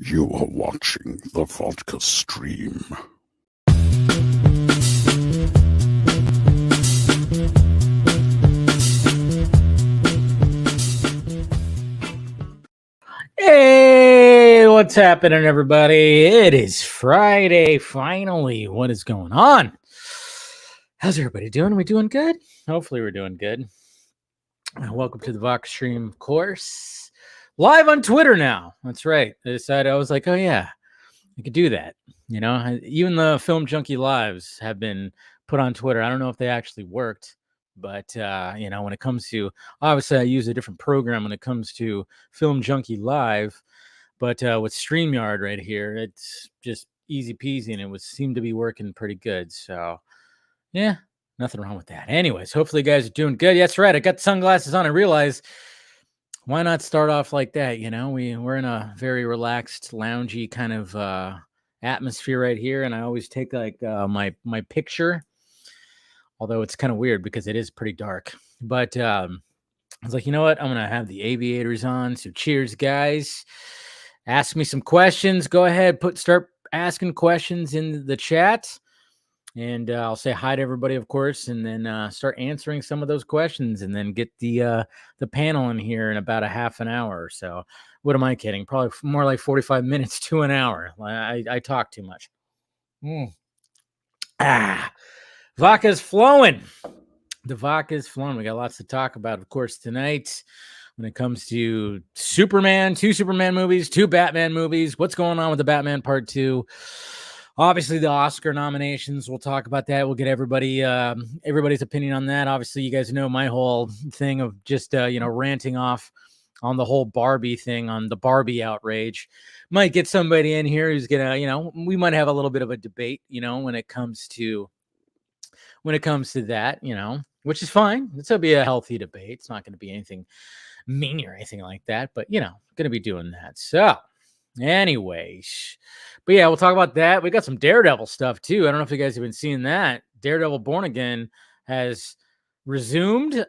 You are watching the Vodka stream. Hey, what's happening, everybody? It is Friday, finally. What is going on? How's everybody doing? Are we doing good? Hopefully we're doing good. Welcome to the Vodka stream, of course. Live on Twitter now. That's right. I decided, I was like, oh yeah, I could do that. You know, even the Film Junkie lives have been put on Twitter. I don't know if they actually worked, but you know, when it comes to, obviously I use a different program when it comes to Film Junkie live, but with StreamYard right here, it's just easy peasy, and it would seem to be working pretty good. So yeah, nothing wrong with that. Anyways, hopefully you guys are doing good. Yeah, that's right. I got sunglasses on. I realize, why not start off like that? You know, we're in a very relaxed, loungy kind of atmosphere right here, and I always take like my picture, although it's kind of weird because it is pretty dark. But I was like, you know what? I'm gonna have the aviators on. So cheers, guys. Ask me some questions. Go ahead, start asking questions in the chat. And I'll say hi to everybody, of course, and then start answering some of those questions, and then get the panel in here in about a half an hour or so. What am I kidding? Probably more like 45 minutes to an hour. I talk too much. Vodka's flowing. The vodka is flowing. We got lots to talk about, of course, tonight. When it comes to Superman, 2 Superman movies, 2 Batman movies, what's going on with the Batman Part 2? Obviously, the Oscar nominations. We'll talk about that. We'll get everybody's opinion on that. Obviously, you guys know my whole thing of just ranting off on the whole Barbie thing, on the Barbie outrage. Might get somebody in here who's gonna, we might have a little bit of a debate, when it comes to that, which is fine. It's gonna be a healthy debate. It's not going to be anything mean or anything like that, but going to be doing that. So anyways, but yeah, we'll talk about that. We got some Daredevil stuff too. I don't know if you guys have been seeing that. Daredevil Born Again has resumed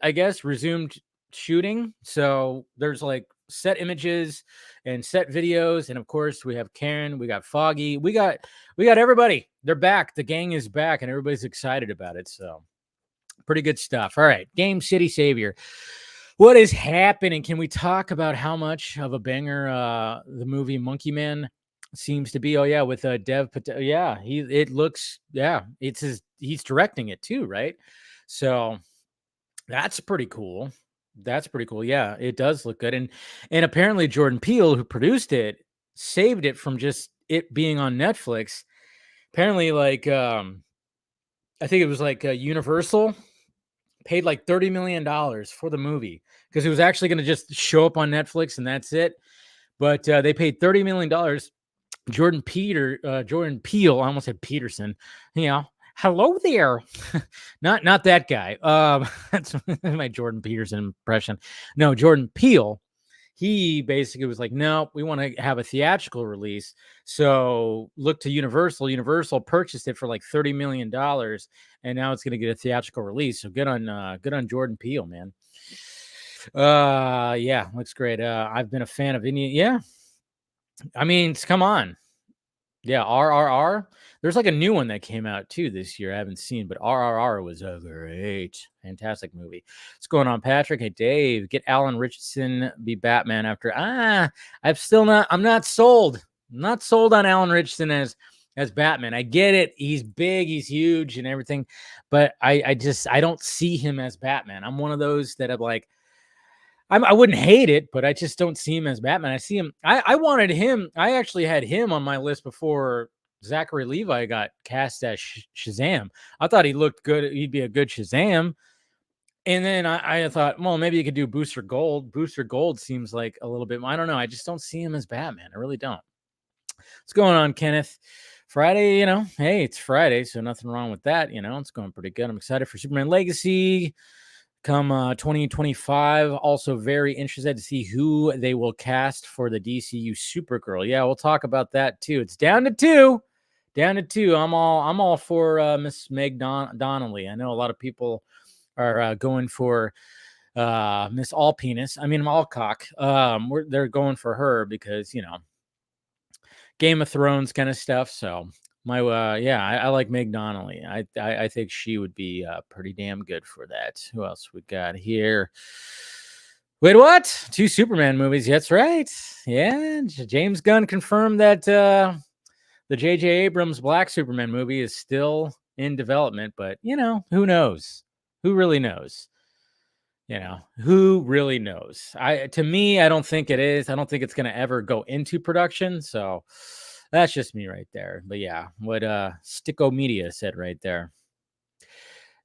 shooting. So there's like set images and set videos, and of course we have Karen, we got Foggy, we got everybody. They're back. The gang is back, and everybody's excited about it. So pretty good stuff. All right, Game City Savior. What is happening? Can we talk about how much of a banger the movie Monkey Man seems to be? Oh yeah, with Dev Patel. Yeah, he's directing it too, right? So that's pretty cool. Yeah, it does look good. And apparently Jordan Peele, who produced it, saved it from just it being on Netflix, apparently, like, I think it was like Universal paid like $30 million for the movie because it was actually going to just show up on Netflix and that's it. But they paid $30 million. Jordan Peele, I almost said Peterson. Hello there. not that guy. That's my Jordan Peterson impression. No, Jordan Peele. He basically was like, no, we want to have a theatrical release. So look to Universal. Universal purchased it for like $30 million, and now it's going to get a theatrical release. So good on Jordan Peele, man. Yeah, looks great. I've been a fan of Indian. Yeah, I mean, come on. Yeah, RRR. There's like a new one that came out too this year. I haven't seen, but RRR was a great, fantastic movie. What's going on, Patrick? Hey, Dave, get Alan Richardson be Batman after. I'm not sold. I'm not sold on Alan Richardson as Batman. I get it. He's big, he's huge and everything, but I don't see him as Batman. I'm one of those that I'm like, I wouldn't hate it, but I just don't see him as Batman. I see him. I wanted him. I actually had him on my list before Zachary Levi got cast as Shazam. I thought he looked good. He'd be a good Shazam. And then I thought, well, maybe you could do Booster Gold. Booster Gold seems like a little bit. I don't know. I just don't see him as Batman. I really don't. What's going on, Kenneth? Friday, hey, it's Friday, so nothing wrong with that. It's going pretty good. I'm excited for Superman Legacy. Come 2025. Also very interested to see who they will cast for the DCU Supergirl. Yeah, we'll talk about that too. It's down to two. I'm all for Miss Meg Donnelly. I know a lot of people are going for Miss All Penis. I mean, All Cock. They're going for her because Game of Thrones kind of stuff. So I like Meg Donnelly. I think she would be pretty damn good for that. Who else we got here? Wait, what? 2 Superman movies. That's right. Yeah, James Gunn confirmed that the J.J. Abrams Black Superman movie is still in development, but who knows? Who really knows? Who really knows? To me, I don't think it is. I don't think it's going to ever go into production. So that's just me right there. But yeah, what Sticko Media said right there.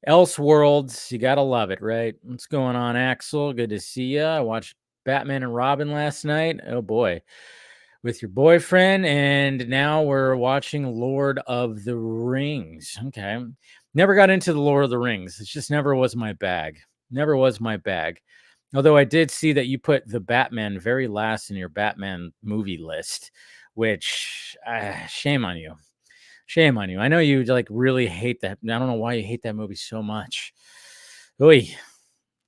Elseworlds, you got to love it, right? What's going on, Axel? Good to see you. I watched Batman and Robin last night. Oh, boy. With your boyfriend. And now we're watching Lord of the Rings. Okay. Never got into the Lord of the Rings. It just never was my bag. Never was my bag. Although I did see that you put the Batman very last in your Batman movie list, which shame on you. Shame on you. I know you like really hate that. I don't know why you hate that movie so much. Oy.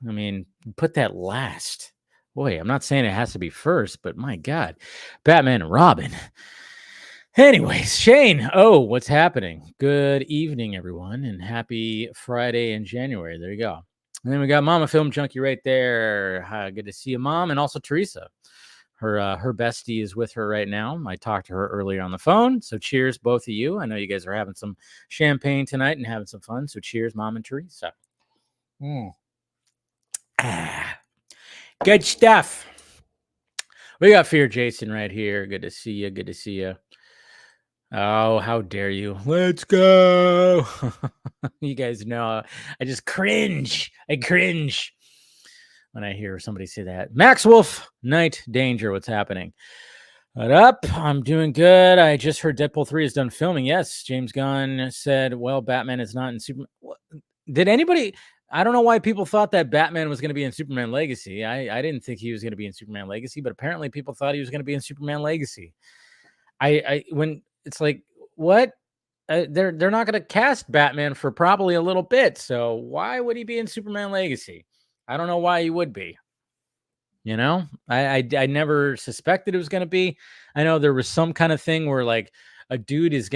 I mean, put that last. Boy, I'm not saying it has to be first, but my God, Batman and Robin. Anyways, Shane. Oh, what's happening? Good evening, everyone, and happy Friday in January. There you go. And then we got Mama Film Junkie right there. Good to see you, Mom. And also Teresa. Her bestie is with her right now. I talked to her earlier on the phone. So cheers, both of you. I know you guys are having some champagne tonight and having some fun. So cheers, Mom and Teresa. Good stuff. We got Fear Jason right here. Good to see you. Good to see you. Oh, how dare you? Let's go. You guys know I just cringe. I cringe when I hear somebody say that. Max Wolf, Night Danger. What's happening? What up? I'm doing good. I just heard Deadpool 3 is done filming. Yes, James Gunn said, well, Batman is not in Superman. Did anybody... I don't know why people thought that Batman was going to be in Superman Legacy. I didn't think he was going to be in Superman Legacy, but apparently people thought he was going to be in Superman Legacy. When it's like, what? They're not going to cast Batman for probably a little bit. So why would he be in Superman Legacy? I don't know why he would be. I never suspected it was going to be. I know there was some kind of thing where like a dude was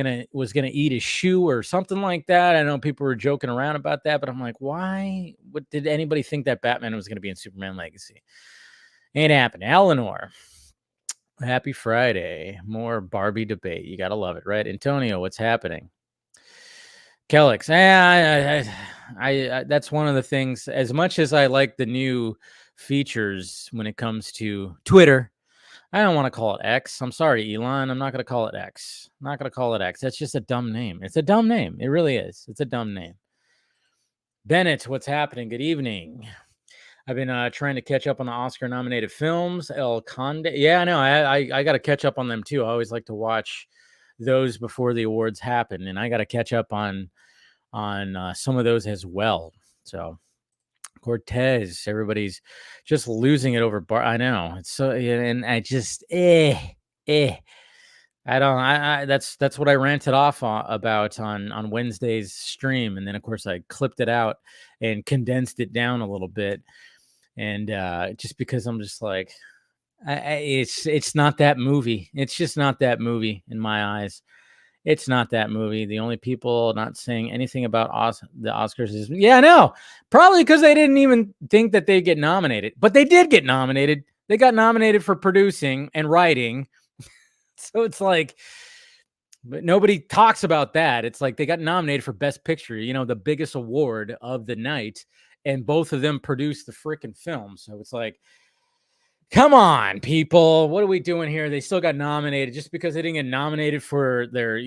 gonna eat his shoe or something like that. I know people were joking around about that, but I'm like, why? What did anybody think that Batman was going to be in Superman Legacy? Ain't happening. Eleanor. Happy Friday. More Barbie debate. You got to love it, right? Antonio, what's happening? Kellix. That's one of the things, as much as I like the new features when it comes to Twitter, I don't want to call it X. I'm sorry, Elon. I'm not going to call it X. I'm not going to call it X. That's just a dumb name. It's a dumb name. It really is. It's a dumb name. Bennett, what's happening? Good evening. I've been trying to catch up on the Oscar-nominated films. El Conde. Yeah, I know. I got to catch up on them too. I always like to watch those before the awards happen, and I got to catch up on some of those as well. So Cortez, everybody's just losing it over I know it's so, and I just I don't. That's what I ranted off about on Wednesday's stream, and then of course I clipped it out and condensed it down a little bit, and just because I'm just like, it's not that movie. It's just not that movie in my eyes. It's not that movie. The only people not saying anything about the Oscars is, yeah, no, probably because they didn't even think that they'd get nominated, but they did get nominated. They got nominated for producing and writing. So it's like, but nobody talks about that. It's like they got nominated for Best Picture, the biggest award of the night, and both of them produced the freaking film. So it's like, come on, people. What are we doing here? They still got nominated just because they didn't get nominated for their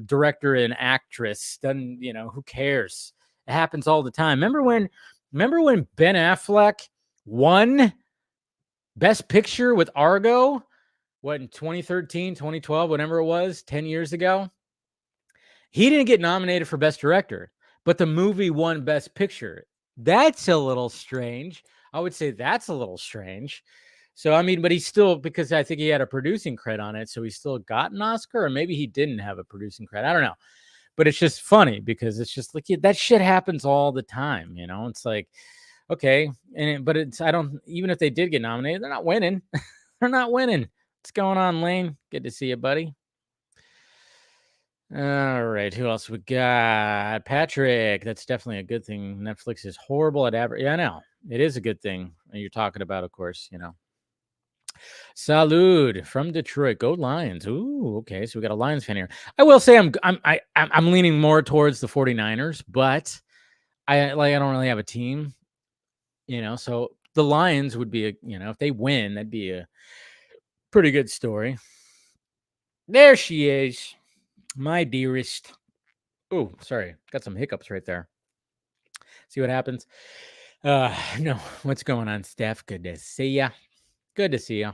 director and actress. Doesn't, who cares? It happens all the time. Remember when Ben Affleck won Best Picture with Argo? What, in 2013, 2012, whatever it was, 10 years ago? He didn't get nominated for Best Director, but the movie won Best Picture. That's a little strange. I would say that's a little strange. So, I mean, but he's still, because I think he had a producing credit on it, so he still got an Oscar, or maybe he didn't have a producing credit. I don't know. But it's just funny because it's just like, that shit happens all the time, It's like, okay, but even if they did get nominated, they're not winning. They're not winning. What's going on, Lane? Good to see you, buddy. All right, who else we got? Patrick. That's definitely a good thing. Netflix is horrible at advertising. Yeah, I know. It is a good thing you're talking about, of course, Salud from Detroit. Go Lions. Ooh, okay. So we got a Lions fan here. I will say I'm leaning more towards the 49ers, but I don't really have a team, so the Lions would be if they win, that'd be a pretty good story. There she is, my dearest. Oh, sorry. Got some hiccups right there. See what happens? No. What's going on, Steph? Good to see ya. Good to see ya.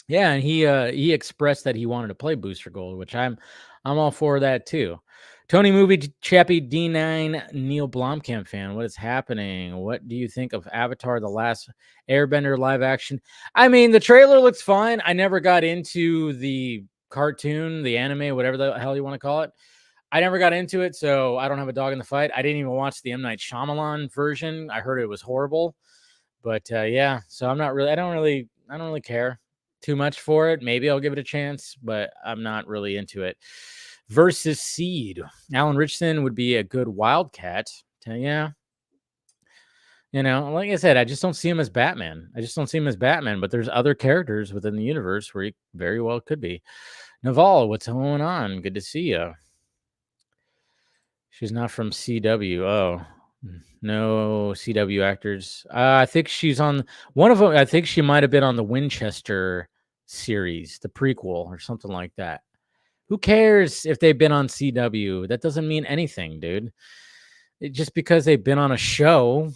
Yeah, and he expressed that he wanted to play Booster Gold, which I'm all for that too. Tony Movie Chappie D9 Neil Blomkamp fan. What is happening? What do you think of Avatar: The Last Airbender live action? I mean, the trailer looks fine. I never got into the cartoon, the anime, whatever the hell you want to call it. I never got into it, so I don't have a dog in the fight. I didn't even watch the M. Night Shyamalan version. I heard it was horrible. But yeah, so I don't really care too much for it. Maybe I'll give it a chance, but I'm not really into it. Versus Seed. Alan Richardson would be a good Wildcat. Yeah. Like I said, I just don't see him as Batman. But there's other characters within the universe where he very well could be. Naval, what's going on? Good to see you. She's not from CW. Oh, no CW actors. I think she's on one of them. I think she might have been on the Winchester series, the prequel or something like that. Who cares if they've been on CW? That doesn't mean anything, dude. Just because they've been on a show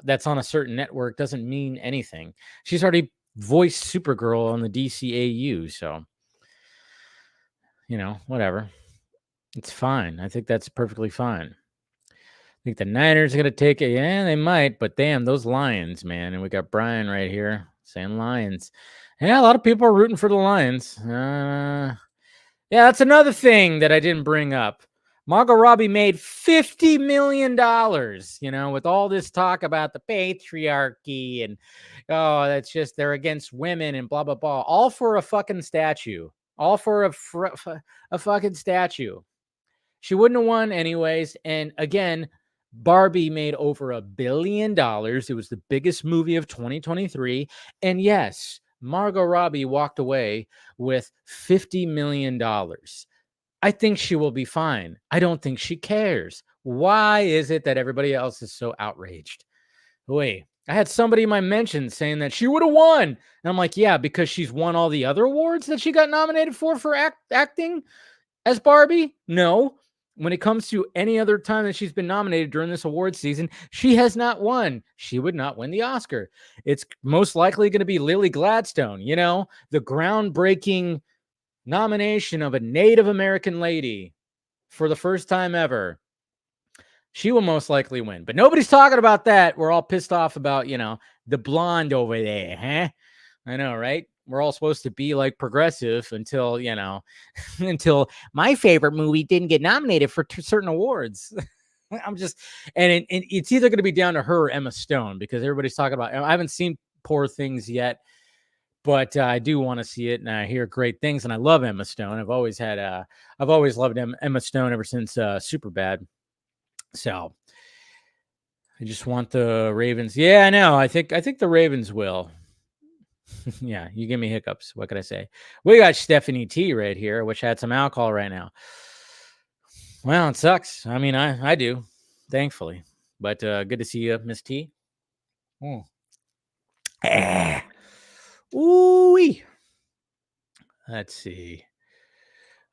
that's on a certain network doesn't mean anything. She's already voiced Supergirl on the DCAU, so whatever. It's fine. I think that's perfectly fine. I think the Niners are going to take it. Yeah, they might. But damn, those Lions, man. And we got Brian right here saying Lions. Yeah, a lot of people are rooting for the Lions. Yeah, that's another thing that I didn't bring up. Margot Robbie made $50 million, with all this talk about the patriarchy and, oh, that's just, they're against women and blah, blah, blah. All for a fucking statue. All for a fucking statue. She wouldn't have won anyways. And again, Barbie made over $1 billion. It was the biggest movie of 2023. And yes, Margot Robbie walked away with $50 million. I think she will be fine. I don't think she cares. Why is it that everybody else is so outraged? Wait, I had somebody in my mentions saying that she would have won. And I'm like, yeah, because she's won all the other awards that she got nominated for acting as Barbie? No. When it comes to any other time that she's been nominated during this award season, she has not won. She would not win the Oscar. It's most likely going to be Lily Gladstone, the groundbreaking nomination of a Native American lady for the first time ever. She will most likely win, but nobody's talking about that. We're all pissed off about, the blonde over there, huh? I know, right? We're all supposed to be like progressive until, until my favorite movie didn't get nominated for certain awards. I'm just, and it's either going to be down to her or Emma Stone, because everybody's talking about, I haven't seen Poor Things yet, but I do want to see it, and I hear great things, and I love Emma Stone. I've always loved Emma Stone ever since Superbad. So I just want the Ravens. Yeah, I know. I think the Ravens will. Yeah, you give me hiccups. What can I say? We got Stephanie T right here, which had some alcohol right now. Well, it sucks. I mean, I do, thankfully. But good to see you, Miss T. Ooh-wee. Let's see.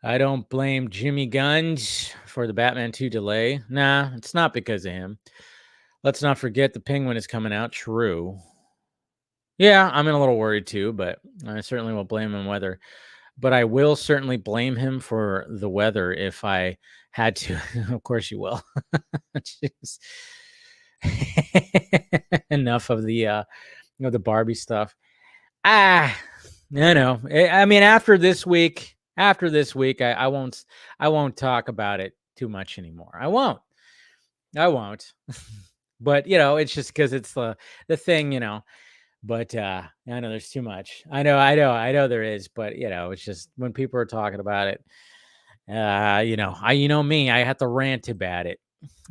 I don't blame Jimmy Guns for the Batman 2 delay. Nah, it's not because of him. Let's not forget the Penguin is coming out. True. Yeah, I'm a little worried too, but I certainly won't blame him weather. But I will certainly blame him for the weather if I had to. Of course you will. Enough of the the Barbie stuff. No. I mean, after this week, I won't talk about it too much anymore. I won't. But it's just because it's the thing, But I know there's too much. I know there is, but it's just when people are talking about it, me, I have to rant about it.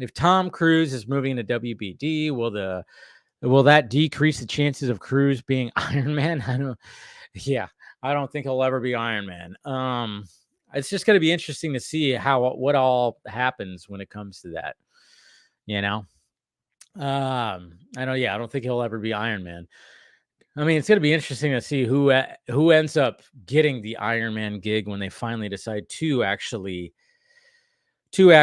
If Tom Cruise is moving to WBD, will that decrease the chances of Cruise being Iron Man? I don't think he'll ever be Iron Man. It's just going to be interesting to see what all happens when it comes to that. I don't think he'll ever be Iron Man. I mean, it's going to be interesting to see who ends up getting the Iron Man gig when they finally decide to actually have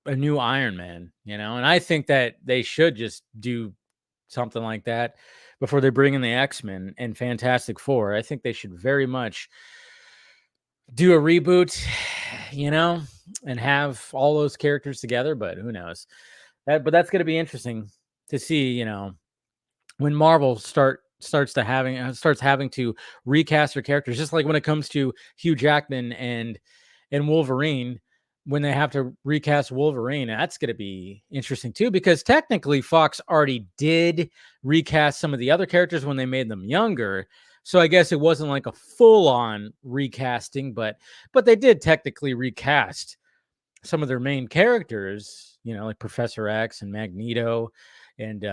a new Iron Man, And I think that they should just do something like that before they bring in the X-Men and Fantastic Four. I think they should very much do a reboot, and have all those characters together. But who knows? But that's going to be interesting to see, when Marvel starts having to recast their characters, just like when it comes to Hugh Jackman and Wolverine, when they have to recast Wolverine. That's going to be interesting too, because technically Fox already did recast some of the other characters when they made them younger. So I guess it wasn't like a full-on recasting, but they did technically recast some of their main characters, like Professor X and Magneto and,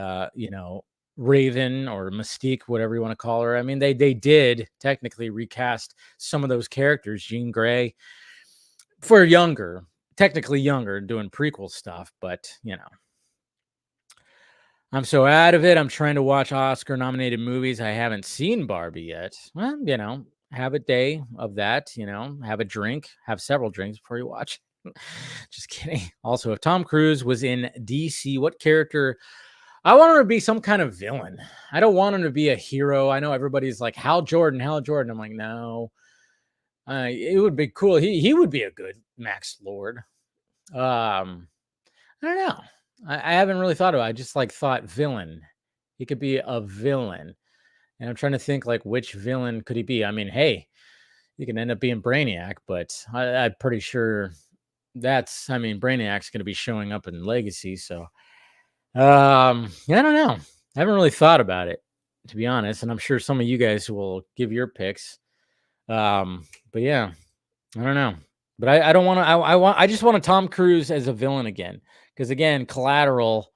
Raven or Mystique, whatever you want to call her. I mean, they did technically recast some of those characters, Jean Grey, for technically younger, doing prequel stuff. But, I'm so out of it. I'm trying to watch Oscar-nominated movies. I haven't seen Barbie yet. Well, have a day of that, have a drink, have several drinks before you watch. Just kidding. Also, if Tom Cruise was in DC, what character? I want him to be some kind of villain. I don't want him to be a hero. I know everybody's like, Hal Jordan. I'm like, no. It would be cool. He would be a good Max Lord. I don't know. I haven't really thought about it. I just thought villain. He could be a villain. And I'm trying to think which villain could he be? I mean, hey, he can end up being Brainiac, but I'm pretty sure Brainiac's going to be showing up in Legacy. So, I don't know. I haven't really thought about it, to be honest. And I'm sure some of you guys will give your picks. But yeah, I don't know. But I don't want to. I just want a Tom Cruise as a villain again, because again, Collateral.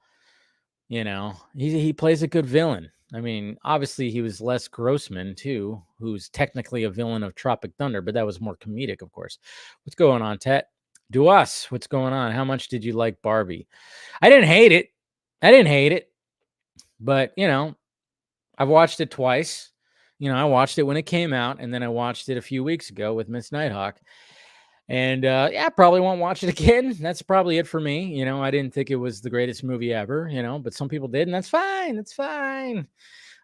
He plays a good villain. I mean, obviously he was Les Grossman too, who's technically a villain of Tropic Thunder, but that was more comedic, of course. What's going on, Tet? Do us. What's going on? How much did you like Barbie? I didn't hate it. But, I've watched it twice. I watched it when it came out, and then I watched it a few weeks ago with Miss Nighthawk. And I probably won't watch it again. That's probably it for me. I didn't think it was the greatest movie ever, but some people did, and that's fine. That's fine.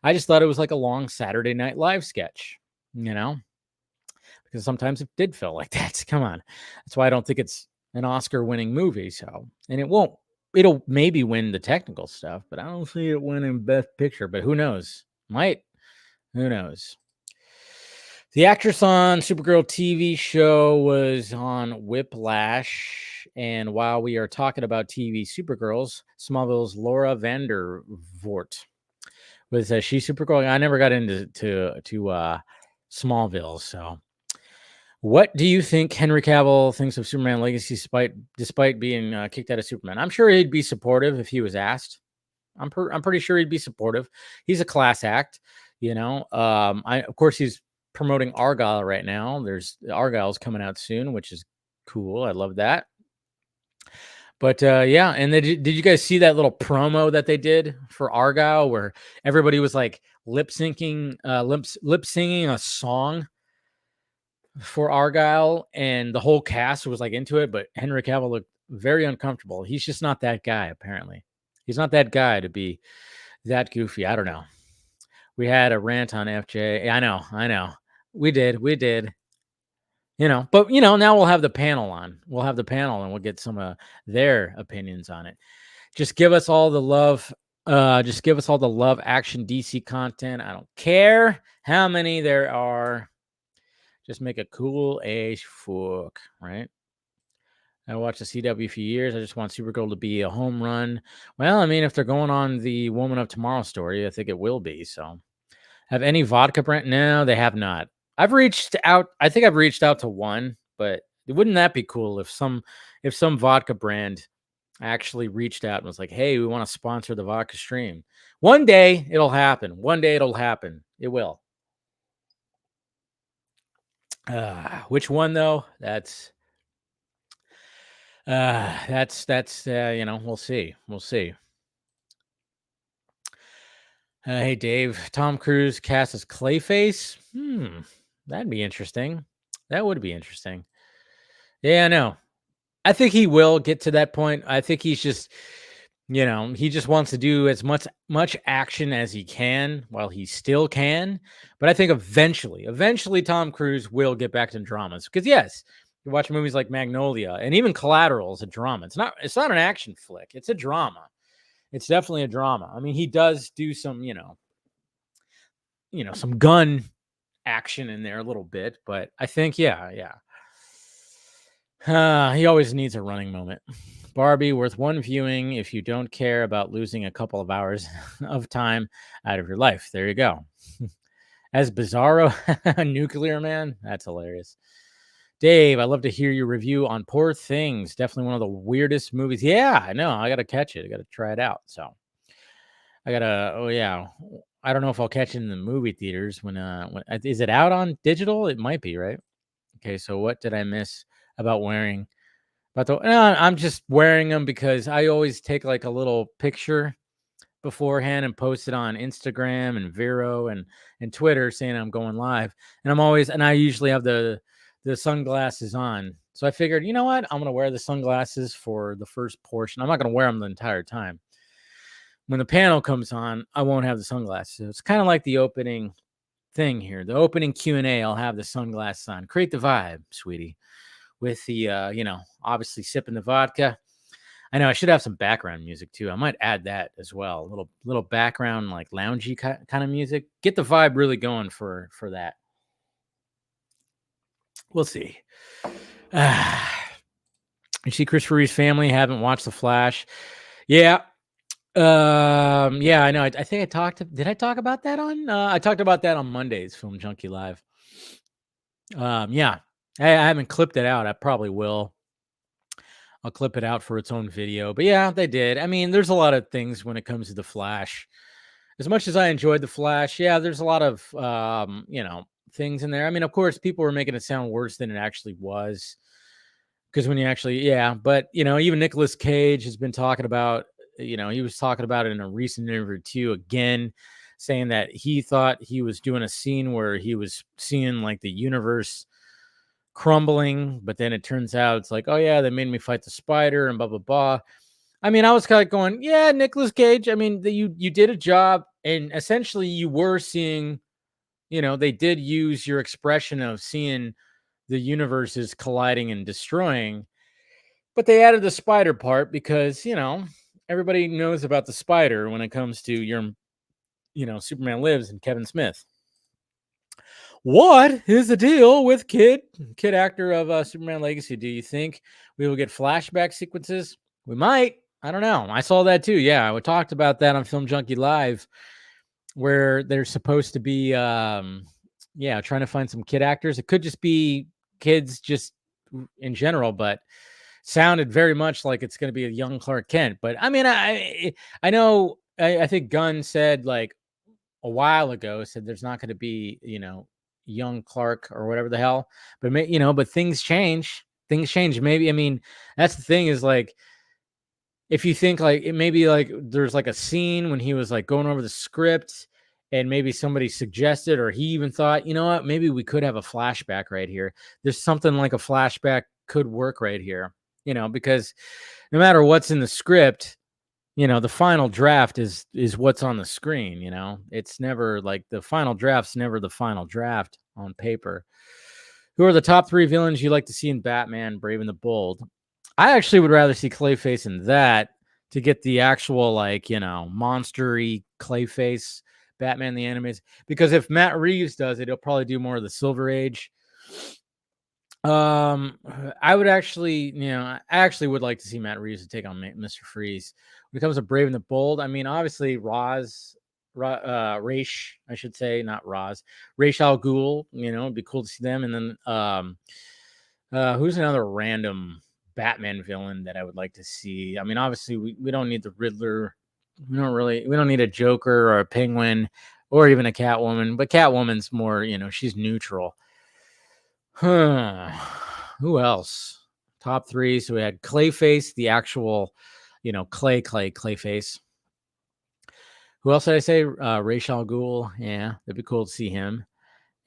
I just thought it was like a long Saturday Night Live sketch, because sometimes it did feel like that. Come on. That's why I don't think it's an Oscar winning movie. And it'll maybe win the technical stuff, but I don't see it winning Best Picture. But who knows? Might. Who knows? The actress on Supergirl TV show was on Whiplash. And while we are talking about TV Supergirls, Smallville's Laura Vandervoort was she Supergirl? I never got into Smallville. So what do you think Henry Cavill thinks of Superman Legacy despite being kicked out of Superman? I'm sure he'd be supportive if he was asked. I'm pretty sure he'd be supportive. He's a class act, of course he's promoting Argyle right now. Argyle's coming out soon, which is cool. I love that. But yeah, and did you guys see that little promo that they did for Argyle where everybody was like lip singing a song for Argyle, and the whole cast was like into it, but Henry Cavill looked very uncomfortable. He's just not that guy, apparently. He's not that guy to be that goofy. I don't know. We had a rant on FJ. I know. We did. But now we'll have the panel on. We'll have the panel and we'll get some of their opinions on it. Just give us all the love. Just give us all the love action DC content. I don't care how many there are. Just make a cool age fuck, right? I watched the CW a few years. I just want Supergirl to be a home run. Well, I mean, if they're going on the Woman of Tomorrow story, I think it will be. So, have any vodka brand? No, they have not. I've reached out. I think I've reached out to one, but wouldn't that be cool if some vodka brand actually reached out and was like, "Hey, we want to sponsor the vodka stream." One day it'll happen. It will. Which one though? That's we'll see. Hey Dave, Tom Cruise cast as Clayface. That'd be interesting. That would be interesting. Yeah, I know. I think he will get to that point. I think he's just, he just wants to do as much action as he can while he still can. But I think eventually Tom Cruise will get back to dramas. Because yes, you watch movies like Magnolia and even Collateral is a drama. It's not an action flick. It's a drama. It's definitely a drama. I mean, he does do some, some gun action in there a little bit, but I think, yeah. He always needs a running moment. Barbie, worth one viewing if you don't care about losing a couple of hours of time out of your life. There you go. As Bizarro, Nuclear Man, that's hilarious. Dave, I'd love to hear your review on Poor Things. Definitely one of the weirdest movies. Yeah, I know. I got to catch it. I got to try it out. So I got to, I don't know if I'll catch it in the movie theaters when is it out on digital? It might be, right? Okay. So what did I miss about wearing? I'm just wearing them because I always take like a little picture beforehand and post it on Instagram and Vero and Twitter saying I'm going live. And I usually have the sunglasses on. So I figured, you know what? I'm going to wear the sunglasses for the first portion. I'm not going to wear them the entire time. When the panel comes on, I won't have the sunglasses. So it's kind of like the opening thing here. The opening Q&A, I'll have the sunglasses on. Create the vibe, sweetie. With the, obviously sipping the vodka. I know I should have some background music too. I might add that as well. A little background, like loungy kind of music. Get the vibe really going for that. We'll see. You see Christopher Reeve's family haven't watched The Flash. Yeah. Yeah, I know. I think did I talk about that on? I talked about that on Monday's Film Junkie Live. Yeah. I haven't clipped it out. I probably will. I'll clip it out for its own video. But yeah, they did. I mean, there's a lot of things when it comes to The Flash. As much as I enjoyed The Flash, yeah, there's a lot of, things in there. I mean, of course, people were making it sound worse than it actually was. Because when you actually, yeah, but even Nicolas Cage has been talking about, he was talking about it in a recent interview too, again, saying that he thought he was doing a scene where he was seeing like the universe crumbling, but then it turns out it's like, oh yeah, they made me fight the spider and blah blah blah. I mean, I was kind of going, yeah, Nicolas Cage. I mean, you did a job, and essentially you were seeing, they did use your expression of seeing the universes colliding and destroying, but they added the spider part because everybody knows about the spider when it comes to your Superman Lives and Kevin Smith. What is the deal with kid actor of Superman Legacy? Do you think we will get flashback sequences? We might. I don't know. I saw that too. Yeah, we talked about that on Film Junkie Live, where they're supposed to be, trying to find some kid actors. It could just be kids, just in general, but sounded very much like it's going to be a young Clark Kent. But I mean, I know. I think Gunn said like a while ago, said there's not going to be young Clark or whatever the hell. But but things change. Things change. Maybe, I mean, that's the thing, is like, if you think like it maybe like there's like a scene when he was like going over the script, and maybe somebody suggested, or he even thought, you know what, maybe we could have a flashback right here. There's something like a flashback could work right here, because no matter what's in the script, the final draft is what's on the screen. It's never like the final draft's never the final draft on paper. Who are the top 3 villains you like to see in Batman Brave and the Bold? I actually would rather see Clayface in that, to get the actual like monstery Clayface Batman the Animated, because if Matt Reeves does it, he'll probably do more of the Silver Age. I would actually, I actually would like to see Matt Reeves take on Mr. Freeze. When it comes to Brave and the Bold, I mean, obviously Raish, I should say, not Roz, Ra's al Ghul, it'd be cool to see them. And then who's another random Batman villain that I would like to see? I mean, obviously we don't need the Riddler. We don't need a Joker or a Penguin or even a Catwoman, but Catwoman's more, she's neutral. Who else? Top 3. So we had Clayface, the actual, Clayface. Who else did I say? Ra's al Ghul. Yeah, that'd be cool to see him.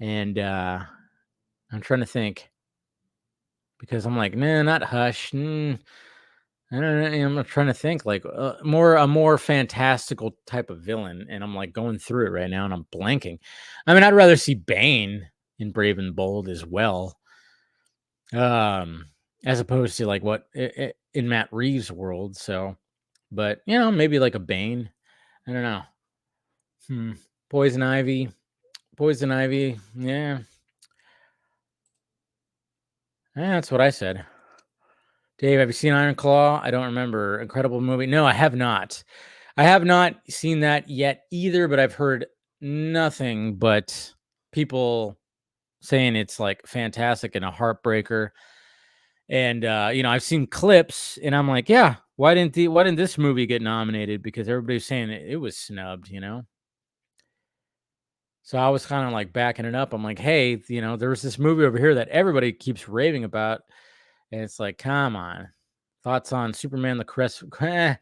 And I'm trying to think, because I'm like, nah, not Hush. I don't know. I'm trying to think like a more fantastical type of villain, and I'm like going through it right now, and I'm blanking. I mean, I'd rather see Bane in Brave and Bold as well, as opposed to like what in Matt Reeves' world. So, but maybe like a Bane. I don't know. Poison Ivy. Yeah, that's what I said. Dave, have you seen Iron Claw? I don't remember. Incredible movie. No, I have not. I have not seen that yet either, but I've heard nothing but people saying it's like fantastic and a heartbreaker. And I've seen clips, and I'm like, yeah, why didn't this movie get nominated? Because everybody's saying it was snubbed, So I was kind of like backing it up. I'm like, hey, there's this movie over here that everybody keeps raving about, and it's like, come on. Thoughts on Superman the Crest? I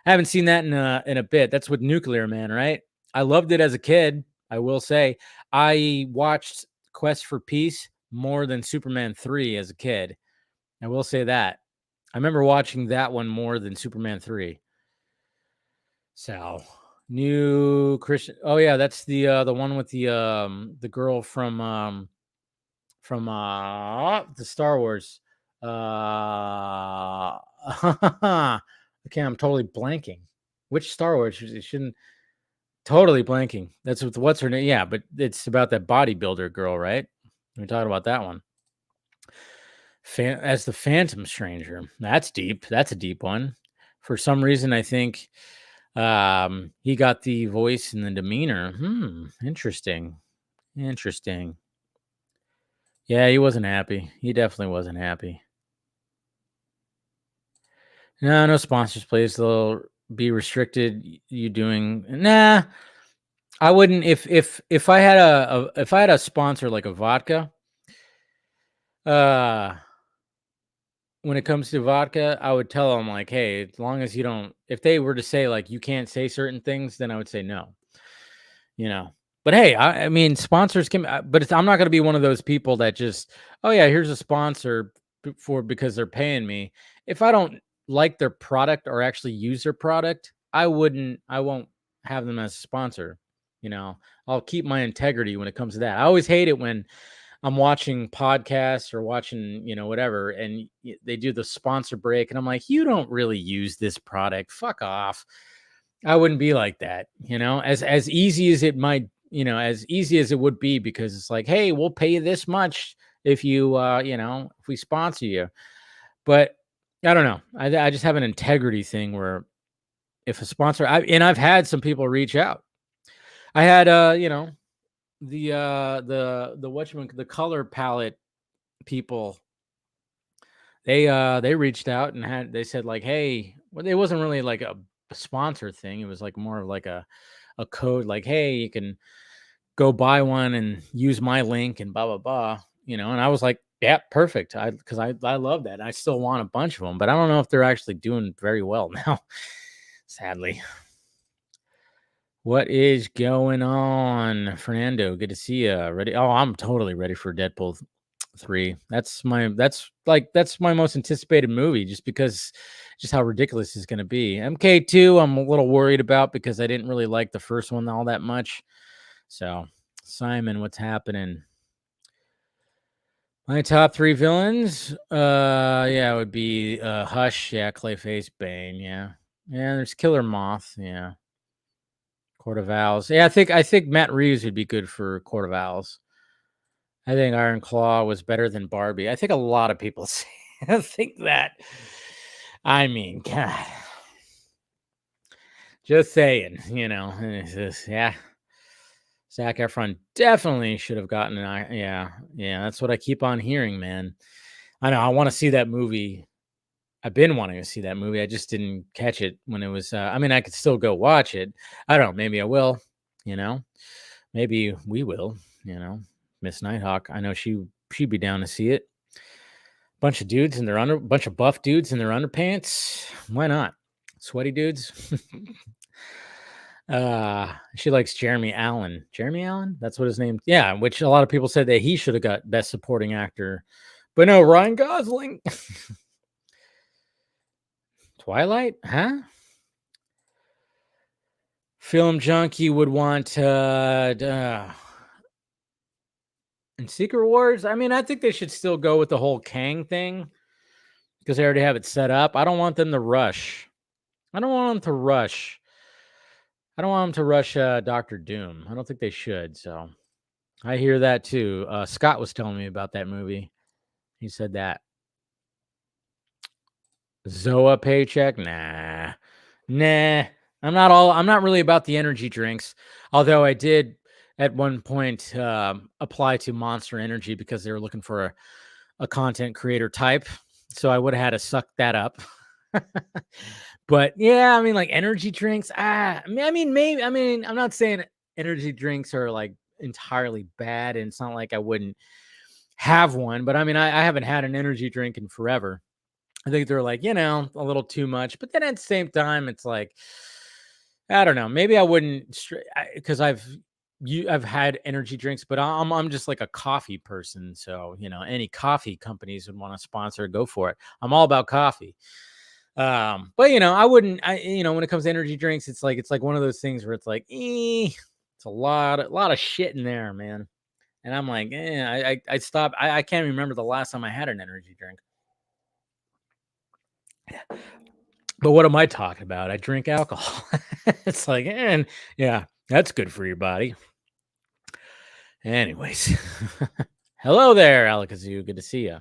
haven't seen that in a bit. That's with Nuclear Man, right? I loved it as a kid. I will say I watched Quest for Peace more than Superman 3 as a kid. I will say that. I remember watching that one more than Superman 3. So, new Christian. Oh yeah, that's the one with the girl from the Star Wars. Okay, I'm totally blanking. Which Star Wars? It shouldn't. Totally blanking. That's what's her name? Yeah, but it's about that bodybuilder girl, right? We're talking about that one. As the Phantom Stranger. That's deep. That's a deep one. For some reason, I think he got the voice and the demeanor. Interesting. Yeah, he wasn't happy. He definitely wasn't happy. No sponsors, please. They'll be restricted. You doing? Nah, I wouldn't. If I had a sponsor like a vodka, when it comes to vodka, I would tell them like, hey, as long as you don't, if they were to say like you can't say certain things, then I would say no. You know. But hey, I mean, sponsors can, but I'm not going to be one of those people that just, oh yeah, here's a sponsor for because they're paying me. If I don't like their product or actually use their product, I won't have them as a sponsor. You know, I'll keep my integrity when it comes to that. I always hate it when I'm watching podcasts or watching, whatever, and they do the sponsor break, and I'm like, you don't really use this product. Fuck off. I wouldn't be like that, as easy as it might, as easy as it would be, because it's like, hey, we'll pay you this much if you, if we sponsor you. But I don't know. I just have an integrity thing where if a sponsor, and I've had some people reach out. I had, the color palette people, they reached out and they said like, hey, well, it wasn't really like a sponsor thing. It was like more of like a code, like, hey, you can go buy one and use my link and blah blah blah, and I was like, yeah, perfect. Because I love that. I still want a bunch of them, but I don't know if they're actually doing very well now, sadly. What is going on, Fernando? Good to see you. Ready? Oh, I'm totally ready for Deadpool 3. That's my most anticipated movie, just how ridiculous it's going to be. MK2, I'm a little worried about because I didn't really like the first one all that much. So, Simon, what's happening? My top 3 villains, yeah, it would be Hush, yeah, Clayface, Bane, yeah. Yeah, there's Killer Moth, yeah. Court of Owls. Yeah, I think Matt Reeves would be good for Court of Owls. I think Iron Claw was better than Barbie. I think a lot of people think that. I mean, God. Just saying, it's just, yeah. Zac Efron definitely should have gotten an, yeah, that's what I keep on hearing, man. I know, I want to see that movie. I've been wanting to see that movie. I just didn't catch it when it was, I mean, I could still go watch it. I don't know, maybe I will, maybe we will, Miss Nighthawk. I know she'd be down to see it. Bunch of buff dudes in their underpants. Why not? Sweaty dudes. She likes Jeremy Allen. Jeremy Allen? That's what his name. Yeah, which a lot of people said that he should have got Best Supporting Actor. But no, Ryan Gosling. Twilight? Huh? Film Junkie would want in Secret Wars. I mean, I think they should still go with the whole Kang thing because they already have it set up. I don't want them to rush. I don't want them to rush Doctor Doom. I don't think they should. So I hear that too. Scott was telling me about that movie. He said that. Zoa paycheck? Nah. I'm not really about the energy drinks. Although I did at one point apply to Monster Energy because they were looking for a content creator type. So I would have had to suck that up. But yeah, I mean, like energy drinks. I mean, maybe. I mean, I'm not saying energy drinks are like entirely bad, and it's not like I wouldn't have one. But I mean, I haven't had an energy drink in forever. I think they're like, a little too much. But then at the same time, it's like, I don't know. Maybe I wouldn't, because I've had energy drinks, but I'm just like a coffee person. So any coffee companies would want to sponsor, go for it. I'm all about coffee. But I wouldn't. When it comes to energy drinks, it's like one of those things where it's like, it's a lot of shit in there, man. And I'm like, I stopped. I can't remember the last time I had an energy drink. But what am I talking about? I drink alcohol. It's like, and yeah, that's good for your body. Anyways, hello there, Alakazoo. Good to see you.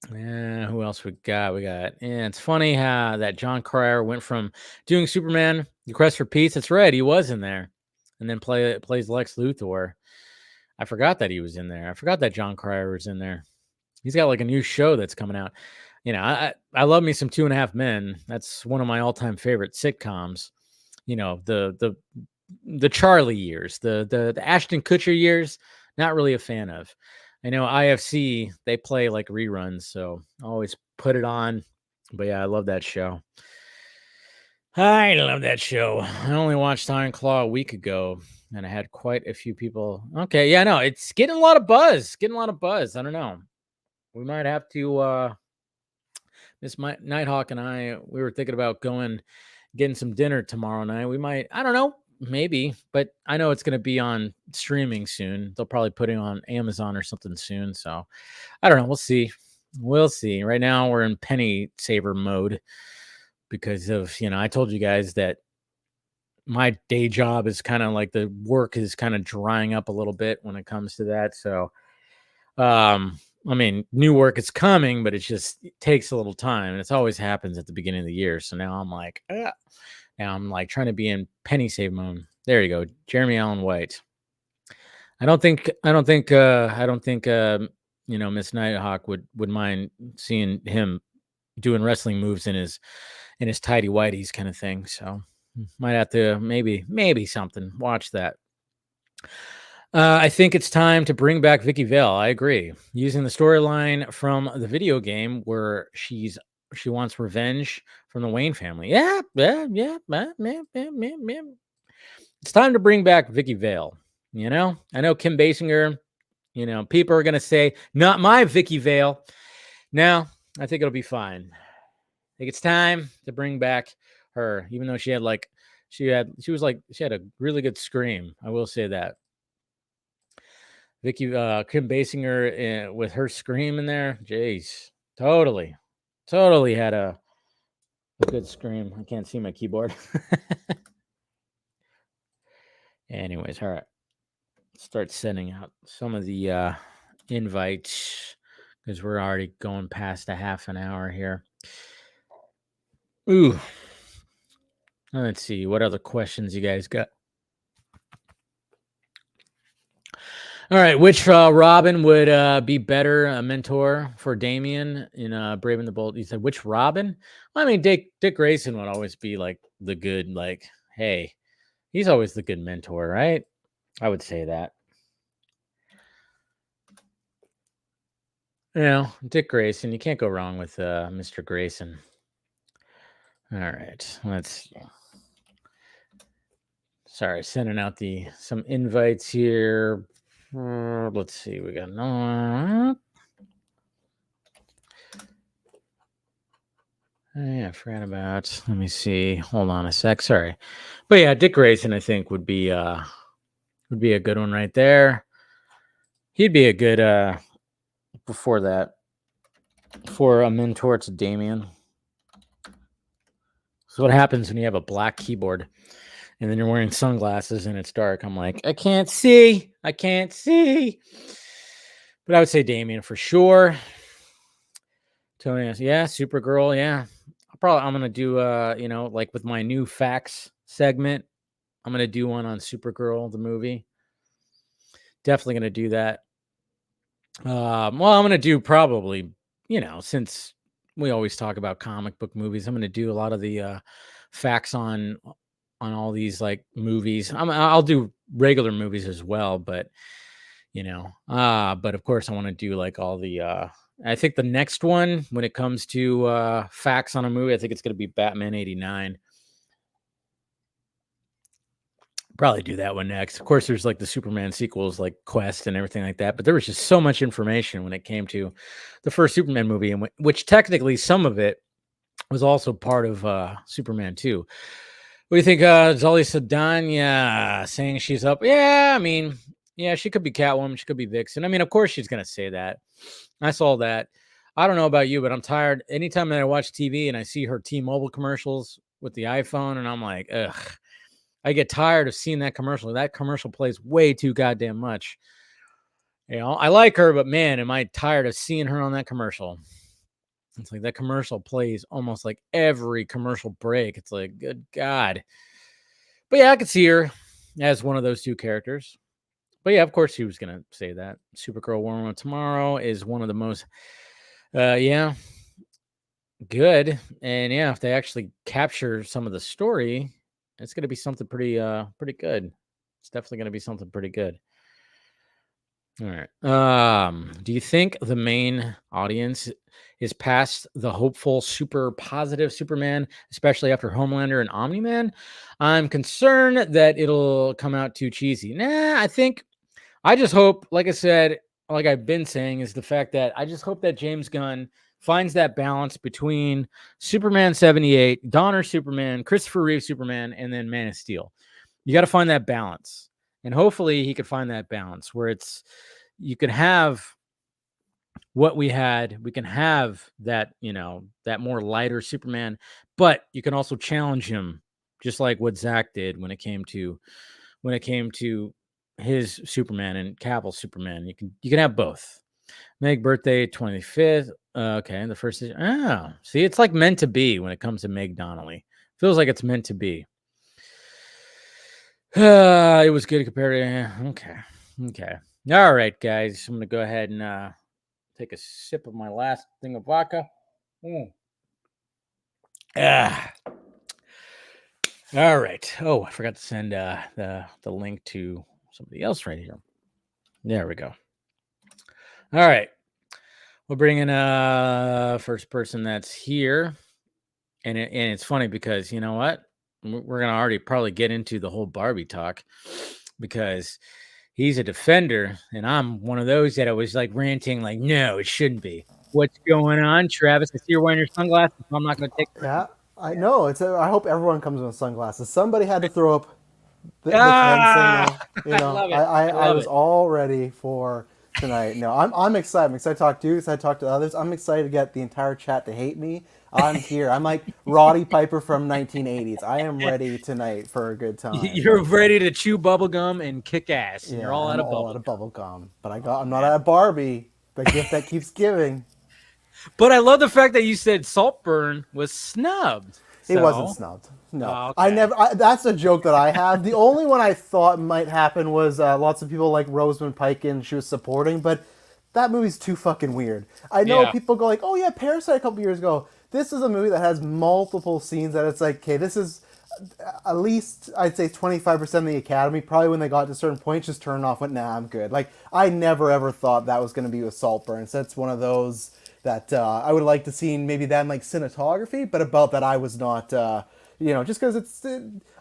Who else we got? Yeah, it's funny how that John Cryer went from doing Superman, The Quest for Peace. That's right, he was in there, and then plays Lex Luthor. I forgot that he was in there. I forgot that John Cryer was in there. He's got like a new show that's coming out. I love me some 2.5 Men. That's one of my all-time favorite sitcoms. The Charlie years, the Ashton Kutcher years, not really a fan of. I know IFC, they play like reruns, so I always put it on. But yeah, I love that show. I love that show. I only watched Iron Claw a week ago, and I had quite a few people. Okay, yeah, no, it's getting a lot of buzz. I don't know. We might have to Miss Nighthawk and I, we were thinking about getting some dinner tomorrow night. We might, I don't know, maybe, but I know it's going to be on streaming soon. They'll probably put it on Amazon or something soon. So I don't know. We'll see. We'll see. Right now we're in penny saver mode because of, I told you guys that my day job is kind of like the work is kind of drying up a little bit when it comes to that. So, I mean, new work is coming, but it takes a little time, and it always happens at the beginning of the year. So now I'm like, now I'm like trying to be in penny save mode. There you go, Jeremy Allen White. I don't think Miss Nighthawk would mind seeing him doing wrestling moves in his tidy whities kind of thing. So might have to maybe something. Watch that. I think it's time to bring back Vicky Vale. I agree. Using the storyline from the video game where she wants revenge from the Wayne family. Yeah. It's time to bring back Vicky Vale. I know Kim Basinger. People are gonna say, "Not my Vicky Vale." No, I think it'll be fine. I think it's time to bring back her, even though she had a really good scream. I will say that. Vicky, Kim Basinger with her scream in there. Jeez, totally had a good scream. I can't see my keyboard. Anyways, all right. Start sending out some of the invites because we're already going past a half an hour here. Ooh. Let's see what other questions you guys got. All right, which Robin would be better a mentor for Damian in Brave and the Bold? You said which Robin? Well, I mean, Dick Grayson would always be like the good, like, hey, he's always the good mentor, right? I would say that. Dick Grayson, you can't go wrong with Mr. Grayson. All right, let's see. Sorry, sending out some invites here. Let's see, we got yeah, I forgot about. Let me see. Hold on a sec. Sorry, but yeah, Dick Grayson, I think would be a good one right there. He'd be a good before that for a mentor to Damian. So what happens when you have a black keyboard and then you're wearing sunglasses and it's dark? I'm like, I can't see. But I would say Damian for sure. Tony, yeah, Supergirl, yeah. I'm gonna do like with my new facts segment, I'm gonna do one on Supergirl, the movie. Definitely gonna do that. Well, I'm gonna do probably, since we always talk about comic book movies, I'm gonna do a lot of the facts on all these like movies. I'll do regular movies as well, but but of course I want to do like all the I think the next one when it comes to facts on a movie, I think it's going to be Batman 89. Probably do that one next. Of course, there's like the Superman sequels, like Quest and everything like that. But there was just so much information when it came to the first Superman movie, and which technically some of it was also part of Superman 2. What do you think? Zoe Saldana saying she's up. Yeah, I mean, yeah, she could be Catwoman. She could be Vixen. I mean, of course she's going to say that. I saw that. I don't know about you, but I'm tired. Anytime that I watch TV and I see her T-Mobile commercials with the iPhone, and I'm like, ugh. I get tired of seeing that commercial. That commercial plays way too goddamn much. I like her, but man, am I tired of seeing her on that commercial. It's like that commercial plays almost like every commercial break. It's like, good God. But yeah, I could see her as one of those two characters. But yeah, of course she was going to say that. Supergirl War Room Tomorrow is one of the most, good. And yeah, if they actually capture some of the story, it's going to be something pretty good. It's definitely going to be something pretty good. All right. Do you think the main audience is past the hopeful, super positive Superman, especially after Homelander and Omni-Man? I'm concerned that it'll come out too cheesy. I just hope, like I said, like I've been saying, is the fact that I just hope that James Gunn finds that balance between Superman 78, Donner Superman, Christopher Reeve Superman, and then Man of Steel. You got to find that balance. And hopefully he could find that balance where you could have what we had. We can have that, that more lighter Superman, but you can also challenge him just like what Zach did when it came to his Superman and Cavill's Superman. You can have both. Meg birthday 25th. Okay, the first is see, it's like meant to be when it comes to Meg Donnelly. Feels like it's meant to be. It was good compared to okay. All right, guys. I'm gonna go ahead and take a sip of my last thing of vodka. All right. Oh, I forgot to send the link to somebody else right here. There we go. All right. We'll bring in first person that's here. And it's funny because you know what? We're going to already probably get into the whole Barbie talk because he's a defender and I'm one of those that I was like ranting like, no, it shouldn't be. What's going on, Travis? I see you're wearing your sunglasses. So I'm not going to take. Yeah, I know. I hope everyone comes with sunglasses. Somebody had to throw up the 10 signal. You know, I was all ready for tonight. No, I'm excited. I'm excited to talk to you. Excited to talk to others. I'm excited to get the entire chat to hate me. I'm here. I'm like Roddy Piper from 1980s. I am ready tonight for a good time. You're ready to chew bubblegum and kick ass. And you're all out of bubble gum. But I'm not out of Barbie, the gift that keeps giving. But I love the fact that you said Saltburn was snubbed. It wasn't snubbed. No, okay. That's a joke that I have. The only one I thought might happen was lots of people like Rosamund Pike and she was supporting, but that movie's too fucking weird. I know people go like, "Oh yeah, Parasite a couple years ago." This is a movie that has multiple scenes that it's like, okay, this is at least I'd say 25% of the Academy. Probably when they got to certain points, just turned off. Went, nah, I'm good. Like I never ever thought that was going to be with Saltburn. So that's one of those that I would like to see maybe that in like cinematography, but about that I was not, just because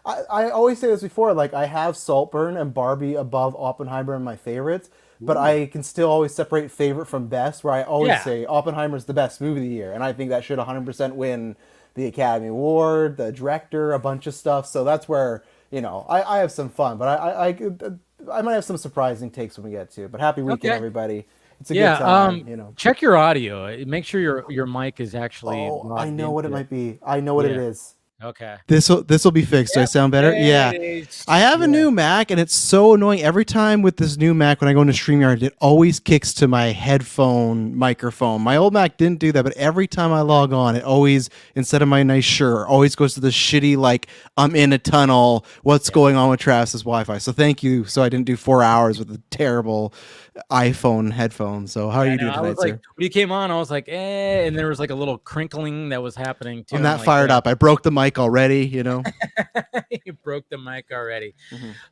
I always say this before, like I have Saltburn and Barbie above Oppenheimer in my favorites, but I can still always separate favorite from best, where I always say Oppenheimer's the best movie of the year, and I think that should 100% win the Academy Award, the director, a bunch of stuff, so that's where, I have some fun, but I might have some surprising takes when we get to it, but happy weekend, everybody. It's a good time, Check your audio. Make sure your mic is actually. Oh, I know what it might be. I know what it is. Okay. This will be fixed. Do I sound better? Yeah. I have a new Mac, and it's so annoying. Every time with this new Mac, when I go into StreamYard, it always kicks to my headphone microphone. My old Mac didn't do that, but every time I log on, it always, instead of my nice shirt, always goes to the shitty, like, I'm in a tunnel. What's going on with Travis's Wi-Fi? So thank you. So I didn't do 4 hours with a terrible iPhone headphones. So how are you doing tonight, sir? When you came on, I was like, and there was like a little crinkling that was happening too. I'm not fired up. I broke the mic already, You broke the mic already.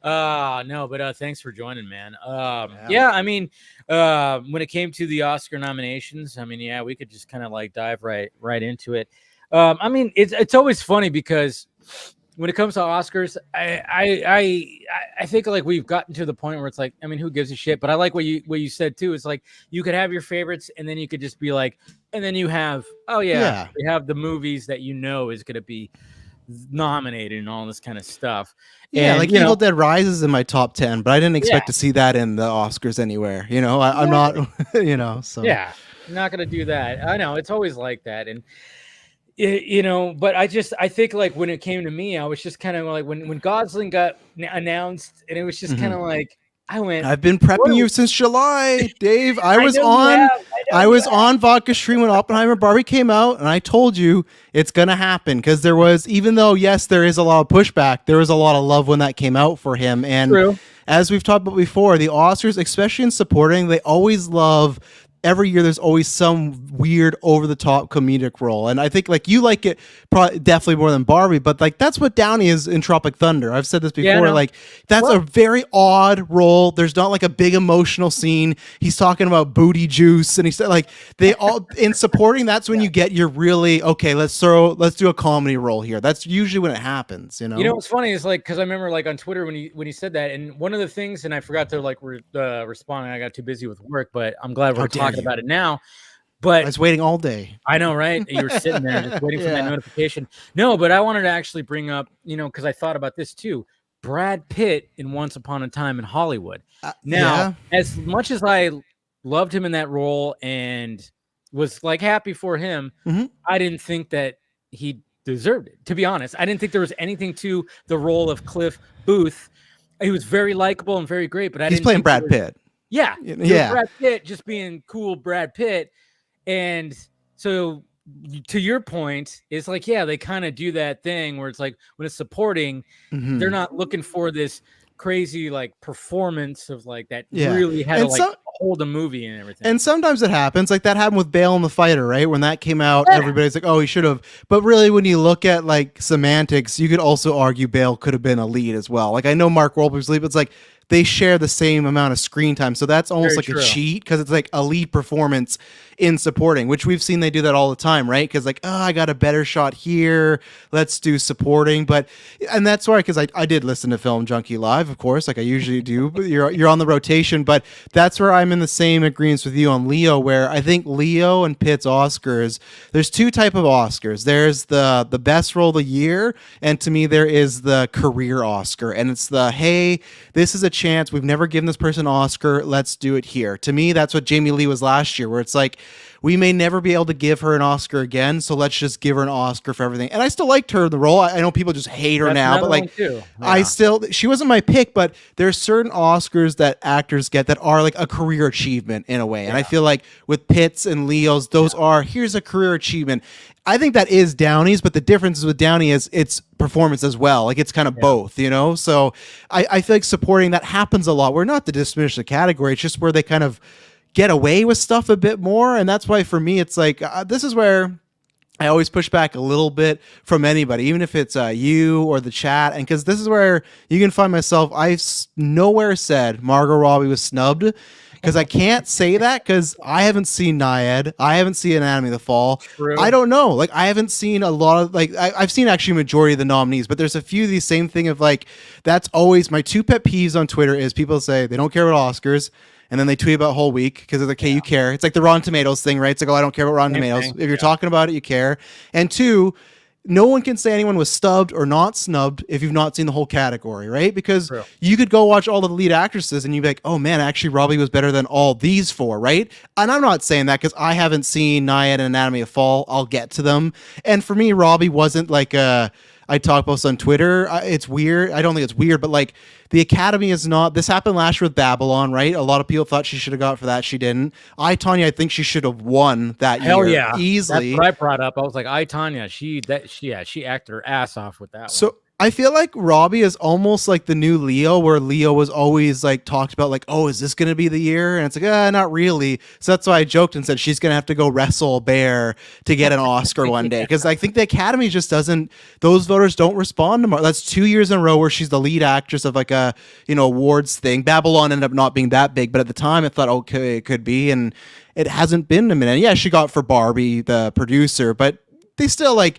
No, but thanks for joining, man. When it came to the Oscar nominations, we could just kind of like dive right into it. It's always funny because when it comes to Oscars, I think like we've gotten to the point where it's like, who gives a shit? But I like what you said too. It's like you could have your favorites, and then you could just be like, and then you have, we have the movies that is going to be nominated and all this kind of stuff. Yeah, and, like Evil Dead Rises in my top 10, but I didn't expect to see that in the Oscars anywhere. I'm not, so yeah, I'm not going to do that. I know it's always like that, and. But I think like when it came to me, I was just kind of like when Gosling got announced, and it was just kind of like I've been prepping you since July, Dave. I was on Vodka stream when Oppenheimer Barbie came out, and I told you it's gonna happen because there was, even though yes, there is a lot of pushback, there was a lot of love when that came out for him. And as we've talked about before, the Oscars, especially in supporting, they always love every year there's always some weird over-the-top comedic role. And I think like you like it probably definitely more than Barbie, but like that's what Downey is in Tropic Thunder. I've said this before. Like that's a very odd role. There's not like a big emotional scene. He's talking about booty juice, and he said like they all in supporting. That's when you get your really okay. Let's do a comedy role here. That's usually when it happens. You know what's funny is like because I remember like on Twitter when he said that, and one of the things, and I forgot to like respond. I got too busy with work, but I'm glad we're talking about it now. But I was waiting all day. I know, right? You were sitting there just waiting for that notification. No, but I wanted to actually bring up, because I thought about this too. Brad Pitt in Once Upon a Time in Hollywood. Now, as much as I loved him in that role and was like happy for him, I didn't think that he deserved it. To be honest, I didn't think there was anything to the role of Cliff Booth. He was very likable and very great, but he's playing Brad Pitt. Yeah. Brad Pitt just being cool Brad Pitt. And so to your point, it's like, they kind of do that thing where it's like when it's supporting, they're not looking for this crazy like performance of like that really had to hold a movie and everything. And sometimes it happens. Like that happened with Bale and the Fighter, right? When that came out, everybody's like, oh, he should have. But really, when you look at like semantics, you could also argue Bale could have been a lead as well. Like I know Mark Wahlberg's lead, but it's like they share the same amount of screen time. So that's almost like a cheat because it's like a lead performance in supporting, which we've seen they do that all the time, right? Because like, oh, I got a better shot here. Let's do supporting. And that's why, because I did listen to Film Junkie Live, of course, like I usually do. But you're on the rotation. But that's where I'm in the same agreement with you on Leo, where I think Leo and Pitt's Oscars, there's two type of Oscars. There's the best role of the year. And to me, there is the career Oscar. And it's the, hey, this is a chance. We've never given this person an Oscar. Let's do it here. To me, that's what Jamie Lee was last year, where it's like, we may never be able to give her an Oscar again, so let's just give her an Oscar for everything. And I still liked her in the role. I know people just hate her now, but like, she wasn't my pick, but there's certain Oscars that actors get that are like a career achievement in a way. And I feel like with Pitt's and Leo's, those are, here's a career achievement. I think that is Downey's, but the difference with Downey is it's performance as well. Like it's kind of both, So I feel like supporting that happens a lot. We're not to diminish the category. It's just where they kind of get away with stuff a bit more. And that's why for me, it's like, this is where I always push back a little bit from anybody, even if it's you or the chat. And because this is where you can find myself, I've nowhere said Margot Robbie was snubbed. Because I can't say that because I haven't seen Naiad. I haven't seen Anatomy of the Fall. True. I don't know. Like I haven't seen a lot of I've seen actually majority of the nominees, but there's a few of these same thing of like that's always my two pet peeves on Twitter is people say they don't care about Oscars. And then they tweet about whole week because it's like, hey, you care. It's like the Rotten Tomatoes thing, right? It's like, oh, I don't care about Rotten Tomatoes. If you're talking about it, you care. And two, no one can say anyone was stubbed or not snubbed if you've not seen the whole category, right? Because you could go watch all the lead actresses and you'd be like, oh man, actually Robbie was better than all these four, right? And I'm not saying that because I haven't seen Naiad and Anatomy of Fall. I'll get to them. And for me, Robbie wasn't like I talk about this on Twitter. It's weird. I don't think it's weird, but like the Academy is not. This happened last year with Babylon, right? A lot of people thought she should have got for that. She didn't. I, Tonya, I think she should have won that year easily. That's what I brought up. I was like, I, Tonya, she acted her ass off with that. So I feel like Robbie is almost like the new Leo, where Leo was always like talked about like, oh, is this going to be the year? And it's like, not really. So that's why I joked and said she's going to have to go wrestle a bear to get an Oscar one day. Because I think the Academy just doesn't, those voters don't respond to Margot. That's 2 years in a row where she's the lead actress of like a, awards thing. Babylon ended up not being that big, but at the time I thought, okay, it could be. And it hasn't been a minute. Yeah, she got for Barbie, the producer, but they still like,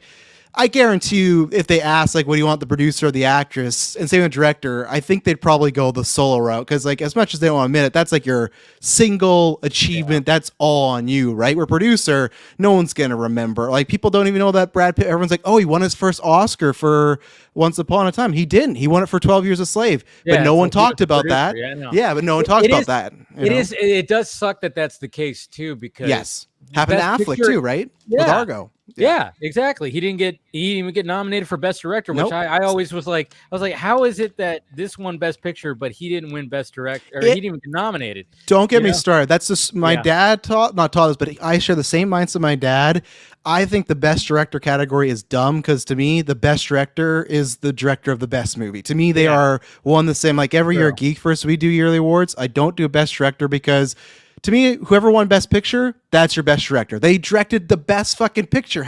I guarantee you, if they ask, like, what do you want, the producer or the actress, and same with director, I think they'd probably go the solo route. Because, like, as much as they don't want to admit it, that's like your single achievement. That's all on you, right? Where producer, no one's going to remember. Like, people don't even know that Brad Pitt, everyone's like, oh, he won his first Oscar for Once Upon a Time. He didn't. He won it for 12 Years a Slave. But no one talked about that. Yeah, but no one talked about that. It does suck that that's the case, too, because... Yes. Happened to Affleck, too, right? Yeah. With Argo. Yeah, exactly. He didn't even get nominated for Best Director, which I always was like, how is it that this won Best Picture, but he didn't win Best Director, or he didn't even get nominated? Don't get me started. That's just my dad taught us, but I share the same mindset of my dad. I think the Best Director category is dumb because to me, the Best Director is the director of the best movie. To me, they are one the same. Like every year at Geek First, we do yearly awards. I don't do a Best Director because to me, whoever won Best Picture, that's your best director. They directed the best fucking picture.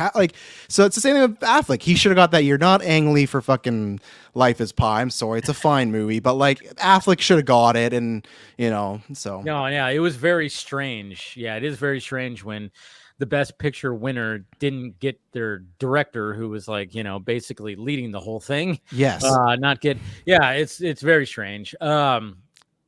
So it's the same thing with Affleck. He should have got that year, not Ang Lee for fucking Life is Pi. I'm sorry, it's a fine movie, but like Affleck should have got it, and so. No, yeah, it was very strange. Yeah, it is very strange when the Best Picture winner didn't get their director, who was like, basically leading the whole thing. Yes. Not get. Yeah, it's very strange.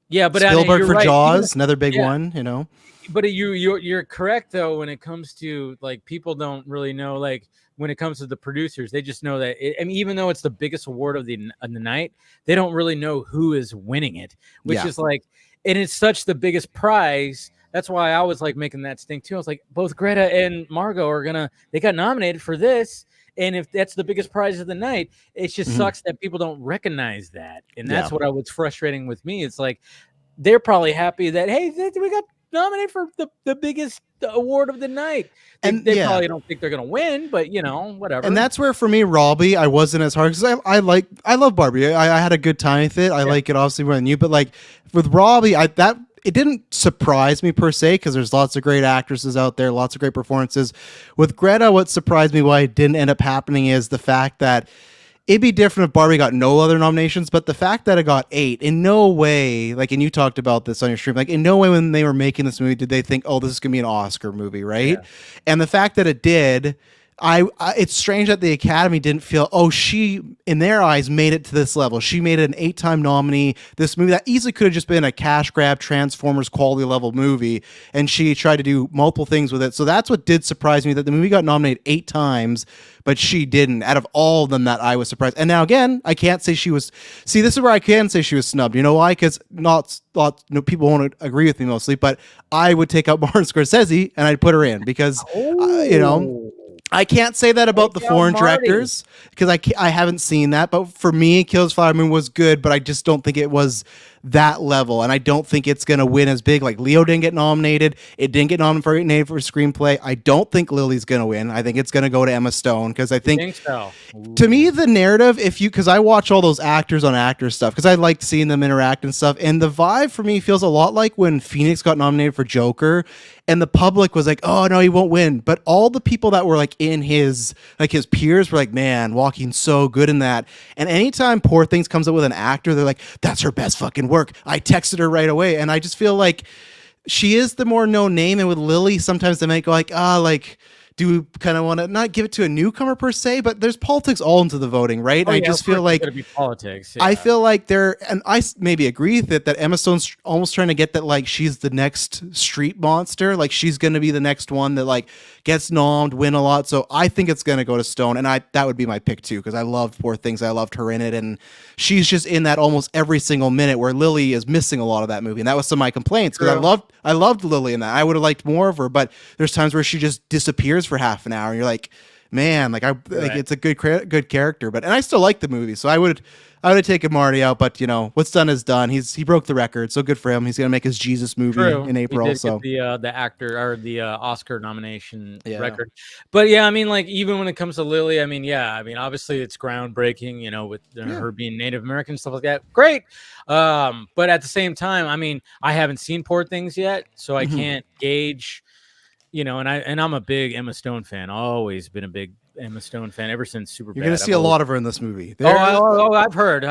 Yeah, but Spielberg you're for right. Jaws, another big one. But you're correct though when it comes to like people don't really know, like when it comes to the producers, they just know that even though it's the biggest award of the night, they don't really know who is winning it, which is like, and it's such the biggest prize. That's why I was like making that stink too. I was like, both Greta and Margot they got nominated for this. And if that's the biggest prize of the night, it just sucks that people don't recognize that. And that's what was frustrating with me. It's like, they're probably happy that, hey, we got nominated for the biggest award of the night. They probably don't think they're going to win, but whatever. And that's where, for me, Robbie, I wasn't as hard because I love Barbie. I had a good time with it. I like it obviously more than you, but like with Robbie, it didn't surprise me per se because there's lots of great actresses out there, lots of great performances. With Greta, what surprised me why it didn't end up happening is the fact that it'd be different if Barbie got no other nominations, but the fact that it got 8, in no way, like, and you talked about this on your stream, like, in no way when they were making this movie did they think, oh, this is going to be an Oscar movie, right? Yeah. And the fact that it did, it's strange that the Academy didn't feel, oh, she, in their eyes, made it to this level. She made it an 8-time nominee. This movie that easily could have just been a cash grab Transformers quality level movie, and she tried to do multiple things with it. So that's what did surprise me, that the movie got nominated 8 times, but she didn't. Out of all of them, that I was surprised. And now again, I can't say she was. See, this is where I can say she was snubbed. You know why? Because people won't agree with me mostly, but I would take out Martin Scorsese and I'd put her in because I can't say that about the foreign directors because I haven't seen that. But for me, Kills Fireman was good, but I just don't think it was that level. And I don't think it's going to win as big. Like Leo didn't get nominated. It didn't get nominated for screenplay. I don't think Lily's going to win. I think it's going to go to Emma Stone because I think so. To me, the narrative, because I watch all those actors on actors stuff because I liked seeing them interact and stuff. And the vibe for me feels a lot like when Phoenix got nominated for Joker and the public was like, oh no, he won't win. But all the people that were like in his peers were like, man, Joaquin's so good in that. And anytime Poor Things comes up with an actor, they're like, that's her best fucking work. I texted her right away. And I just feel like she is the more known name. And with Lily, sometimes they might go like, do we kind of want to not give it to a newcomer per se, but there's politics all into the voting, right? I just feel like it's gonna be politics. Yeah. I feel like and I maybe agree with it, that Emma Stone's almost trying to get that, like, she's the next street monster. Like she's going to be the next one that like gets nommed, win a lot. So I think it's going to go to Stone. And that would be my pick too. Cause I loved Poor Things. I loved her in it. And she's just in that almost every single minute, where Lily is missing a lot of that movie. And that was some of my complaints. Cause I loved Lily in that. I would have liked more of her, but there's times where she just disappears for half an hour and you're like, man, like it's a good character, and I still like the movie, so I would have taken Marty out, but what's done is done. He broke the record, so good for him. He's gonna make his Jesus movie in April. He did get the actor or the Oscar nomination record, but yeah, I mean, like even when it comes to Lily, I mean, obviously it's groundbreaking, with her being Native American, stuff like that. Great, but at the same time, I mean, I haven't seen Poor Things yet, so I can't gauge. And I'm a big Emma Stone fan. Always been a big Emma Stone fan ever since Superbad. You're gonna see a lot of her in this movie. I've heard.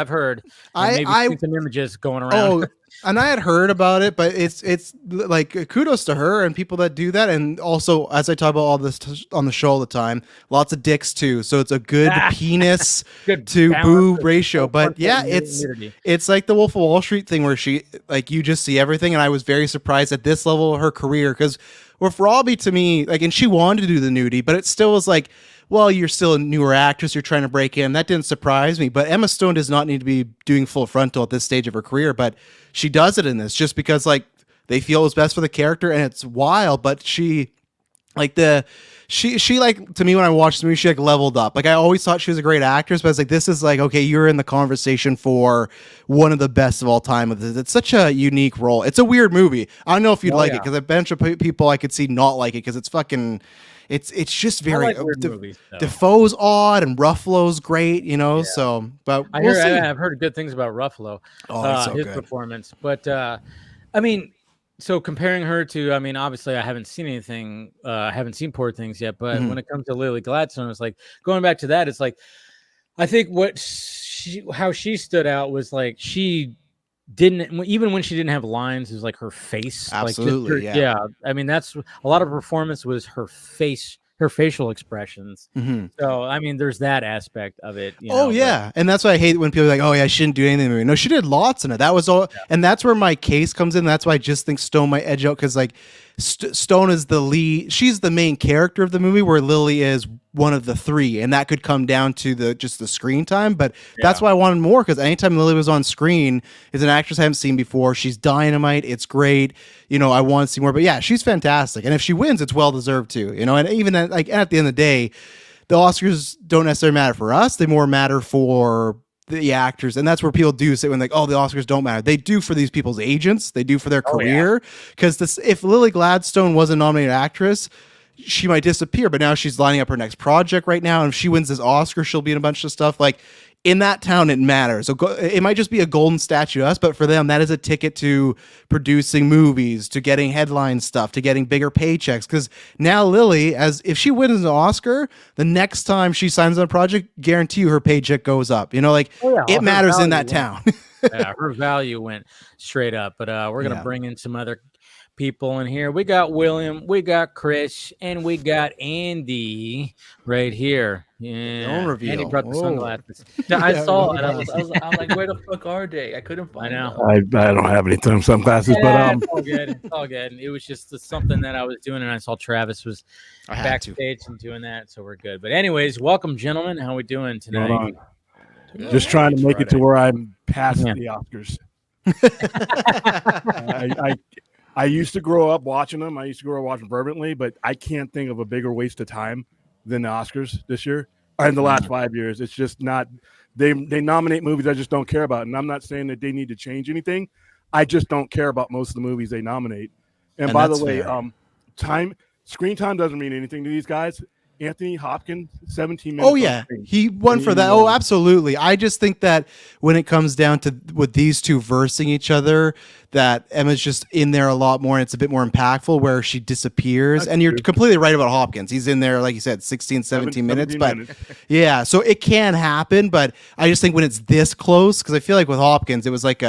I seen some images going around. Oh, and I had heard about it, but it's like kudos to her and people that do that. And also, as I talk about all this on the show all the time, lots of dicks too. So it's a good penis to boob ratio. But yeah, it's like the Wolf of Wall Street thing where she, like, you just see everything. And I was very surprised at this level of her career because with Robbie, to me, like, and she wanted to do the nudie, but it still was like, well, you're still a newer actress. You're trying to break in. That didn't surprise me. But Emma Stone does not need to be doing full frontal at this stage of her career. But she does it in this just because, like, they feel it's best for the character, and it's wild. But she, like, to me, when I watched the movie, she like leveled up. Like, I always thought she was a great actress, but it's like, this is like, okay, you're in the conversation for one of the best of all time. It's such a unique role. It's a weird movie. I don't know if you'd like it, because a bunch of people I could see not like it because it's fucking. It's just very movies, Defoe's odd and Ruffalo's great, So, but I've heard good things about Ruffalo, his performance. But I mean, So comparing her to, I mean, obviously I haven't seen anything, I haven't seen Poor Things yet, but when it comes to Lily Gladstone, it's like going back to that. It's like I think how she stood out was like she didn't, even when she didn't have lines, it was like her face. Absolutely, like yeah. I mean, that's a lot of her performance was her face, her facial expressions. So I mean, there's that aspect of it. And that's why I hate when people are like, oh yeah, I shouldn't do anything in the movie. No, she did lots in it. That was all, and that's where my case comes in. That's why I just think Stone might edge out, because like Stone is the lead, she's the main character of the movie, where Lily is one of the three, and that could come down to the screen time. But that's why I wanted more, because anytime Lily was on screen, is an actress I haven't seen before. She's dynamite. It's great. I want to see more. But yeah, she's fantastic, and if she wins, it's well deserved too. And even at the end of the day, the Oscars don't necessarily matter for us. They more matter for the actors. And that's where people do say when like, oh, the Oscars don't matter. They do for these people's agents. They do for their career. Because if Lily Gladstone was a nominated actress, she might disappear. But now she's lining up her next project right now. And if she wins this Oscar, she'll be in a bunch of stuff. Like, in that town, it matters. So it might just be a golden statue to us, but for them, that is a ticket to producing movies, to getting headline stuff, to getting bigger paychecks. Because now Lily, if she wins an Oscar, the next time she signs on a project, guarantee you her paycheck goes up. It matters in that town. Yeah, her value went straight up. But we're gonna bring in some other people in here. We got William, we got Chris, and we got Andy right here. Yeah, Andy brought the sunglasses. I saw it. I was like, where the fuck are they? I couldn't find them. I don't have any sunglasses, but it's all good. It's all good. It was just something that I was doing, and I saw Travis was backstage and doing that, so we're good. But anyways, welcome, gentlemen. How we doing tonight? Just trying to make it to where I'm past the Oscars. I used to grow up watching them. I used to grow up watching fervently, but I can't think of a bigger waste of time than the Oscars this year or in the last 5 years. It's just not. They nominate movies I just don't care about, and I'm not saying that they need to change anything. I just don't care about most of the movies they nominate. And by the way, screen time doesn't mean anything to these guys. Anthony Hopkins, 17 minutes. Oh, yeah. He won for that. Oh, absolutely. I just think that when it comes down to with these two versing each other, that Emma's just in there a lot more, and it's a bit more impactful where she disappears. That's you're completely right about Hopkins. He's in there, like you said, 16, 17 minutes. But yeah, so it can happen. But I just think when it's this close, because I feel like with Hopkins, it was like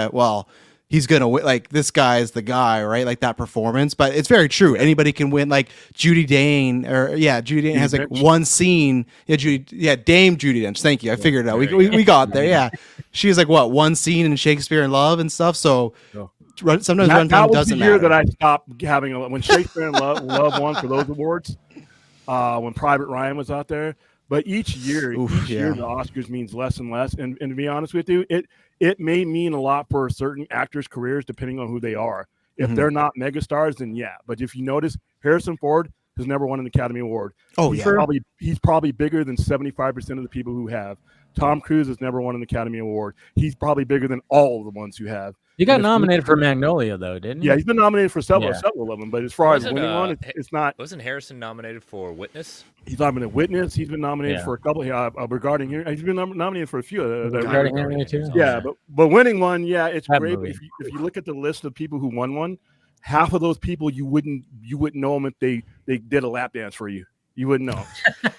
he's gonna win. Like, this guy is the guy, right? Like, that performance. But it's very true. Anybody can win. Like Judi Dane, has like one scene. Dame Judi Dench. Thank you. I figured it out. We got there. Yeah, she has like one scene in Shakespeare in Love and stuff. So sometimes runtime doesn't matter. That was the year that I stopped having when Shakespeare in Love won for those awards. When Private Ryan was out there. But each year, the Oscars means less and less. And to be honest with you, it may mean a lot for certain actors' careers depending on who they are. If they're not megastars, then yeah. But if you notice, Harrison Ford has never won an Academy Award. He's probably bigger than 75% of the people who have. Tom Cruise has never won an Academy Award. He's probably bigger than all of the ones who have. He got nominated for Magnolia, though, didn't he? Yeah, he's been nominated for several of them. But as far as winning one, it's not. Wasn't Harrison nominated for Witness? He's nominated Witness. He's been nominated for a couple. Regarding here, he's been nominated for a few. Regarding Henry too. Yeah, but winning one, it's great. If you look at the list of people who won one, half of those people you wouldn't know them if they did a lap dance for you. You wouldn't know.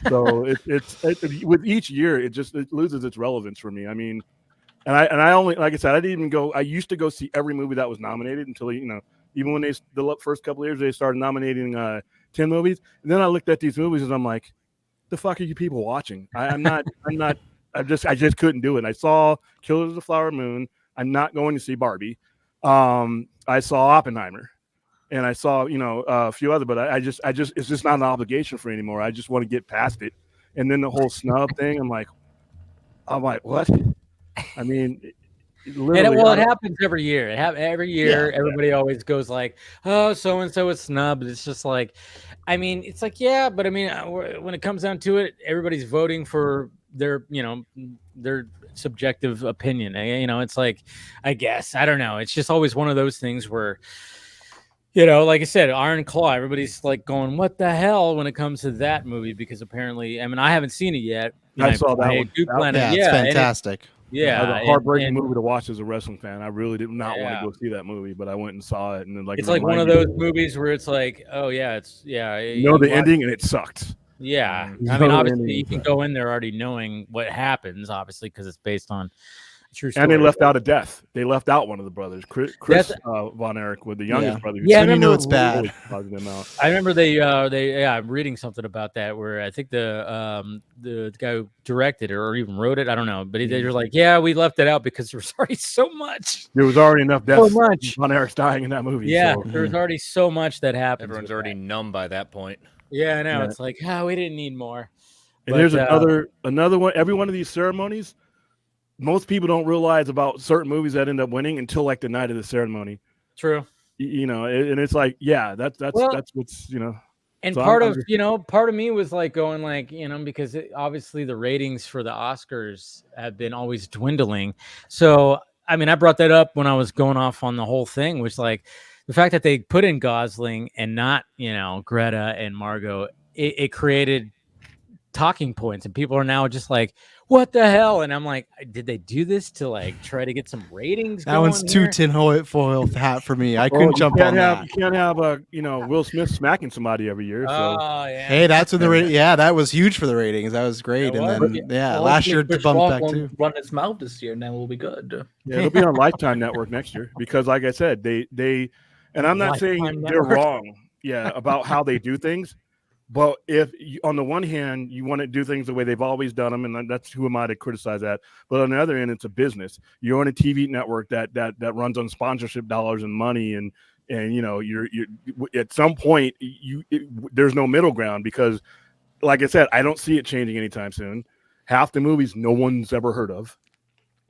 So it's with each year, it loses its relevance for me. I mean. And I only, like I said, I didn't even go. I used to go see every movie that was nominated until even when the first couple of years they started nominating 10 movies. And then I looked at these movies and I'm like, the fuck are you people watching? I just couldn't do it. I saw Killers of the Flower Moon. I'm not going to see Barbie. I saw Oppenheimer, and I saw a few other, but I just it's just not an obligation for me anymore. I just want to get past it. And then the whole snub thing, I'm like, what? I mean, it happens every year. Every year, everybody always goes like, "Oh, so and so is snubbed." It's just like, I mean, it's like, yeah, but I mean, when it comes down to it, everybody's voting for their subjective opinion. It's like, I guess, I don't know. It's just always one of those things where, like I said, Iron Claw. Everybody's like going, "What the hell?" when it comes to that movie, because apparently, I mean, I haven't seen it yet. I saw that one. Planet. It's fantastic. Yeah, that was a heartbreaking movie to watch as a wrestling fan. I really did not want to go see that movie, but I went and saw it, and then it's like one of those movies where it's like, oh yeah, the ending and it sucked. Yeah, I mean, obviously you can go in there already knowing what happens, obviously, because it's based on true story. And they left out a death. They left out one of the brothers, Chris Von Erich, with the youngest brother. Yeah, I know it's bad. I remember I'm reading something about that where I think the guy who directed it or even wrote it, I don't know, but they were like, yeah, we left it out because there was already so much. There was already enough deaths. So much. Von Erich's dying in that movie. Yeah, there was already so much that happened. Everyone's already numb by that point. Yeah, I know. It's like, we didn't need more. And there's another one. Every one of these ceremonies, most people don't realize about certain movies that end up winning until like the night of the ceremony. True. And it's like, that's what's And so part of me was like going like, because obviously the ratings for the Oscars have been always dwindling. So I mean, I brought that up when I was going off on the whole thing, which like the fact that they put in Gosling and not Greta and Margot, it created talking points, and people are now just like, what the hell? And I'm like, did they do this to like try to get some ratings? That one's too tinfoil hat for me. I couldn't jump on that. You can't have Will Smith smacking somebody every year. So. Oh yeah. Hey, that's when the that was huge for the ratings. That was great. And then last year to bump back too. Run its mouth this year, and then we'll be good. Yeah, it'll be on Lifetime Network next year because, like I said, they and I'm not saying they're wrong. Yeah, about how they do things. But if on the one hand, you want to do things the way they've always done them, and that's who am I to criticize that. But on the other end, it's a business. You're on a TV network that runs on sponsorship dollars and money, and you're at some point there's no middle ground because, like I said, I don't see it changing anytime soon. Half the movies no one's ever heard of,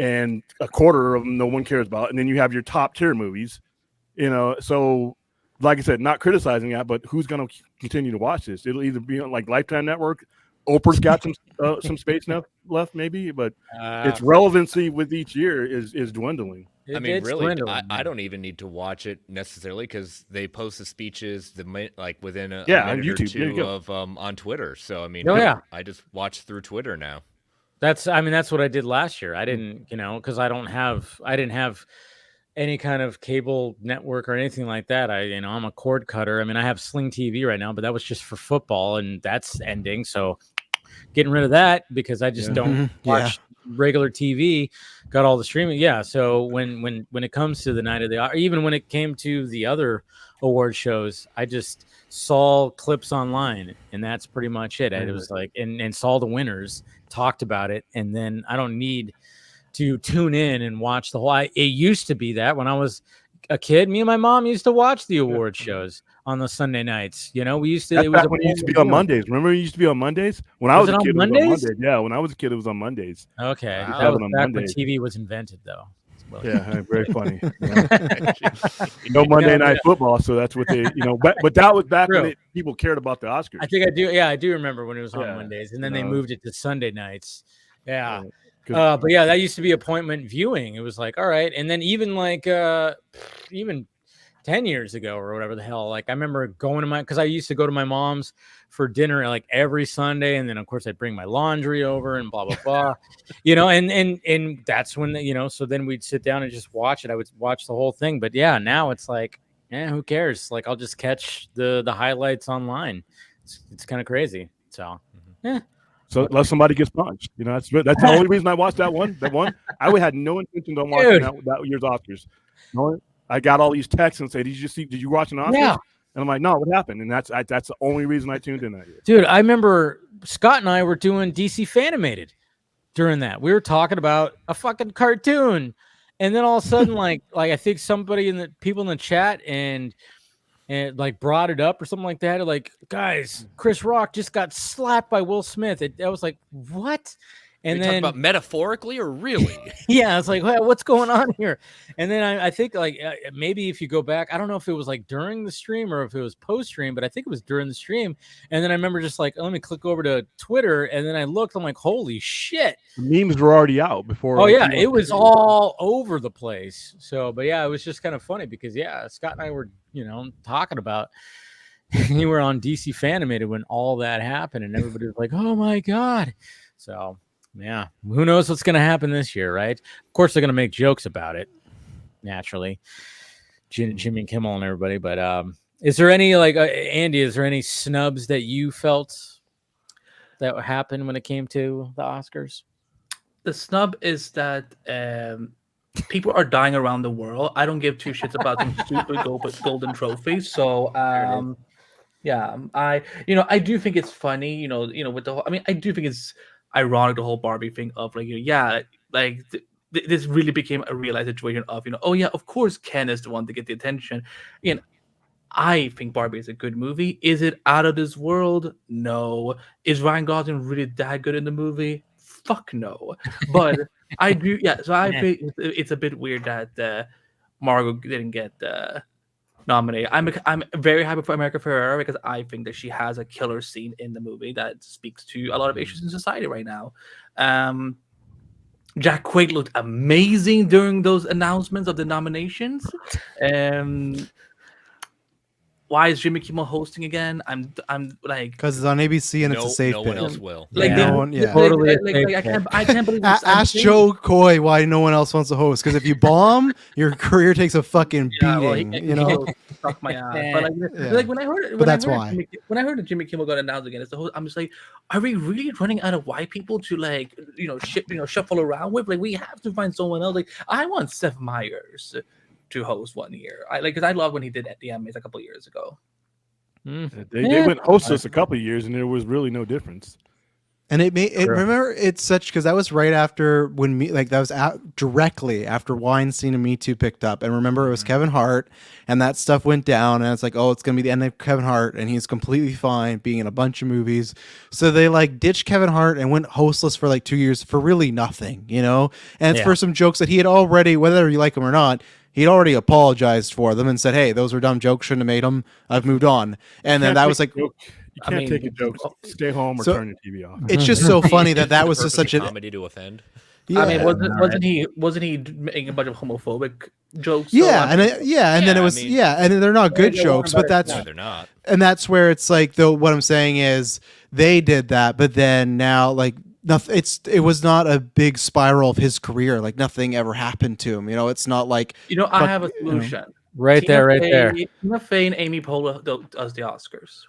and a quarter of them no one cares about, and then you have your top tier movies, so. Like I said, not criticizing that, but who's going to continue to watch this? It'll either be on like Lifetime Network. Oprah's got some space left, maybe, but its relevancy with each year is dwindling. I mean, really, I don't even need to watch it necessarily because they post the speeches like within a minute on YouTube, or two of on Twitter. So I mean, I just watch through Twitter now. That's what I did last year. I didn't, because I didn't have any kind of cable network or anything like that. I'm a cord cutter. I mean, I have Sling TV right now, but that was just for football, and that's ending. So getting rid of that because I just don't watch regular TV. Got all the streaming. Yeah. So when it comes to the night of the, even when it came to the other award shows, I just saw clips online, and that's pretty much it. It was like, and saw the winners, talked about it, and then I don't need to tune in and watch the whole. It used to be that when I was a kid, me and my mom used to watch the award shows on the Sunday nights. We used to. It used to be on Mondays. Remember, it used to be on Mondays when I was a kid. It was on Mondays. Yeah, when I was a kid, it was on Mondays. Okay, that was back when TV was invented, though. Yeah, very funny. No Monday Night Football, so that's what they, But that was back when people cared about the Oscars. I think I do. Yeah, I do remember when it was on Mondays, and then they moved it to Sunday nights. Yeah. But yeah, that used to be appointment viewing. It was like, all right. And then even like, even 10 years ago or whatever the hell, like I remember going to because I used to go to my mom's for dinner like every Sunday. And then of course I'd bring my laundry over and blah, blah, blah, and that's when, so then we'd sit down and just watch it. I would watch the whole thing. But yeah, now it's like, who cares? Like I'll just catch the highlights online. It's kind of crazy. So, So unless somebody gets punched, that's the only reason I watched that one. I had no intention on watching that year's Oscars. I got all these texts and say, "Did you watch an Oscars?" Yeah. And I'm like, "No, what happened?" And that's the only reason I tuned in that year. Dude, I remember Scott and I were doing DC Fanimated during that. We were talking about a fucking cartoon, and then all of a sudden, like I think somebody people in the chat and like brought it up or something like that. Like, guys, Chris Rock just got slapped by Will Smith. I was like, what? And then talking about metaphorically or really? Yeah, it's like, well, what's going on here? And then I think like maybe if you go back, I don't know if it was like during the stream or if it was post stream, but I think it was during the stream. And then I remember just like, let me click over to Twitter, and then I looked. I'm like, holy shit! The memes were already out before. Oh yeah, it was all over the place. So, but yeah, it was just kind of funny because Scott and I were talking about. You were on DC Fanimated when all that happened, and everybody was like, "Oh my god!" So Yeah. Who knows what's going to happen this year, right? Of course, they're going to make jokes about it, naturally. Jimmy Kimmel and everybody. But is there any, like, Andy, is there any snubs that you felt that happened when it came to the Oscars? The snub is that people are dying around the world. I don't give two shits about some stupid golden trophies. So yeah, I do think it's funny, with the whole, I mean, I do think it's ironic, the whole Barbie thing of like, this really became a real situation of, oh yeah, of course Ken is the one to get the attention. I think Barbie is a good movie. Is it out of this world? No. Is Ryan Gosling really that good in the movie? Fuck no. But I do, yeah. So I think it's a bit weird that Margot didn't get nominated. I'm very happy for America Ferrera because I think that she has a killer scene in the movie that speaks to a lot of issues in society right now. Jack Quaid looked amazing during those announcements of the nominations. Why is Jimmy Kimmel hosting again? I'm like, because it's on ABC and it's a safe no pick. one else will. Like, Totally I can't believe this. Ask Joe Coy why no one else wants to host. Because if you bomb, your career takes a fucking beating. Suck my ass. But like when I heard, when I heard that Jimmy Kimmel got announced again as the host, I'm just like, are we really running out of white people to like shuffle around with? Like, we have to find someone else. Like, I want Seth Meyers to host one year. Because I loved when he did at the Emmys a couple of years ago. They went hostless a couple of years, and there was really no difference. And remember, it's such, because that was right after that was directly after Weinstein and Me Too picked up. And remember, it was Kevin Hart, and that stuff went down, and it's like, oh, it's gonna be the end of Kevin Hart, and he's completely fine being in a bunch of movies. So they like ditched Kevin Hart and went hostless for like 2 years for really nothing, And it's for some jokes that he had already, whether you like him or not, he'd already apologized for them and said, hey, those were dumb jokes, shouldn't have made them. I've moved on. And then that was like, you can't take a joke, stay home or turn your TV off. It's just so funny that was just such a comedy to offend. Yeah. I mean, wasn't he making a bunch of homophobic jokes? Yeah, and then it was and they're not good jokes, but they're not. And that's where it's like, though, what I'm saying is they did that, but then now like nothing. It was not a big spiral of his career. Like nothing ever happened to him. It's not like I have a solution. Right there. Tina Fey and Amy Poehler does the Oscars.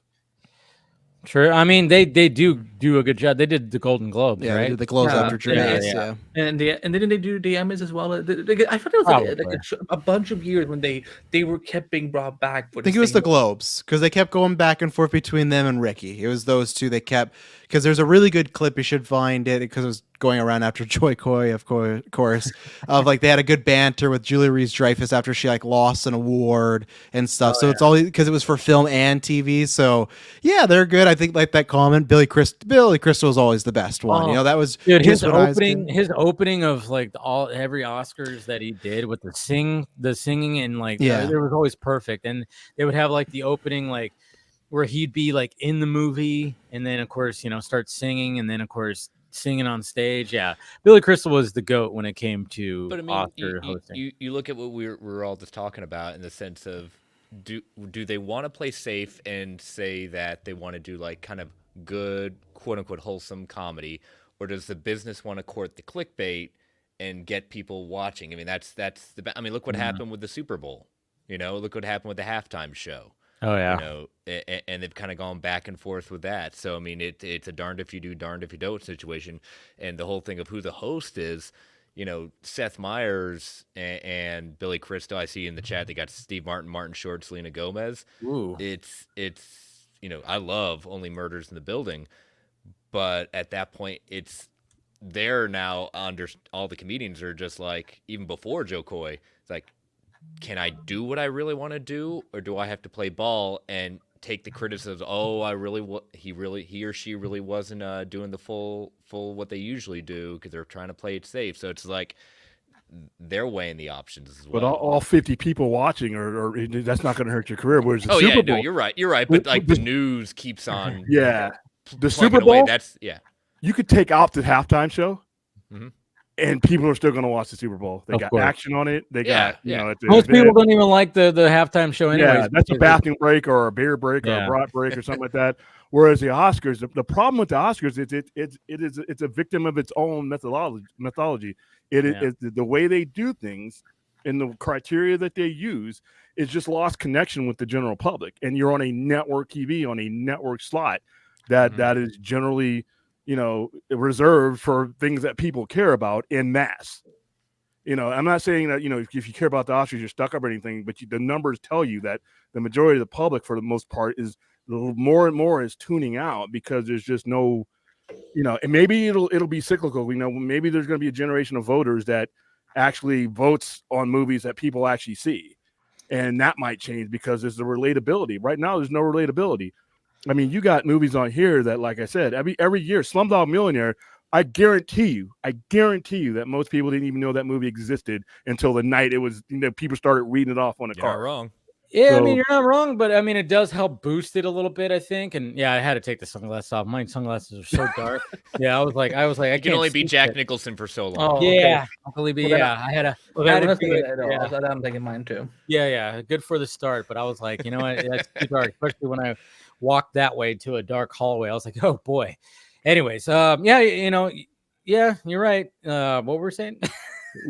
True. I mean, they do a good job. They did the Golden Globes, right? They did the Globes after Julius. Yeah. And didn't they do the Emmys as well? I thought it was like a bunch of years when they kept being brought back. I think it was the Globes because they kept going back and forth between them and Ricky. It was those two they kept, because there's a really good clip. You should find it because it was going around after Joy Coy, of course, of like they had a good banter with Julia Louis-Dreyfus after she like lost an award and stuff. So it's all because it was for film and TV. So yeah, they're good. I think like that comment, Billy Crystal is always the best one. That was his opening of like every Oscars that he did with the singing and like it was always perfect. And they would have like the opening like where he'd be like in the movie and then of course start singing and then of course singing on stage. Yeah, Billy Crystal was the GOAT when it came to Oscar hosting. You look at what we're all just talking about in the sense of do they want to play safe and say that they want to do like kind of good quote unquote wholesome comedy, or does the business want to court the clickbait and get people watching? I mean, that's look what happened with the Super Bowl. Look what happened with the halftime show. Oh yeah. And they've kind of gone back and forth with that. So I mean, it's a darned if you do, darned if you don't situation. And the whole thing of who the host is, Seth Meyers and Billy Crystal. I see in the chat they got Steve Martin Short, Selena Gomez. Ooh. It's I love Only Murders in the Building, but at that point they're now under, all the comedians are just like, even before Joe Coy, it's like, can I do what I really want to do, or do I have to play ball and take the criticisms? Oh, he or she really wasn't doing the full what they usually do because they're trying to play it safe. So it's like they're weighing the options as well. But all 50 people watching, or that's not going to hurt your career. Whereas the Super Bowl, no, you're right. But like the news keeps on. Yeah, the Super Bowl. Away. You could take out the halftime show. Mm-hmm. And people are still going to watch the Super Bowl. They got action on it. They got, most people don't even like the halftime show anyway. Yeah, that's a bathroom break or a beer break or a brat break or something like that. Whereas the Oscars, the problem with the Oscars is it's a victim of its own mythology. It is the way they do things and the criteria that they use is just lost connection with the general public. And you're on a network TV, on a network slot that is generally, reserved for things that people care about en masse. I'm not saying that, if you care about the Oscars, you're stuck up or anything, but the numbers tell you that the majority of the public, for the most part, is more and more is tuning out because there's just no, and maybe it'll be cyclical. Maybe there's going to be a generation of voters that actually votes on movies that people actually see. And that might change because there's the relatability. Right now, there's no relatability. I mean, you got movies on here that, like I said, every year, Slumdog Millionaire, I guarantee you that most people didn't even know that movie existed until the night it was, people started reading it off on a car. You're not wrong. Yeah, so, I mean, you're not wrong, but I mean, it does help boost it a little bit, I think. And yeah, I had to take the sunglasses off. My sunglasses are so dark. Yeah, I was like, I can only be Jack Nicholson for so long. Oh, yeah, okay. I had to. I'm taking mine too. Yeah, good for the start. But I was like, you know what, that's too dark, especially when I walked that way to a dark hallway. I was like, oh boy. Anyways, yeah, you're right. What were we saying?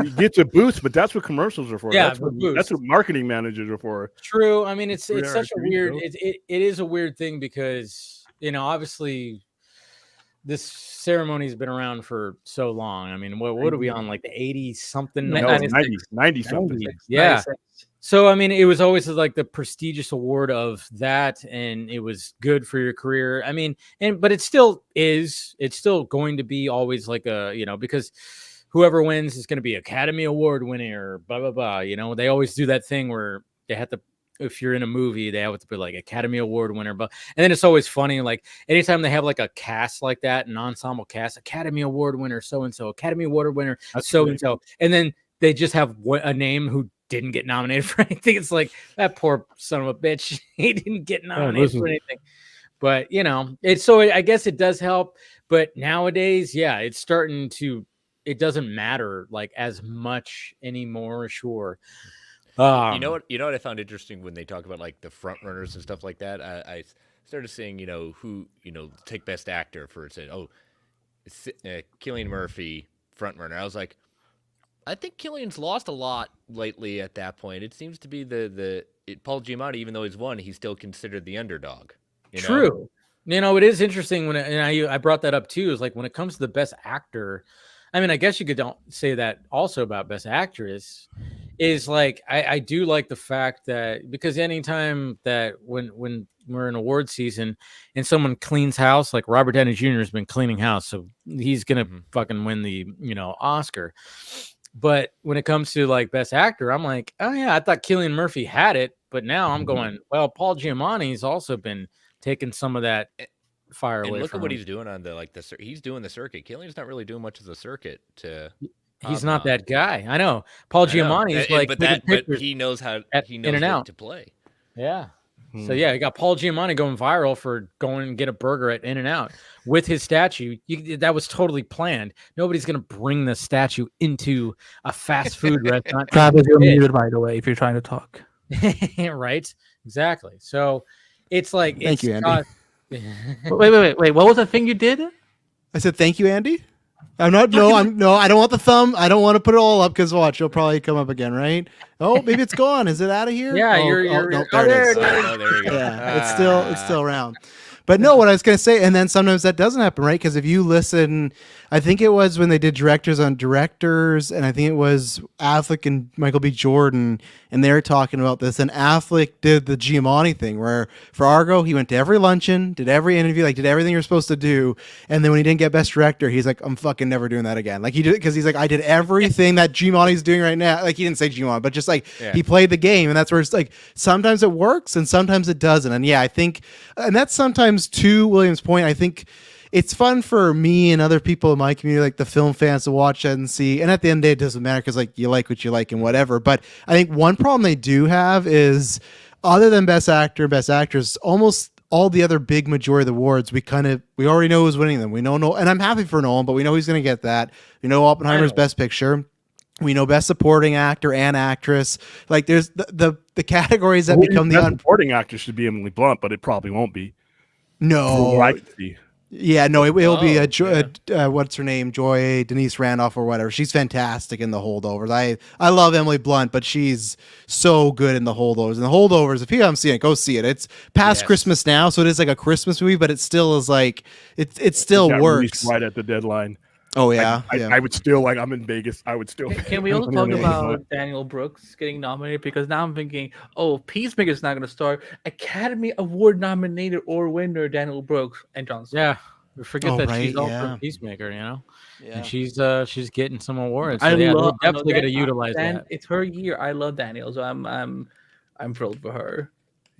You get to boost, but that's what commercials are for. Yeah, that's what marketing managers are for. True. I mean, it's such a weird. It is a weird thing because obviously, this ceremony has been around for so long. I mean, what are we on, like the 80s something? No, 90 something. Yeah. 96. So I mean, it was always like the prestigious award of that, and it was good for your career. I mean, but it still is. It's still going to be always like a because whoever wins is going to be Academy Award winner, blah, blah, blah. They always do that thing where they have to, if you're in a movie, they have to be like Academy Award winner. And then it's always funny, like anytime they have like a cast like that, an ensemble cast, Academy Award winner, so-and-so, Academy Award winner, so-and-so. And then they just have a name who didn't get nominated for anything. It's like, that poor son of a bitch, he didn't get nominated for anything. But, I guess it does help. But nowadays, yeah, it's starting to, it doesn't matter like as much anymore. Sure. You know what I found interesting when they talk about like the front runners and stuff like that. I started seeing who take best actor for it. Cillian Murphy front runner. I was like, I think Cillian's lost a lot lately. At that point, it seems to be Paul Giamatti, even though he's won, he's still considered the underdog. True. It is interesting when I brought that up too. Is like when it comes to the best actor. I mean, I guess you could say that also about Best Actress is like, I do like the fact that because anytime that when we're in award season and someone cleans house, like Robert Downey Jr. has been cleaning house, so he's going to fucking win the, Oscar. But when it comes to like Best Actor, I'm like, oh yeah, I thought Cillian Murphy had it, but now I'm going, well, Paul Giamatti's also been taking some of that fire away. Look at what he's doing on he's doing the circuit. Cillian's not really doing much of the circuit he's not that guy. I know. Paul Giamatti is like, but he knows what to play. Yeah. So yeah, you got Paul Giamatti going viral for going and get a burger at In-N-Out with his statue. That was totally planned. Nobody's gonna bring the statue into a fast food restaurant. Travis, you're muted, by the way, if you're trying to talk. Right. Exactly. So it's like, thank you, Andy. Wait. What was the thing you did? I said, thank you, Andy. I don't want the thumb. I don't want to put it all up because watch, it'll probably come up again, right? Oh, maybe it's gone. Is it out of here? Yeah, there it is. There you go. Yeah, it's still around. But no, what I was going to say, and then sometimes that doesn't happen, right? Because if you listen, I think it was when they did directors on directors, and I think it was Affleck and Michael B. Jordan, and they were talking about this. And Affleck did the Giamatti thing, where for Argo, he went to every luncheon, did every interview, like did everything you're supposed to do. And then when he didn't get Best Director, he's like, I'm fucking never doing that again. Like he did, because he's like, I did everything that Giamatti's doing right now. Like he didn't say Giamatti, but just like he played the game, and that's where it's like sometimes it works and sometimes it doesn't. And yeah, I think, and that's sometimes. To William's point, I think it's fun for me and other people in my community, like the film fans, to watch that and see. And at the end of the day, it doesn't matter because like you like what you like and whatever. But I think one problem they do have is, other than Best Actor, Best Actress, almost all the other big majority of the awards, we already know who's winning them. We know, and I'm happy for Nolan, but we know he's going to get that. We know Oppenheimer's Best Picture. We know Best Supporting Actor and Actress. Like there's the categories that become the supporting actor should be Emily Blunt, but it probably won't be. No. I can see. Yeah, no, it will be yeah. what's her name, Joy Denise Randolph or whatever. She's fantastic in The Holdovers. I love Emily Blunt, but she's so good in The Holdovers. And The Holdovers, if you haven't seen it, go see it. It's past Christmas now, so it is like a Christmas movie, but it still is like it still works right at the deadline. Oh yeah, I would still like. I'm in Vegas. I would still. Can we also talk about Daniel Brooks getting nominated? Because now I'm thinking, oh, Peacemaker's not going to start. Academy Award nominated or winner Daniel Brooks and John Cena. Yeah, we forget that she's also Peacemaker, you know. Yeah. And she's getting some awards. So they're definitely going to utilize that. It's her year. I love Daniel, so I'm thrilled for her.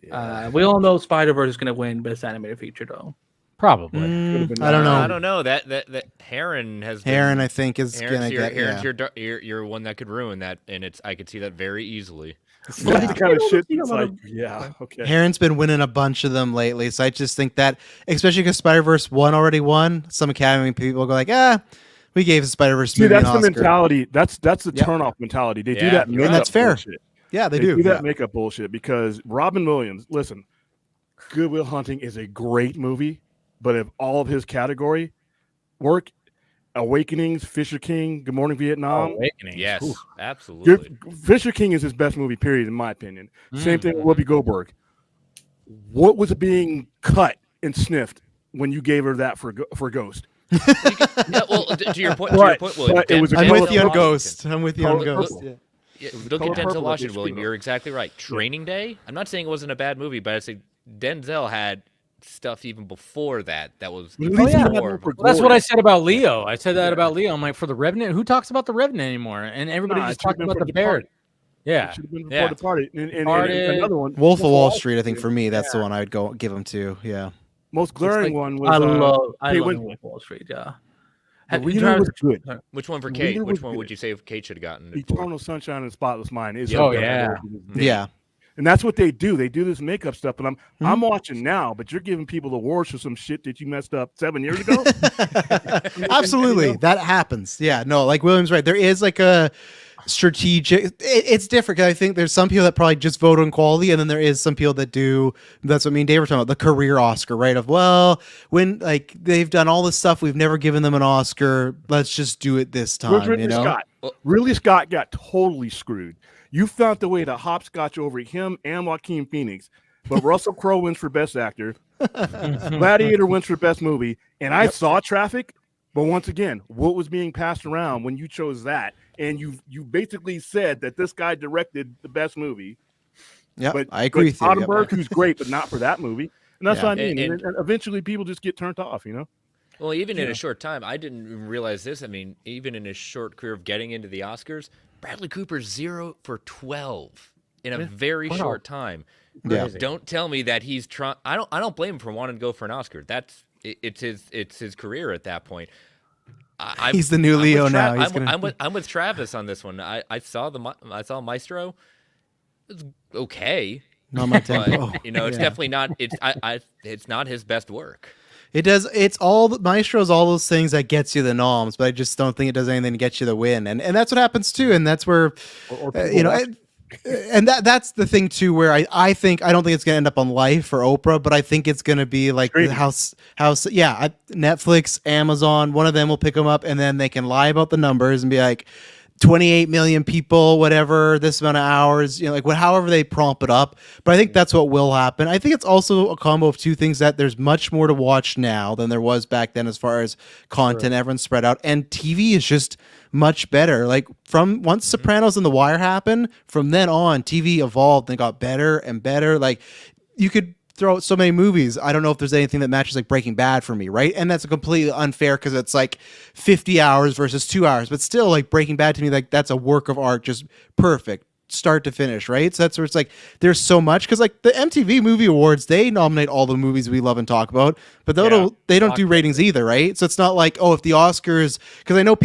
Yeah. We all know Spider-Verse is going to win Best Animated Feature, though. Probably. I don't know. I don't know. That Heron has. Heron, I think, is gonna get. Heron's your one that could ruin that, and I could see that very easily. That kind of shit. It's like, okay. Heron's been winning a bunch of them lately, so I just think that, especially because Spider-Verse already won, some Academy people go like, we gave the Spider-Verse movie an Oscar. The mentality. That's the turnoff mentality. They do that, and that's fair. Bullshit. Yeah, they do that makeup bullshit because Robin Williams. Listen, Good Will Hunting is a great movie. But if all of his category work, Awakenings, Fisher King, Good Morning Vietnam. Awakenings. Yes, absolutely. Fisher King is his best movie, period, in my opinion. Same thing with Whoopi Goldberg. What was being cut and sniffed when you gave her that for Ghost? To your point, William. I'm with you on Ghost. Look at Denzel Washington, William. You're exactly right. Training Day. I'm not saying it wasn't a bad movie, but I say Denzel had stuff even before that was that's what I said about Leo. I said that about Leo. I'm like, for The Revenant, who talks about The Revenant anymore? And everybody just talked about the bear. Yeah, should have been before the party. And another one, Wolf of Wall Street. I think for me, that's the one I would go give him to. Yeah, most glaring one was I love Wolf of Wall Street. Yeah, was good. Which one for Kate? Which one would you say if Kate should have gotten it? Eternal Sunshine and Spotless Mind is. Yeah. And that's what they do. They do this makeup stuff. But I'm watching now, but you're giving people awards for some shit that you messed up 7 years ago. Absolutely. That happens. Yeah. No, like William's right. There is like a strategic. It's different. I think there's some people that probably just vote on quality, and then there is some people that do. That's what me and Dave were talking about, the career Oscar, right? Of when like they've done all this stuff, we've never given them an Oscar. Let's just do it this time. Ridley Scott got totally screwed. You found the way to hopscotch over him and Joaquin Phoenix, but Russell Crowe wins for Best Actor. Gladiator wins for Best Movie, and I saw Traffic, but once again, what was being passed around when you chose that? And you basically said that this guy directed the best movie. Yeah, I agree with you. Soderbergh, who's great, but not for that movie. And that's what I mean. And eventually, people just get turned off, you know? Well, even in a short time, I didn't even realize this. I mean, even in his short career of getting into the Oscars, Bradley Cooper's 0 for 12 in a very short time. Yeah. Don't tell me that he's trying. I don't blame him for wanting to go for an Oscar. It's his career at that point. He's the new Leo now. I'm with Travis on this one. I saw Maestro. It's okay. Not my tempo. But, it's definitely not. It's not his best work. It does. It's all Maestro's all those things that gets you the noms, but I just don't think it does anything to get you the win. And that's what happens too. And that's where, and that's the thing too, where I don't think it's going to end up on Life or Oprah, but I think it's going to be like the house. Netflix, Amazon, one of them will pick them up, and then they can lie about the numbers and be like, 28 million people, whatever, this amount of hours, however they prompt it up. But I think that's what will happen. I think it's also a combo of two things, that there's much more to watch now than there was back then as far as content. Everyone's spread out, and TV is just much better. Like from once Sopranos and The Wire happened, from then on, TV evolved and got better and better. Like you could throw out so many movies. I don't know if there's anything that matches like Breaking Bad for me, right? And that's completely unfair because it's like 50 hours versus 2 hours, but still, like Breaking Bad to me, like that's a work of art, just perfect, start to finish, right? So that's where it's like there's so much, because like the MTV Movie Awards, they nominate all the movies we love and talk about, but they don't do ratings either, right? So it's not like, if the Oscars, because I know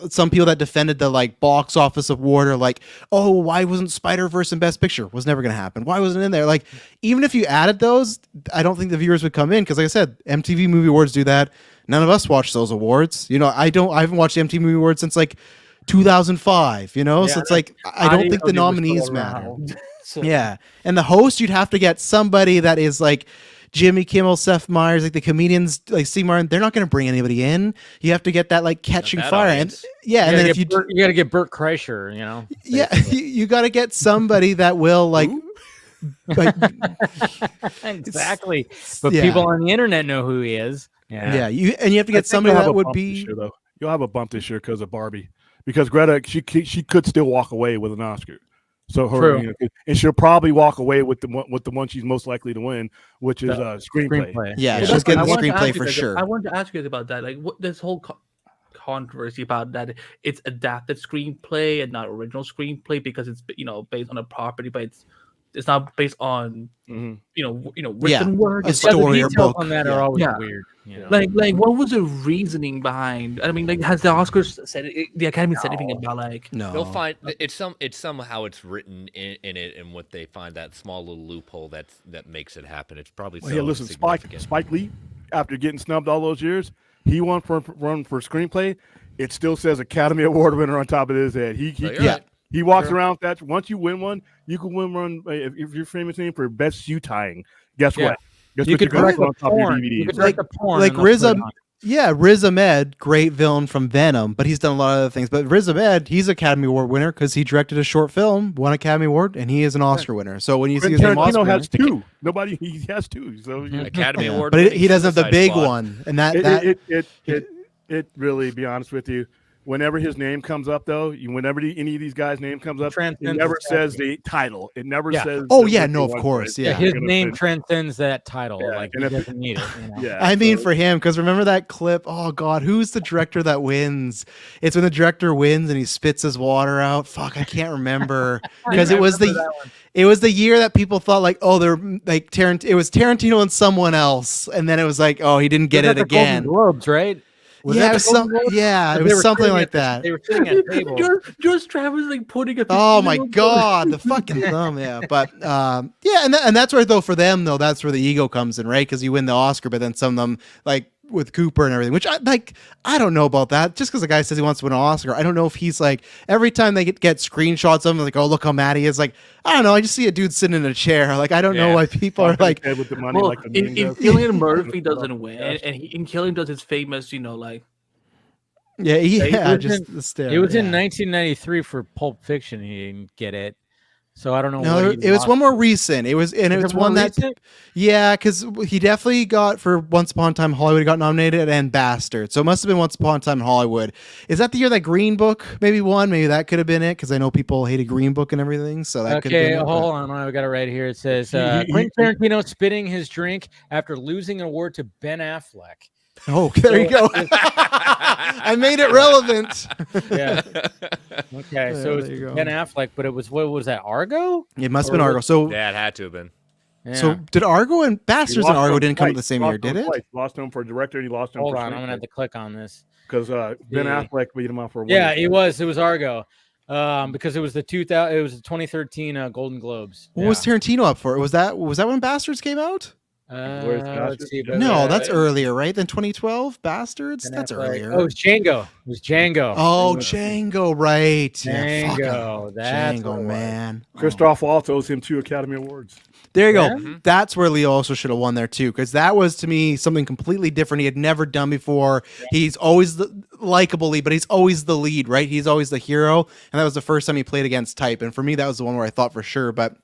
some people that defended the like box office award are like, why wasn't Spider-Verse in Best Picture? Was never going to happen. Why wasn't it in there? Like, even if you added those, I don't think the viewers would come in, because like I said, MTV Movie Awards do that. None of us watch those awards. I haven't watched the MTV Movie Awards since like 2005, so it's like I don't think the nominees matter. So. Yeah, and the host, you'd have to get somebody that is like Jimmy Kimmel, Seth Meyers, like the comedians, like Steve Martin, they're not going to bring anybody in. You have to get that like catching fire, audience. and then if you got to get Burt Kreischer, you know. Yeah, you got to get somebody that will like. Exactly, but people on the internet know who he is. Yeah, you have to get somebody that would be. You'll have a bump this year because of Barbie, because Greta she could still walk away with an Oscar. So and she'll probably walk away with the one she's most likely to win, which is screenplay. Yeah, she's getting the screenplay for sure. I wanted to ask you guys about that. Like, what this whole controversy about that it's adapted screenplay and not original screenplay because it's based on a property, but it's not based on written word. A story or book. On that are always weird. Like what was the reasoning behind? I mean, like, has the Oscars said the Academy said anything about like? No, they'll find it's somehow it's written in it, and what they find that small little loophole that makes it happen. It's probably listen, Spike Lee, after getting snubbed all those years, he won for screenplay. It still says Academy Award winner on top of his head. He walks around with that. Once you win one, you can win one if you're famous name for best shoe tying. Guess what? You could direct the porn. Like Riz Ahmed, great villain from Venom, but he's done a lot of other things. But Riz Ahmed, he's Academy Award winner because he directed a short film, won Academy Award, and he is an Oscar winner. So when you see his name, Oscar has two. He has two. So Academy Award, but he doesn't have the big one, and it really, be honest with you. Whenever his name comes up, though, whenever any of these guys' name comes up, it never says the title. It never says. Oh yeah, no, of course, his name transcends that title. Like he doesn't need it. I mean, for him, because remember that clip? Oh God, who's the director that wins? It's when the director wins and he spits his water out. Fuck, I can't remember because it was the year that people thought like, oh, they're like it was Tarantino and someone else, and then it was like, oh, he didn't get it again. Globes, right? It was something like that. They were sitting at a table. George Travis like putting a. Oh my God, the fucking thumb, yeah. But and that's where though for them though that's where the ego comes in, right? Because you win the Oscar, but then some of them like with Cooper and everything, which I don't know about that. Just because the guy says he wants to win an Oscar, I don't know if he's like every time they get screenshots of him, like, oh look how mad he is. Like I don't know, I just see a dude sitting in a chair. Like I don't know why people are like. With the money, well, if Cillian Murphy doesn't win, and Cillian does his famous, like. It was in 1993 for Pulp Fiction. He didn't get it. So I don't know. No, it was one more recent. It was one that, because he definitely got for Once Upon a Time in Hollywood. He got nominated and Bastard. So it must have been Once Upon a Time in Hollywood. Is that the year that Green Book maybe won? Maybe that could have been it because I know people hated Green Book and everything. So that could have been it. Hold on, I got it right here. It says Quentin Tarantino spitting his drink after losing an award to Ben Affleck. Oh, there you go. I made it relevant. Yeah. Okay, so it's Ben Affleck, but it was what was that? Argo? It must have been Argo. So it had to have been. Yeah. So did Argo and Bastards and Argo didn't come out the same year, did it? Twice. Lost him for director. And he lost him. Hold on, I'm gonna have to click on this because Ben Affleck beat him out for. It was Argo. Because it was the 2013 Golden Globes. What was Tarantino up for? Was that when Bastards came out? Let's see, that's earlier, right? Than 2012, Bastards. That's earlier. Oh, it was Django. Oh, Django, right? Django. Django, man. Christoph Waltz owes him 2 Academy Awards. There you go. Mm-hmm. That's where Leo also should have won there too, because that was to me something completely different. He had never done before. Yeah. He's always likably, but he's always the lead, right? He's always the hero, and that was the first time he played against type. And for me, that was the one where I thought for sure. But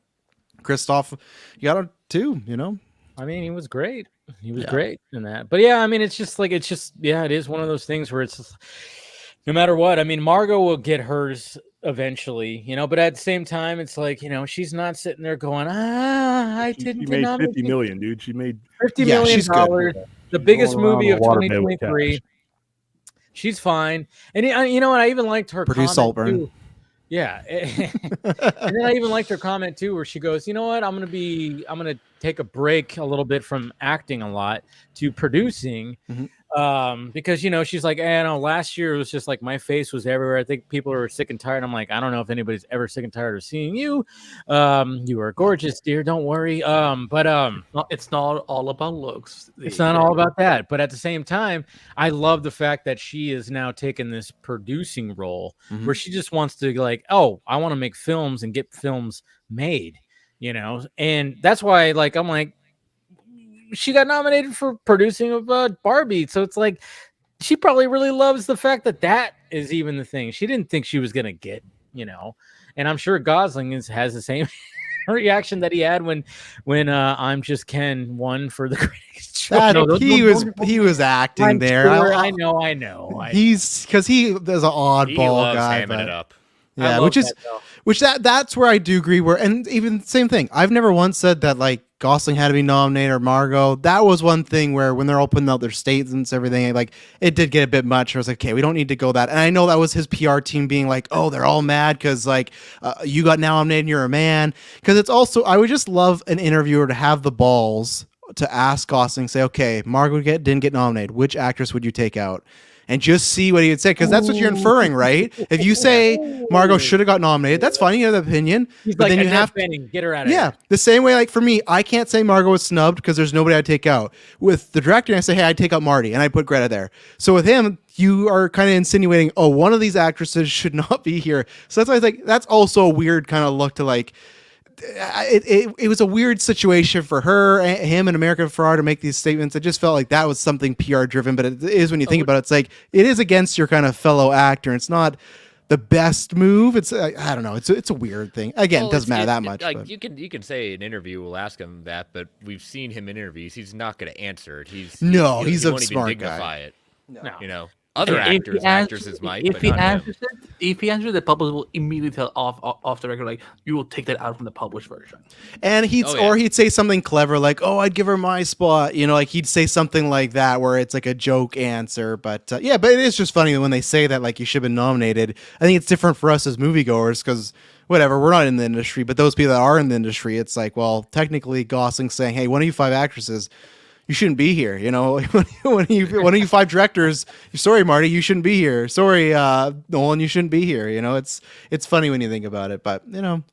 Christoph, you got him too, I mean, he was great. He was great in that. But yeah, I mean, it is one of those things where it's just, no matter what. I mean, Margot will get hers eventually, but at the same time, it's like, she's not sitting there going, she made 50 million, dude. She made $50 million. The biggest movie of 2023. She's fine. And you know what? I even liked her Produce Saltburn. Too. Yeah. And then I even liked her comment too, where she goes, you know what? I'm going to take a break a little bit from acting a lot to producing. Mm-hmm. Because, she's like, last year it was just like my face was everywhere. I think people are sick and tired. I'm like, I don't know if anybody's ever sick and tired of seeing you. You are gorgeous, dear. Don't worry. But it's not all about looks. It's not all about that. But at the same time, I love the fact that she is now taking this producing role where she just wants to I want to make films and get films made, and that's why I'm like, she got nominated for producing Barbie. So it's like she probably really loves the fact that is even the thing. She didn't think she was gonna get, and I'm sure Gosling has the same reaction that he had when I'm Just Ken won for the critics. He was acting there. Sure, I know. He's because he does an oddball guy. Hamming it up. Yeah, that's where I do agree. And even same thing. I've never once said that like Gosling had to be nominated or Margot. That was one thing where when they're opening out their statements, everything, like it did get a bit much. I was like, okay, we don't need to go that. And I know that was his PR team being like, oh, they're all mad because like you got nominated and you're a man. Because it's also, I would just love an interviewer to have the balls to ask Gosling, say, okay, Margot didn't get nominated. Which actress would you take out? And just see what he would say, because that's what you're inferring, right? If you say Margot should have got nominated, that's fine. You have that opinion. He's but like, then you have to get her out of here. the same way. Like for me, I can't say Margot was snubbed because there's nobody I'd take out. With the director, I say, hey, I'd take out Marty, and I put Greta there. So with him, you are kind of insinuating, oh, one of these actresses should not be here. So that's why I was like, that's also a weird kind of look to like. It was a weird situation for him and American Ferrara to make these statements. I just felt like that was something PR driven, but it is when you think about it, it's like it is against your kind of fellow actor. It's not the best move. It's I don't know. It's a weird thing. Again, it doesn't matter that much. Like you can say an interview will ask him that, but we've seen him in interviews. He's not going to answer it. He's a smart guy. It. No. Other actresses might. If he answers the publisher will immediately tell off the record, like you will take that out from the published version. And he'd say something clever like, "Oh, I'd give her my spot," like he'd say something like that where it's like a joke answer. But but it is just funny when they say that like you should have been nominated. I think it's different for us as moviegoers because whatever, we're not in the industry, but those people that are in the industry, it's like, well, technically Gosling's saying, "Hey, one of you 5 actresses." You shouldn't be here, one of you 5 directors. Sorry, Marty, you shouldn't be here. Sorry, Nolan, you shouldn't be here. It's funny when you think about it, but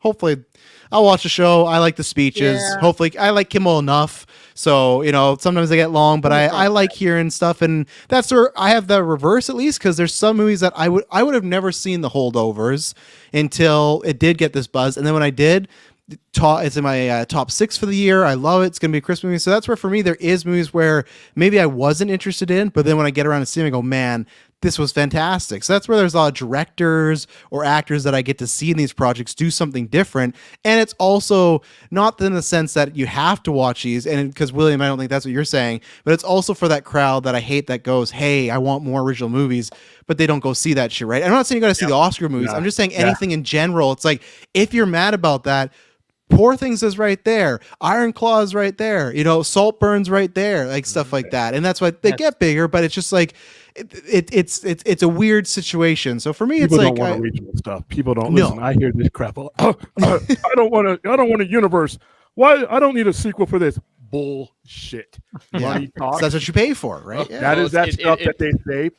hopefully, I'll watch the show. I like the speeches. Yeah. Hopefully, I like Kimmel enough, so sometimes they get long, but I like hearing stuff, and that's where I have the reverse at least because there's some movies that I would have never seen The Holdovers until it did get this buzz, and then when I did. It's in my top 6 for the year. I love it. It's going to be a Christmas movie. So that's where, for me, there is movies where maybe I wasn't interested in, but then when I get around to seeing them, I go, man, this was fantastic. So that's where there's a lot of directors or actors that I get to see in these projects do something different. And it's also not in the sense that you have to watch these, and because William, I don't think that's what you're saying, but it's also for that crowd that I hate that goes, hey, I want more original movies, but they don't go see that shit, right? I'm not saying you got to see the Oscar movies. I'm just saying anything in general. It's like, if you're mad about that, Poor Things is right there. Iron Claw is right there. Saltburn's right there. Like stuff like that. And that's why they get bigger, but it's just like it's a weird situation. So for me, people it's don't want original stuff. People don't listen. I hear this crap. I don't want a universe. Why? I don't need a sequel for this. Bullshit. Yeah. So that's what you pay for, right? Yeah. That is stuff that they say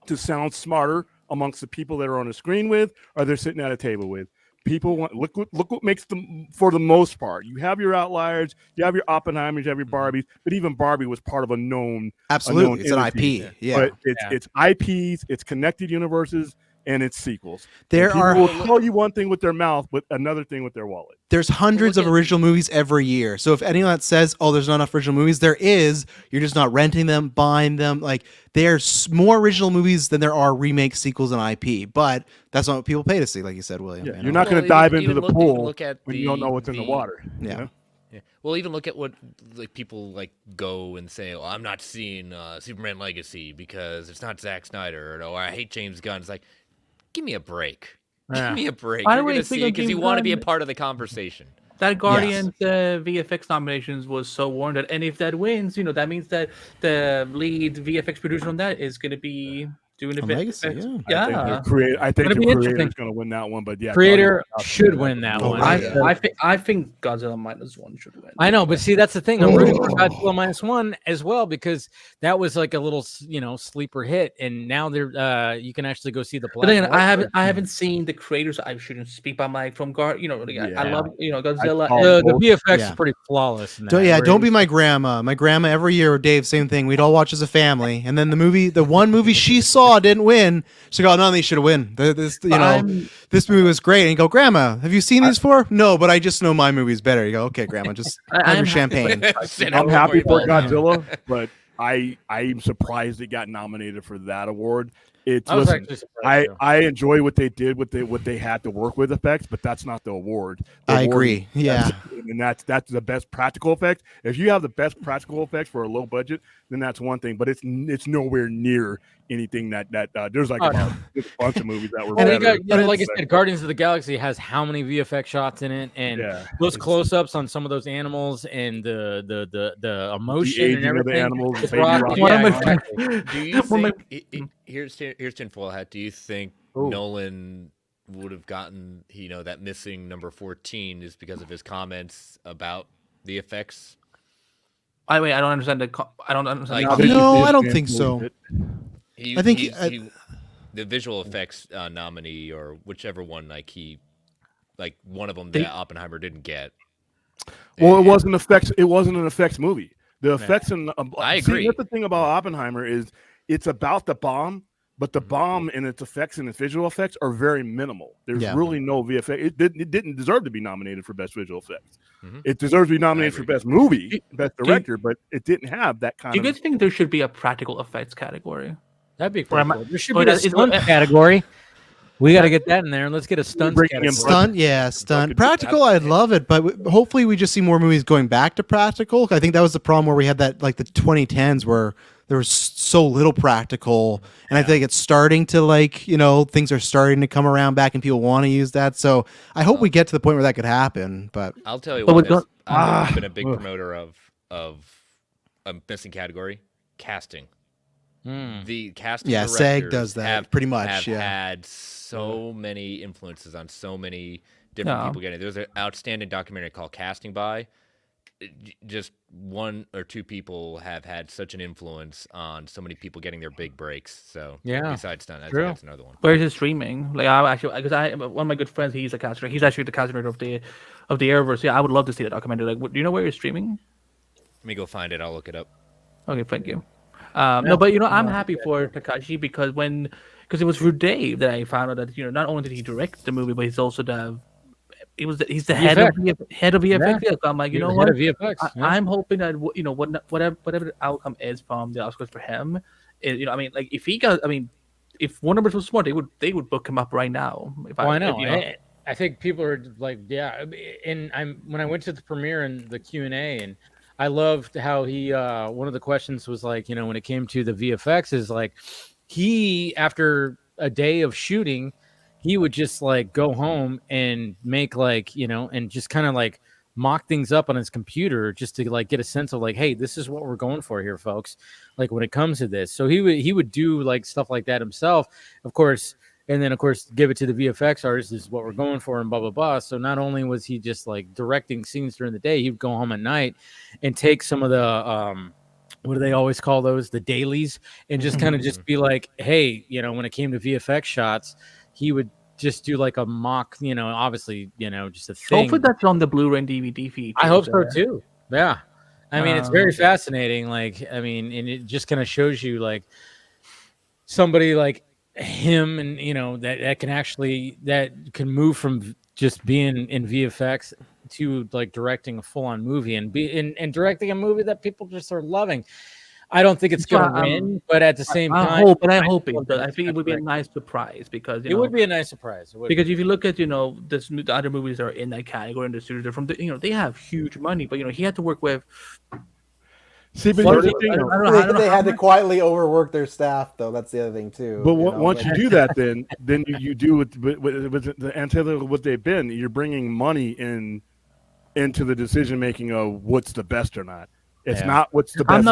to sound smarter amongst the people that are on the screen with, or they're sitting at a table with. People want look what makes them, for the most part. You have your outliers, you have your Oppenheimers, you have your Barbies, but even Barbie was part of a known. Absolutely, it's an IP. Yeah, but it's IPs, it's connected universes, and it's sequels. People will tell you one thing with their mouth, but another thing with their wallet. There's hundreds of original movies every year. So if anyone that says, "Oh, there's not enough original movies," there is. You're just not renting them, buying them. Like there's more original movies than there are remakes, sequels, and IP. But that's not what people pay to see, like you said, William. Yeah, you're not going to dive into the pool when you don't know what's in the water. Yeah. Yeah. Well, even look at what people go and say, "Oh, I'm not seeing Superman Legacy because it's not Zack Snyder," or "I hate James Gunn." It's like, give me a break. Give me a break. You're going to see it because you want to be a part of the conversation. That Guardians VFX nominations was so warranted, and if that wins, that means that the lead VFX producer on that is going to be doing a bit. Legacy, I think the creator is going to win that one, but creator should win that one. I think Godzilla -1 should win. I know, but see, that's the thing. I'm rooting for Godzilla -1 as well because that was like a little, sleeper hit, and now you can actually go see the. But then I haven't seen the creators. I shouldn't speak by I love Godzilla. The VFX is pretty flawless. Don't be my grandma. My grandma every year, Dave, same thing. We'd all watch as a family, and then the one movie she saw oh, didn't win. She'll go, none of these should win. This movie was great. And you go, Grandma, have you seen these before? No, but I just know my movie's better. You go, okay, Grandma, just have your champagne. I'm happy for Godzilla, but I'm surprised it got nominated for that award. I enjoy what they did with what they had to work with effects, but that's not the award. I agree. And that's the best practical effect. If you have the best practical effects for a low budget, then that's one thing. But it's nowhere near anything that there's like a bunch of movies that were better. Like I said, Guardians of the Galaxy has how many VFX shots in it, and those close-ups on some of those animals and the emotion and everything. Do you think? Here's tinfoil hat. Do you think Nolan would have gotten that missing number 14 is because of his comments about the effects? I don't understand I don't understand. No, I don't think so. I think the visual effects nominee or whichever one, one of them that Oppenheimer didn't get. Well, it wasn't effects. It wasn't an effects movie. The effects I agree. That's the thing about Oppenheimer is it's about the bomb, but the bomb and its effects and its visual effects are very minimal. There's really no VFX. It didn't deserve to be nominated for best visual effects. Mm-hmm. It deserves to be nominated for best movie, best director, but it didn't have that kind of. Do you guys think there should be a practical effects category? That'd be cool. There should be a stunt category. We got to get that in there, and let's get a stunt category. Stunt. Practical, I'd love it, but hopefully we just see more movies going back to practical. I think that was the problem where we had that, like the 2010s, where there was so little practical, and I think it's starting to things are starting to come around back, and people want to use that. So I hope we get to the point where that could happen. But I'll tell you what, I've been a big promoter of a missing category: casting. The casting directors SAG does that pretty much. Have had so many influences on so many different people getting it. There's an outstanding documentary called Casting By. Just one or two people have had such an influence on so many people getting their big breaks. So besides stunt, I think that's another one. Where's it streaming? Like one of my good friends, he's a casting director. He's actually the casting director of the Airverse. Yeah, I would love to see that documentary. Like, do you know where it's streaming? Let me go find it. I'll look it up. Okay, thank you. No, but I'm happy for Takashi because it was through Dave that I found out that not only did he direct the movie, but he's also he's the head of VFX. Yeah. So I'm like, what? VFX, I'm hoping that whatever the outcome is from the Oscars for him, if Warner Bros was smart, they would book him up right now. I know. I think people are like, and when I went to the premiere and the Q&A, and I loved how he one of the questions was like, when it came to the VFX is like, he after a day of shooting, he would just like go home and make and just kind of like mock things up on his computer just to like get a sense of like, hey, this is what we're going for here, folks. Like when it comes to this. So he would do like stuff like that himself, of course. And then, of course, give it to the VFX artist. This is what we're going for and blah, blah, blah. So not only was he just like directing scenes during the day, he would go home at night and take some of the, what do they always call those? The dailies, and just kind of just be like, hey, when it came to VFX shots, he would just do like a mock, obviously, just a thing. Hopefully that's on the Blu-ray and DVD feed. I hope so too. Yeah. I mean, it's very fascinating. And it just kind of shows you like somebody like him and that can move from just being in VFX to like directing a full-on movie and directing a movie that people just are loving. I don't think it's going to win, but at the same time, I hope I think it would be a nice surprise because it would be a nice surprise. Because if you look at the other movies that are in that category in the studio, they're from they have huge money, but he had to work with. See, but they had to quietly overwork their staff, though. That's the other thing too. But once you do that, then you do with the antithesis of what they've been. You're bringing money into the decision making of what's the best or not. It's not what's the best.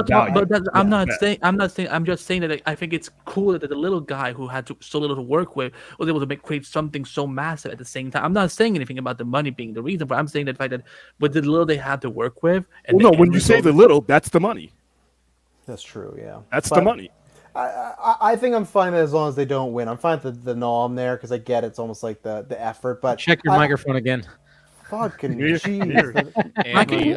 I'm just saying that I think it's cool that the little guy who had so little to work with was able to create something so massive at the same time. I'm not saying anything about the money being the reason, but I'm saying the fact that with the little they had to work with. When you say the little, that's the money. That's true. Yeah, that's the money. I think I'm fine as long as they don't win. I'm fine with the nom there because I get it's almost like the effort. But check your microphone again. Fucking jeez. Andy,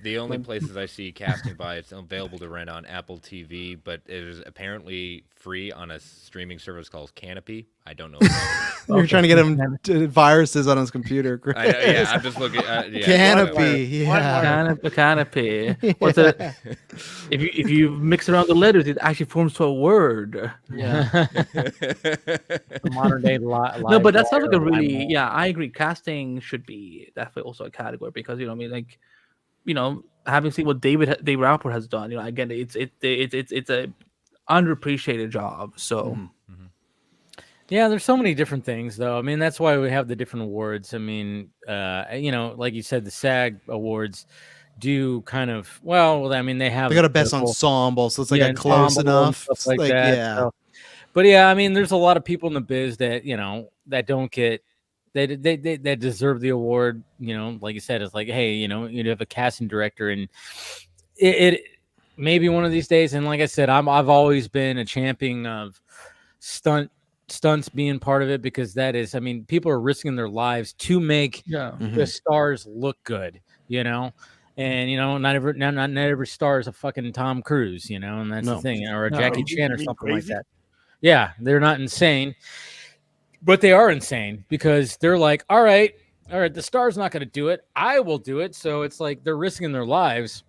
the only places I see casting by, it's available to rent on Apple TV, but it is apparently free on a streaming service called Canopy. I don't know. You're trying to get him viruses on his computer. I know, yeah, I'm just looking. Canopy, yeah. Canopy. What's it? If you mix around the letters, it actually forms to a word. Yeah. Modern day No, but that sounds like a really I agree. Casting should be definitely also a category because I mean, like, having seen what Dave Rappaport has done, again, it's a underappreciated job. So. Yeah, there's so many different things, though. I mean, that's why we have the different awards. I mean, like you said, the SAG awards do kind of they got a best ensemble, so it's like a close enough, stuff like like that. yeah. So, but yeah, I mean, there's a lot of people in the biz that that don't get they deserve the award. Like you said, it's like, hey, you have a casting director, and it maybe one of these days. And like I said, I've always been a champion of stunts being part of it, because that is, I mean, people are risking their lives to make the stars look good, and not every star is a fucking Tom Cruise, and that's the thing, or a Jackie Chan or something like that. Yeah, they're not insane, but they are insane because they're like, all right, the star's not going to do it, I will do it. So it's like they're risking their lives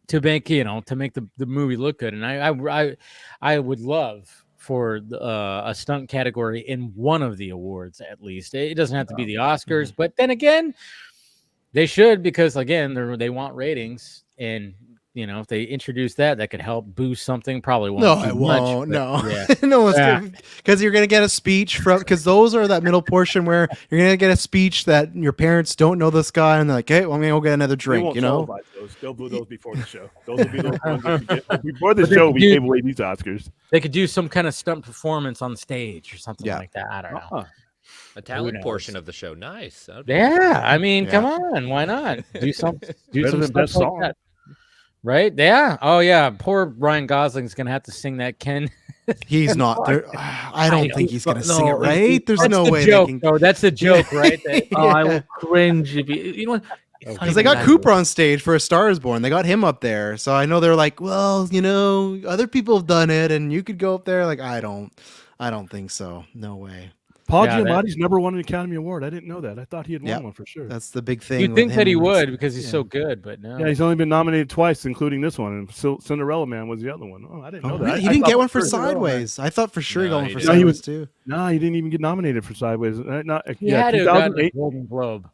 to make the movie look good. And I would love for a stunt category in one of the awards, at least. It doesn't have to be the Oscars, but then again, they should, because again, they want ratings, and if they introduce that could help boost something. Probably won't. No, it won't. No, because you're gonna get a speech because those are that middle portion where you're gonna get a speech that your parents don't know this guy, and they're like, hey, well, I'm gonna go get another drink. They'll do those before the show. Those will be those ones that you get before the show. We gave away these Oscars. They could do some kind of stunt performance on stage or something like that. I don't know. A talent portion of the show. Nice. I mean, come on, why not do some stuff like that? Right? Yeah. Oh, yeah. Poor Ryan Gosling's gonna have to sing that Ken. He's not there. I don't think he's gonna sing it right. There's no way. That's a joke, right? I will cringe if you know what? Because they got Cooper on stage for A Star Is Born. They got him up there, so I know they're like, well, other people have done it, and you could go up there. Like, I don't think so. No way. Paul Giamatti's never won an Academy Award. I didn't know that. I thought he had won one for sure. That's the big thing. You'd think that he would, because he's so good, but no. Yeah, he's only been nominated twice, including this one. And Cinderella Man was the other one. Oh, I didn't know that. Really? He didn't get one for Sideways. I thought for sure he got one for Sideways too. No, he didn't even get nominated for Sideways. He had to have gotten a Golden Globe.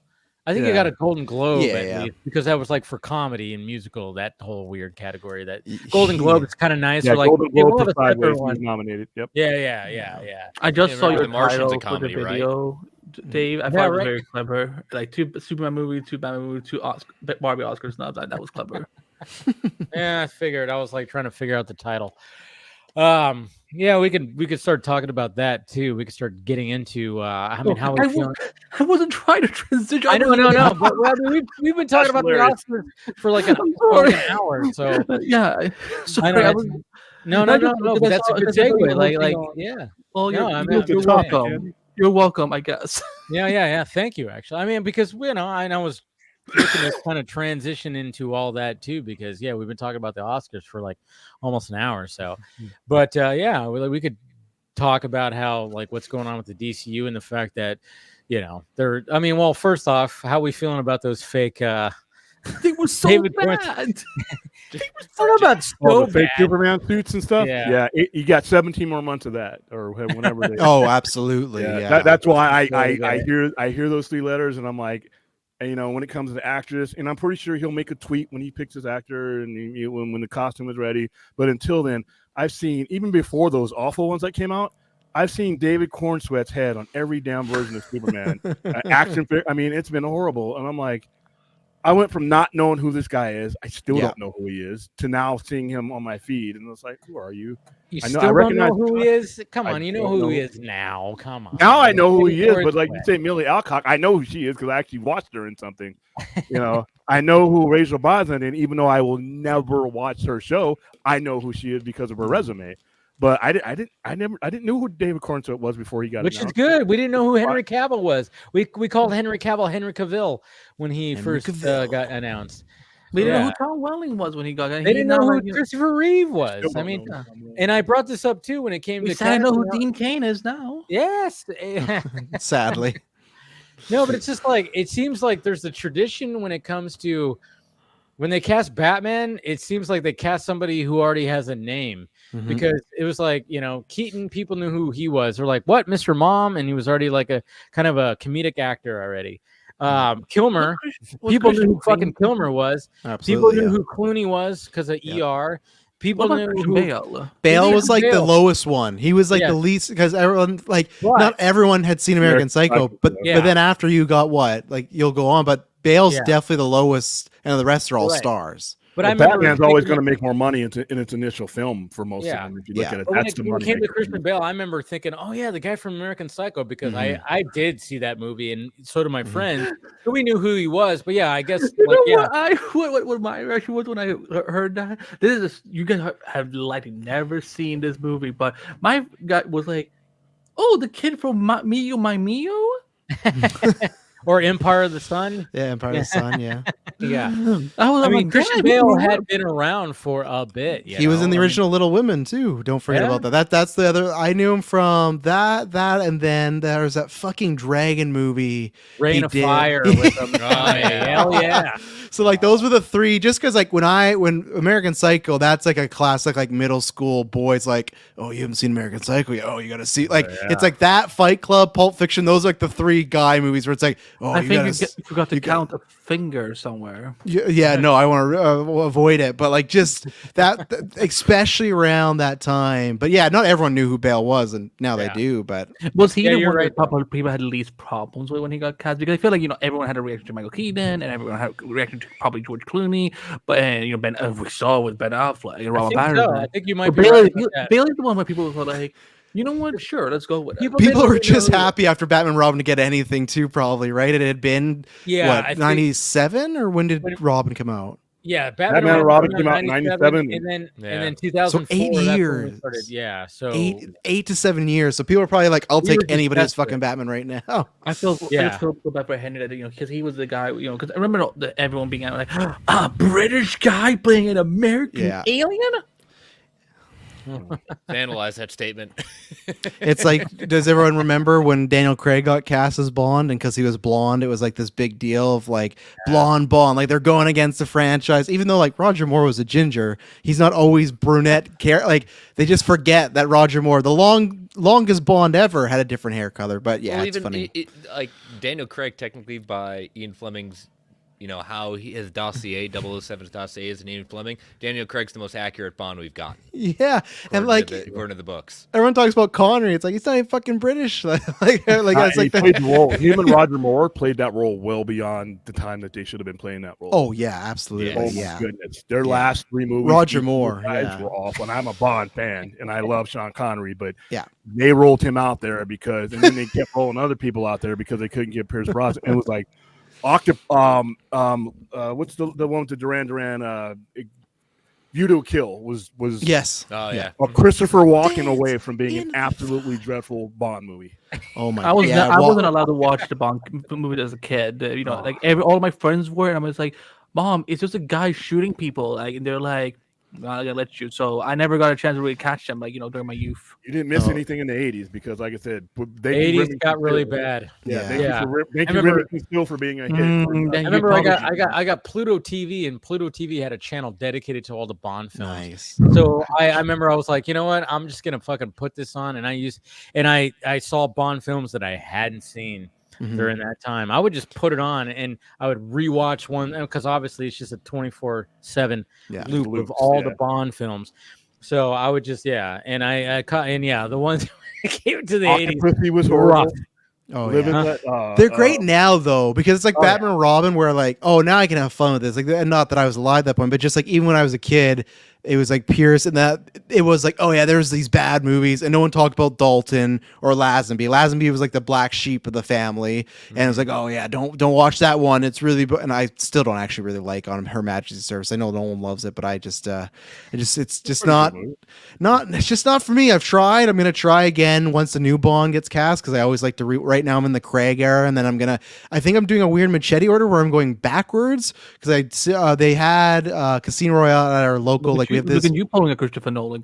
I think he got a Golden Globe at least, because that was like for comedy and musical, that whole weird category. That Golden Globe is kind of nice. Yeah, like, Golden Globe for Sideways was nominated. Yep. Yeah. I just saw your Martian's title a comedy, for the video, Dave. I thought it was very clever. Like two Superman movie, two Batman movie, two Barbie Oscar snubs. That was clever. Yeah, I figured. I was like trying to figure out the title. Yeah, we could start talking about that too. We could sturt getting into how we feeling. I wasn't trying to transition. I know, but we've been talking about the Oscars for like an hour. So yeah, sorry, no. But that's a good segue. Like, yeah. Well, you're welcome. You're welcome, I guess. Yeah. Thank you. Actually, I mean, because I was looking to kind of transition into all that too, because we've been talking about the Oscars for like almost an hour or so, but we could talk about how, like, what's going on with the DCU and the fact that first off, how we feeling about those fake they were so bad. Fake Superman suits and stuff. Yeah. You got 17 more months of that, or whenever they oh, absolutely. Yeah. That's why I hear those three letters, and I'm like, when it comes to the actress, and I'm pretty sure he'll make a tweet when he picks his actor and when the costume is ready. But until then, I've seen, even before those awful ones that came out, I've seen David Cornsweat's head on every damn version of Superman. Action figure. I mean, it's been horrible. And I'm like, I went from not knowing who this guy is, I still don't know who he is, to now seeing him on my feed. And it's like, who are you? I recognize who he is? Come on, you know who he is now. Come on. Now I know who he is, but like you say, Millie Alcock, I know who she is because I actually watched her in something. I know who Rachel Brosnahan is, and even though I will never watch her show, I know who she is because of her resume. But I didn't know who David Cornstalk was before he got Which announced. is good. We didn't know who Henry Cavill was. We called Henry Cavill Henry Cavill when he first got announced. We didn't know who Tom Welling was when he got. They didn't know who Christopher Reeve was. I mean, and I brought this up too when it came to. I know who Dean Cain is now. Yes, sadly. No, but it's just like it seems like there's a tradition when it comes to when they cast Batman. It seems like they cast somebody who already has a name. Because it was like, Keaton, people knew who he was. They're like, what, Mr. Mom? And he was already like a kind of a comedic actor already. Kilmer, people knew who fucking Kilmer was. Absolutely, people knew who Clooney was because of ER. People knew who Bale was like the lowest one. He was like the least because everyone not everyone had seen American Psycho, but then after you got you'll go on. But Bale's definitely the lowest, and the rest are all stars. But I remember Batman's always going to make more money in its initial film for most of them. If you look at it, that's the money. When it came to Christian Bale, I remember thinking, "Oh yeah, the guy from American Psycho," because I did see that movie, and so did my friends. So we knew who he was. But yeah, I guess what my reaction was when I heard that. You guys have never seen this movie, but my guy was like, "Oh, the kid from Mio, My Mio." Or Empire of the Sun. Yeah, Empire of the Sun, yeah. Yeah. I mean, Christian Bale had been around for a bit. He was in the original Little Women, too. Don't forget about that. That's the other... I knew him from that, and then there was that fucking dragon movie. Rain of Fire with him. Hell yeah. So, those were the three, just because, when American Psycho, that's, a classic, middle school boys, oh, you haven't seen American Psycho yet? Oh, you gotta see... It's like that, Fight Club, Pulp Fiction, those are, the three guy movies where it's like, oh, I think you forgot to count a finger somewhere. Yeah, no, I want to avoid it, but just that, especially around that time. But yeah, not everyone knew who Bale was, and now they do. But was he the one that people had the least problems with when he got cast? Because I feel like everyone had a reaction to Michael Keaton, and everyone had a reaction to probably George Clooney, but we saw with Ben Affleck and Robert Pattinson. I think you might be right. Bailey's the one where people were like, you know what? Sure, let's go with it. People were just happy after Batman Robin to get anything too, probably, right? It had been, 97? Or when did Robin come out? Yeah, Batman Robin came out in 97. And then 2004. So 8 years. Yeah, so... 8 to 7 years. So people are probably like, I'll take anybody as fucking Batman right now. I feel bad for Henry that, because he was the guy, because I remember everyone being like, a British guy playing an American alien? To analyze that statement. It's like, does everyone remember when Daniel Craig got cast as Bond, and because he was blonde, it was this big deal of blonde Bond, they're going against the franchise, even though Roger Moore was a ginger, he's not always brunette they just forget that Roger Moore, the longest Bond ever, had a different hair color. But it's funny. Daniel Craig, technically by Ian Fleming's, how his dossier, 007's dossier is in Ian Fleming. Daniel Craig's the most accurate Bond we've got. Yeah, according to the books. Everyone talks about Connery. It's he's not even fucking British. He played the role. Him and Roger Moore played that role well beyond the time that they should have been playing that role. Oh yeah, absolutely. Oh my goodness, their last three movies. Roger Moore were awful. And I'm a Bond fan, and I love Sean Connery, but they rolled him out there and then they kept rolling other people out there because they couldn't get Pierce Brosnan. And it was like. What's the one with the Duran View to a Kill was yes. Oh yeah. Christopher walking away from being an absolutely dreadful Bond movie. Oh my! I wasn't allowed to watch the Bond movie as a kid. All of my friends were, and I was like, "Mom, it's just a guy shooting people." And they're like, "I'm gonna let you." So I never got a chance to really catch them, during my youth. You didn't miss anything in the 80s because, like I said, the 80s got really bad. Thank you, Remington Steele, for being a hit. I remember I got Pluto TV, and Pluto TV had a channel dedicated to all the Bond films. Nice. So I remember I was like, you know what? I'm just gonna fucking put this on, and I saw Bond films that I hadn't seen. During that time, I would just put it on and I would rewatch one because obviously it's just a 24/7 loop of all the Bond films. So I would just and I caught the ones that came to the 80s was rough. Oh yeah, they're great now though because it's Batman and Robin where now I can have fun with this. And not that I was alive at that point, but just even when I was a kid. it was like Pierce, and that it was like, oh yeah, there's these bad movies, and no one talked about Dalton or Lazenby. Lazenby was like the black sheep of the family, and it was like, oh yeah, don't watch that one. It's really, and I still don't actually really like on Her Majesty's Service. I know no one loves it, but it's just not it's just not for me. I've tried. I'm gonna try again once the new Bond gets cast, because I always like to right now I'm in the Craig era, and then I think I'm doing a weird machete order where I'm going backwards, because they had Casino Royale at our local, like we have this. Look at you pulling a Christopher Nolan,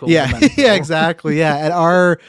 Yeah, yeah, exactly. Yeah, at our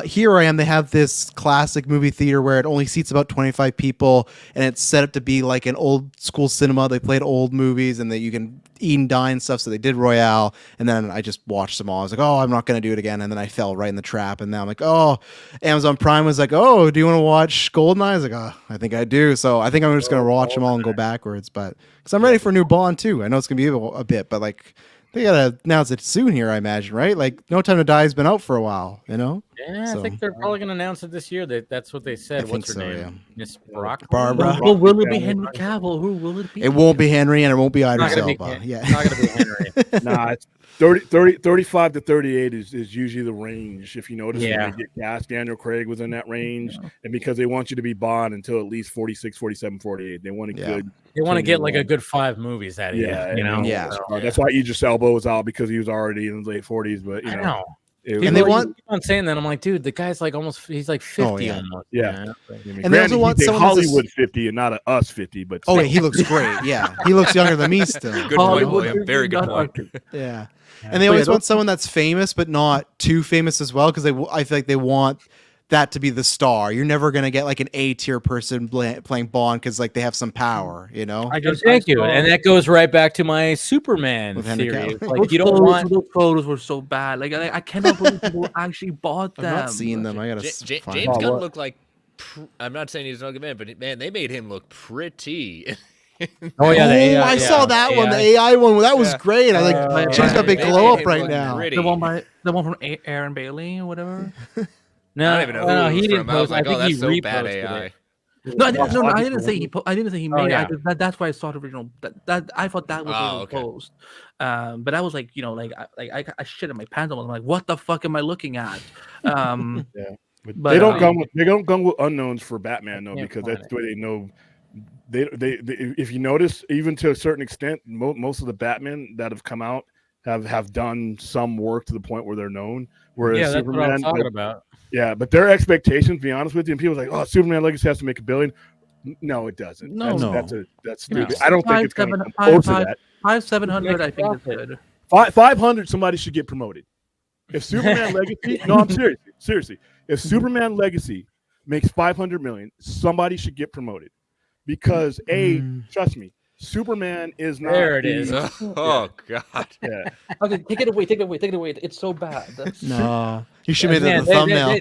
Here I Am, they have this classic movie theater where it only seats about 25 people, and it's set up to be like an old school cinema. They played old movies, and that you can eat and dine and stuff. So they did Royale, and then I just watched them all. I was like, oh, I'm not going to do it again, and then I fell right in the trap. And now I'm like, oh, Amazon Prime was like, oh, do you want to watch Goldeneye? I was like, oh, I think I do. So I think I'm just going to watch them all and go backwards, but because I'm ready for a new Bond too. I know it's going to be a bit, but like, they gotta announce it soon here, I imagine, right? Like, No Time to Die has been out for a while, you know? Yeah, I think they're probably gonna announce it this year. That's what they said. What's her name? Yeah. Miss Brock. Barbara. Well, will it be Henry Cavill? Who will it be? It won't be Henry, and it won't be Idris Elba. Yeah, it's not gonna be Henry. Nah, it's 35 to 38 is usually the range. If you notice, when they get cast, Daniel Craig was in that range, and because they want you to be Bond until at least 46, 47, 48. They want a good. They want to get like a good 5 movies out of you. You know. Yeah. That's why Idris Elba was out, because he was already in his late 40s. But you know. And they want keep on saying that. I'm like, dude, the guy's like he's like 50 almost. Yeah. And they also want he's someone Hollywood 50 and not a us 50. But yeah, he looks great. Yeah, he looks younger than me still. Good point, William. Very good point. Yeah. And they always want someone that's famous, but not too famous as well, because I feel like they want that to be the star. You're never gonna get like an A-tier person playing Bond because like they have some power, you know. Thank you, and that goes right back to my Superman theory. Like, you don't want those photos were so bad. Like I cannot believe people actually bought them. I've not seen them. I gotta. James Gunn looked like. I'm not saying he's an ugly man, but man, they made him look pretty. Oh yeah, the AI, I saw that one, the AI one. That was great. I like. She's got a big glow up right now. Pretty. The one from Aaron Bailey or whatever. No, I don't even know he didn't post. Like, I think he that's so reposted bad AI. it. No, I didn't say he. I didn't say he made it. That's why I saw the original. That I thought that was the original post. But I was like, I shit in my pants. I'm like, what the fuck am I looking at? But they don't come with unknowns for Batman though, because that's the way they know. They if you notice, even to a certain extent, most of the Batman that have come out have done some work to the point where they're known. Whereas that's Superman, what I'm talking about. Yeah, but their expectations, to be honest with you, and people are like, oh, Superman Legacy has to make $1 billion. No, it doesn't. That's stupid. I don't think it's going to come close to that. 500-700, I think is good. 500, somebody should get promoted. If Superman Legacy, no, I'm serious. Seriously, if Superman Legacy makes $500 million, somebody should get promoted, because trust me, Superman is not. There it is. Oh God. Yeah. Okay, take it away. It's so bad. No, you should make that the thumbnail.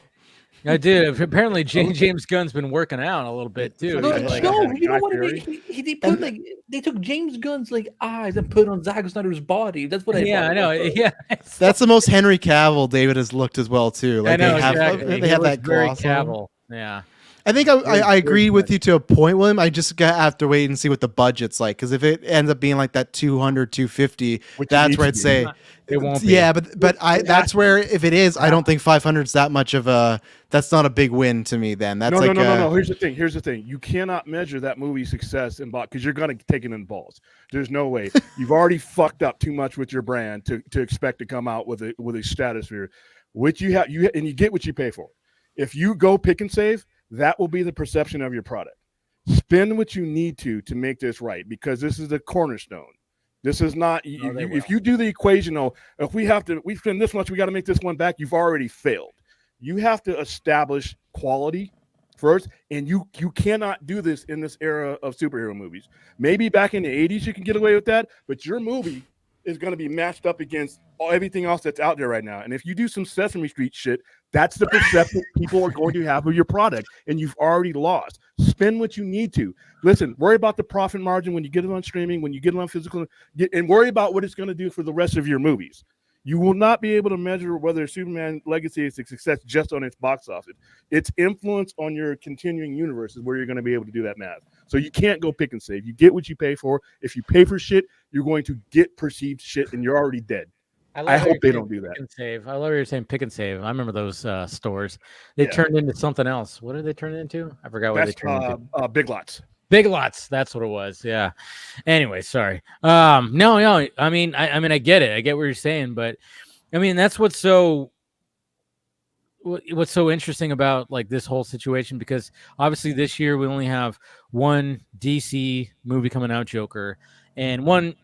I did. Apparently, James Gunn's been working out a little bit too. No, you know what? They took James Gunn's like eyes and put on Zack Snyder's body. That's what I. Yeah, I know. Yeah, that's the most Henry Cavill David has looked as well too. Like, I know, they have that very gloss Cavill. Yeah. I think I agree with you to a point, William. I just have to wait and see what the budget's like, because if it ends up being like that 200, 250, that's where I'd say it won't be. Yeah, but that's where, if it is, I don't think 500 is that much of a. That's not a big win to me. Then that's no. Here's the thing. You cannot measure that movie's success in because you're gonna take it in balls. There's no way. You've already fucked up too much with your brand to expect to come out with a stratosphere, which you get what you pay for. If you go pick and save, that will be the perception of your product. Spend what you need to make this right, because this is the cornerstone. This is not if you do the equation, if we spend this much, we got to make this one back. You've already failed. You have to establish quality first, and you cannot do this in this era of superhero movies. Maybe back in the 80s you can get away with that, but your movie is going to be matched up against everything else that's out there right now. And if you do some Sesame Street shit, that's the perception people are going to have of your product, and you've already lost. Spend what you need to. Listen, worry about the profit margin when you get it on streaming, when you get it on physical, and worry about what it's going to do for the rest of your movies. You will not be able to measure whether Superman Legacy is a success just on its box office. Its influence on your continuing universe is where you're going to be able to do that math. So you can't go pick and save. You get what you pay for. If you pay for shit, you're going to get perceived shit, and you're already dead. I hope they don't do that. Pick and save. I love you're saying pick and save. I remember those stores. They turned into something else. What did they turn it into? I forgot what they turned into. Big Lots. Big Lots. That's what it was. Yeah. Anyway, sorry. No. I mean, I get it. I get what you're saying, but I mean, that's what's so interesting about like this whole situation, because obviously this year we only have one DC movie coming out, Joker, and one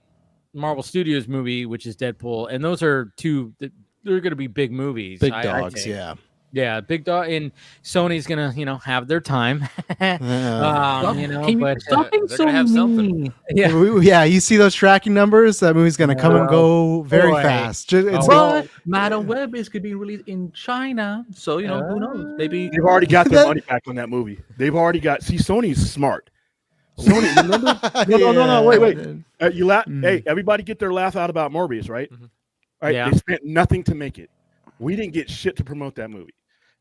Marvel Studios movie, which is Deadpool, and those are two. They're going to be big movies, big dogs, yeah, big dog. And Sony's going to, have their time. But something so have something. Yeah, you see those tracking numbers. That movie's going to come and go very fast. But Madam Web is going to be released in China, so who knows? Maybe they've already got their money back on that movie. They've already got. See, Sony's smart. Sony, remember? No. Wait. You laugh. Hey, everybody get their laugh out about Morbius, right? Mm-hmm. Right. Yeah. They spent nothing to make it. We didn't get shit to promote that movie.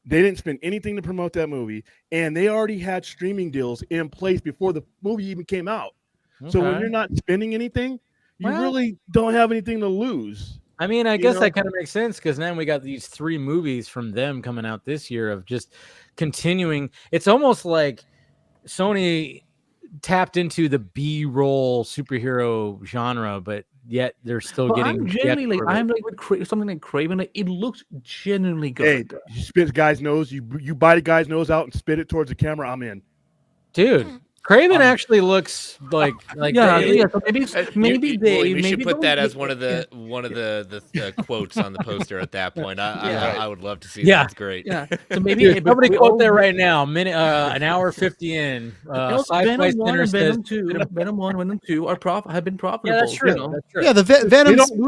They didn't spend anything to promote that movie, and they already had streaming deals in place before the movie even came out. Okay. So when you're not spending anything, you really don't have anything to lose. I mean, I guess that kind of makes sense, because then we got these 3 movies from them coming out this year of just continuing. It's almost like Sony tapped into the B-roll superhero genre, but yet they're still getting. I'm like with something like Craven. Like, it looks genuinely good. Hey, you spit the guy's nose. You bite a guy's nose out and spit it towards the camera. I'm in, dude. Craven actually looks like So maybe we should put that as one of the quotes on the poster at that point. I would love to see that. It's great. Yeah. So maybe somebody quote there right now. An hour 50 in. Venom 1 and Venom 2. Venom 1, Venom 2 have been profitable. Yeah, that's true. That's true. Yeah, the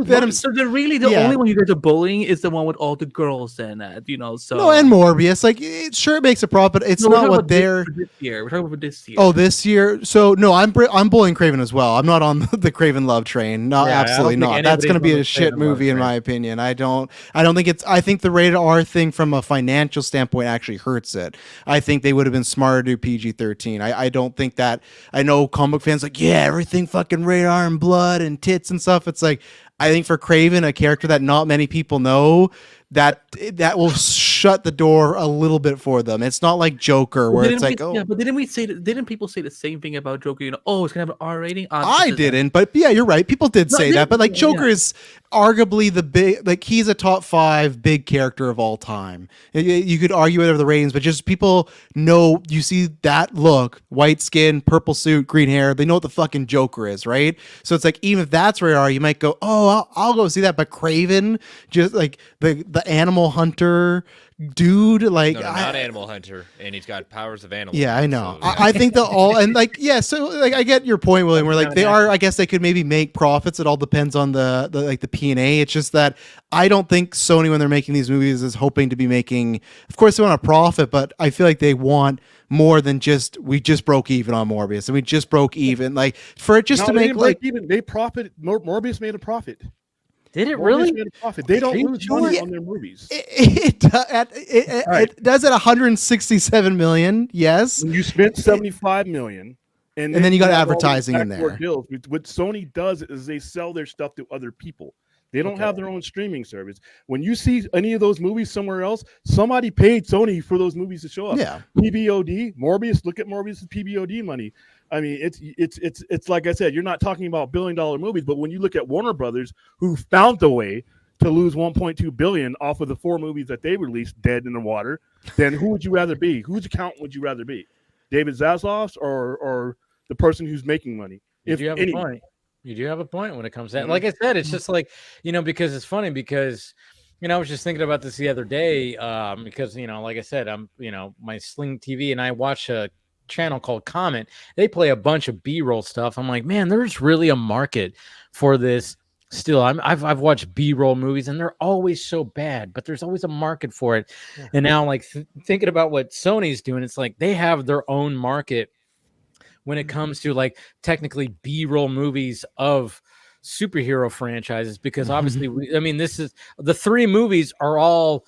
Venom. So they're really the only one you guys are bullying is the one with all the girls in it. So no, and Morbius. Like, it makes a profit. It's not what they're. This year. We're talking about this year. Oh, this year. So no, I'm bullying Craven as well. I'm not on the Craven love train. No, absolutely not. That's going to be a shit movie in my opinion. I don't think it's. I think the rated R thing from a financial standpoint actually hurts it. I think they would have been smarter to do PG-13. I don't think that. I know comic fans like, yeah, everything fucking rated R and blood and tits and stuff. It's like, I think for Craven, a character that not many people know, that will shut the door a little bit for them. It's not like Joker where it's like, but didn't people say the same thing about Joker? It's gonna have an R rating. I didn't, but yeah, you're right. People did say that, but like Joker is arguably the big, like he's a top 5 big character of all time. You could argue whatever the ratings, but just people know, you see that look, white skin, purple suit, green hair, they know what the fucking Joker is, right? So it's like, even if that's rare, you might go, I'll go see that. But Craven, just like the animal hunter dude, like not Animal Hunter, and he's got powers of animals. Yeah, I know. So, I think so like I get your point, William, where like they are, I guess they could maybe make profits. It all depends on the P&A. It's just that I don't think Sony, when they're making these movies, is hoping to be making, of course they want a profit, but I feel like they want more than just, we just broke even on Morbius and we just broke even, like for it just to make like even they profit. Morbius made a profit. Did it really? They don't lose money on their movies. It does at 167 million. Yes. When you spent 75 million, and then you got advertising in there. Deals. What Sony does is they sell their stuff to other people. They don't have their own streaming service. When you see any of those movies somewhere else, somebody paid Sony for those movies to show up. Yeah. PBOD, Morbius. Look at Morbius' PBOD money. I mean, it's like I said, you're not talking about $1 billion movies, but when you look at Warner Brothers, who found a way to lose $1.2 billion off of the 4 movies that they released, dead in the water, then who would you rather be? Whose accountant would you rather be? David Zaslav's or the person who's making money? You do have a point. You do have a point when it comes to that. Like I said, it's just like, because it's funny because, I was just thinking about this the other day because, like I said, I'm, my Sling TV and I watch a channel called Comment. They play a bunch of B-roll stuff. I'm like, man, there's really a market for this still. I've watched B-roll movies and they're always so bad, but there's always a market for it. Yeah. And now like thinking about what Sony's doing, it's like they have their own market when it comes to like technically B-roll movies of superhero franchises, because obviously this is the 3 movies are all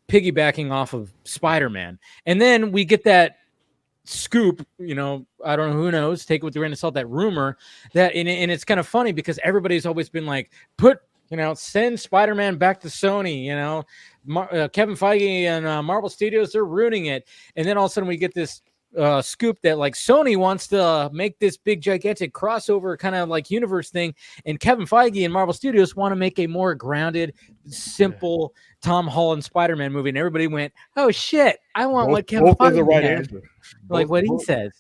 piggybacking off of Spider-Man. And then we get that scoop, I don't know, who knows, take it with a grain of salt, that rumor that, and it's kind of funny because everybody's always been like, send Spider-Man back to Sony, Kevin Feige and Marvel Studios, they're ruining it. And then all of a sudden we get this scoop that like Sony wants to make this big gigantic crossover kind of like universe thing, and Kevin Feige and Marvel Studios want to make a more grounded, simple Tom Holland Spider-Man movie, and everybody went, "Oh shit, I want what Kevin Feige the right had." answer. Like what he says.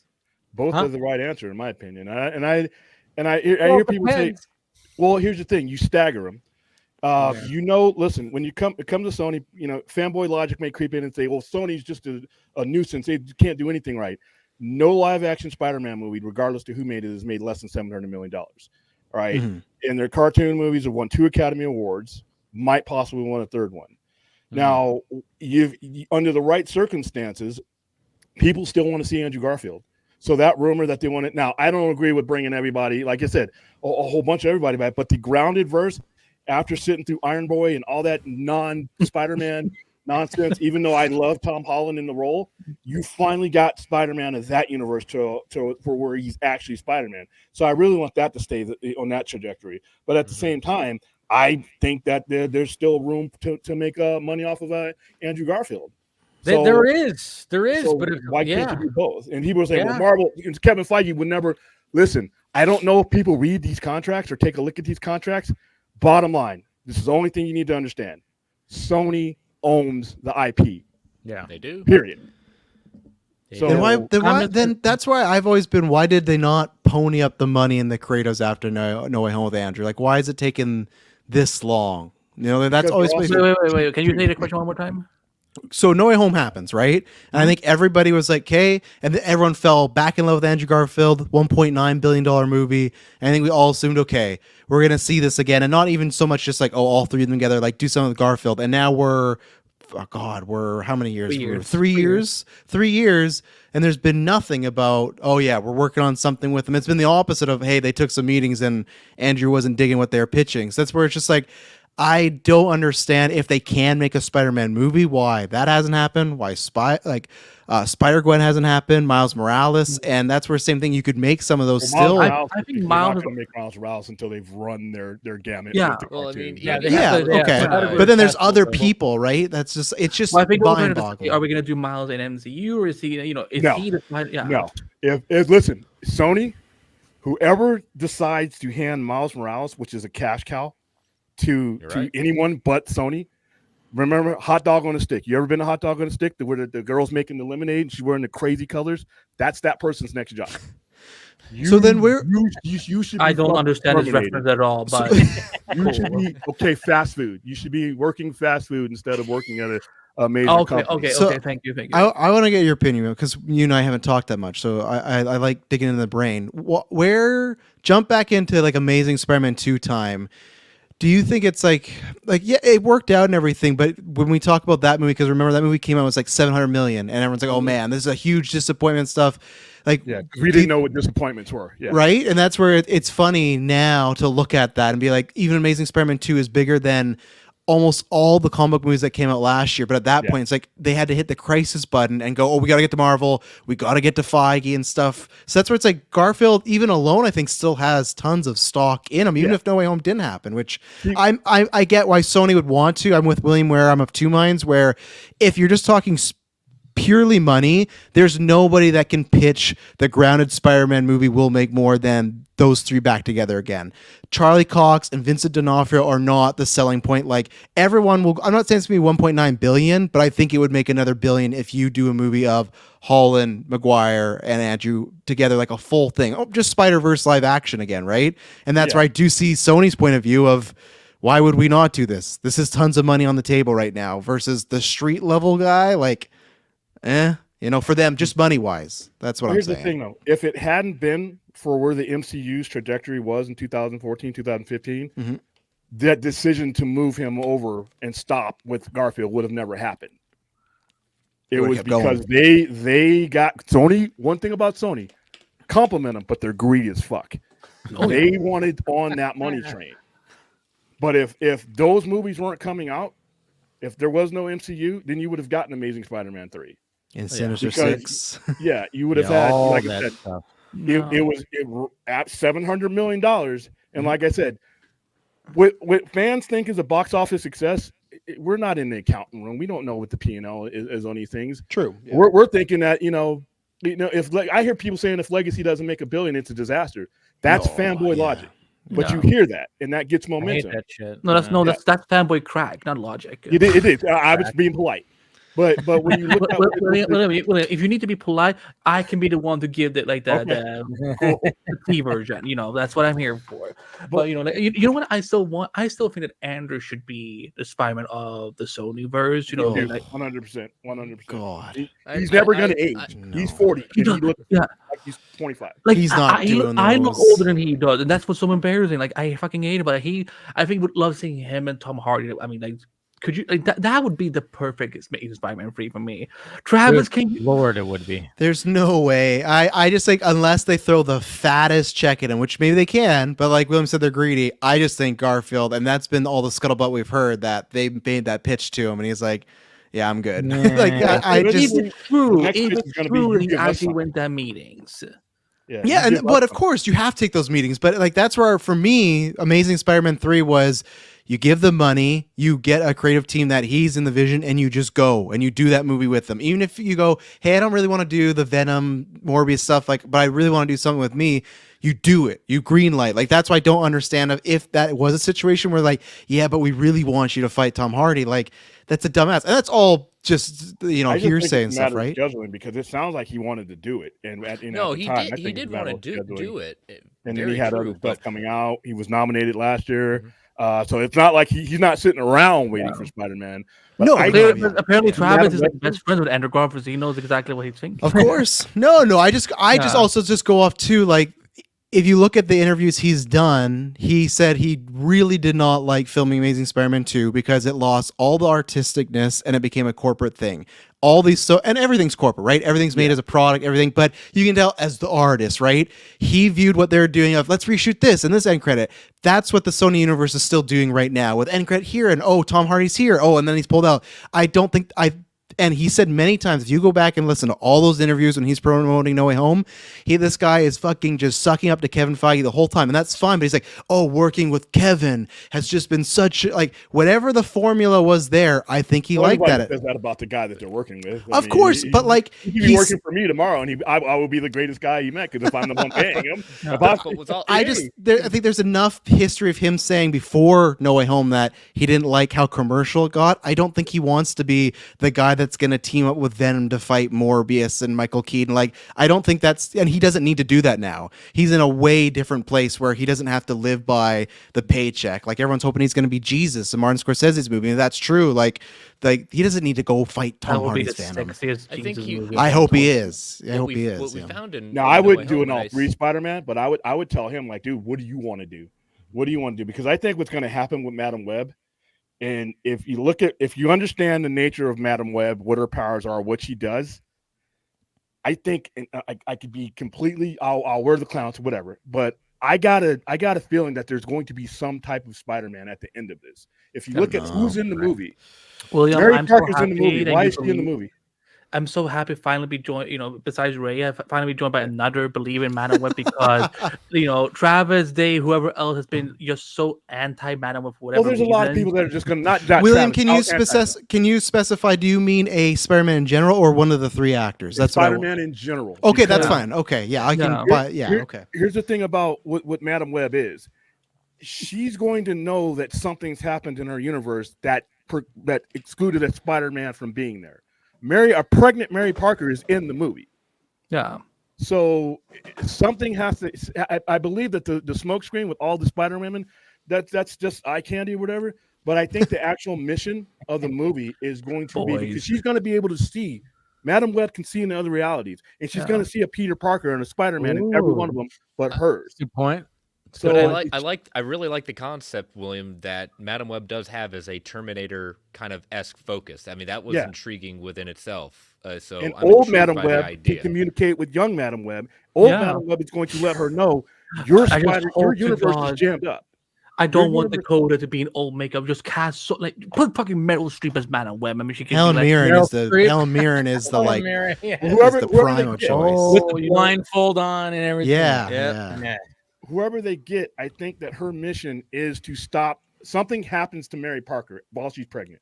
Both are the right answer, in my opinion. I hear people say, "Well, here's the thing: you stagger them." Listen, when it comes to Sony, fanboy logic may creep in and say, "Well, Sony's just a nuisance; they can't do anything right." No live-action Spider-Man movie, regardless to who made it, has made less than $700 million. All right, and their cartoon movies have won 2 Academy Awards, might possibly win a 3rd one. Now, under the right circumstances, people still want to see Andrew Garfield. So that rumor that they want it now, I don't agree with bringing everybody, like I said, a whole bunch of everybody back, but the grounded verse, after sitting through Iron Boy and all that non-Spider-Man nonsense, even though I love Tom Holland in the role, you finally got Spider-Man of that universe for where he's actually Spider-Man. So I really want that to stay on that trajectory. But at the same time, I think that there's still room to make money off of Andrew Garfield. So, there is, so but why can't you do both? And people say, well, Marvel, Kevin Feige would never listen. I don't know if people read these contracts or take a look at these contracts. Bottom line, this is the only thing you need to understand. Sony owns the IP. Yeah, they do. Period. So then that's why I've always been, why did they not pony up the money in the Kratos after No Way Home with Andrew? Like, why is it taking this long? That's always been... Wait. Can you say the question one more time? So No Way Home happens, right? And I think everybody was like, okay. And then everyone fell back in love with Andrew Garfield, $1.9 billion movie. And I think we all assumed, okay, we're going to see this again. And not even so much just like, all 3 of them together, like do something with Garfield. And now we're how many years? 3 years. 3 years. 3 years. And there's been nothing about, we're working on something with them. It's been the opposite of, hey, they took some meetings and Andrew wasn't digging what they were pitching. So that's where it's just like, I don't understand if they can make a Spider-Man movie, why that hasn't happened, why Spider-Gwen hasn't happened, Miles Morales, and that's where same thing, you could make some of those still. I think Miles not going to make Miles Morales until they've run their gamut. Yeah. Well, I mean, okay. But then there's other people, right? It's just mind-boggling. Are we going to do Miles in MCU, or is he, he the No. If listen, Sony, whoever decides to hand Miles Morales, which is a cash cow, to anyone but Sony. Remember Hot Dog on a Stick? You ever been to Hot Dog on a Stick where the girl's making the lemonade and she's wearing the crazy colors? That's that person's next job. You should. I don't understand this reference at all, but you should be fast food. You should be working fast food instead of working at a major company. Okay. Thank you. I want to get your opinion because you and I haven't talked that much, so I like digging in the brain. Where jump back into like Amazing Spider-Man 2 time. Do you think it's like it worked out and everything, but when we talk about that movie, because remember that movie came out, it was like $700 million, and everyone's like, oh man, this is a huge disappointment stuff. Like, we didn't know what disappointments were, right? And that's where it's funny now to look at that and be like, even Amazing Spider-Man 2 is bigger than almost all the comic book movies that came out last year. But at that point, it's like they had to hit the crisis button and go, we got to get to Marvel. We got to get to Feige and stuff. So that's where it's like Garfield, even alone, I think still has tons of stock in him, even if No Way Home didn't happen, which I get why Sony would want to. I'm with William where I'm of two minds, where if you're just talking purely money, there's nobody that can pitch the grounded Spider-Man movie will make more than those 3 back together again. Charlie Cox and Vincent D'Onofrio are not the selling point. Like everyone will, I'm not saying it's going to be 1.9 billion, but I think it would make another billion if you do a movie of Holland, Maguire, and Andrew together, like a full thing. Just Spider-Verse live action again, right? And that's where I do see Sony's point of view of, why would we not do this? This is tons of money on the table right now versus the street level guy, like, for them, just money wise. That's what I'm saying. Here's the thing, though. If it hadn't been for where the MCU's trajectory was in 2014, 2015, that decision to move him over and stop with Garfield would have never happened. It was because they got Sony. One thing about Sony, compliment them, but they're greedy as fuck. They wanted on that money train. But if those movies weren't coming out, if there was no MCU, then you would have gotten Amazing Spider-Man 3. In Sinister Because, 6. Yeah, you would have had, all like I that said, stuff. it was at $700 million. And like I said, what fans think is a box office success, we're not in the accounting room. We don't know what the P&L is on these things. True. Yeah. We're thinking that, if I hear people saying if Legacy doesn't make $1 billion, it's a disaster. That's fanboy logic. But you hear that, and that gets momentum. I hate that shit. That's fanboy crack, not logic. It is. I was being polite. But when you look at William, if you need to be polite, I can be the one to give the T version. That's what I'm here for. But you know what I still want? I still think that Andrew should be the Spider-Man of the Sony verse. 100%. God, he's never gonna age. He's 40. He looks like he's 25. Like he's not doing those. I look older than he does, and that's what's so embarrassing. Like I fucking hate it, but I think would love seeing him and Tom Hardy. I mean, like. Could you that would be the perfect Spider-Man 3 for me. Travis, Lord, it would be. There's no way. I just think unless they throw the fattest check at him, which maybe they can, but like William said, they're greedy. I just think Garfield, and that's been all the scuttlebutt we've heard, that they made that pitch to him, and he's like, "Yeah, I'm good." Like I just even true, he actually went to meetings. Yeah, but of course you have to take those meetings. But like that's where, for me, Amazing Spider-Man 3 was. You give the money, you get a creative team that he's in the vision, and you just go and you do that movie with them. Even if you go, hey, I don't really want to do the Venom, Morbius stuff, but I really want to do something with me. You do it. You green light. Like that's why I don't understand if that was a situation where like, yeah, but we really want you to fight Tom Hardy. Like that's a dumbass, and that's all just hearsay and stuff, right? Scheduling, because it sounds like he wanted to do it, and he did want to do it, and then he had other stuff coming out. He was nominated last year. Mm-hmm. So it's not like he's not sitting around waiting for Spider-Man. No, apparently Travis is like best friends with Andrew Garfield, so he knows exactly what he's thinking. Of course. No, I just also go off too, like, if you look at the interviews he's done, he said he really did not like filming Amazing Spider-Man 2 because it lost all the artisticness and it became a corporate thing. And everything's corporate, right? Everything's made as a product, everything. But you can tell as the artist, right? He viewed what they're doing of, let's reshoot this and this end credit. That's what the Sony universe is still doing right now with end credit here and Tom Hardy's here. And then he's pulled out. And he said many times, if you go back and listen to all those interviews when he's promoting No Way Home, this guy is fucking just sucking up to Kevin Feige the whole time. And that's fine. But he's like, working with Kevin has just been such, like, whatever the formula was there, I think he liked that. Says that about the guy that they're working with. Of course, but like, he's working for me tomorrow, and I will be the greatest guy he met, because if I'm the one paying him. I think there's enough history of him saying before No Way Home that he didn't like how commercial it got. I don't think he wants to be the guy that's going to team up with Venom to fight Morbius and Michael Keaton. Like, I don't think and he doesn't need to do that now. He's in a way different place where he doesn't have to live by the paycheck. Like, everyone's hoping he's going to be Jesus in Martin Scorsese's movie, and that's true. Like he doesn't need to go fight Tom Hardy's Venom. I hope he is. I hope he is. What we found in I wouldn't do an all three Spider-Man, but I would tell him, like, dude, what do you want to do? What do you want to do? Because I think what's going to happen with Madam Web, and if you understand the nature of Madam Web, what her powers are, what she does, I think I could be completely, I'll wear the clowns, whatever. But I got a feeling that there's going to be some type of Spider-Man at the end of this. If you look at who's in the movie, Mary Parker's in the movie. Why is she in the movie? I'm so happy finally be joined, besides Ray, I finally be joined by another believer in Madam Web, because, Travis, Dave, whoever else has been just so anti-Madam Web for whatever there's reason. A lot of people that are just going to not William, Travis, can you specify, do you mean a Spider-Man in general or one of the three actors? That's Spider-Man in general. Okay, that's fine. Okay, yeah, I can okay. Here's the thing about what Madam Web is. She's going to know that something's happened in her universe that excluded a Spider-Man from being there. A pregnant Mary Parker is in the movie. Yeah. So something has to. I believe that the smoke screen with all the Spider Women, that's just eye candy or whatever. But I think the actual mission of the movie is going to be, because she's going to be able to see. Madam Web can see in the other realities, and she's going to see a Peter Parker and a Spider-Man in every one of them, but hers. Good point. So I really like the concept, William, that Madam Web does have as a Terminator kind of esque focus. I mean, that was intriguing within itself. So and old Madam Web can communicate with young Madam Web. Madam Web is going to let her know your universe is jammed up. I don't want Dakota to be an old makeup. Just cast put fucking Meryl Streep as Madam Web. I mean, she can Helen Mirren Meryl is the Streep. Helen Mirren is the like whoever the they primo get, choice. with the blindfold on and everything. Yeah. whoever they get, I think that her mission is to stop. Something happens to Mary Parker while she's pregnant.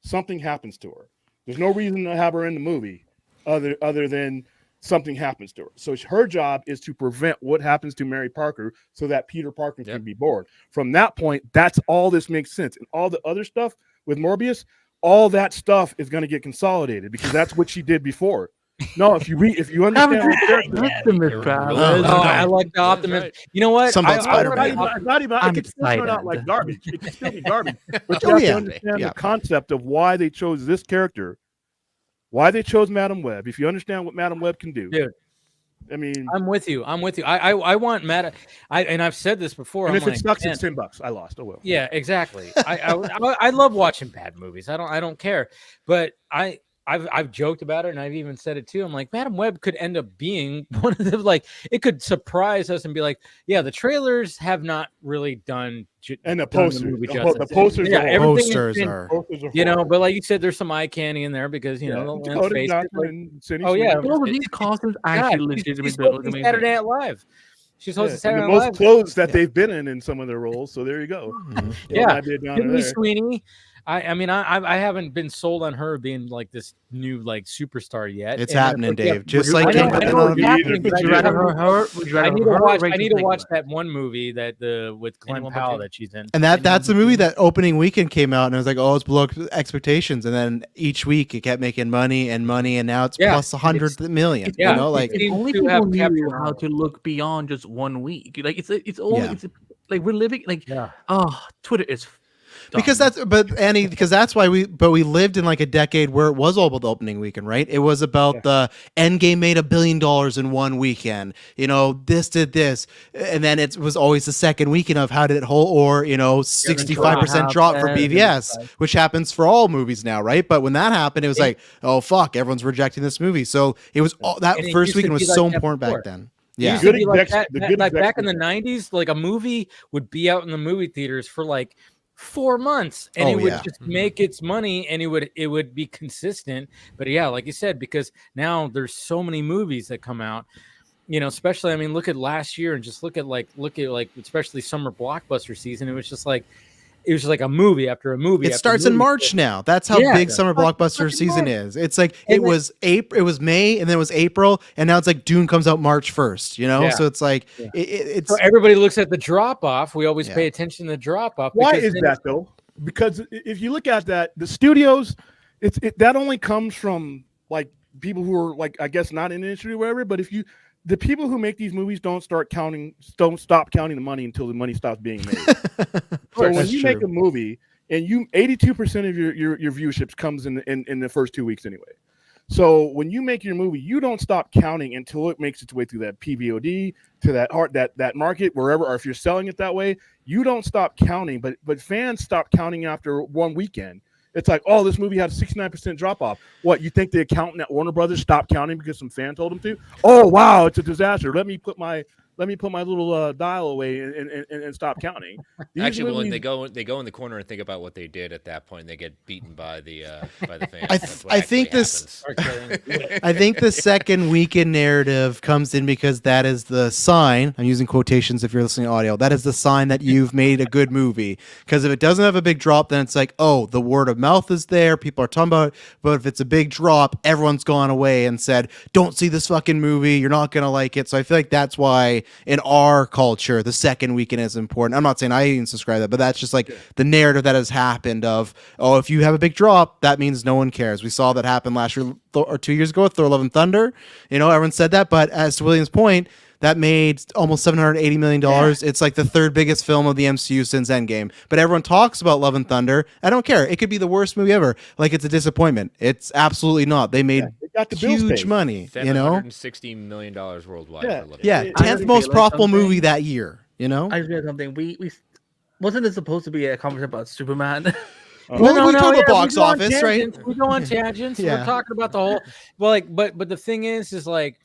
Something happens to her. There's no reason to have her in the movie other than something happens to her. So her job is to prevent what happens to Mary Parker so that Peter Parker can be born. From that point, that's all this makes sense. And all the other stuff with Morbius, all that stuff is going to get consolidated because that's what she did before. No, if you understand I like the Optimus. Right. You know what? It can still turn out like garbage. It can still be garbage. But you have to understand the concept of why they chose this character, why they chose Madam Web. If you understand what Madam Web can do, dude. I mean, I'm with you. I want Madam. And I've said this before. And if it sucks, it's $10. I lost. Oh well. Yeah, exactly. I love watching bad movies. I don't care. But I've joked about it, and I've even said it too. I'm like, Madam Web could end up being one of the it could surprise us and be like, yeah, the trailers have not really done. And the posters, the posters, everything are, but like you said, there's some eye candy in there because these costumes actually legitimately Saturday Night Live. She's hosting Saturday Night Live. The most clothes that they've been in some of their roles. So there you go. Sweeney. I haven't been sold on her being like this new superstar yet. It's happening, Dave. Just like I need to watch that one movie that with Glenn Powell that she's in. And that's a movie that opening weekend came out and I was like, oh, it's below expectations. And then each week it kept making money, and now it's plus 100 million. Yeah, only people knew how to look beyond just 1 week. Like it's like we're living Twitter is. Because that's why we lived in like a decade where it was all about the opening weekend, right? It was about the Endgame made $1 billion in 1 weekend. This did this, and then it was always the second weekend of how did it hold, or 65% drop for BVS, which happens for all movies now, right? But when that happened, it was like, oh fuck, everyone's rejecting this movie. So it was that first weekend was so important back then. Yeah, back in the 90s, like a movie would be out in the movie theaters for like 4 months and it would just make its money and it would be consistent. But like you said, because now there's so many movies that come out, especially look at last year and just look at especially summer blockbuster season. It was just like a movie after a movie. It starts in March now. That's how big summer blockbuster season is. It's like it was May, and then it was April, and now it's like Dune comes out March 1st. So it's like it's. So everybody looks at the drop off. We always pay attention to the drop off. Why is that though? Because if you look at that, the studios, that only comes from like people who are like, I guess, not in the industry or whatever. But the people who make these movies don't stop counting the money until the money stops being made. So when you make a movie and 82% of your viewerships comes in the first 2 weeks anyway. So when you make your movie, you don't stop counting until it makes its way through that PVOD to that market, wherever, or if you're selling it that way, you don't stop counting. But fans stop counting after 1 weekend. It's like, oh, this movie had a 69% drop off. What, you think the accountant at Warner Brothers stopped counting because some fan told him to? Oh, wow, it's a disaster. Let me put my little dial away and stop counting. Actually, when they go in the corner and think about what they did at that point, they get beaten by the fans. I think the second weekend narrative comes in because that is the sign. I'm using quotations if you're listening to audio. That is the sign that you've made a good movie. Because if it doesn't have a big drop, then it's like, oh, the word of mouth is there. People are talking about it. But if it's a big drop, everyone's gone away and said, don't see this fucking movie. You're not going to like it. So I feel like that's why in our culture, the second weekend is important. I'm not saying I even subscribe to that, but that's just like the narrative that has happened of, oh, if you have a big drop, that means no one cares. We saw that happen last year or 2 years ago with Thor: Love and Thunder. Everyone said that, but as to William's point, that made almost $780 million. Yeah. It's like the third biggest film of the MCU since Endgame. But everyone talks about Love and Thunder. I don't care. It could be the worst movie ever. Like, it's a disappointment. It's absolutely not. They made huge money. $760 million worldwide. Yeah, 10th most profitable movie that year. I read something. We wasn't it supposed to be a conversation about Superman? We talk about box office, right? We go on tangents. We're talking about the whole. Well, but the thing is like,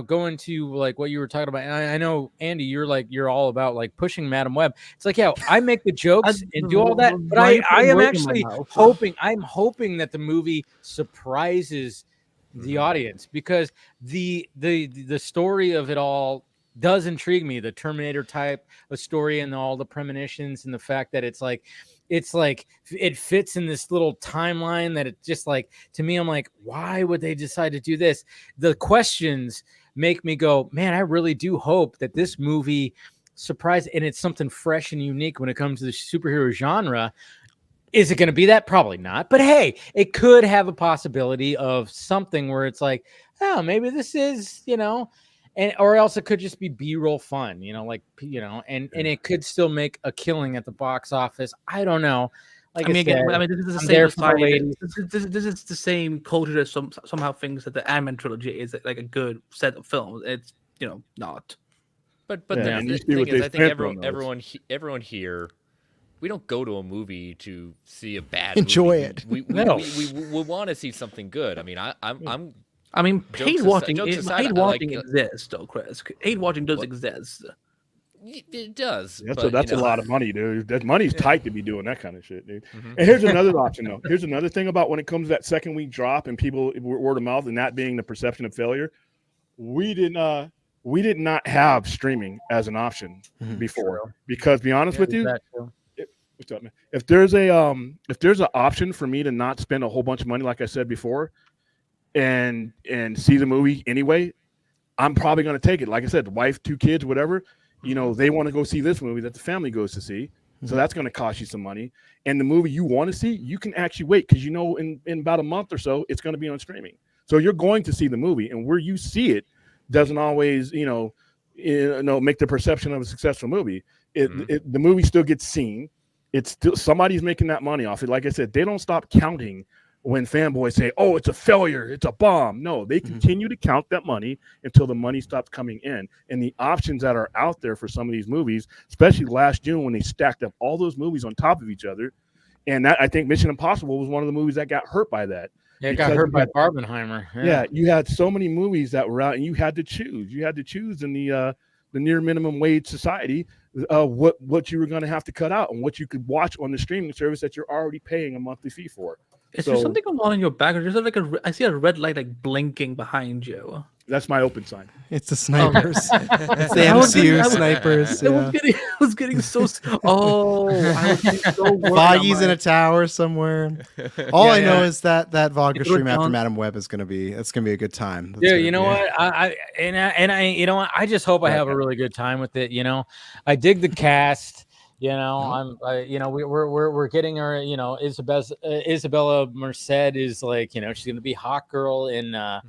going to like what you were talking about. And I know, Andy, you're all about like pushing Madam Web. It's like, yeah, I make the jokes and do all that, but I am actually hoping. I'm hoping that the movie surprises the audience, because the story of it all does intrigue me. The Terminator type of story and all the premonitions and the fact that it's like it fits in this little timeline that it just like, to me, I'm like, why would they decide to do this? The questions make me go, man, I really do hope that this movie surprise, and it's something fresh and unique when it comes to the superhero genre. Is it going to be that? Probably not. But hey, it could have a possibility of something where it's like, oh, maybe this is, and or else it could just be B-roll fun, and it could still make a killing at the box office. I don't know. Like I mean, this is the same society. This is the same culture that somehow thinks that the Ant-Man trilogy is like a good set of films. It's not. But the thing is, I think everyone here, we don't go to a movie to see a bad enjoy movie. it. We want to see something good. I mean, hate watching exists, though, Chris. Hate watching does exist. It does. That's a lot of money, dude. That money's tight to be doing that kind of shit, dude. Mm-hmm. And here's another option, though. Here's another thing about when it comes to that second week drop and people word of mouth and that being the perception of failure. We did not have streaming as an option before, because, be honest with you, if there's an option for me to not spend a whole bunch of money, like I said before, and see the movie anyway, I'm probably going to take it. Like I said, the wife, 2 kids, whatever, they want to go see this movie that the family goes to see. So that's going to cost you some money. And the movie you want to see, you can actually wait, because in about a month or so, it's going to be on streaming. So you're going to see the movie, and where you see it doesn't always, make the perception of a successful movie. The movie still gets seen. It's still somebody's making that money off it. Like I said, they don't stop counting when fanboys say, "Oh, it's a failure, it's a bomb." No, they continue to count that money until the money stops coming in. And the options that are out there for some of these movies, especially last June when they stacked up all those movies on top of each other, and that, I think Mission Impossible was one of the movies that got hurt by that. Yeah, it got hurt by Barbenheimer. Yeah, you had so many movies that were out, and you had to choose. You had to choose in the near minimum wage society what you were going to have to cut out and what you could watch on the streaming service that you're already paying a monthly fee for. Is there something going on in your back, or just like I see a red light like blinking behind you? That's my open sign. It's the snipers. It's the MCU snipers. I was getting so. I was getting so worried. Foggy's in a tower somewhere. All I know is that Vodka stream after Madam Web is gonna be a good time. Yeah, you know what? I you know what? I just hope I have a really good time with it. I dig the cast. We're getting her. Isabella Merced is like, she's gonna be Hawk Girl in the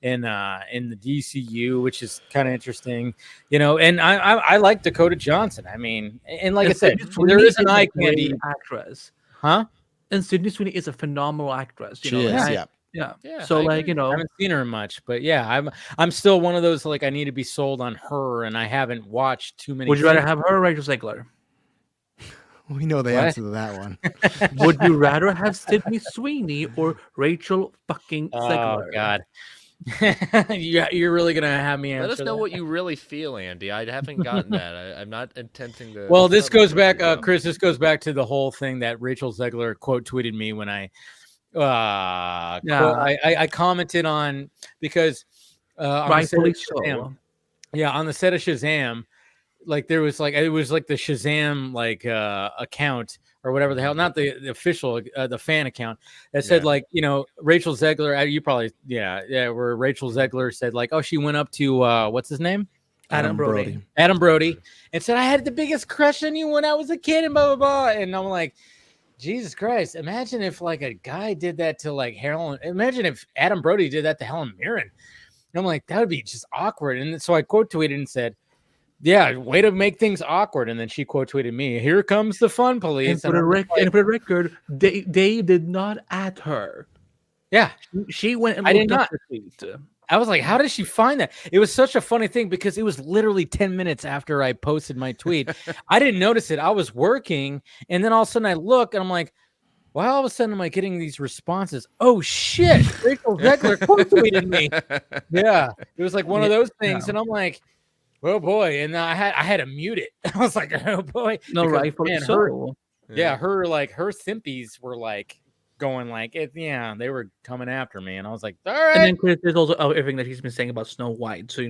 DCU, which is kind of interesting, and I like Dakota Johnson. I mean, and like I said, there is an eye candy actress, huh? And Sydney Sweeney is a phenomenal actress. She is, yeah. So I haven't seen her much, but yeah, I'm still one of those, like, I need to be sold on her, and I haven't watched too many. Would you rather have her or Rachel Zegler? We know the answer to that one. Would you rather have Sydney Sweeney or Rachel fucking Zegler? Oh God. You're really gonna have me answer. Let us know what you really feel, Andy. I haven't gotten that. I'm not intending to. Well, this goes back, Chris. This goes back to the whole thing that Rachel Zegler quote tweeted me when I commented on, because rightfully so. Yeah, on the set of Shazam, like there was like, it was like the Shazam account or whatever the hell, not the official, the fan account that said Rachel Zegler. You probably where Rachel Zegler said like, oh, she went up to what's his name, Adam Brody, and said, I had the biggest crush on you when I was a kid, and blah blah blah. And I'm like, Jesus Christ! Imagine if like a guy did that to like Helen. Imagine if Adam Brody did that to Helen Mirren. And I'm like, that would be just awkward. And so I quote tweeted and said, yeah, way to make things awkward. And then she quote tweeted me, here comes the fun police. And for the record, they did not at her. Yeah. She went and I did not. I was like, how did she find that? It was such a funny thing because it was literally 10 minutes after I posted my tweet. I didn't notice it. I was working. And then all of a sudden I look and I'm like, why all of a sudden am I getting these responses? Oh shit, Rachel Zegler quote tweeted me. Yeah, it was like one of those things, and I'm like, oh boy, and I had to mute it. I was like, oh boy, No, because, rightfully man, so. her sympathies were like going like it. Yeah, they were coming after me, and I was like, all right. And then there's also everything that he's been saying about Snow White. So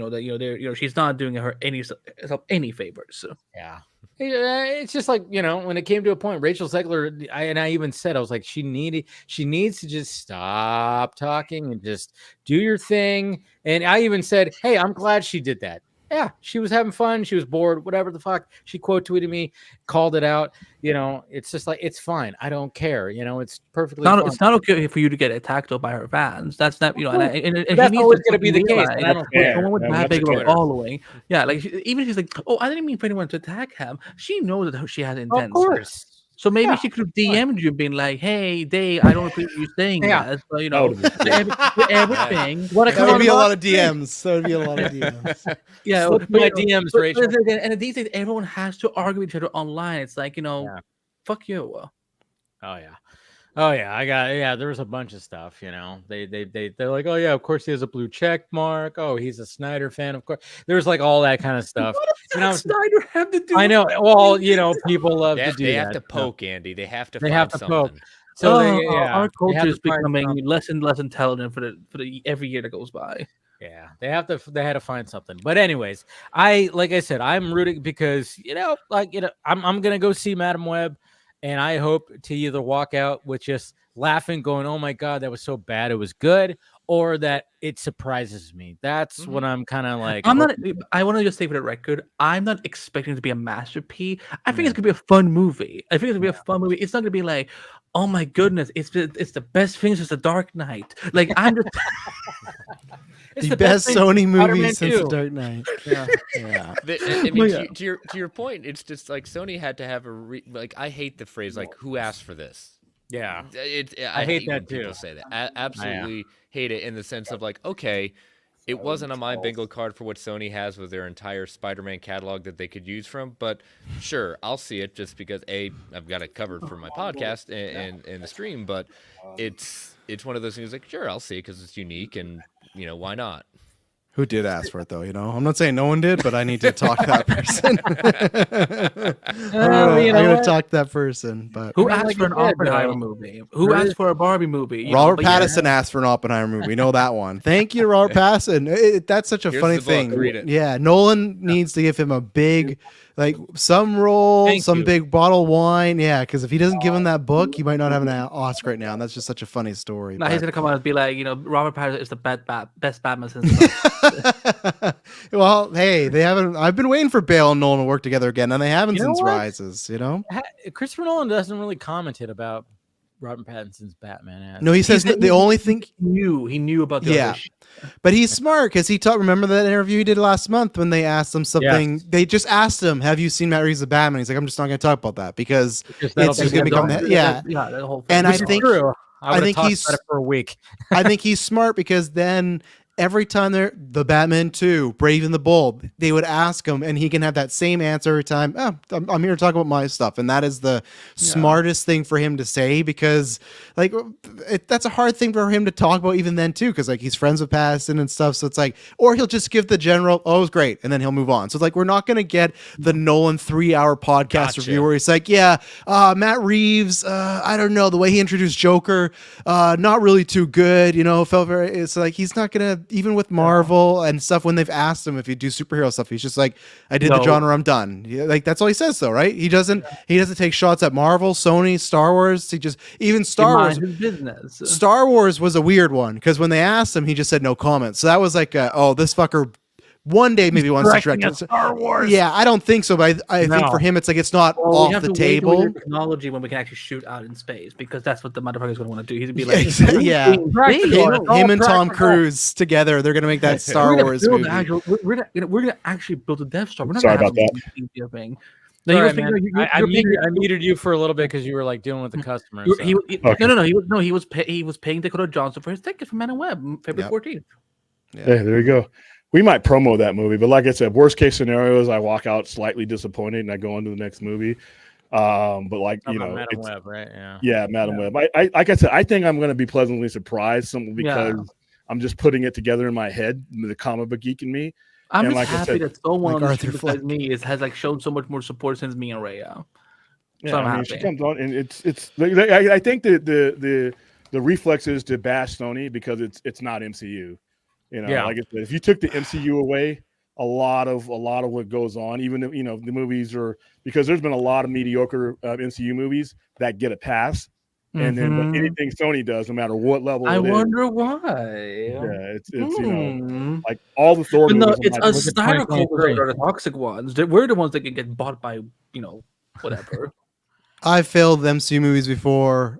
she's not doing her any favors. So. Yeah. It's just like, when it came to a point, Rachel Zegler, I even said, I was like, she needs to just stop talking and just do your thing. And I even said, hey, I'm glad she did that. Yeah, she was having fun. She was bored, whatever the fuck. She quote tweeted me, called it out. It's just like, it's fine. I don't care. It's perfectly fine. It's not okay for you to get attacked by her fans. That's not, and that's always going to be the case. And I don't care. Someone with that big of a following. Yeah, like even she's like, oh, I didn't mean for anyone to attack him. She knows that she has intent. Of course. So maybe she could have DM'd you, being like, "Hey, Dave, I don't appreciate you saying that." So, everything. That would be a lot of DMs. That would be a lot of DMs. Yeah, my DMs, Rachel. And these days, everyone has to argue with each other online. It's like, fuck you. Oh yeah, there was a bunch of stuff, they're like, oh yeah, of course he has a blue check mark. Oh, he's a Snyder fan, of course. There's like all that kind of stuff. What does Snyder have to do? I know. Well, people love to do that. They have to poke, Andy. They have to. Poke. So our culture is becoming less and less intelligent for the every year that goes by. Yeah, they had to find something. But anyways, like I said, I'm rooting because I'm gonna go see Madam Web. And I hope to either walk out with just laughing, going, oh, my God, that was so bad. It was good. Or that it surprises me. That's what I'm kind of like. I want to just say for the record, I'm not expecting it to be a masterpiece. I think it's going to be a fun movie. It's not going to be like, oh, my goodness, it's the best thing since The Dark Knight. Like, I'm just... It's the best Sony movie since The Dark Knight. Yeah. I mean, to your point, it's just like Sony had to have I hate the phrase like, who asked for this? Yeah. I hate that too. People say that. I absolutely hate it in the sense of like, okay, it wasn't on my bingo card for what Sony has with their entire Spider-Man catalog that they could use from, but sure, I'll see it just because I've got it covered for my podcast and the stream, but it's one of those things like, sure, I'll see it because it's unique and why not? Who did ask for it though? I'm not saying no one did, but I need to talk to that person. I'm gonna talk to that person. But who asked for an Oppenheimer movie? Who asked for a Barbie movie? Robert Pattinson asked for an Oppenheimer movie. We know that one. Thank you, Robert Pattinson. That's such a funny thing. Read it. Yeah, Nolan needs to give him a big, some role, big bottle of wine. Yeah, because if he doesn't give him that book, he might not have an Oscar right now. And that's just such a funny story. Now he's gonna come out and be like, Robert Pattinson is the best Batman since. Well, hey, they haven't. I've been waiting for Bale and Nolan to work together again, and they haven't since Rises. Christopher Nolan doesn't really commented about Robert Pattinson's Batman. No, he says the only thing he knew about the other shit. But he's smart because he remember that interview he did last month when they asked him something. Yes. They just asked him, "Have you seen Matt Reeves' Batman?" He's like, "I'm just not going to talk about that because it's just going to become the whole thing." And I think he's for a week. I think he's smart because then every time they're the Batman 2, Brave and the Bold, they would ask him and he can have that same answer every time. Oh, I'm here to talk about my stuff. And that is the smartest thing for him to say because that's a hard thing for him to talk about even then too. Cause he's friends with Pattinson and stuff. So it's or he'll just give the general, oh, it was great. And then he'll move on. So it's we're not going to get the Nolan 3-hour podcast review where he's Matt Reeves, I don't know, the way he introduced Joker, not really too good, felt very, it's he's not going to, even with Marvel and stuff, when they've asked him if you do superhero stuff, he's just I did the genre, I'm done. That's all he says though, right? He doesn't take shots at Marvel, Sony, Star Wars. He just, even Star Wars business. Star Wars was a weird one because when they asked him, he just said no comment. So that was oh, this fucker one day maybe wants to direct Star Wars. Yeah, I don't think so, but I think for him it's it's not off the table. Technology when we can actually shoot out in space because that's what the motherfucker is going to want to do. He's going to be him and Tom Cruise together, they're going to make that Star Wars movie. We're going to actually build a Death Star. We're not Sorry about that. Thing. Sorry, I muted you for a little bit because you were dealing with the customers. No. He was paying Dakota Johnson for his ticket for Man and Web February 14th. Yeah, there you go. We might promo that movie, but like I said, worst case scenario is I walk out slightly disappointed and I go on to the next movie. But like Madam Web, right? Yeah, Madam Web. I like I said, I think I'm going to be pleasantly surprised simply because I'm just putting it together in my head, the comic book geek in me. I'm and just happy that someone on the stream Fleck. besides me has like shown so much more support since me and Raya. Yeah, so I'm I mean, happy. she comes on, and it's. I think the reflex is to bash Sony because it's not MCU. Like I said, if you took the MCU away, a lot of what goes on, even the movies are, because there's been a lot of mediocre MCU movies that get a pass, and then but anything Sony does, no matter what level, I wonder why. Yeah, it's like all the Thor movies. No, it's a styrofoam that are the toxic ones. We're the ones that can get bought by whatever. I've failed MCU movies before.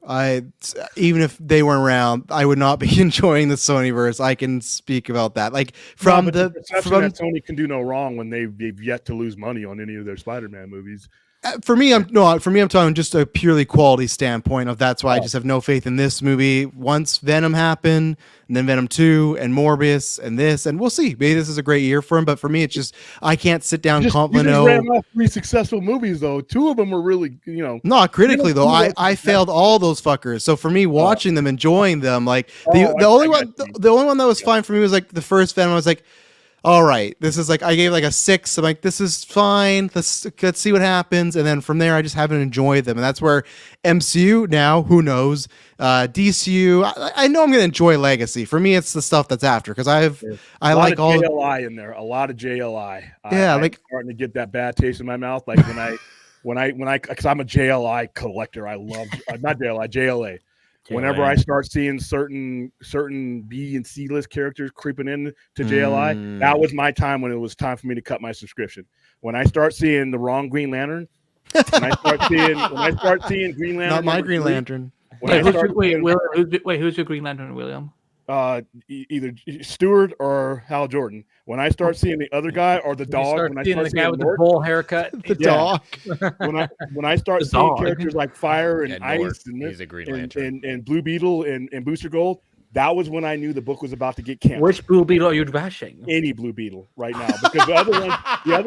Even if they weren't around, I would not be enjoying the Sonyverse. I can speak about that. Like from that Sony can do no wrong when they've yet to lose money on any of their Spider-Man movies. For me, I'm talking just a purely quality standpoint of that's why I just have no faith in this movie. Once Venom happened, and then Venom 2 and Morbius and this, and we'll see. Maybe this is a great year for him, but for me, it's just I can't sit down and compliment. You just ran off 3 successful movies though. 2 of them were really, not critically though. I failed all those fuckers. So for me, watching them, enjoying them, like the only one that was fine for me was like the first Venom. I was like, all right, this is like, I gave like a 6. I'm like, this is fine. Let's see what happens. And then from there, I just haven't enjoyed them. And that's where MCU now, who knows? DCU, I know I'm going to enjoy Legacy. For me, it's the stuff that's after because I like all JLI in there, a lot of JLI. Yeah, I'm starting to get that bad taste in my mouth. Like when I, because I'm a JLI collector. I love not JLI, JLA. Whenever I start seeing certain B and C list characters creeping in to JLI, that was my time when it was time for me to cut my subscription. When I start seeing the wrong Green Lantern, when I start seeing Green Lantern, not my Green Lantern. Who's your Green Lantern, William? Either Stewart or Hal Jordan. When I start seeing the other guy or the dog, when I start seeing the bowl haircut, the dog. when I start seeing characters like Fire and Ice he's a Green Lantern. and Blue Beetle and Booster Gold, that was when I knew the book was about to get canceled. Which Blue Beetle are you bashing? Any Blue Beetle right now, because the other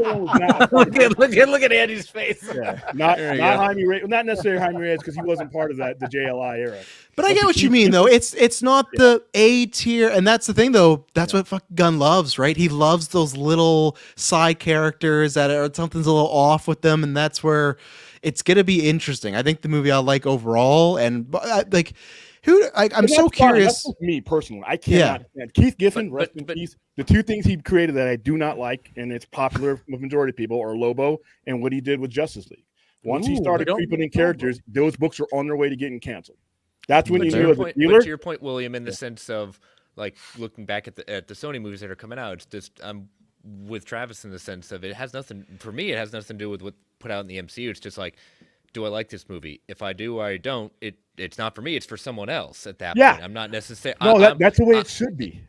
one was not. look at Andy's face. Yeah, not Jaime Reyes, not necessarily Jaime Reyes because he wasn't part of the JLI era. But I get what you mean, though. It's not the A tier, and that's the thing, though. That's what fucking Gunn loves, right? He loves those little side characters that are something's a little off with them, and that's where it's gonna be interesting. I think the movie I like overall, and like. I'm so curious. That's me personally. I cannot stand Keith Giffen. Rest in peace. The 2 things he created that I do not like, and it's popular with the majority of people, are Lobo and what he did with Justice League. Once he started creeping in characters, those books are on their way to getting canceled. That's when you knew as a dealer. But to your point, William, in the sense of like looking back at the Sony movies that are coming out, it's just I'm with Travis in the sense of it has nothing to do with what put out in the MCU. It's just like, do I like this movie? If I do or I don't, it's not for me. It's for someone else at that point. I'm not necessarily. No, that's the way it should be.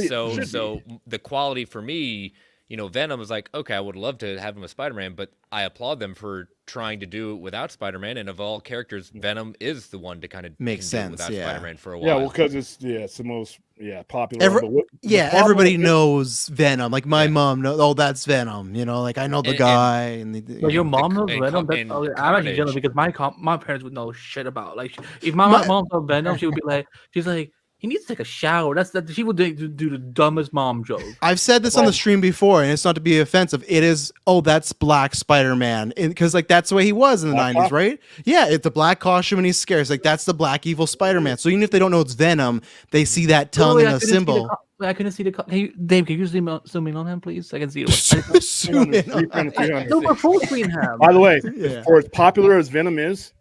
So the quality for me, Venom is like, okay, I would love to have him as Spider-Man, but I applaud them for trying to do it without Spider-Man. And of all characters, Venom is the one to kind of make sense without Spider-Man for a while. Yeah, well, because it's the most popular. Everybody knows Venom. Like my mom knows. Oh, that's Venom. Like I know the guy. But your mom knows Venom. I'm actually jealous because my parents would know shit about. Like if my mom saw Venom, she would be like, she's like, he needs to take a shower. She would do the dumbest mom joke. I've said this on the stream before, and it's not to be offensive. It is, that's Black Spider-Man. Because, that's the way he was in the 90s, right? Yeah, it's the black costume and he's scared. It's like, that's the black evil Spider-Man. So even if they don't know it's Venom, they see that tongue and the symbol. I couldn't see the. Dave, can you zoom in on him, please? I can see it. Zoom in on him. No, we're full screen him. By the way, for as popular as Venom is,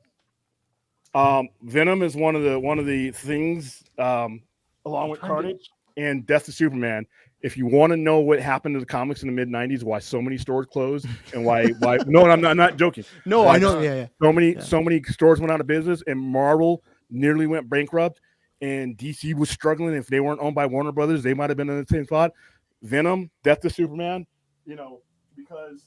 Venom is one of the things, along with Carnage and Death to Superman. If you want to know what happened to the comics in the mid '90s, why so many stores closed, and why no, I'm not joking. No, I know. So many stores went out of business, and Marvel nearly went bankrupt, and DC was struggling. If they weren't owned by Warner Brothers, they might have been in the same spot. Venom, Death to Superman, because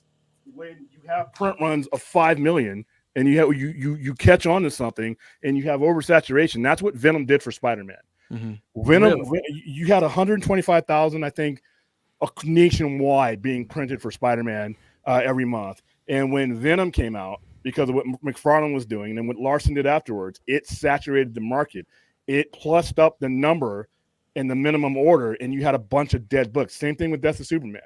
when you have print runs of 5 million. And you catch on to something, and you have oversaturation. That's what Venom did for Spider-Man. Mm-hmm. Venom, you had 125,000, I think, nationwide being printed for Spider-Man every month. And when Venom came out, because of what McFarlane was doing, and then what Larson did afterwards. It saturated the market. It plussed up the number in the minimum order, and you had a bunch of dead books. Same thing with Death of Superman.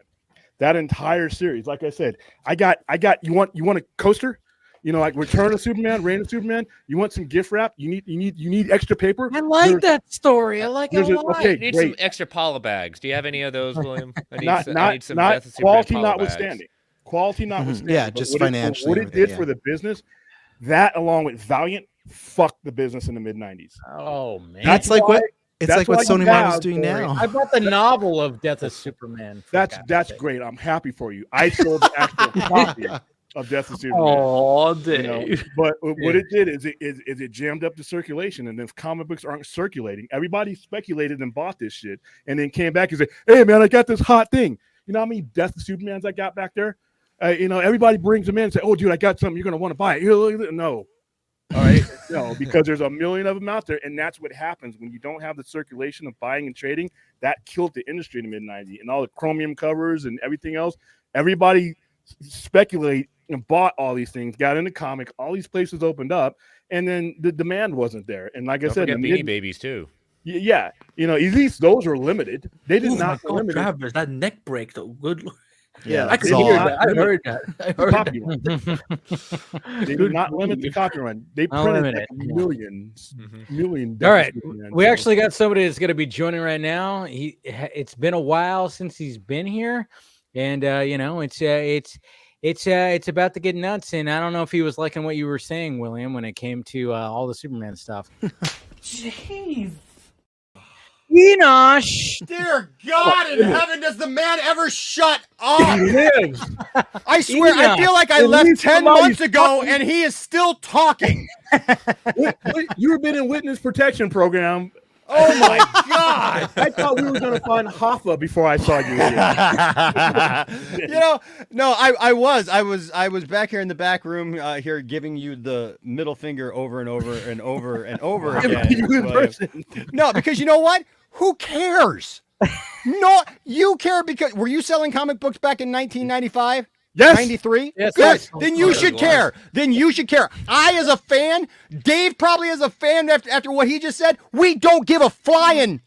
That entire series, like I said, I got. You want a coaster? You know, like Return of Superman, Reign of Superman. You want some gift wrap? You need extra paper. I like that story. I like it a lot. Okay, I need great. some extra Paula bags. Do you have any of those, William? I need some not Death of Superman quality Paula notwithstanding. bags. Quality notwithstanding. Yeah, just financially. What it did for the business, that along with Valiant, fucked the business in the mid '90s. Oh man, That's like what Sony Marvel's doing now. I bought the novel of Death of Superman. That's great. I'm happy for you. I sold the actual copy of Death of Superman. Oh, Dave. You know, but what it did is it jammed up the circulation, and if comic books aren't circulating, everybody speculated and bought this shit, and then came back and said, "Hey man, I got this hot thing." You know how many Death of Supermans I got back there? You know, everybody brings them in and say, "Oh, dude, I got something. You're gonna want to buy it." No, all right, no, because there's a million of them out there, and that's what happens when you don't have the circulation of buying and trading. That killed the industry in the mid '90s, and all the chromium covers and everything else. Everybody speculate and bought all these things, got into comic, all these places opened up, and then the demand wasn't there. And like I said, Beanie Babies too. Yeah, you know, at least those were limited. They did not limit Travis, that neck break though. Good. Yeah, I could hear that. I heard that. They did not limit the copy run. They printed like millions. All right, we actually got somebody that's going to be joining right now. It's been a while since he's been here, and you know, it's about to get nuts. And I don't know if he was liking what you were saying, William, when it came to all the Superman stuff. Jeez. Enosh. Dear God in heaven, does the man ever shut up? He lives. I swear, I feel like I left 10 months ago and he is still talking. You've been in witness protection program. Oh my God. I thought we were going to find Hoffa before I saw you again. You know, no, I was back here in the back room here giving you the middle finger over and over and over and over again. No, because you know what? Who cares? No, you care because were you selling comic books back in 1995? Yes. 93? Yes. Good. Yes. Then you should care. Then you should care. I, as a fan, Dave probably as a fan after what he just said, we don't give a flying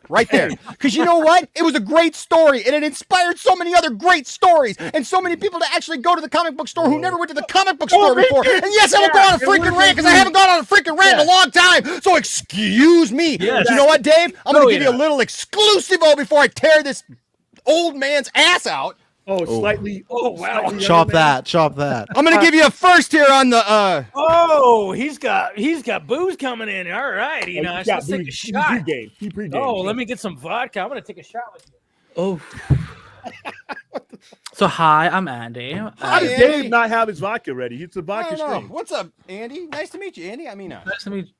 right there. Because you know what? It was a great story, and it inspired so many other great stories, and so many people to actually go to the comic book store who never went to the comic book store before. And yes, I will go on a freaking rant because I haven't gone on a freaking rant in a long time. So excuse me. But you know what, Dave? I'm going to give you a little exclusivo before I tear this old man's ass out. Oh, slightly. Oh, wow. Chop that. I'm going to give you a first here on the. Oh, he's got booze coming in. All right, you know, let's take a shot. He pre-game. Oh, let me get some vodka. I'm gonna take a shot with you. Oh. So hi, I'm Andy. How did Dave not have his vodka ready? It's a vodka I don't know. stream. What's up, Andy? Nice to meet you, Andy. I mean, Nice to meet you.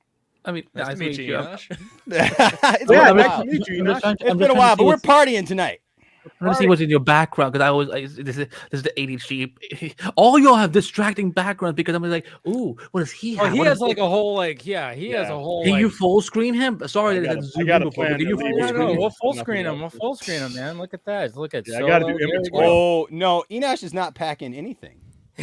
It's Yeah, been a nice while. to meet you. It's been a while, but we're partying tonight. I'm trying to see what's in your background because I always like this is the ADHD. All y'all have distracting backgrounds because I'm like, ooh, what does he have? He What has is- like a whole he has a whole. Can you full screen him? Sorry, I got a plan. Can you to leave full it. screen? We'll full screen him. We'll full screen him, man. Look at that. Look at. I gotta do Solo. image There we go. Oh no, Enosh is not packing anything.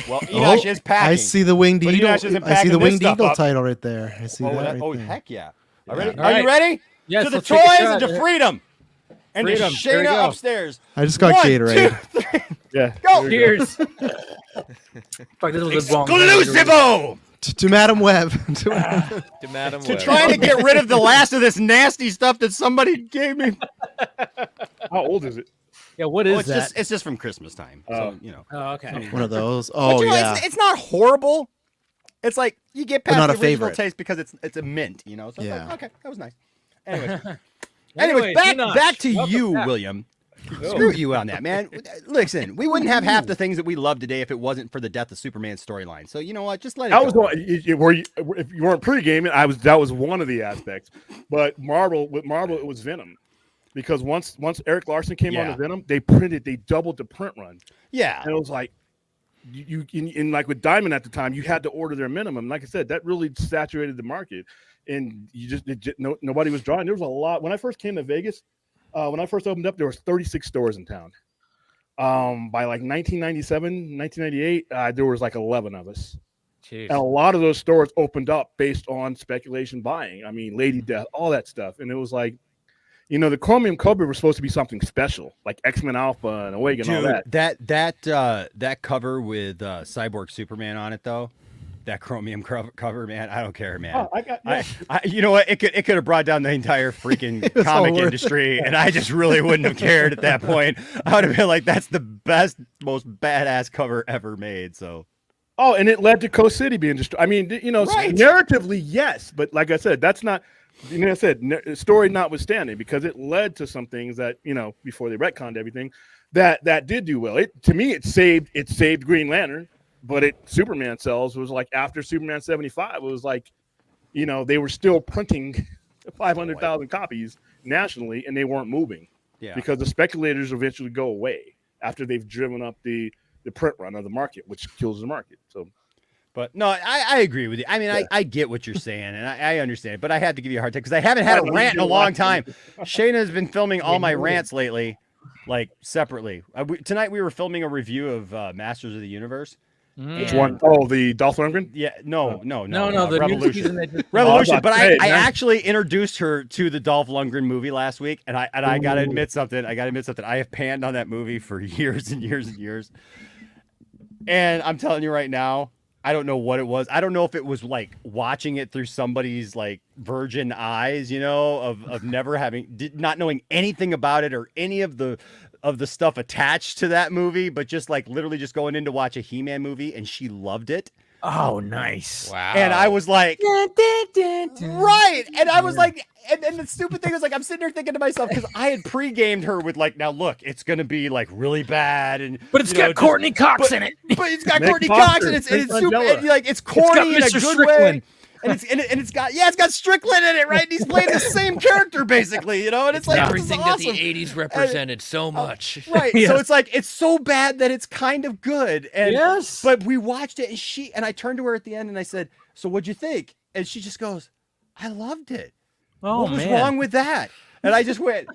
Well, Enosh is packing. I see the winged But eagle. Enosh isn't I see packing the this winged stuff eagle up. title right there. I see that right there. Heck yeah! Are you All ready? Yes, To the let's take a toys shot. and to freedom. And to Freedom. There we Shayna go. upstairs. I just got 1, Gatorade. 2, 3. Yeah. Go. Cheers. Fuck, this was the wrong. Exclusivo! To Madam Web. To Madam To Web. trying to get rid of the last of this nasty stuff that somebody gave me. How old is it? Yeah, what is it's that? it's just from Christmas time. So, you know. Oh, okay. One of those. But, Oh you know, yeah. it's not horrible. It's like you get past not the a original favorite. taste because it's a mint, you know. So it's Yeah. like, okay, that was nice. Anyways, back to you, William. Screw you on that, man. Listen, we wouldn't have half the things that we love today if it wasn't for the Death of Superman storyline. So you know what? Just let it That go. was one. If you weren't pre-gaming, that was one of the aspects. But with Marvel, it was Venom, because once Eric Larson came on to Venom, they doubled the print run. Yeah, and it was like you like with Diamond at the time, you had to order their minimum. Like I said, that really saturated the market, and nobody was drawing. There was a lot when I first came to Vegas. When I first opened up, there was 36 stores in town. By like 1997, 1998, there was like 11 of us. Jeez. And a lot of those stores opened up based on speculation buying. I mean, Lady Death, all that stuff. And it was like, the Chromium Cobra was supposed to be something special, like X-Men Alpha and Omega and all that. That cover with Cyborg Superman on it, though, that Chromium cover, man, I don't care, man. You know what? It could have brought down the entire freaking comic industry, and I just really wouldn't have cared at that point. I would have been like, that's the best, most badass cover ever made. So. Oh, and it led to Coast City being destroyed. I mean, narratively, yes, but like I said, that's not. I said story notwithstanding, because it led to some things that before they retconned everything, that did do well. To me, it saved Green Lantern, but Superman sells was like after Superman 75, it was like, they were still printing 500,000 copies nationally, and they weren't moving, because the speculators eventually go away after they've driven up the print run of the market, which kills the market. So. But no, I agree with you. I mean, I get what you're saying, and I understand. But I have to give you a hard time because I haven't had a rant in a long time. Shayna has been filming all my rants lately, like separately. Tonight we were filming a review of Masters of the Universe. Which one? Oh, the Dolph Lundgren? Yeah, no. The Revolution. Revolution. But I actually introduced her to the Dolph Lundgren movie last week, and I gotta admit something. I have panned on that movie for years and years and years. And I'm telling you right now, I don't know what it was. I don't know if it was like watching it through somebody's like virgin eyes, of never not knowing anything about it or any of the stuff attached to that movie, but just like literally just going in to watch a He-Man movie, and she loved it. Oh, nice. Wow. And I was like, right. And I was like, and the stupid thing was like, I'm sitting there thinking to myself, because I had pre-gamed her with like, now look, it's going to be like really bad. But it's got Courtney Cox in it. But it's got Courtney Cox, and it's super, and like, it's corny in a good way. And it's got Strickland in it, right? And he's playing the same character basically, and it's like everything that awesome. the 80s represented so much. Right. Yes. So it's like it's so bad that it's kind of good. And yes. But we watched it, and I turned to her at the end and I said, "So what'd you think?" And she just goes, "I loved it." Oh, what was wrong with that? And I just went,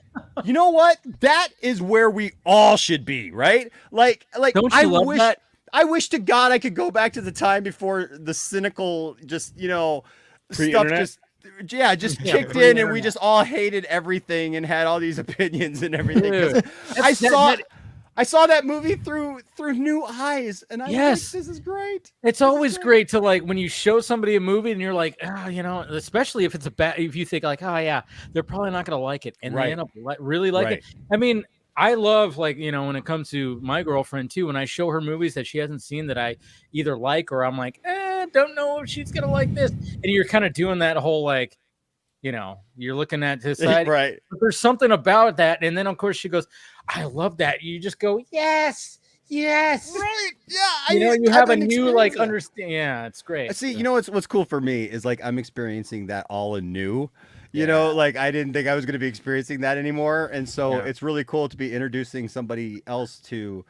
you know what? That is where we all should be, right? Like Don't you love that? I wish to God I could go back to the time before the cynical, just stuff just kicked in, and we just all hated everything and had all these opinions and everything. I saw that movie through new eyes, and I think this is great. It's always great to like when you show somebody a movie and you're like, especially if it's if you think like, oh yeah, they're probably not gonna like it, and they end up really like it. I mean, I love when it comes to my girlfriend too, when I show her movies that she hasn't seen that I either like or I'm like, don't know if she's gonna like this, and you're kind of doing that whole you're looking at this side, right? But there's something about that, and then of course she goes, I love that. You just go, yes, right, yeah. You have a new understand. Yeah, it's great. See, what's cool for me is like I'm experiencing that all anew. Like I didn't think I was going to be experiencing that anymore. And so it's really cool to be introducing somebody else to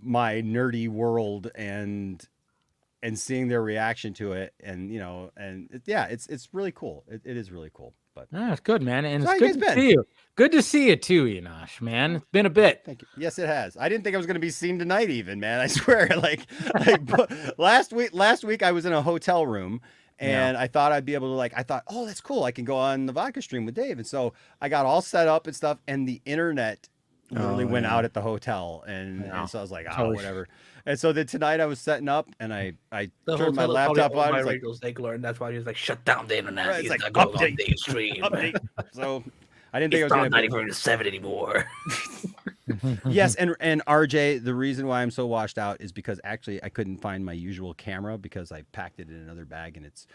my nerdy world and seeing their reaction to it. And, it's really cool. It is really cool. But it's good, man. And it's good to see you. Good to see you too, Enosh, man. It's been a bit. Thank you. Yes, it has. I didn't think I was going to be seen tonight even, man. I swear. Last week I was in a hotel room. And I thought I'd be able to I thought, oh, that's cool. I can go on the Vodka stream with Dave. And so I got all set up and stuff. And the internet literally went out at the hotel. And so I was like, whatever. And so then tonight I was setting up and I turned my laptop on. My they learned. That's why he was like, shut down the internet. Right, He's like, not going on Dave's stream. So I didn't think I was going to not even 7 anymore. Yes, and RJ, the reason why I'm so washed out is because actually I couldn't find my usual camera because I packed it in another bag and it's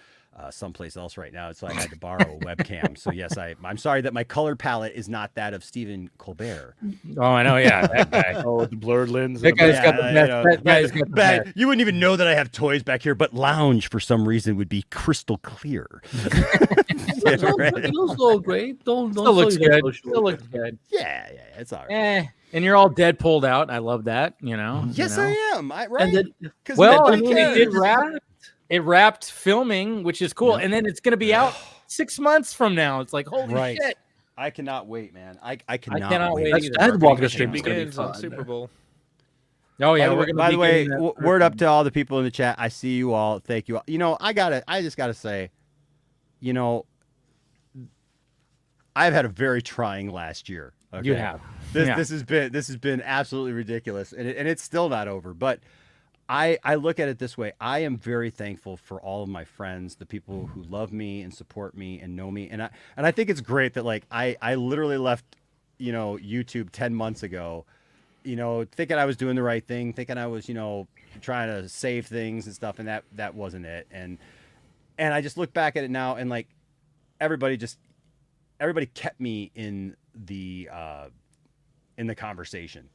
someplace else right now, so I had to borrow a webcam. So yes, I'm sorry that my color palette is not that of Stephen Colbert. Oh, I know, yeah, that guy. With the blurred lens. That guy's got the best. That guy's got the best. You wouldn't even know that I have toys back here, but lounge for some reason would be crystal clear. It looks all great. Don't Still looks good. Still looks good. Yeah, it's all right. And you're all dead pulled out. I love that. Yes, I am. Right. It wrapped filming, which is cool, and then it's going to be out 6 months from now. It's like holy shit! I cannot wait, man. I cannot wait. That Vodka stream begins on Super Bowl. Oh yeah, By the way, word up to all the people in the chat. I see you all. Thank you all. You know, I just gotta say, you know, I've had a very trying last year. Okay? You have. This has been absolutely ridiculous, and it's still not over. But I look at it this way. I am very thankful for all of my friends, the people who love me and support me and know me, and I think it's great that like I literally left, you know, YouTube 10 months ago, you know, thinking I was doing the right thing, thinking I was, you know, trying to save things and stuff, and that wasn't it. And I just look back at it now, and like everybody kept me in the conversation,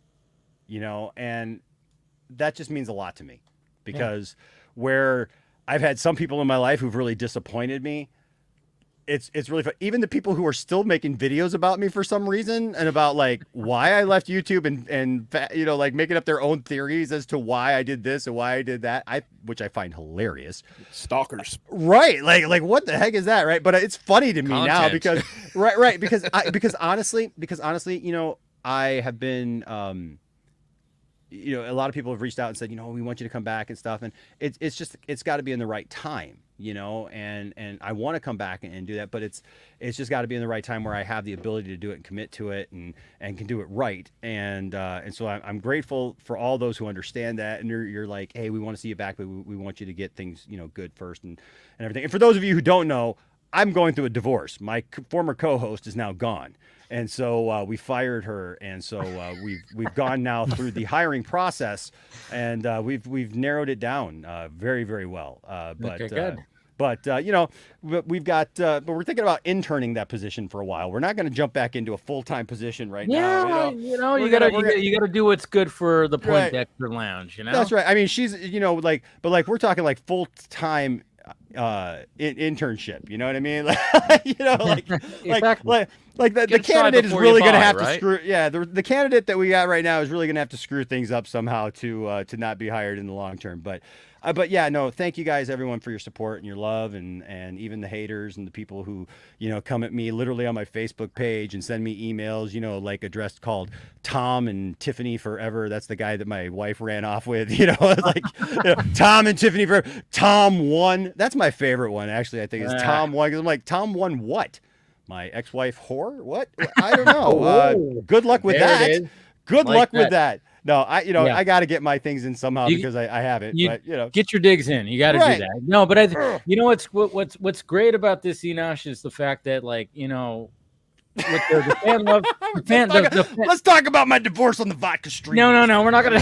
you know, and that just means a lot to me, because where I've had some people in my life who've really disappointed me, it's really fun. Even the people who are still making videos about me for some reason and about like why I left YouTube and you know, like making up their own theories as to why I did this and why I did that, which I find hilarious. Stalkers, right? Like what the heck is that, right? But it's funny to me now because right because honestly, you know, I have been you know, a lot of people have reached out and said, you know, we want you to come back and stuff, and it's got to be in the right time, you know, and I want to come back and do that, but it's just got to be in the right time where I have the ability to do it and commit to it and can do it right, and so I'm grateful for all those who understand that, and you're like, hey, we want to see you back, but we want you to get things, you know, good first and everything. And for those of you who don't know, I'm going through a divorce. My former co-host is now gone. And so we fired her, and so we've gone now through the hiring process, and we've narrowed it down very, very well. Okay, good. But you know, we've got but we're thinking about interning that position for a while. We're not going to jump back into a full-time position right now. You gotta do what's good for the Point Dexter Lounge. You know, that's right. I mean, she's, you know, like, but like we're talking like full-time internship, you know what I mean? You know, like the candidate is really going to have to screw. Yeah, the candidate that we got right now is really going to have to screw things up somehow to not be hired in the long term. But yeah, no, thank you guys, everyone, for your support and your love, and even the haters and the people who, you know, come at me literally on my Facebook page and send me emails, you know, like addressed called Tom and Tiffany Forever. That's the guy that my wife ran off with, you know, like you know, Tom and Tiffany Forever. Tom 1. That's my favorite one, actually. I think it's Tom 1, because I'm like, Tom 1 what? My ex-wife whore? What? I don't know. Good luck with that. Good luck with that. No, I got to get my things in somehow because I haven't. But you know, get your digs in. You got to do that. No, but you know what's great about this, Enosh, is the fact that, like, you know, with the fan love, let's talk about my divorce on the Vodka stream. No, we're not gonna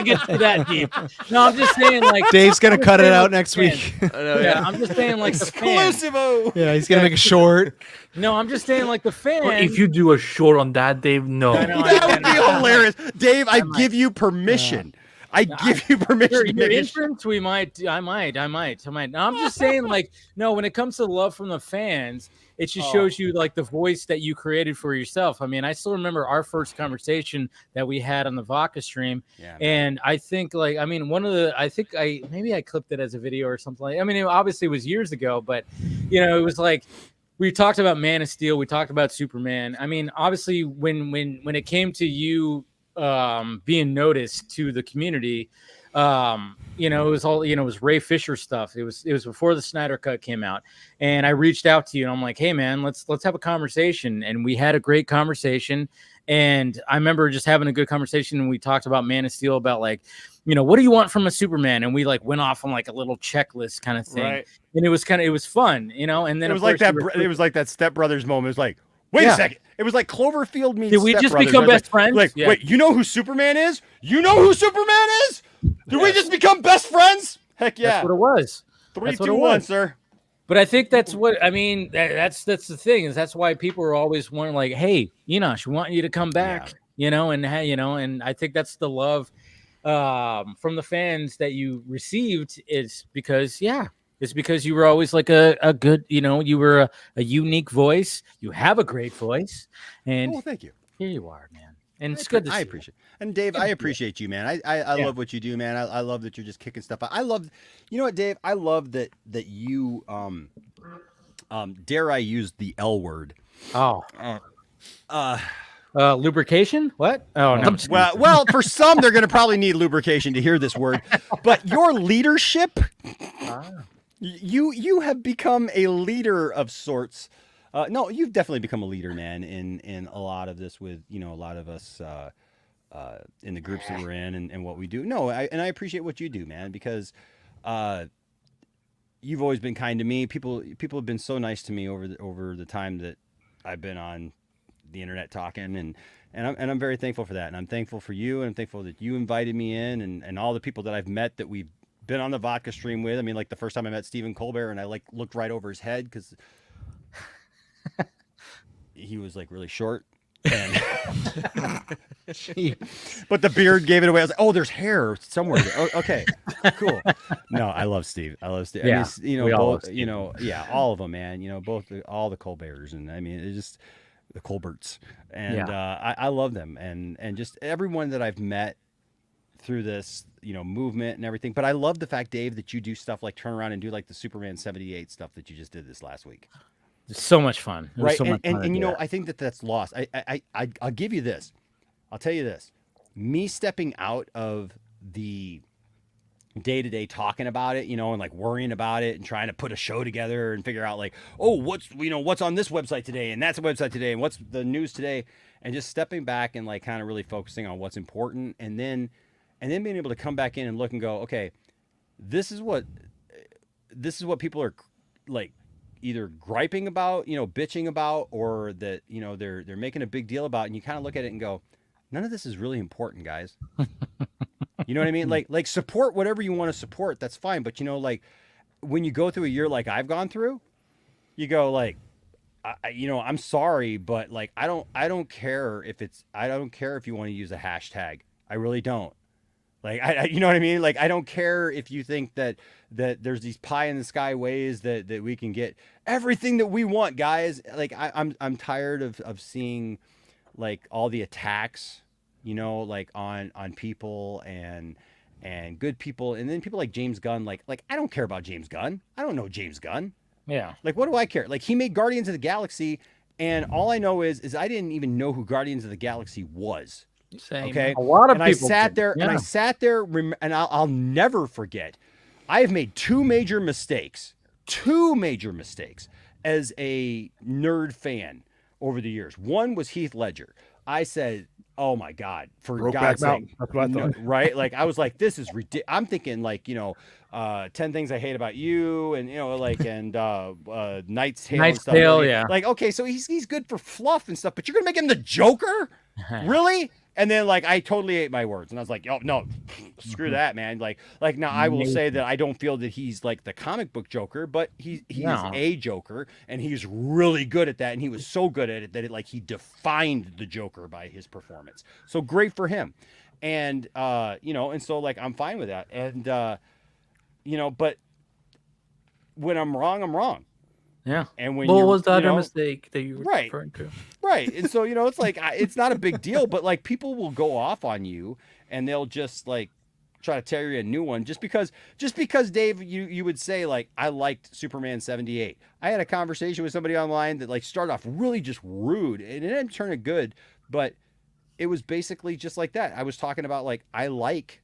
get to that deep. No, I'm just saying, like, Dave's gonna cut it out next week. Yeah, I'm just saying, like, exclusive. Yeah, he's gonna make a short. No, I'm just saying, like, the fan. Well, if you do a short on that, Dave, no. That would be hilarious. Dave, I give you permission. I give you permission. Your entrance, I might. No, I'm just saying, like, no, when it comes to love from the fans, it just shows you, like, the voice that you created for yourself. I mean, I still remember our first conversation that we had on the Vodka stream. Yeah, and I think, like, I mean, maybe I clipped it as a video or something. I mean, it obviously was years ago, but, you know, it was like, we talked about Man of Steel. We talked about Superman. I mean, obviously, when it came to you being noticed to the community, you know, it was all, you know, it was Ray Fisher stuff. It was before the Snyder Cut came out, and I reached out to you, and I'm like, hey man, let's have a conversation. And we had a great conversation, and I remember just having a good conversation, and we talked about Man of Steel, about, like, you know, what do you want from a Superman? And we, like, went off on, like, a little checklist kind of thing. Right. And it was fun, you know. And then it was like that. It was like that Step Brothers moment. It was like, wait a second. It was like Cloverfield meets Did we Step just Brothers. become best friends? Like, wait, you know who Superman is? You know who Superman is? Did we just become best friends? Heck yeah. That's what it was. 3, 2, 1, sir. But I think that's what, I mean, that's the thing, is that's why people are always wanting, like, hey, Enosh, we want you to come back, you know, and I think that's the love from the fans that you received, is because, it's because you were always, like, a good, you know, you were a unique voice. You have a great voice. And thank you. Here you are, man. And it's good to see. I appreciate it. And Dave, I appreciate you, man. I love what you do, man. I love that you're just kicking stuff out. I love, you know what, Dave? I love that you, dare I use the L word? Oh. Lubrication? What? Oh no. Well, for some, they're going to probably need lubrication to hear this word. But your leadership, you have become a leader of sorts. No, you've definitely become a leader, man. In a lot of this, with a lot of us in the groups that we're in and what we do. No, I appreciate what you do, man, because you've always been kind to me. People have been so nice to me over the time that I've been on the internet talking, and I'm very thankful for that. And I'm thankful for you, and I'm thankful that you invited me in, and all the people that I've met that we've been on the Vodka stream with. I mean, like the first time I met Stephen Colbert, and I like looked right over his head because he was like really short. And but the beard gave it away. I was like, oh, there's hair somewhere. Oh, okay, cool. No, I love Steve. Yeah, I mean, both, all of them, man. All the Colberts, and I mean, it's just the Colberts, and I love them, and just everyone that I've met through this, movement and everything. But I love the fact, Dave, that you do stuff like turn around and do like the Superman 78 stuff that you just did this last week. It's so much fun. Right. So much fun and I think that's lost. I'll give you this. I'll tell you this. Me stepping out of the day-to-day talking about it, and like worrying about it and trying to put a show together and figure out like, oh, what's on this website today, and that's a website today, and what's the news today, and just stepping back and like kind of really focusing on what's important, and then being able to come back in and look and go, okay, this is what people are like either griping about, bitching about, or that, they're making a big deal about, and you kind of look at it and go, none of this is really important, guys. You know what I mean? Like support whatever you want to support. That's fine. But like when you go through a year like I've gone through, you go like, I'm sorry, but like, I don't care if you want to use a hashtag. I really don't. Like, you know what I mean? Like, I don't care if you think that there's these pie in the sky ways that we can get everything that we want, guys. Like, I'm tired of seeing like all the attacks, like on people and good people. And then people like James Gunn, like I don't care about James Gunn. I don't know James Gunn. Yeah. Like, what do I care? Like, he made Guardians of the Galaxy, and all I know is I didn't even know who Guardians of the Galaxy was. Same. Okay. A lot of and people. I sat there, and I'll never forget. I have made two major mistakes as a nerd fan over the years. One was Heath Ledger. I said, "Oh my God, for God's sake!" That's what I thought. Right? Like, I was like, "This is ridiculous." I'm thinking like, 10 Things I Hate About You, and Knight's Tale. Knight's Tale, yeah. Like, okay, so he's good for fluff and stuff, but you're gonna make him the Joker, really? And then like I totally ate my words, and I was like, "Oh no, screw that, man!" Like now I will say that I don't feel that he's like the comic book Joker, but he is a Joker, and he's really good at that, and he was so good at it that he defined the Joker by his performance. So great for him, and and so like I'm fine with that, and but when I'm wrong, I'm wrong. Yeah. And when what was the other mistake that you were right, referring to? Right. And so, it's like, it's not a big deal, but like people will go off on you and they'll just like try to tell you a new one just because Dave, you would say like, I liked Superman 78. I had a conversation with somebody online that like started off really just rude, and it didn't turn it good, but it was basically just like that. I was talking about like, I like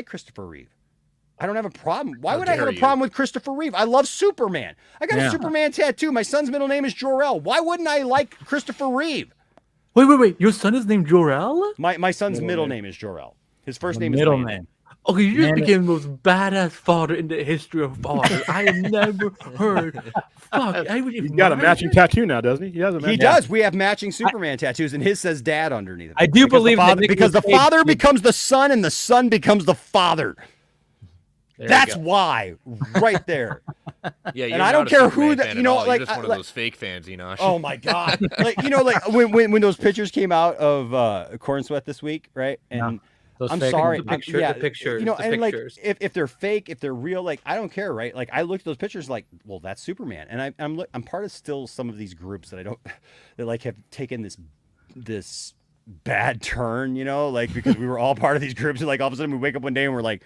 Christopher Reeve. I don't have a problem. Why would I have a problem with Christopher Reeve? I love Superman. I got a Superman tattoo. My son's middle name is Jor-El. Why wouldn't I like Christopher Reeve? Wait. Your son is named Jor-El? My son's middle name is Jor-El. His first name is Landon. Okay, you just became the most badass father in the history of fathers. I have never heard. Fuck, he's got a matching tattoo now, doesn't he? He does. We have matching Superman tattoos, and his says Dad underneath it. I do believe because the father becomes the son, and the son becomes the father. That's why, right there. Yeah, and I don't care who that like just one of those fake fans, Oh my God, when those pictures came out of Corn Sweat this week, right? And I'm sorry, the pictures. And like if they're fake, if they're real, like I don't care, right? Like I looked at those pictures, like, well, that's Superman, and I'm part of still some of these groups that like have taken this bad turn, like because we were all part of these groups, and like all of a sudden we wake up one day and we're like,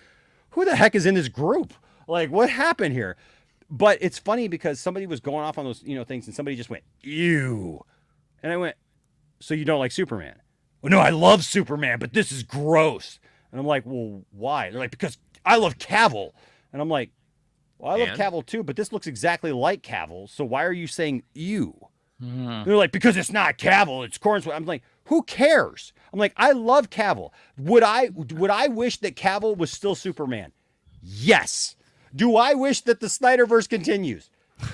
who the heck is in this group? Like, what happened here? But it's funny because somebody was going off on those, things, and somebody just went, ew. And I went, so you don't like Superman? Well, no, I love Superman, but this is gross. And I'm like, well, why? They're like, because I love Cavill. And I'm like, well, I love Cavill too, but this looks exactly like Cavill. So why are you saying ew? They're like, because it's not Cavill, it's Cornswell. I'm like, who cares? I'm like, I love Cavill. Would I wish that Cavill was still Superman? Yes. Do I wish that the Snyderverse continues?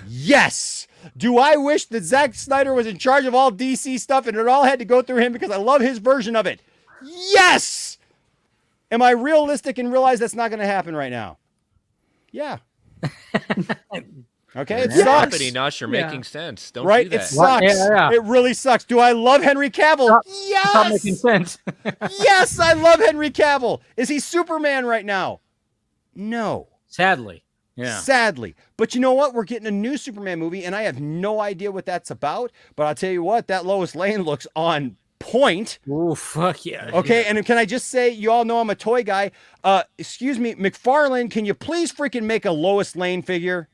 Yes. Do I wish that Zack Snyder was in charge of all DC stuff and it all had to go through him because I love his version of it? Yes. Am I realistic and realize that's not going to happen right now? Yeah. Okay, it sucks. You're making sense. Don't right? do that. It sucks. Yeah. It really sucks. Do I love Henry Cavill? Yes. It's not making sense. Yes, I love Henry Cavill. Is he Superman right now? No. Sadly. Yeah. Sadly. But you know what? We're getting a new Superman movie, and I have no idea what that's about. But I'll tell you what, that Lois Lane looks on point. Oh, fuck yeah. Okay, and can I just say, you all know I'm a toy guy. Excuse me, McFarlane, can you please freaking make a Lois Lane figure?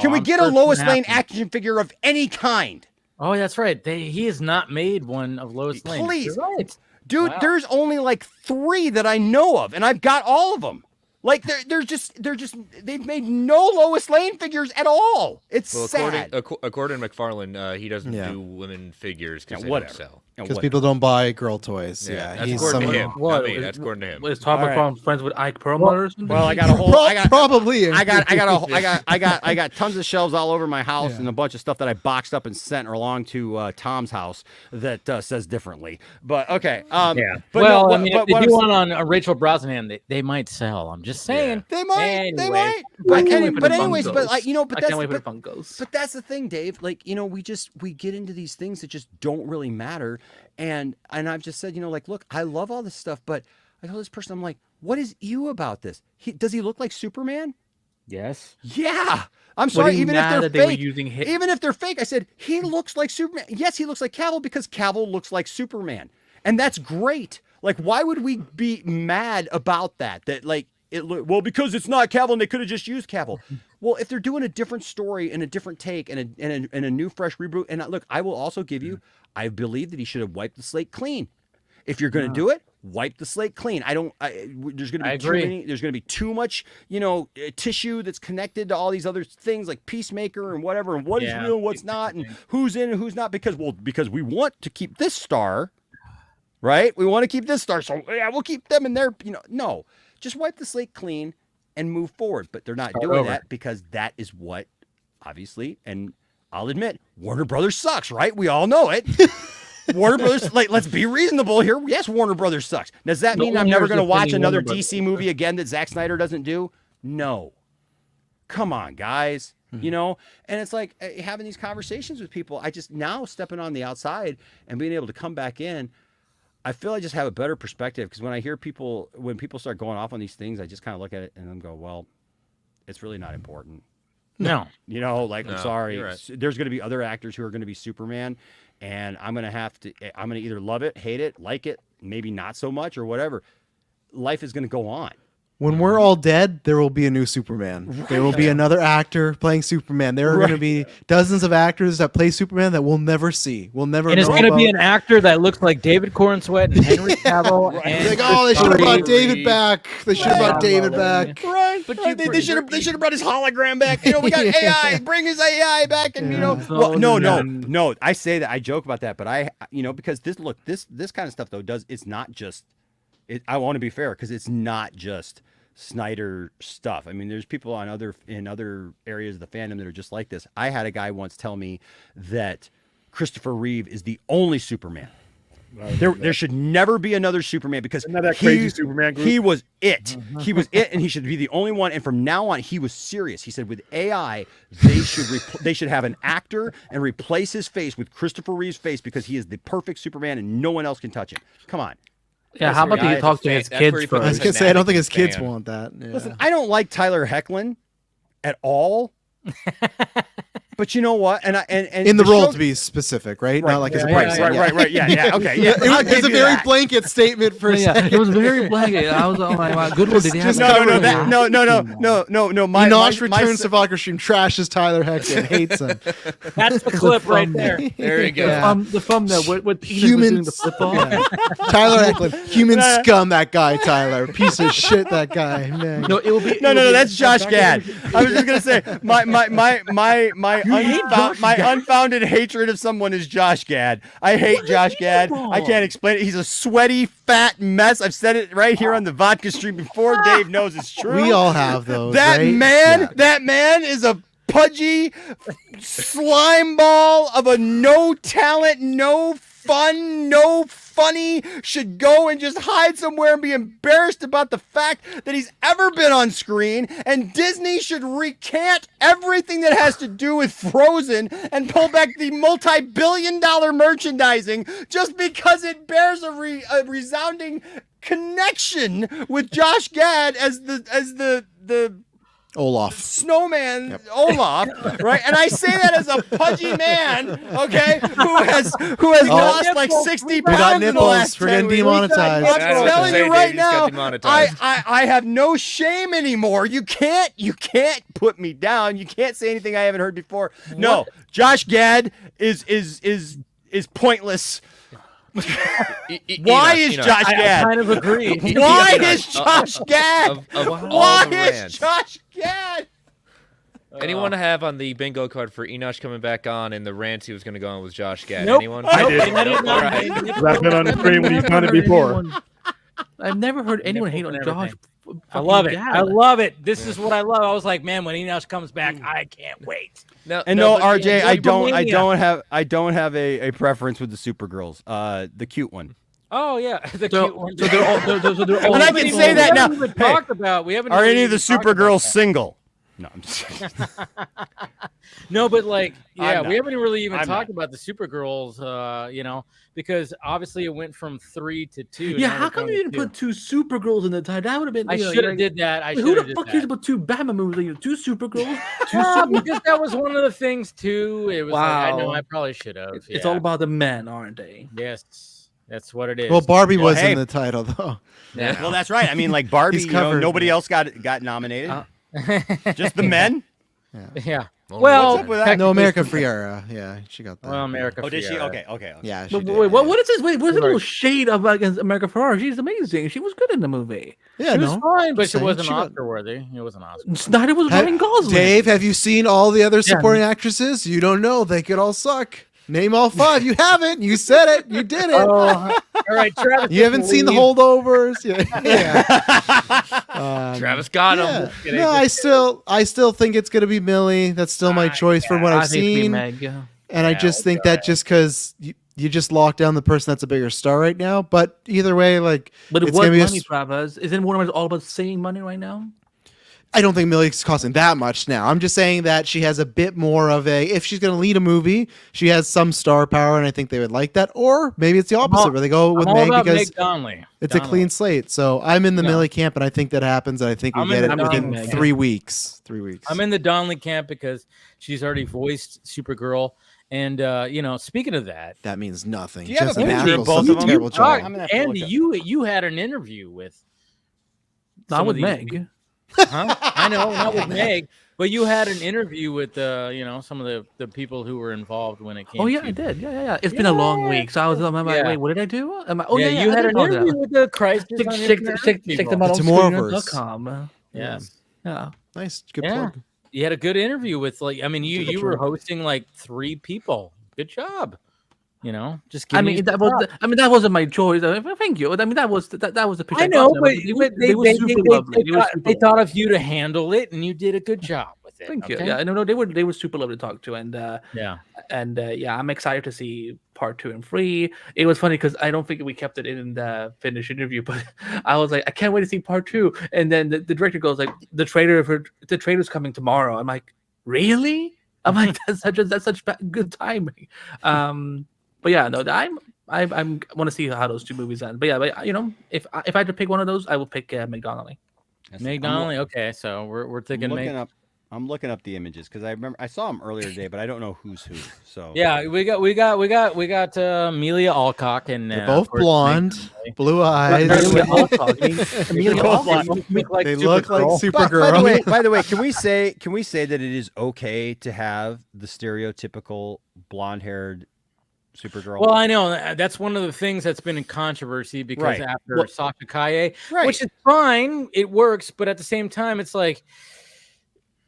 Can we get a Lois Lane action figure of any kind? Oh, that's right. He has not made one of Lois Lane. Please. You're right. Dude, there's only like 3 that I know of, and I've got all of them. Like they've made no Lois Lane figures at all. It's sad. According to McFarlane, he doesn't do women figures because they don't sell. Because people don't buy girl toys. Yeah, that's according to him. That's according to him. Is Tom McFarlane friends with Ike Perlmutter? Well, I got a whole. Probably. I got tons of shelves all over my house and a bunch of stuff that I boxed up and sent along to Tom's house that says differently. But okay. Yeah. But well, no, I mean, if they do one on Rachel Brosnahan, they might sell. I'm just saying. They might. Anyway. They might. But anyways, but like but that's the thing, Dave. Like we get into these things that just don't really matter. And I've just said, like, look, I love all this stuff, but I told this person, I'm like, what is you about this? Does he look like Superman? Yes. Yeah. I'm sorry, even if they're fake. Even if they're fake, I said, he looks like Superman. Yes, he looks like Cavill because Cavill looks like Superman. And that's great. Like, why would we be mad about that? That, like, because it's not Cavill and they could have just used Cavill. Well, if they're doing a different story and a different take and a new fresh reboot, and look, I will also give you, I believe that he should have wiped the slate clean. If you're going to do it, wipe the slate clean. There's going to be too much, tissue that's connected to all these other things like Peacemaker and whatever, and what is real, what's not, and who's in and who's not, because we want to keep this star, right? We want to keep this star, so yeah, we'll keep them in there. No, just wipe the slate clean and move forward. But they're not doing that because that is what, obviously, and I'll admit, Warner Brothers sucks, right? We all know it. Warner Brothers, let's be reasonable here. Yes, Warner Brothers sucks. Does that mean I'm never going to watch another DC movie again that Zack Snyder doesn't do? No. Come on, guys. And it's like having these conversations with people. I just now stepping on the outside and being able to come back in, I feel I just have a better perspective because when people start going off on these things, I just kind of look at it and then go, well, it's really not important. No. I'm sorry. Right. There's going to be other actors who are going to be Superman, and I'm going to either love it, hate it, like it, maybe not so much or whatever. Life is going to go on. When we're all dead, there will be a new Superman. Right. There will be another actor playing Superman. There are going to be dozens of actors that play Superman that we'll never see. We'll never. And it's going to be an actor that looks like David Cornsweet and Henry Cavill. Right. And they should have brought David back. They should have brought David back. Right. But they should have brought his hologram back. We got AI. Bring his AI back. And no. I say that. I joke about that, but because this kind of stuff though it's not just. I want to be fair because it's not just Snyder stuff. I mean, there's people in other areas of the fandom that are just like this. I had a guy once tell me that Christopher Reeve is the only Superman. There should never be another Superman because crazy Superman group? He was it. He was it, and he should be the only one. And from now on, he was serious. He said, with AI, they should have an actor and replace his face with Christopher Reeve's face because he is the perfect Superman, and no one else can touch him. Come on. Yeah, how about he talk to his kids first? I was going to say, I don't think his kids want that. Yeah. Listen, I don't like Tyler Hoechlin at all. But you know what? And in the role, to be specific, right? Not like as a person. Right. Yeah. Okay. Yeah. It was a very blanket statement for a second. It was very blanket. I was oh my god, good one. Did he have No. Enosh returns to Vodka Stream, trashes Tyler Hector, hates him. That's the clip right there. There you go. The thumbnail with Humans. doing the flip off. Tyler Eklund, human scum. That guy, Tyler, piece of shit. That guy, man. No, it will be. No. That's Josh Gad. I was just gonna say my unfounded hatred of someone is Josh Gad. I hate Josh Gad. I can't explain it. He's a sweaty, fat mess. I've said it right here on the Vodka Stream before. Dave knows it's true. We all have those. That right? man is a pudgy slime ball of a no talent, no fun, no funny, should go and just hide somewhere and be embarrassed about the fact that he's ever been on screen, and Disney should recant everything that has to do with Frozen and pull back the multi-billion-dollar merchandising just because it bears a resounding connection with Josh Gad as the Olaf. Snowman Olaf, right? And I say that as a pudgy man, okay, who has lost like 60 pounds in the last 10 We're getting weeks. demonetized. I'm telling you right Dave, just got now, demonetized. I have no shame anymore. You can't put me down. You can't say anything I haven't heard before. No, Josh Gad is pointless. Why is Josh Gad? I kind of agree. Why is Josh Gad? Why is rants. Josh Gad? Anyone have on the bingo card for Enosh coming back on and the rants he was going to go on with Josh Gad? Nope. Anyone? I did. Nope. All right. I've been on the screen when he's done it before. I've never heard anyone hate on Josh. I love it. I love it. This is what I love. I was like, man, when Enosh comes back, I can't wait. No, RJ, I don't have a preference with the Supergirls. The cute one. Oh yeah, the cute one. So they're all And I can say that now. We haven't Hey, talked about. We haven't. Are really any of the even talked about Supergirls that. single? No, I'm just kidding. No, but like, I'm yeah, not. we haven't really even I'm talked about the Supergirls. Because obviously it went from 3 to 2. Yeah, now how we're come going you to didn't put 2 Supergirls in the title? That would have been. I should have did that. Who the fuck cares about 2 Batman movies? 2 Supergirls. Because that was one of the things too. It was like, I know I probably should have. It's all about the men, aren't they? Yes, that's what it is. Well, Barbie was hey. in the title though. Yeah. Well, that's right. I mean, like Barbie, He's covered. nobody else got nominated. Just the men. Yeah. Well, Well, what's up with that? No, America Friera. Yeah, she got that. Well, America. Oh, did she? Fiera. Okay. Yeah, she But did. wait, what is this? Wait, what's the Right. little shade of against America Ferrara? She's amazing. She was good in the movie. Yeah, It was no. fine, but Just it saying, wasn't she got- Oscar worthy. It wasn't Oscar. Snyder was Ryan Gosling. Dave, have you seen all the other supporting actresses? You don't know. They could all suck. Name all 5. You haven't. You said it. You did it. All right, Travis. You haven't seen the holdovers. Yeah. Travis got him. Yeah. No, I still think it's gonna be Millie. That's still my choice from what I've seen. Meg, yeah. And I just think that just because you just lock down the person that's a bigger star right now. But either way, like, But it's what gonna be money, Travis? Isn't Warner Brothers all about saving money right now? I don't think Millie's costing that much now. I'm just saying that she has a bit more of a, if she's going to lead a movie, she has some star power, and I think they would like that. Or maybe it's the opposite, where they go with I'm all Meg about because Meg Donnelly. it's a clean slate. So I'm in the Millie camp, and I think that happens, and I think we I'm get in it the within Donnelly 3 weeks. 3 weeks. I'm in the Donnelly camp because she's already voiced Supergirl. And speaking of that, That means nothing. Do you have Jensen a picture Ackles of both does a of them? terrible job. I'm gonna have to Andy, look up. you had an interview with. Not some with of these- Meg. Huh? I know, not with Meg, but you had an interview with some of the people who were involved when it came. Oh yeah, to I did. Yeah. It's been a long week, so I was. Wait, what did I do? you had an interview with the Crisis on Infinite Check people. them out on Tomorrowverse. screeners.com. Yes. Yeah. Nice. Good Yeah. plug. You had a good interview with you were hosting like 3 people. Good job. Just give me that wasn't my choice. Thank you. That was the picture. I know, but they were super lovely. they thought of you to handle it, and you did a good job with it. Thank you. okay? Yeah, no, they were super lovely to talk to, and Yeah. I'm excited to see part 2 and 3. It was funny because I don't think we kept it in the finished interview, but I was like, I can't wait to see part 2. And then the director goes like, the trailer's coming tomorrow. I'm like, really? I'm like, that's such good timing. But yeah, no, I want to see how those 2 movies end. But yeah, if I had to pick one of those, I will pick Meg Donnelly. Meg Donnelly. Okay, so we're thinking Meg. I'm looking up the images because I remember I saw them earlier today, but I don't know who's who. So Yeah, we got Amelia Alcock and they're both blonde, blue eyes. Amelia Alcock. Amelia both Alcock. They look like By Supergirl. the way, can we say that it is okay to have the stereotypical blonde-haired Supergirl? Well, I know that's one of the things that's been in controversy because after Sasha Kaye, which is fine, it works, but at the same time, it's like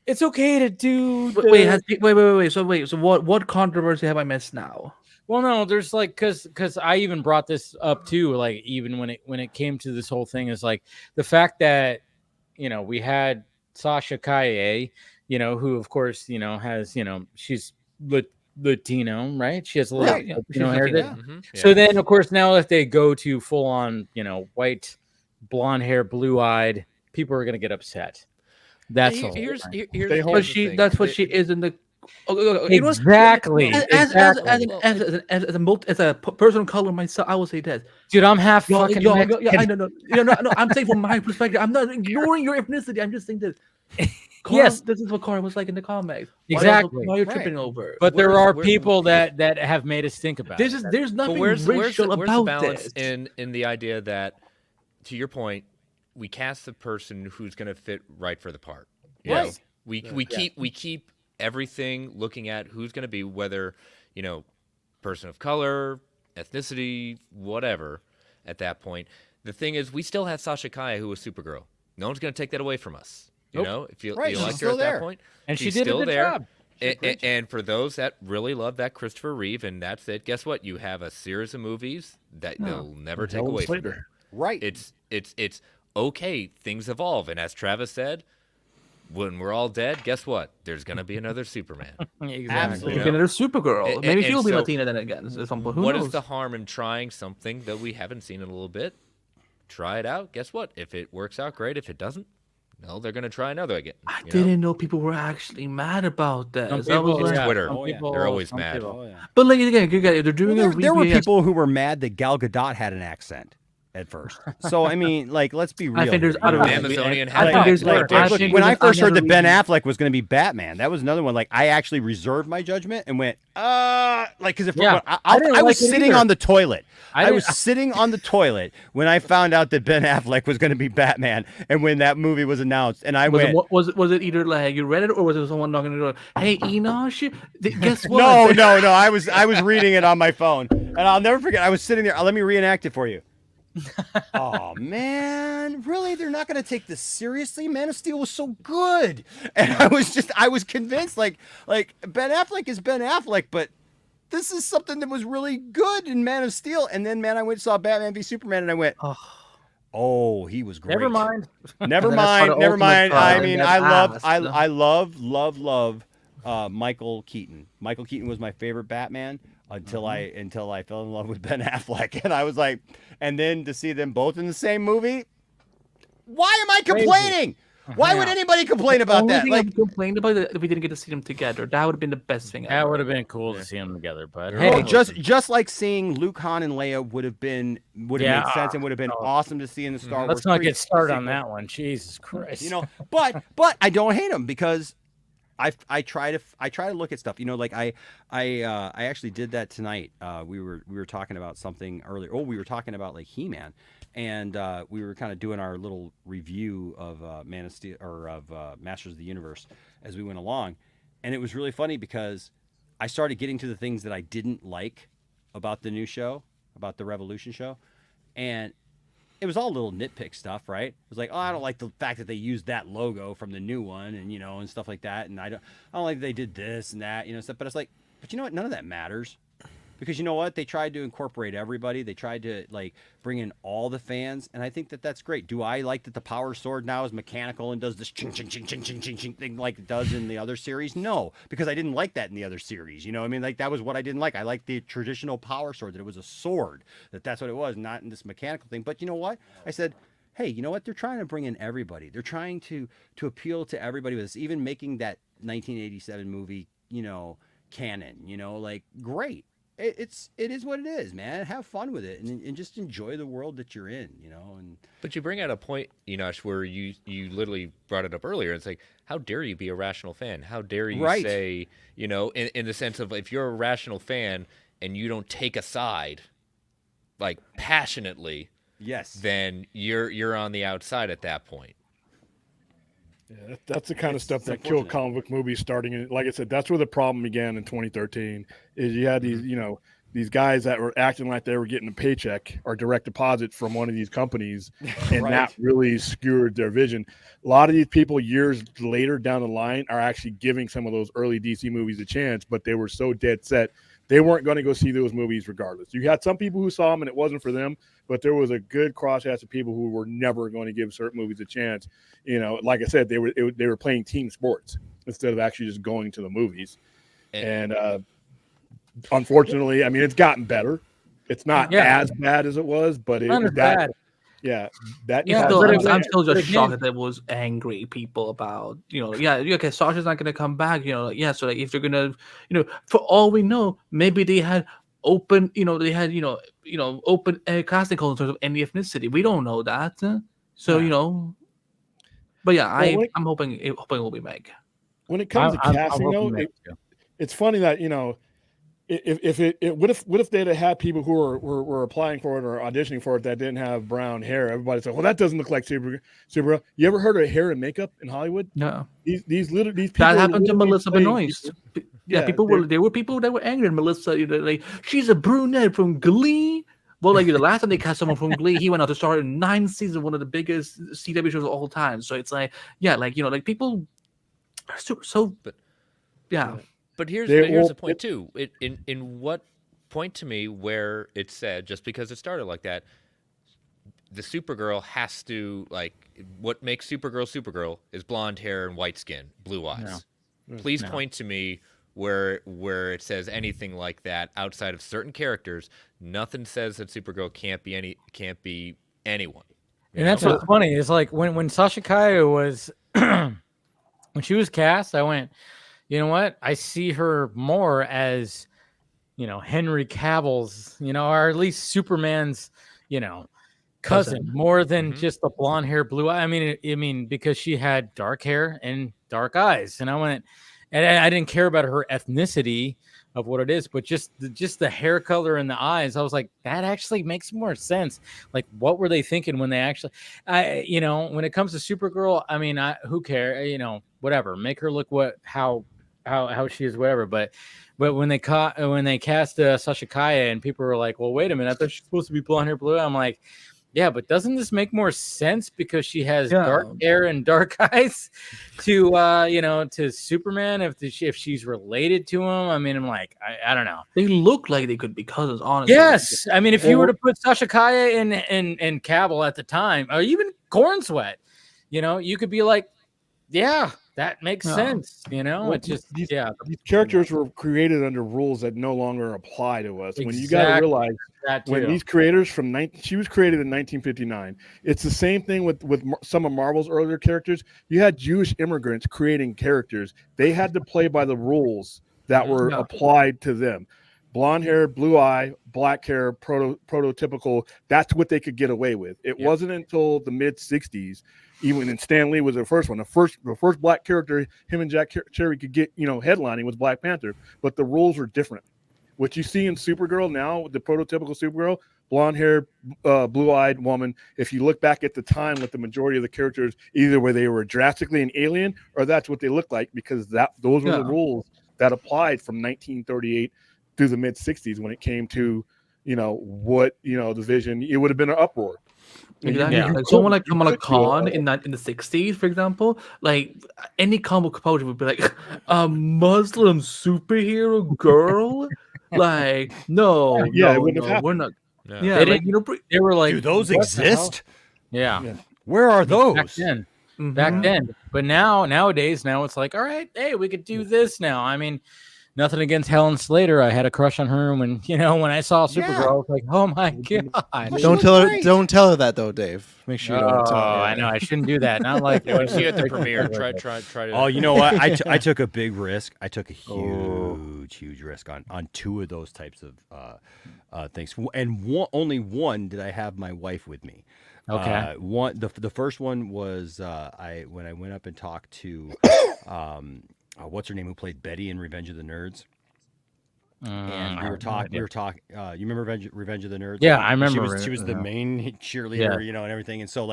it's okay to do. Wait. So what controversy have I missed now? Well, no, there's like because I even brought this up too. Like even when it came to this whole thing is like the fact that we had Sasha Kaye, who of course has she's Latino, right? She has a little Latino hair. So then, of course, now if they go to full on white, blonde hair, blue eyed, people are gonna get upset. That's all. Here's that's what she is in the. Exactly. As a person of color myself, I will say this, dude. I'm half fucking. I know. I'm saying from my perspective, I'm not ignoring your ethnicity. I'm just saying this. Yes, this is what Carl was like in the comics. Exactly. Why you're tripping over? But there are people that have made us think about this. There's nothing racial about the balance this. in the idea that, to your point, we cast the person who's going to fit right for the part. Right. We keep everything looking at who's going to be, whether person of color, ethnicity, whatever. At that point, the thing is, we still have Sasha Kaye, who was Supergirl. No one's going to take that away from us. If you like her at that point, and she's she did still a good there. job. And for those that really love that Christopher Reeve, and that's it. Guess what? You have a series of movies that they'll never take away from you. Right. It's okay. Things evolve, and as Travis said, when we're all dead, guess what? There's gonna be another Superman. Exactly. Another Supergirl. Maybe she'll be Latina then again. What is the harm in trying something that we haven't seen in a little bit? Try it out. Guess what? If it works out, great. If it doesn't, no, they're gonna try another again. I didn't know people were actually mad about that. Twitter. They're always mad. But like again, they're doing there were people who were mad that Gal Gadot had an accent at first. So I mean, like, let's be real. I think there's Amazonian. When I first heard that Ben Affleck was going to be Batman, that was another one. Like, I actually reserved my judgment and went, because I was sitting on the toilet. I was sitting on the toilet when I found out that Ben Affleck was going to be Batman, and when that movie was announced, and I went, was it either like you read it or was it someone knocking on the door? Hey, Enosh, guess what? No. I was reading it on my phone, and I'll never forget. I was sitting there. Let me reenact it for you. Oh man, really? They're not going to take this seriously? Man of Steel was so good, and I was convinced like Ben Affleck is Ben Affleck, but this is something that was really good in Man of Steel. And then, man, I went and saw Batman v Superman, and I went, oh, he was great. Never mind. Never mind. I mean, I love Michael Keaton. Michael Keaton was my favorite Batman. Until I fell in love with Ben Affleck, and I was like, and then to see them both in the same movie, why am I complaining? Why would anybody complain about that? Like, complained about it if we didn't get to see them together. That would have been the best thing. That would have been cool to see them together. But hey, just like seeing Luke, Han, and Leia would have made sense and would have been awesome to see in the Star Wars. Let's not get started on that one. Jesus Christ. But I don't hate them because I try to look at stuff. Like I actually did that tonight. We were talking about something earlier. Oh, we were talking about like He-Man, and we were kind of doing our little review of Man of Steel or of Masters of the Universe as we went along, and it was really funny because I started getting to the things that I didn't like about the new show, about the Revolution show, and it was all little nitpick stuff, right? It was like, oh, I don't like the fact that they used that logo from the new one, and and stuff like that, and I don't like they did this and that, stuff. But it's like, but you know what? None of that matters, because you know what? They tried to incorporate everybody. They tried to like bring in all the fans, and I think that that's great. Do I like that the Power Sword now is mechanical and does this ching ching ching ching ching ching ching thing like it does in the other series? No, because I didn't like that in the other series. I mean, like that was what I didn't like. I liked the traditional Power Sword, that it was a sword, that's what it was, not in this mechanical thing. But you know what? I said, hey, you know what? They're trying to bring in everybody. They're trying to appeal to everybody with this, even making that 1987 movie, canon. Like great. It is what it is, man. Have fun with it and just enjoy the world that you're in, And but you bring out a point, Enosh, where you literally brought it up earlier. It's like, how dare you be a rational fan? How dare you Right. say, you know, in the sense of if you're a rational fan and you don't take a side, like passionately, Yes. then you're on the outside at that point. Yeah, that's the kind of stuff that killed comic book movies starting in, like I said, that's where the problem began in 2013 is you had these, you know, these guys that were acting like they were getting a paycheck or direct deposit from one of these companies and Right. that really skewed their vision. A lot of these people years later down the line are actually giving some of those early DC movies a chance, but they were so dead set. They weren't going to go see those movies regardless. You had some people who saw them and it wasn't for them, but there was a good crosshatch of people who were never going to give certain movies a chance. You know, like I said, they were playing team sports instead of actually just going to the movies. And unfortunately, I mean, it's gotten better. It's not as bad as it was, but it's bad. Yeah, that. Yeah, I'm still just shocked that there was angry people about, you know, okay, Sasha's not gonna come back, you know, so like if they're gonna, you know, for all we know, maybe they had open, open casting calls in terms of any ethnicity. We don't know that, so you know, but yeah, I'm hoping it will be Meg. When it comes to casting, though, it's funny that, you know, what if they'd have had people who were applying for it or auditioning for it that didn't have brown hair? Everybody's like, well, that doesn't look like Supergirl. You ever heard of hair and makeup in Hollywood? No. These people that happened to Melissa Benoist. There were people that were angry at Melissa. You know, like, she's a brunette from Glee. Well, like, the last time they cast someone from Glee, he went out to star in 9 seasons, one of the biggest CW shows of all time. So it's like, like, you know, like people are But here's the point too. In what point to me where it said just because it started like that, the Supergirl has to, like, what makes Supergirl is blonde hair and white skin, blue eyes. No. Please point to me where it says anything like that outside of certain characters. Nothing says that Supergirl can't be anyone. And that's what's funny is, like, when Sasha Kaya was when she was cast, I went, you know what? I see her more as, you know, Henry Cavill's, you know, or at least Superman's, you know, cousin more than just the blonde hair, blue eye. I mean, because she had dark hair and dark eyes, and I went, and I didn't care about her ethnicity of what it is, but just the hair color and the eyes. I was like, that actually makes more sense. Like, what were they thinking when they actually, you know, when it comes to Supergirl? I mean, who cares? You know, whatever. Make her look how she is, whatever. But when they cast Sasha Kaya and people were like, well, wait a minute, I thought she's supposed to be blonde hair, blue. I'm like, yeah, but doesn't this make more sense because she has dark hair and dark eyes to Superman if she's related to him? I mean, I'm like, I don't know. They look like they could be cousins, honestly. Yes, I mean, if you were to put Sasha Kaya and Cavill at the time, or even Corn Sweat, you know, you could be like, yeah, that makes sense. You know, well, it's just these characters were created under rules that no longer apply to us. When you got to realize when these creators she was created in 1959. It's the same thing with some of Marvel's earlier characters. You had Jewish immigrants creating characters. They had to play by the rules that were applied to them. Blonde hair, blue eye, black hair, prototypical. That's what they could get away with. It wasn't until the mid 60s. Even in Stan Lee was the first one. The first black character him and Jack Cherry could get, you know, headlining was Black Panther, but the rules were different. What you see in Supergirl now, the prototypical Supergirl, blonde hair, blue-eyed woman. If you look back at the time with the majority of the characters, either where they were drastically an alien or that's what they looked like, because those were the rules that applied from 1938 through the mid 60s when it came to, you know, what, you know, the vision. It would have been an uproar. Exactly. Like someone like Kamala Khan in the 60s, for example, like any comic poetry would be like a Muslim superhero girl. Like, no, we're not. No. Yeah, like, you know, they were like, do those exist? Yeah. Where are those? Back then. But nowadays, it's like, all right, hey, we could do this now. I mean, nothing against Helen Slater. I had a crush on her when when I saw Supergirl. Yeah. I was like, oh my god. Don't tell her that though, Dave. Make sure you don't tell her. Oh, I know I shouldn't do that. Not like When she at the premiere, try to. Oh, you know what? I took a big risk. I took a huge risk on two of those types of things, and only one did I have my wife with me. Okay. The first one was when I went up and talked to what's her name, who played Betty in Revenge of the Nerds. And we were talking. You remember Revenge of the Nerds? Yeah, I remember. She was the main cheerleader, and everything. And so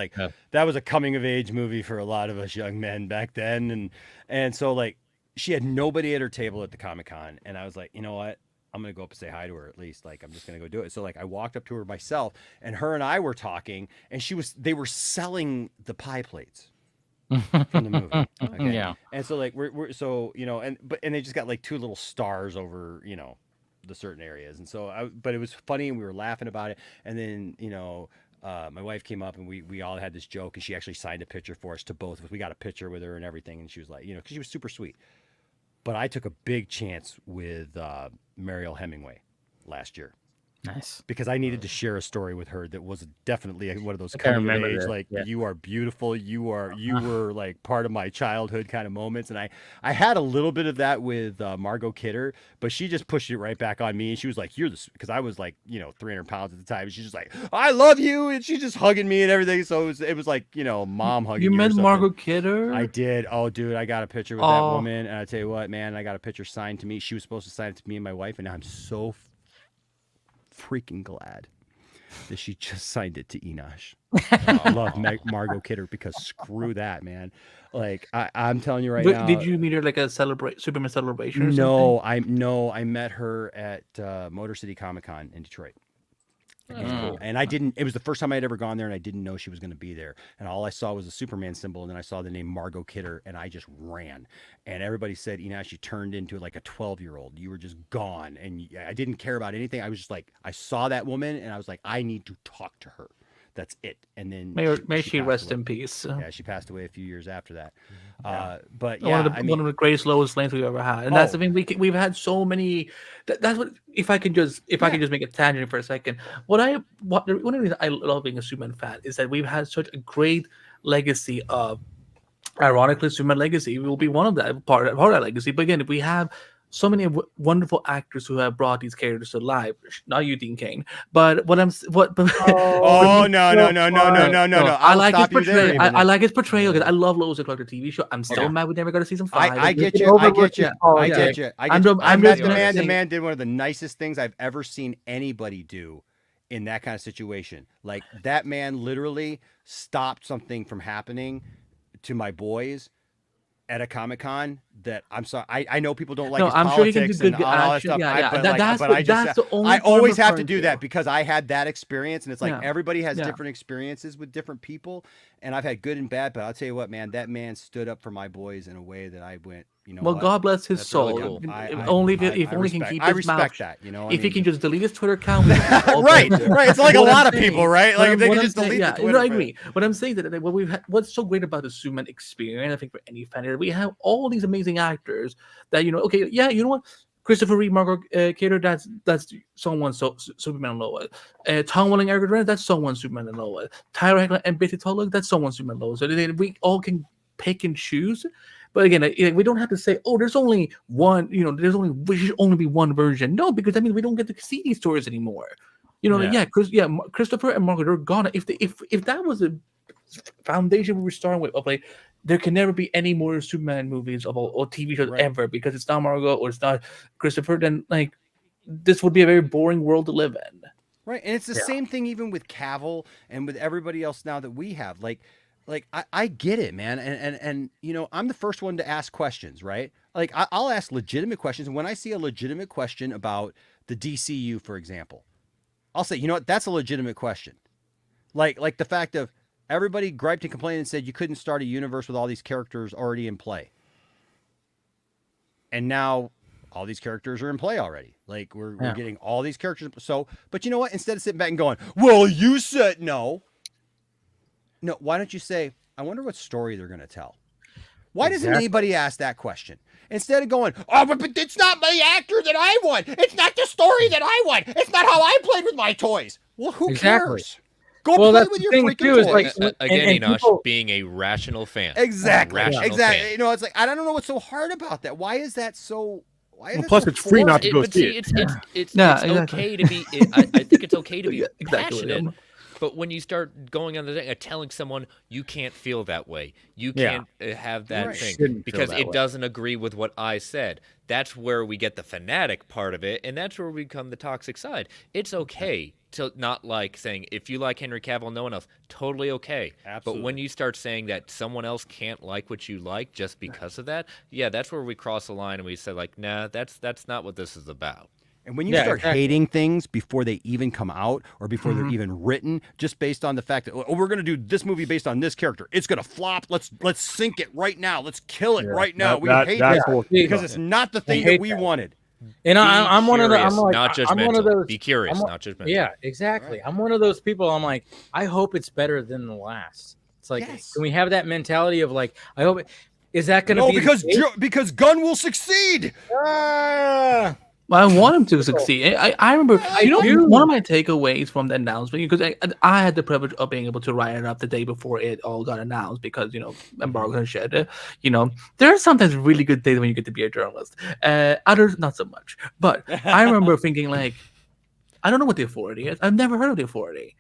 that was a coming of age movie for a lot of us young men back then. And so she had nobody at her table at the Comic-Con, and I was like, you know what? I'm gonna go up and say hi to her at least. I'm just gonna go do it. So I walked up to her myself, and her and I were talking, and they were selling the pie plates from the movie. Okay? Yeah. And so we're so and they just got two little stars over the certain areas, and so but it was funny, and we were laughing about it, and then my wife came up, and we all had this joke, and she actually signed a picture for us to both of us. We got a picture with her and everything, and she was like, because she was super sweet. But I took a big chance with Mariel Hemingway last year. Nice. Because I needed to share a story with her that was definitely one of those coming of age, you are beautiful, you were part of my childhood kind of moments. And I had a little bit of that with Margot Kidder, but she just pushed it right back on me. And she was like, because I was 300 pounds at the time. And she's just like, I love you. And she's just hugging me and everything. So it was like, mom hugging you. You met Margot Kidder? I did. Oh, dude, I got a picture with that woman. And I tell you what, man, I got a picture signed to me. She was supposed to sign it to me and my wife. And now I'm so freaking glad that she just signed it to Enosh. I love Margot Kidder, because screw that, man. I'm telling you right now. Did you meet her a Superman celebration or something? I met her at Motor City Comic-Con in Detroit. And I didn't. It was the first time I had ever gone there, and I didn't know she was going to be there. And all I saw was a Superman symbol, and then I saw the name Margot Kidder, and I just ran. And everybody said, Enosh, you turned into a 12-year-old. You were just gone, and I didn't care about anything. I was just I saw that woman, and I was like, I need to talk to her. That's it. And then may she rest in peace. Yeah, she passed away a few years after that. Yeah. But yeah, one of the greatest lowest lanes we've ever had, and that's the thing. We've had so many. That's what. If I can just make a tangent for a second. One of the reasons I love being a Superman fan is that we've had such a great legacy of. Ironically, Superman legacy will be one of that part of that legacy. But again, we have so many wonderful actors who have brought these characters to life. Not you, Dean Cain, but no. I like his portrayal. I like his portrayal because I love Lois and Clark, the TV show. I'm still mad we never got to season 5. I get you. The man did one of the nicest things I've ever seen anybody do in that kind of situation. That man literally stopped something from happening to my boys at a Comic-Con that I'm sorry. I know people don't like his politics and all that stuff. I always have to do that because I had that experience, and it's everybody has different experiences with different people, and I've had good and bad. But I'll tell you what, man, that man stood up for my boys in a way that I went. Well, God bless his soul. Really if only he can keep his mouth. I respect that. If he can just delete his Twitter account, right. It's like a lot of people, right? If they can just delete the Twitter. I agree. But I'm saying that what's so great about the Superman experience, I think for any fan, is we have all these amazing actors that you know what. Christopher Reeve, Margot Kidder, that's someone Superman and Lois. Tom Welling, Eric Durant, that's someone Superman and Lois. Tyler Hoechlin and Betty Tulloch, that's someone Superman and Lois. So we all can pick and choose. But again, we don't have to say, oh, there's only one, we should only be one version. No, because that means we don't get to see these stories anymore. Christopher and Margaret are gone. If that was a foundation we were starting with, of there can never be any more Superman movies or TV shows ever because it's not Margot or it's not Christopher, then this would be a very boring world to live in. Right. And it's the same thing even with Cavill and with everybody else now that we have. I get it, man. And I'm the first one to ask questions, right? I'll ask legitimate questions. And when I see a legitimate question about the DCU, for example, I'll say, you know what? That's a legitimate question. Like the fact of everybody griped and complained and said you couldn't start a universe with all these characters already in play. And now all these characters are in play already. We're getting all these characters. So, but you know what? Instead of sitting back and going, well, you said no. No, why don't you say, I wonder what story they're going to tell? Why doesn't anybody ask that question? instead of going, oh, but it's not my actor that I want. It's not the story that I want. It's not how I played with my toys. Well, who cares? Go play with your freaking toys. Again, Enosh, being a rational fan. Exactly. Exactly. Fan. You know, it's like, I don't know what's so hard about that. Why is that so... Plus, it's free not to go see it. It's okay to be... I think it's okay to be passionate. But when you start going on the thing, telling someone you can't feel that way, you can't have that thing because it doesn't agree with what I said. That's where we get the fanatic part of it, and that's where we become the toxic side. It's okay to not like saying, if you like Henry Cavill, no one else, totally okay. Absolutely. But when you start saying that someone else can't like what you like just because of that, that's where we cross the line and we say, like, nah, that's not what this is about. And when you start hating things before they even come out or before they're even written, just based on the fact that, oh, we're going to do this movie based on this character, it's going to flop. Let's sink it right now. Let's kill it right now. We hate that because it's not the thing that we wanted. And I'm one of the. I'm like, not judgmental. I'm one of those. Be curious, not judgmental. Yeah, exactly. Right. I'm one of those people. I'm like, I hope it's better than the last. It's like, can we have that mentality of like, I hope is that going to be because Gunn will succeed. Well, I want him to succeed. I remember, one of my takeaways from the announcement, because I had the privilege of being able to write it up the day before it all got announced because, embargo and shit. There are sometimes really good days when you get to be a journalist. Others, not so much. But I remember thinking, like, I don't know what the authority is. I've never heard of the authority.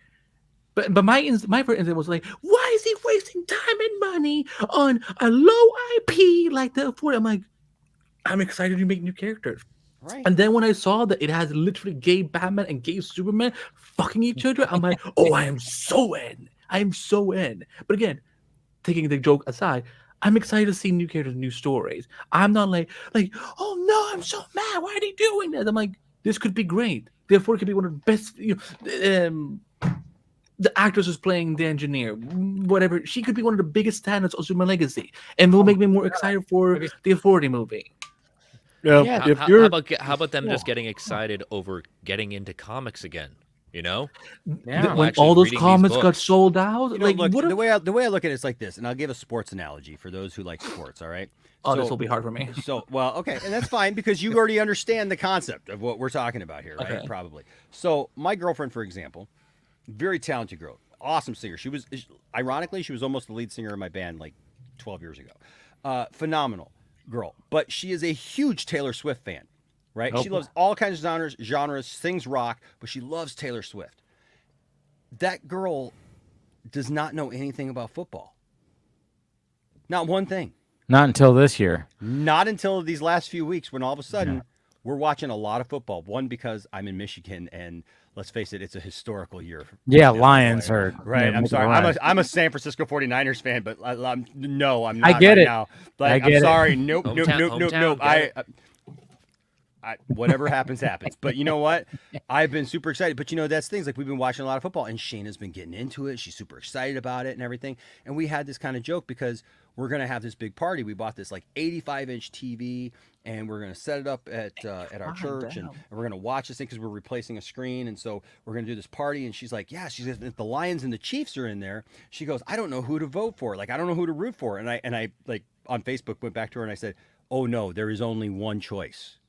But my first instinct was like, why is he wasting time and money on a low IP like the authority? I'm like, I'm excited to make new characters. Right. And then when I saw that it has literally gay Batman and gay Superman fucking each other, I'm like, oh, I am so in. I am so in. But again, taking the joke aside, I'm excited to see new characters, new stories. I'm not like, oh no, I'm so mad. Why are they doing this? I'm like, this could be great. Therefore, it could be one of the best. The actress who's playing the engineer, whatever, she could be one of the biggest standouts of Superman Legacy, and will make me more excited for the Authority movie. Yeah, how about them just getting excited over getting into comics again? When all those comics got sold out. The way I look at it is like this, and I'll give a sports analogy for those who like sports. All right. This will be hard for me. Okay, and that's fine because you already understand the concept of what we're talking about here, right? Okay. Probably. So my girlfriend, for example, very talented girl, awesome singer. Ironically, she was almost the lead singer of my band like 12 years ago. Phenomenal girl, but she is a huge Taylor Swift fan, right? She loves all kinds of genres, sings rock, but she loves Taylor Swift. That girl does not know anything about football. Not one thing. Not until this year. Not until these last few weeks when all of a sudden we're watching a lot of football. One, because I'm in Michigan and let's face it, it's a historical year. Yeah, Lions are right. I'm sorry. I'm a San Francisco 49ers fan, but I'm not. I get it Now. I'm sorry. Nope. Whatever happens. But you know what? I've been super excited. But that's things like we've been watching a lot of football, and Shayna's been getting into it. She's super excited about it and everything. And we had this kind of joke because we're gonna have this big party. We bought this like 85-inch TV. And we're going to set it up at our church, and we're going to watch this thing because we're replacing a screen. And so we're going to do this party. And she's like, if the Lions and the Chiefs are in there, she goes, I don't know who to vote for. Like, I don't know who to root for. And I like on Facebook went back to her and I said, oh no, there is only one choice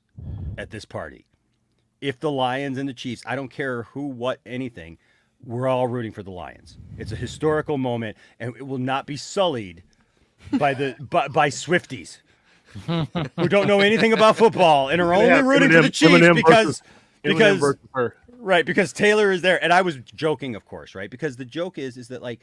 at this party. If the Lions and the Chiefs, I don't care who, what, anything, we're all rooting for the Lions. It's a historical moment, and it will not be sullied by by Swifties. Who don't know anything about football and are only rooting for the Chiefs because Taylor is there. And I was joking, of course, right? Because the joke is that like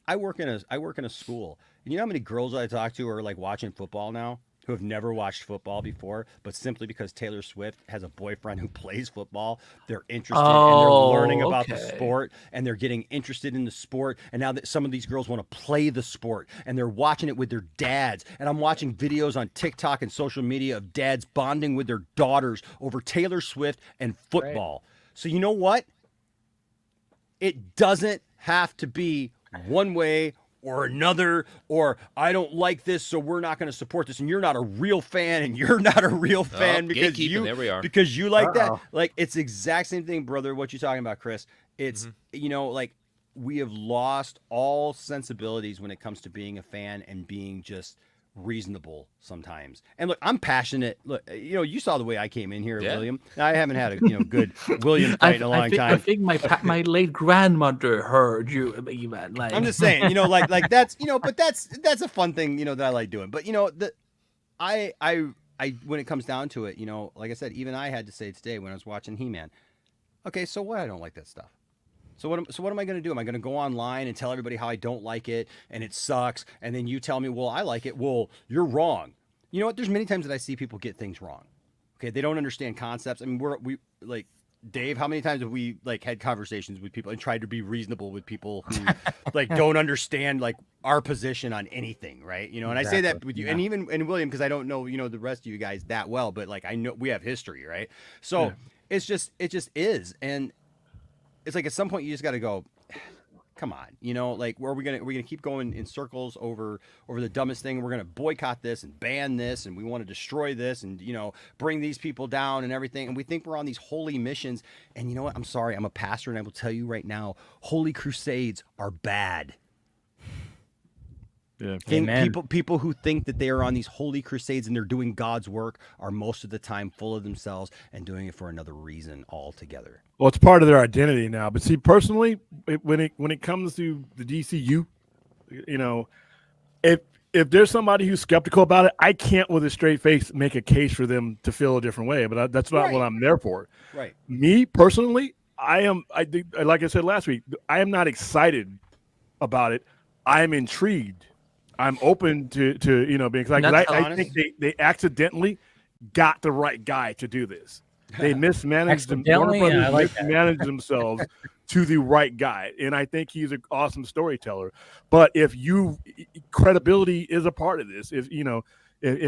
I work in a school, and you know how many girls I talk to are like watching football now who have never watched football before, but simply because Taylor Swift has a boyfriend who plays football, they're interested and they're learning about the sport, and they're getting interested in the sport. And now that some of these girls want to play the sport, and they're watching it with their dads. And I'm watching videos on TikTok and social media of dads bonding with their daughters over Taylor Swift and football. Right. So you know what? It doesn't have to be one way or another, or I don't like this, so we're not going to support this, and you're not a real fan, and you're not a real fan because you like that. Like, it's the exact same thing, brother, what you're talking about, Chris. It's, like, we have lost all sensibilities when it comes to being a fan and being just reasonable sometimes. And look, I'm passionate. Look, you saw the way I came in here, Yeah. William. I haven't had a good William fight in a long time. I think my late grandmother heard you, even. Like, I'm just saying, like that's, but that's a fun thing, that I like doing. But I when it comes down to it, like I said, even I had to say today when I was watching He-Man. Okay, so what? I don't like that stuff. So what am I going to do? Am I going to go online and tell everybody how I don't like it and it sucks? And then you tell me, well, I like it. Well, you're wrong. You know what? There's many times that I see people get things wrong. Okay, they don't understand concepts. I mean, we like Dave. How many times have we like had conversations with people and tried to be reasonable with people who like don't understand like our position on anything, right? And I say that with you, and even William, because I don't know the rest of you guys that well, but like I know we have history, right? So it just is, and it's like at some point you just got to go, come on, like we're gonna keep going in circles over the dumbest thing. We're gonna boycott this and ban this, and we want to destroy this, and bring these people down and everything. And we think we're on these holy missions. And you know what? I'm sorry, I'm a pastor, and I will tell you right now, holy crusades are bad. Yeah. People who think that they are on these holy crusades and they're doing God's work are most of the time full of themselves and doing it for another reason altogether. Well, it's part of their identity now. But see, personally, when it comes to the DCU, if there's somebody who's skeptical about it, I can't with a straight face make a case for them to feel a different way. But that's not what I'm there for. Right. Me personally, like I said last week, I am not excited about it. I am intrigued. I'm open to because I think they accidentally got the right guy to do this. They mismanaged them. Warner Brothers mismanaged themselves to the right guy, and I think he's an awesome storyteller. But if credibility is a part of this, if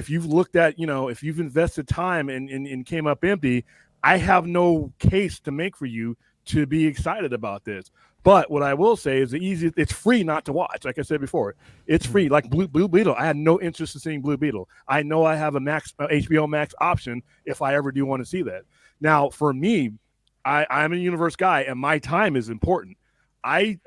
you've looked at if you've invested time and came up empty, I have no case to make for you to be excited about this. But what I will say is it's free not to watch. Like I said before, it's free. Like Blue Beetle, I had no interest in seeing Blue Beetle. I know I have a HBO Max option if I ever do want to see that. Now, for me, I'm a universe guy, and my time is important. I've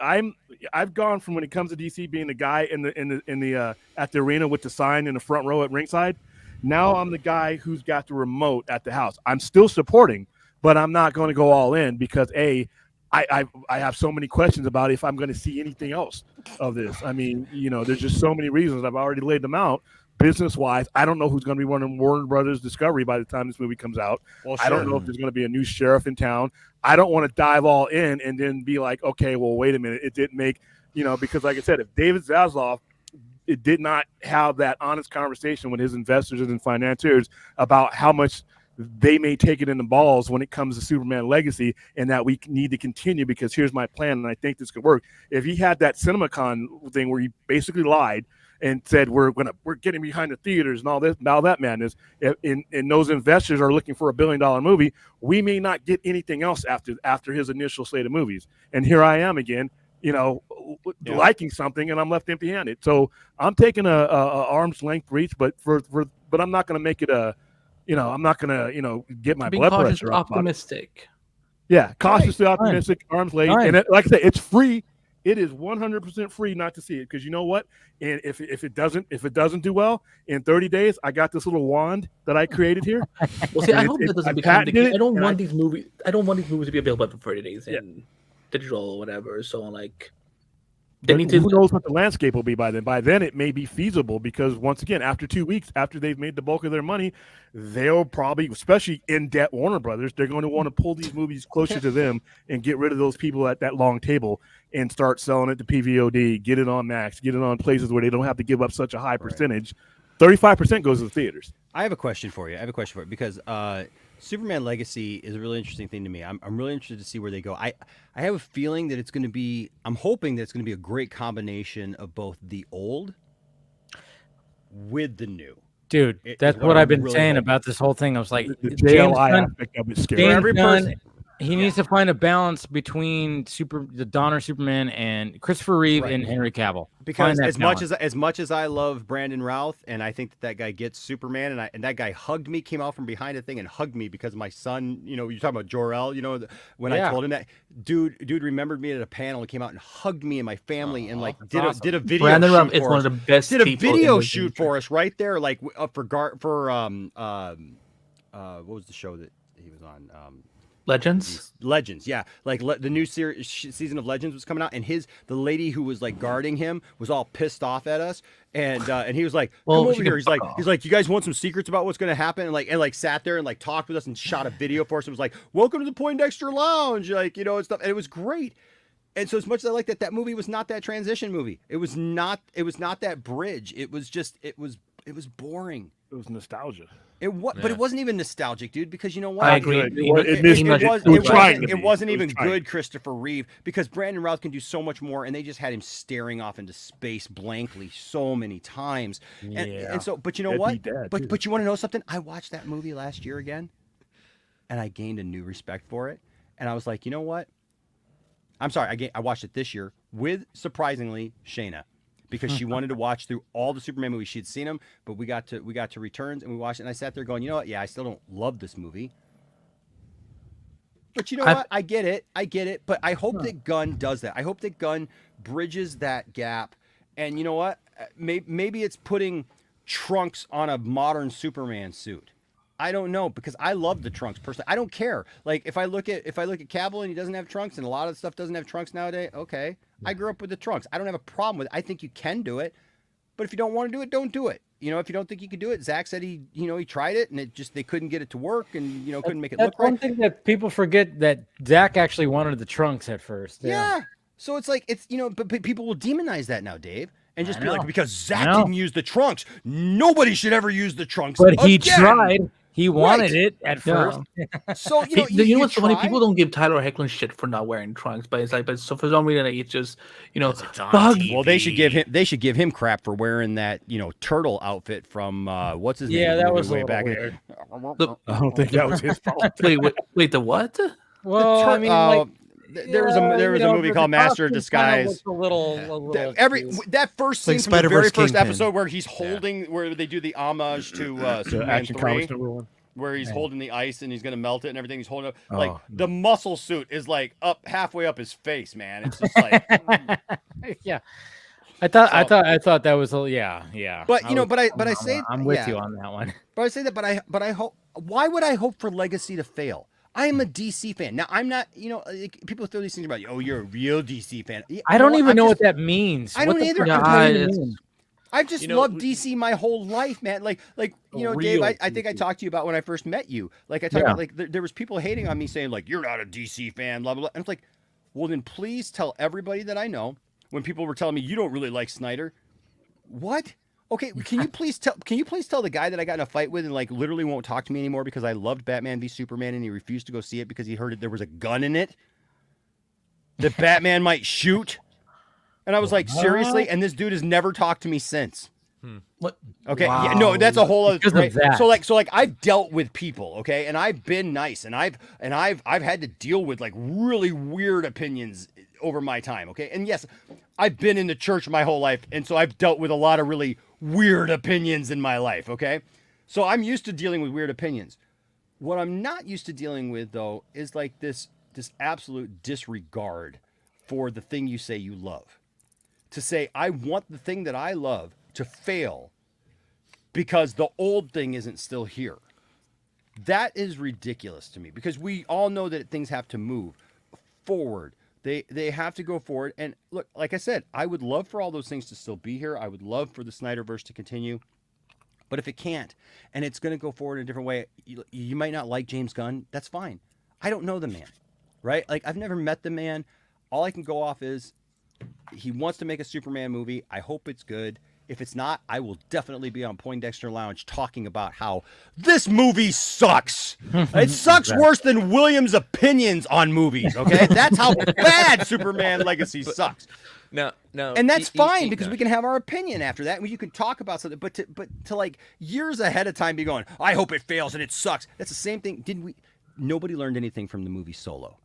gone from, when it comes to DC, being the guy in the at the arena with the sign in the front row at ringside. Now I'm the guy who's got the remote at the house. I'm still supporting, but I'm not going to go all in because I have so many questions about if I'm going to see anything else of this. I mean, there's just so many reasons. I've already laid them out. Business-wise, I don't know who's going to be running Warner Brothers Discovery by the time this movie comes out. Well, sure. I don't know if there's going to be a new sheriff in town. I don't want to dive all in and then be like, okay, well, wait a minute. It didn't make, because like I said, if David Zaslav did not have that honest conversation with his investors and financiers about how much they may take it in the balls when it comes to Superman Legacy, and that we need to continue because here's my plan and I think this could work. If he had that CinemaCon thing where he basically lied and said we're getting behind the theaters and all that madness, and those investors are looking for $1 billion movie, we may not get anything else after his initial slate of movies. And here I am again, liking something, and I'm left empty-handed. So I'm taking a arm's length reach, but I'm not going to make it a. I'm not going to, get my blood pressure up. Optimistic. Yeah, cautiously optimistic, arm's length. And like I said, it's free. It is 100% free not to see it because you know what? And if it doesn't do well in 30 days, I got this little wand that I created here. Well, see, I hope that doesn't become the case. I don't want these movies to be available for 30 days in digital or whatever. So like. Who knows what the landscape will be by then? By then, it may be feasible because, once again, after 2 weeks, after they've made the bulk of their money, they'll probably, especially in-debt Warner Brothers, they're going to want to pull these movies closer to them and get rid of those people at that long table and start selling it to PVOD, get it on Max, get it on places where they don't have to give up such a high percentage. 35% goes to the theaters. I have a question for you. Because Superman Legacy is a really interesting thing to me. I'm really interested to see where they go. I have a feeling that I'm hoping that it's going to be a great combination of both the old with the new. Dude, that's what I've been saying about this whole thing. I was like, the JLI aspect of it scary. James Gunn He needs to find a balance between the Donner Superman and Christopher Reeve and Henry Cavill. Because as much as I love Brandon Routh, and I think that guy gets Superman, and that guy hugged me, came out from behind the thing and hugged me because my son, you're talking about Jor-El, when I told him that, dude remembered me at a panel and came out and hugged me and my family and like did a video. Brandon Routh is one of the best. Did a video shoot for us right there, like for what was the show that he was on? Legends, yeah. Like the new season of Legends was coming out, and the lady who was like guarding him was all pissed off at us, and he was like, "Come over here." He's like, "You guys want some secrets about what's going to happen?" And like sat there and like talked with us and shot a video for us. It was like, "Welcome to the Poindexter Lounge," like and stuff, and it was great. And so as much as I like that movie was not that transition movie. It was not that bridge. It was boring. It was nostalgia. But it wasn't even nostalgic, dude. Because you know what? I agree. It wasn't even good, Christopher Reeve, because Brandon Routh can do so much more, and they just had him staring off into space blankly so many times. And so, but you know what? But you want to know something? I watched that movie last year again, and I gained a new respect for it. And I was like, you know what? I'm sorry. I watched it this year with, surprisingly, Shayna. Because she wanted to watch through all the Superman movies. She had seen them, but we got to Returns and we watched it. And I sat there going, you know what? Yeah, I still don't love this movie. But you know what? I get it. But I hope that Gunn does that. I hope that Gunn bridges that gap. And you know what? Maybe it's putting trunks on a modern Superman suit. I don't know, because I love the trunks personally. I don't care. Like if I look at Cavill and he doesn't have trunks, and a lot of stuff doesn't have trunks nowadays, okay. I grew up with the trunks. I don't have a problem with it. I think you can do it. But if you don't want to do it, don't do it. If you don't think you can do it, Zach said he tried it and they couldn't get it to work and couldn't make it look right. That's one thing that people forget, that Zach actually wanted the trunks at first. Yeah. So it's like but people will demonize that now, Dave. And just be like, because Zach didn't use the trunks, nobody should ever use the trunks. But he tried. He wanted it at first. So you know what's so funny? People don't give Tyler Hoechlin shit for not wearing trunks, but it's like, so for some reason it's just bug. Well, they should give him crap for wearing that turtle outfit from what's his name? Yeah, that was way back. weird. I don't think that was his fault. wait, the what? Well, there was a movie called Master of Disguise. That first scene from the very first episode where he's holding, where they do the homage to Superman 3, where he's holding the ice and he's gonna melt it and everything. He's holding up like the muscle suit is like halfway up his face, man. It's just like yeah. I thought that was yeah. But I say I'm with you on that one. But I say that, but I hope. Why would I hope for Legacy to fail? I am a DC fan. Now, I'm not, people throw these things about you. Oh, you're a real DC fan. I don't even know what that means. I don't either. I've just loved DC my whole life, man. Like Dave, I think I talked to you about when I first met you. Like I talked about, like there was people hating on me saying like, you're not a DC fan, blah, blah, blah. And it's like, well, then please tell everybody that I know, when people were telling me you don't really like Snyder. What? Okay, can you please tell the guy that I got in a fight with and like literally won't talk to me anymore because I loved Batman v Superman and he refused to go see it because he heard there was a gun in it that Batman might shoot? And I was like, seriously? And this dude has never talked to me since. What? Okay, yeah, no, that's a whole other thing. So like I've dealt with people, okay, and I've been nice, and I've had to deal with like really weird opinions over my time, okay? And yes, I've been in the church my whole life, and so I've dealt with a lot of really weird opinions in my life, okay? So I'm used to dealing with weird opinions. What I'm not used to dealing with, though, is like this absolute disregard for the thing you say you love. To say, I want the thing that I love to fail because the old thing isn't still here. That is ridiculous to me, because we all know that things have to move forward. They have to go forward. And look, like I said, I would love for all those things to still be here. I would love for the Snyderverse to continue. But if it can't, and it's going to go forward in a different way, you might not like James Gunn. That's fine. I don't know the man, right? Like, I've never met the man. All I can go off is he wants to make a Superman movie. I hope it's good. If it's not, I will definitely be on Poindexter Lounge talking about how this movie sucks. It sucks worse than Williams' opinions on movies, okay? That's how bad Superman Legacy sucks. No. And that's fine, because we can have our opinion after that. You can talk about something, but to like years ahead of time be going, I hope it fails and it sucks. That's the same thing. nobody learned anything from the movie Solo.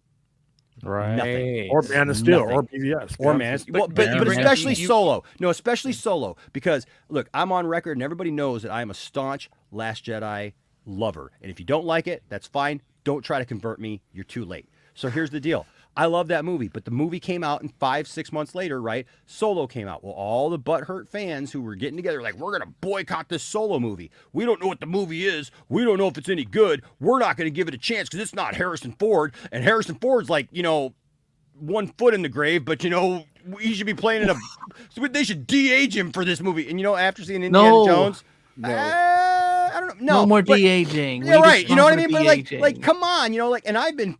Right. Nothing. Or Man of Steel, Nothing. or BVS. Or Man of Steel. Well, but Man of especially Steel. Solo. No, especially Solo. Because, look, I'm on record and everybody knows that I am a staunch Last Jedi lover. And if you don't like it, that's fine. Don't try to convert me. You're too late. So here's the deal. I love that movie, but the movie came out, and 5-6 months later, right, Solo came out. Well, all the butthurt fans who were getting together like, we're going to boycott this Solo movie. We don't know what the movie is. We don't know if it's any good. We're not going to give it a chance because it's not Harrison Ford. And Harrison Ford's like, 1 foot in the grave, but, he should be playing in a... So they should de-age him for this movie. And, after seeing Indiana Jones... I don't know. No more but- de-aging. Yeah, We right. just You know what I want mean? the But de-aging. like, come on, and I've been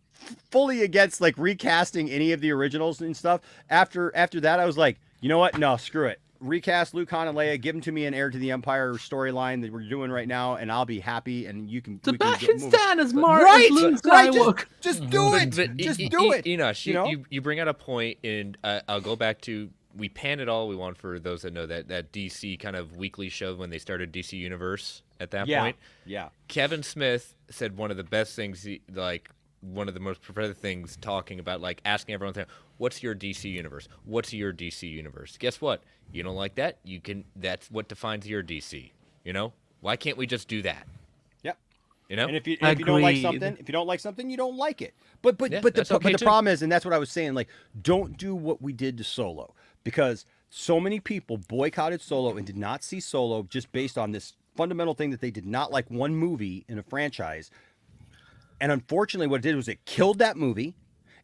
fully against like recasting any of the originals and stuff. After that, I was like, you know what? No, screw it. Recast Luke, Han, and Leia. Give them to me an Heir to the Empire storyline that we're doing right now, and I'll be happy. And you can. Sebastian move. Stan is Mark. Right, Luke right. Skywalker. Just do it. Just do it. Enosh, you bring out a point, and I'll go back to we pan it all we want for those that know that DC kind of weekly show when they started DC Universe at that point. Yeah. Kevin Smith said one of the best things, one of the most preferred things, talking about like asking everyone, what's your DC universe? What's your DC universe? Guess what? You don't like that? You can. That's what defines your DC. Why can't we just do that? Yep. And if you don't like something, you don't like it. But the problem is, and that's what I was saying, like, don't do what we did to Solo, because so many people boycotted Solo and did not see Solo just based on this fundamental thing that they did not like one movie in a franchise. And unfortunately, what it did was it killed that movie.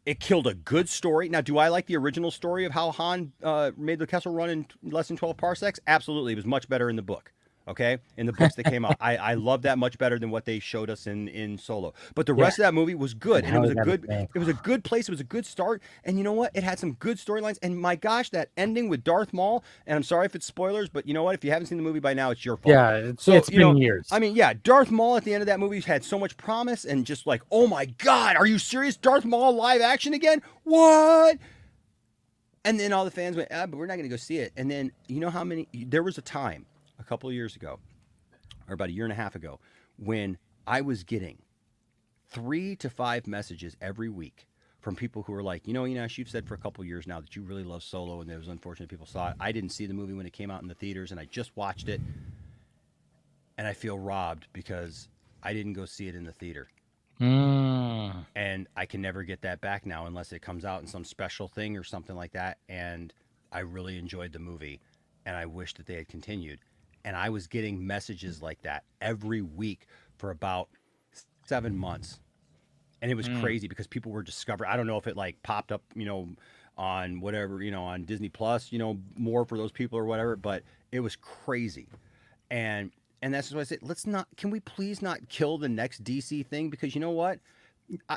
It killed a good story. Now, do I like the original story of how Han made the Kessel Run in less than 12 parsecs? Absolutely. It was much better in the book. Okay, in the books that came out, I love that much better than what they showed us in Solo. But the rest of that movie was good, and it was a good place. It was a good start, and you know what? It had some good storylines. And my gosh, that ending with Darth Maul. And I'm sorry if it's spoilers, but you know what? If you haven't seen the movie by now, it's your fault. Yeah, it's been years. I mean, Darth Maul at the end of that movie had so much promise, and just like, oh my God, are you serious? Darth Maul live action again? What? And then all the fans went, but we're not going to go see it. And then you know how many? There was a time a couple of years ago, or about a year and a half ago, when I was getting 3 to 5 messages every week from people who were like, you've said for a couple of years now that you really love Solo, and there was unfortunate people saw it. I didn't see the movie when it came out in the theaters, and I just watched it, and I feel robbed because I didn't go see it in the theater. And I can never get that back now unless it comes out in some special thing or something like that. And I really enjoyed the movie, and I wish that they had continued. And I was getting messages like that every week for about 7 months. And it was crazy because people were discovering, I don't know if it like popped up, on whatever, on Disney Plus, more for those people or whatever, but it was crazy. And that's what I said, can we please not kill the next DC thing? Because you know what?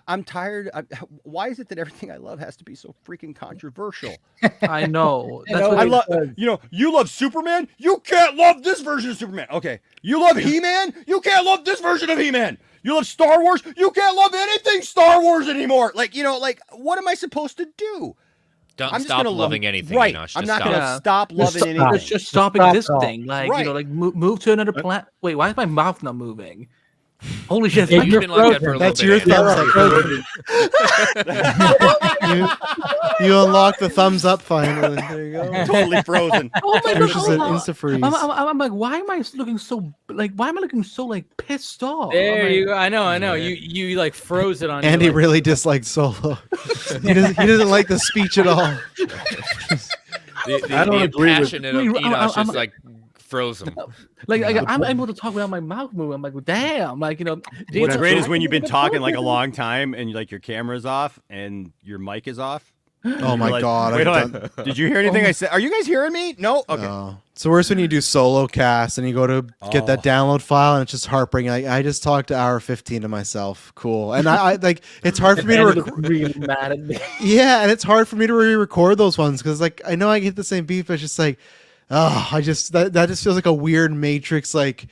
I'm tired. Why is it that everything I love has to be so freaking controversial? I know. I love. You love Superman. You can't love this version of Superman. Okay. You love He-Man. You can't love this version of He-Man. You love Star Wars. You can't love anything Star Wars anymore. What am I supposed to do? I'm stop loving anything. Right. Enosh. I'm not stop. going to stop loving anything. It's just stopping this thing. Move to another planet. Wait, why is my mouth not moving? Holy shit! Yeah, You've been like that for a That's little your bit. thumbs up. you unlock the thumbs up finally. There you go. Totally frozen. Oh my There's just an insta freeze. I'm like, why am I looking so pissed off? There you go. I know. You like froze it on. Andy really disliked Solo. he doesn't like the speech at all. I don't agree with Enosh just like froze him. I'm able to talk without my mouth moving. I'm like, damn. What's great is when you've been talking like a long time and like your camera's off and your mic is off. Oh my God! Wait, hold on. Did you hear anything I said? Are you guys hearing me? No. Okay. No. It's the worst when you do solo cast and you go to get that download file and it's just heartbreaking. I just talked to hour 15 to myself. Cool. And I like it's hard for me to really mad at me. Yeah, and it's hard for me to re-record those ones because like I know I get the same beef, but it's just like. Oh, that just feels like a weird Matrix like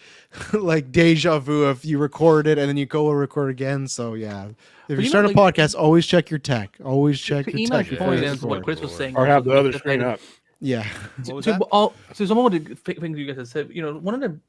deja vu if you record it and then you go and record again. So yeah, if you start a podcast, always check your tech. Always check your tech. What Chris was saying, or have the other screen up. Yeah. So some of the things you guys have said, one of the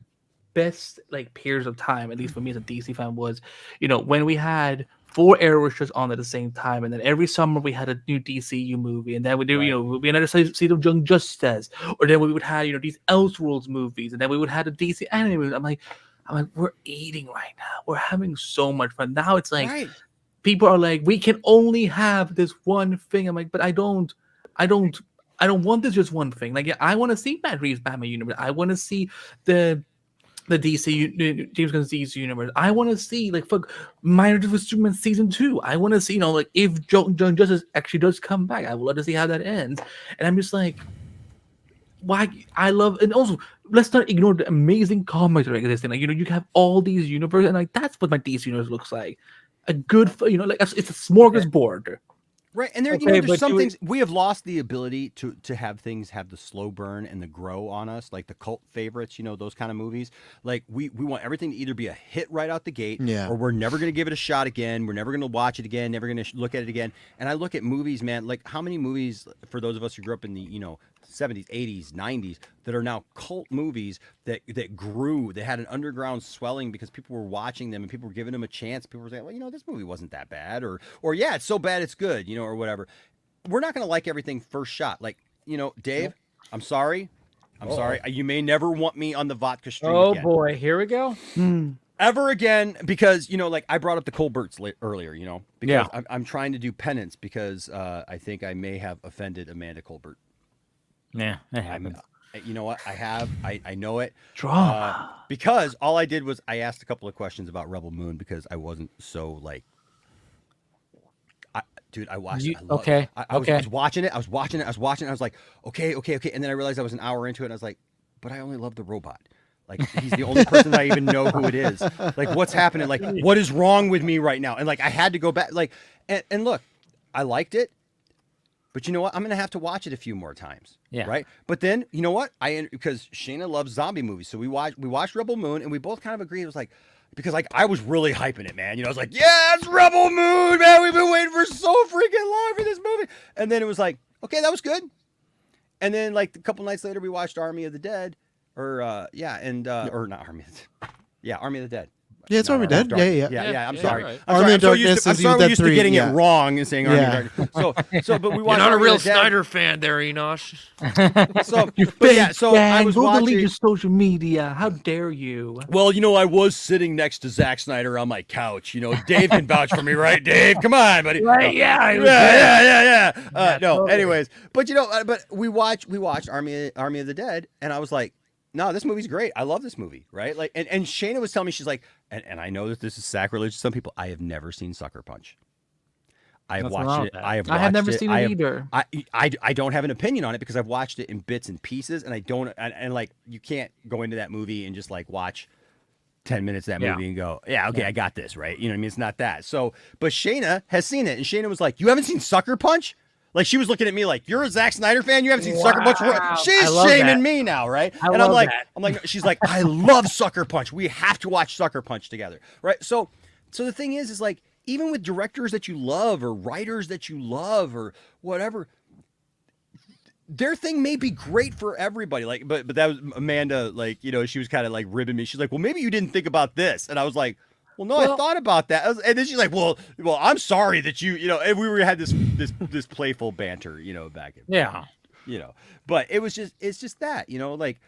best periods of time, at least for me as a DC fan, was when we had 4 Arrow shows on at the same time, and then every summer we had a new DCU movie, and then we do we another season of Young Justice, or then we would have these Elseworlds movies, and then we would have a DC anime movie. I'm like, we're eating right now. We're having so much fun. Now it's like people are like, we can only have this one thing. I'm like, but I don't want this just one thing. Like, I want to see Matt Reeves' Batman universe. I want to see the DC James Gunn's DC universe. I want to see Minor Difference Superman season 2. I want to see if Young Justice actually does come back. I would love to see how that ends. And I'm just like, why? I love, and also let's not ignore the amazing comics that exist. Like, you have all these universes, and like that's what my DC universe looks like. A good, it's a smorgasbord. Right, and there's some things we have lost the ability to have things have the slow burn and the grow on us, like the cult favorites, those kind of movies. Like we want everything to either be a hit right out the gate, or we're never going to give it a shot again. We're never going to watch it again, never going to look at it again. And I look at movies, man, like how many movies, for those of us who grew up in the 70s, 80s, 90s, that are now cult movies that grew. They had an underground swelling because people were watching them and people were giving them a chance. People were saying, well, this movie wasn't that bad, or yeah, it's so bad it's good, or whatever. We're not going to like everything first shot. Like, Dave, I'm sorry. I'm sorry. You may never want me on the Vodka stream again. Oh boy, here we go. Ever again, because I brought up the Colberts earlier, because I'm trying to do penance because I think I may have offended Amanda Colbert. Yeah, it happened. You know what? I have. I know it. Drama. Because all I did was I asked a couple of questions about Rebel Moon because I wasn't so like. I watched it. I was watching it. I was watching it. I was like, okay. And then I realized I was an hour into it. And I was like, but I only love the robot. Like, he's the only person that I even know who it is. Like, what's happening? Like, what is wrong with me right now? And like, I had to go back. Like, and look, I liked it. But you know what? I'm going to have to watch it a few more times. Yeah. Right. But then, you know what? Because Shayna loves zombie movies. So we watched Rebel Moon and we both kind of agreed. It was like, because like I was really hyping it, man. I was like, yeah, it's Rebel Moon, man. We've been waiting for so freaking long for this movie. And then it was like, okay, that was good. And then like a couple nights later, we watched Army of the Dead or not Army of the Army of the Dead. Yeah, it's Army of the Dead. Yeah. I'm sorry. Right. I'm so used to getting it wrong and saying Army of the Dead. So, but we watched. You're not a real Snyder fan, there, Enosh. I was watching. Delete your social media. How dare you? Well, I was sitting next to Zack Snyder on my couch. Dave can vouch for me, right? Dave, come on, buddy. Right? Yeah. Anyways, but but we watched Army of the Dead, and I was like, no, this movie's great. I love this movie, right? Like, and Shayna was telling me, she's like, and I know that this is sacrilege to some people. I have never seen Sucker Punch. I have watched it. I have never seen it either. I don't have an opinion on it because I've watched it in bits and pieces, and I don't. And like, you can't go into that movie and just like watch 10 minutes of that movie and go, I got this, right? You know what I mean? It's not that. So, but Shayna has seen it, and Shayna was like, you haven't seen Sucker Punch? Like, she was looking at me like, you're a Zack Snyder fan? You haven't seen Sucker Punch? She's shaming me now, right? And I'm like, she's like, I love Sucker Punch. We have to watch Sucker Punch together, right? So the thing is like, even with directors that you love or writers that you love or whatever, their thing may be great for everybody. Like, but that was Amanda, like, she was kind of like ribbing me. She's like, well, maybe you didn't think about this. And I was like, well, no, I thought about that. And then she's like, well, I'm sorry that and we had this playful banter, back in, but it's just that, like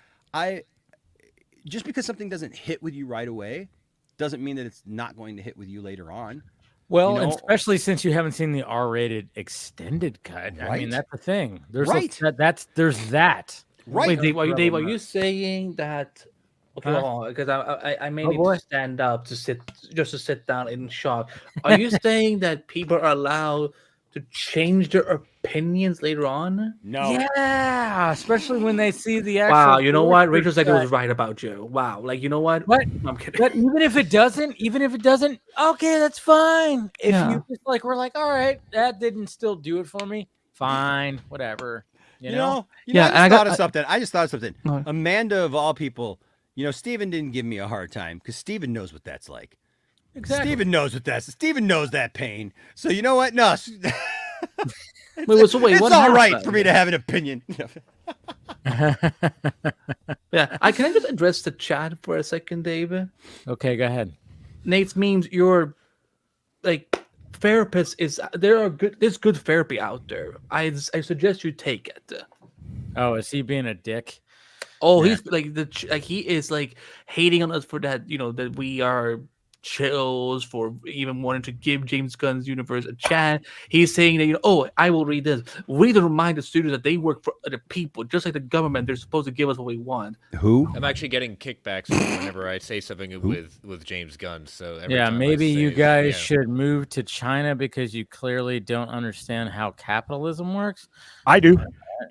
just because something doesn't hit with you right away doesn't mean that it's not going to hit with you later on. Well, and especially since you haven't seen the R-rated extended cut. Right. I mean, that's the thing. There's there's that. Right. Wait, Dave, are you saying that? Okay, because I may need to stand up to sit down in shock. Are you saying that people are allowed to change their opinions later on? No. Yeah, especially when they see the actual. Wow, you know what? Rachel Zegler was right about you. Wow, like, you know what? What? I'm kidding. But even if it doesn't, okay, that's fine. If you just like, we're like, all right, that didn't still do it for me. Fine, whatever. You know? I just thought of something. Amanda, of all people. Steven didn't give me a hard time because Steven knows what that's like. Exactly. Steven knows that pain. So you know what? No. It's all right for me to have an opinion. I can just address the chat for a second, David? Okay, go ahead. Nate's memes, you're like there's good therapy out there. I suggest you take it. Oh, is he being a dick? Oh, he's he is like hating on us for that, that we are chills for even wanting to give James Gunn's universe a chance. He's saying that, I will read this. We need to remind the studios that they work for other people, just like the government. They're supposed to give us what we want. Who? I'm actually getting kickbacks whenever I say something with James Gunn. So maybe you guys should move to China because you clearly don't understand how capitalism works. I do.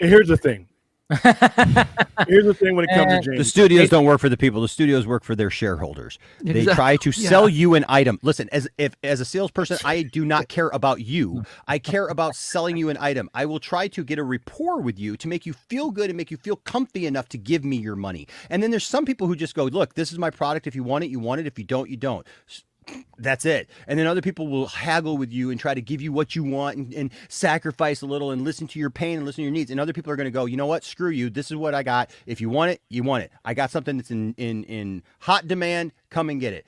Here's the thing. Here's the thing when it comes to James. The studios don't work for the people. The studios work for their shareholders. They try to sell you an item. Listen, as a salesperson, I do not care about you. I care about selling you an item. I will try to get a rapport with you to make you feel good and make you feel comfy enough to give me your money. And then there's some people who just go, look, this is my product. If you want it, you want it. If you don't, you don't. That's it. And then other people will haggle with you and try to give you what you want and sacrifice a little and listen to your pain and listen to your needs. And other people are going to go, you know what? Screw you. This is what I got. If you want it, you want it. I got something that's in hot demand. Come and get it.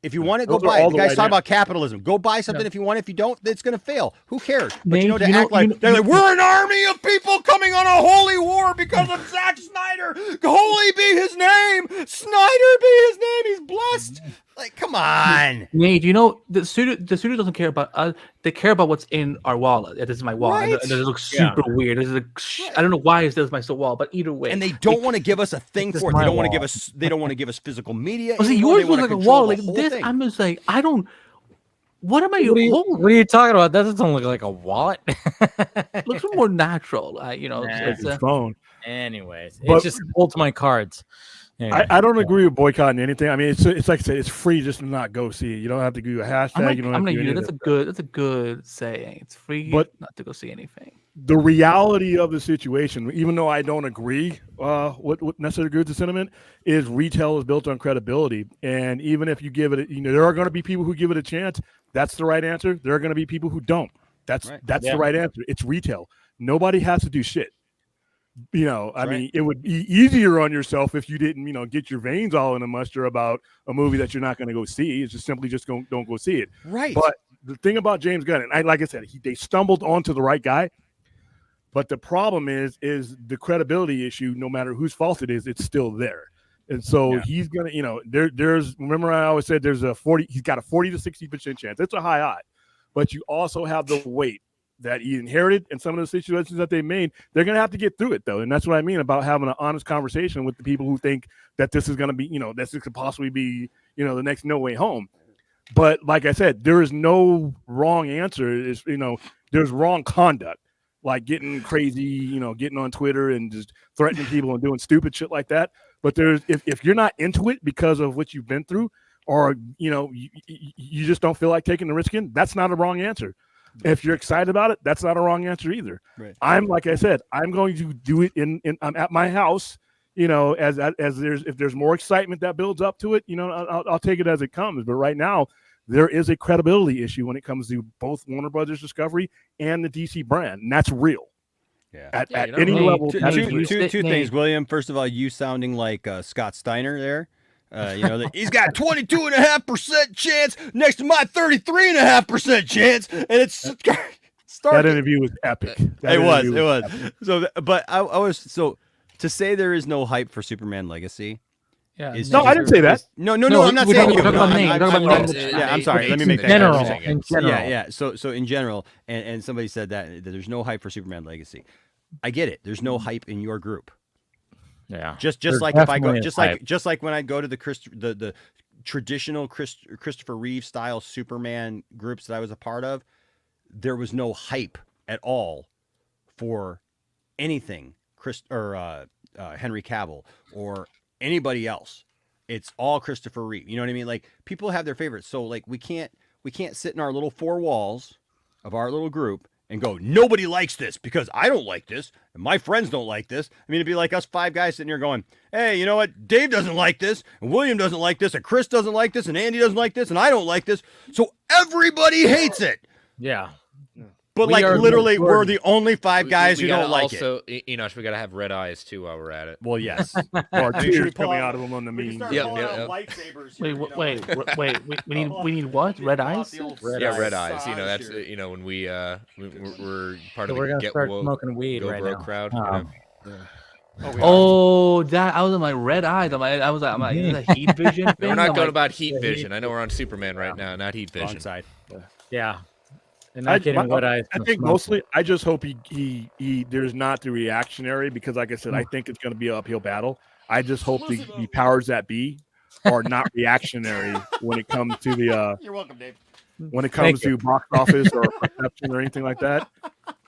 If you want it, go buy it. The guy's talking about capitalism. Go buy something if you want it. If you don't, it's going to fail. Who cares? But Nate, to act like they're like, we're an army of people coming on a holy war because of Zack Snyder. Holy be his name. Snyder be his name. He's blessed. Like, come on. Nate, the studio doesn't care about us. They care about what's in our wallet. This is my wallet. Right? And it looks super weird. I don't know why this is my wallet, but either way. And they don't want to give us a thing for it. They don't want to give us. They don't want to give us physical media. See, yours looks like a wallet like this. I'm just like, I don't. What am I holding? What are you talking about? That doesn't look like a wallet. It looks more natural. It's a phone. Anyways, it just holds my cards. Anyway. I don't agree with boycotting anything. I mean, it's like I said, it's free just to not go see it. You don't have to do a hashtag. You don't have to do anything. That's a good saying. It's free not to go see anything. The reality of the situation, even though I don't agree with necessarily agree with the sentiment, is retail is built on credibility. And even if you give it, there are going to be people who give it a chance. That's the right answer. There are going to be people who don't. That's the right answer. It's retail. Nobody has to do shit. I mean, it would be easier on yourself if you didn't, get your veins all in a muster about a movie that you're not going to go see. It's just simply don't go see it. Right. But the thing about James Gunn, and like I said, they stumbled onto the right guy. But the problem is the credibility issue. No matter whose fault it is, it's still there. And so he's gonna, there's. Remember, I always said there's he's got a 40 to 60% chance. It's a high odd, but you also have the weight that he inherited and some of the situations that they made. They're going to have to get through it, though. And that's what I mean about having an honest conversation with the people who think that this is going to be, this could possibly be, the next No Way Home. But like I said, there is no wrong answer. There's wrong conduct, like getting crazy, getting on Twitter and just threatening people and doing stupid shit like that. But if you're not into it because of what you've been through, or, you just don't feel like taking the risk in, that's not a wrong answer. If you're excited about it, that's not a wrong answer either. Right. Like I said, I'm going to do it I'm at my house, as if there's more excitement that builds up to it, I'll take it as it comes. But right now, there is a credibility issue when it comes to both Warner Brothers Discovery and the DC brand, and that's real. Yeah. At any level. Two things, William. First of all, you sounding like Scott Steiner there. He's got 22.5% chance next to my 33.5% chance, and it's that interview was epic. It was. So, but I was to say there is no hype for Superman Legacy. Yeah. No, I didn't say that. No, I'm not saying you. I'm sorry. Let me make that in general. Yeah. So in general, and somebody said that there's no hype for Superman Legacy. I get it. There's no hype in your group. Yeah. Just like if I go, just like when I go to the traditional Christopher Reeve style Superman groups that I was a part of, there was no hype at all for anything Henry Cavill or anybody else. It's all Christopher Reeve. You know what I mean? Like, people have their favorites. So like we can't sit in our little four walls of our little group and go, nobody likes this because I don't like this and my friends don't like this. I mean, it'd be like us five guys sitting here going, hey, you know what? Dave doesn't like this, and William doesn't like this, and Chris doesn't like this, and Andy doesn't like this, and I don't like this. So everybody hates it. Yeah. But like literally, we're the only 5 guys who don't like it. Also, Enosh, we gotta have red eyes too while we're at it. Well, yes. Or tears coming out of them on the meme. Lightsabers. Wait. We need what? Red eyes? Red eyes. You know, that's when we're part of the Get Woke smoking weed right now. crowd. That I was on my red eyes. I was like, is that heat vision thing? We're not going about heat vision. I know we're on Superman right now, not heat vision. Wrong side. Yeah. And not getting red eyes. I think mostly, I just hope he there's not the reactionary, because like I said, I think it's going to be an uphill battle. I just hope the powers that be are not reactionary when it comes to the You're welcome, Dave. When it comes to box office or perception or anything like that.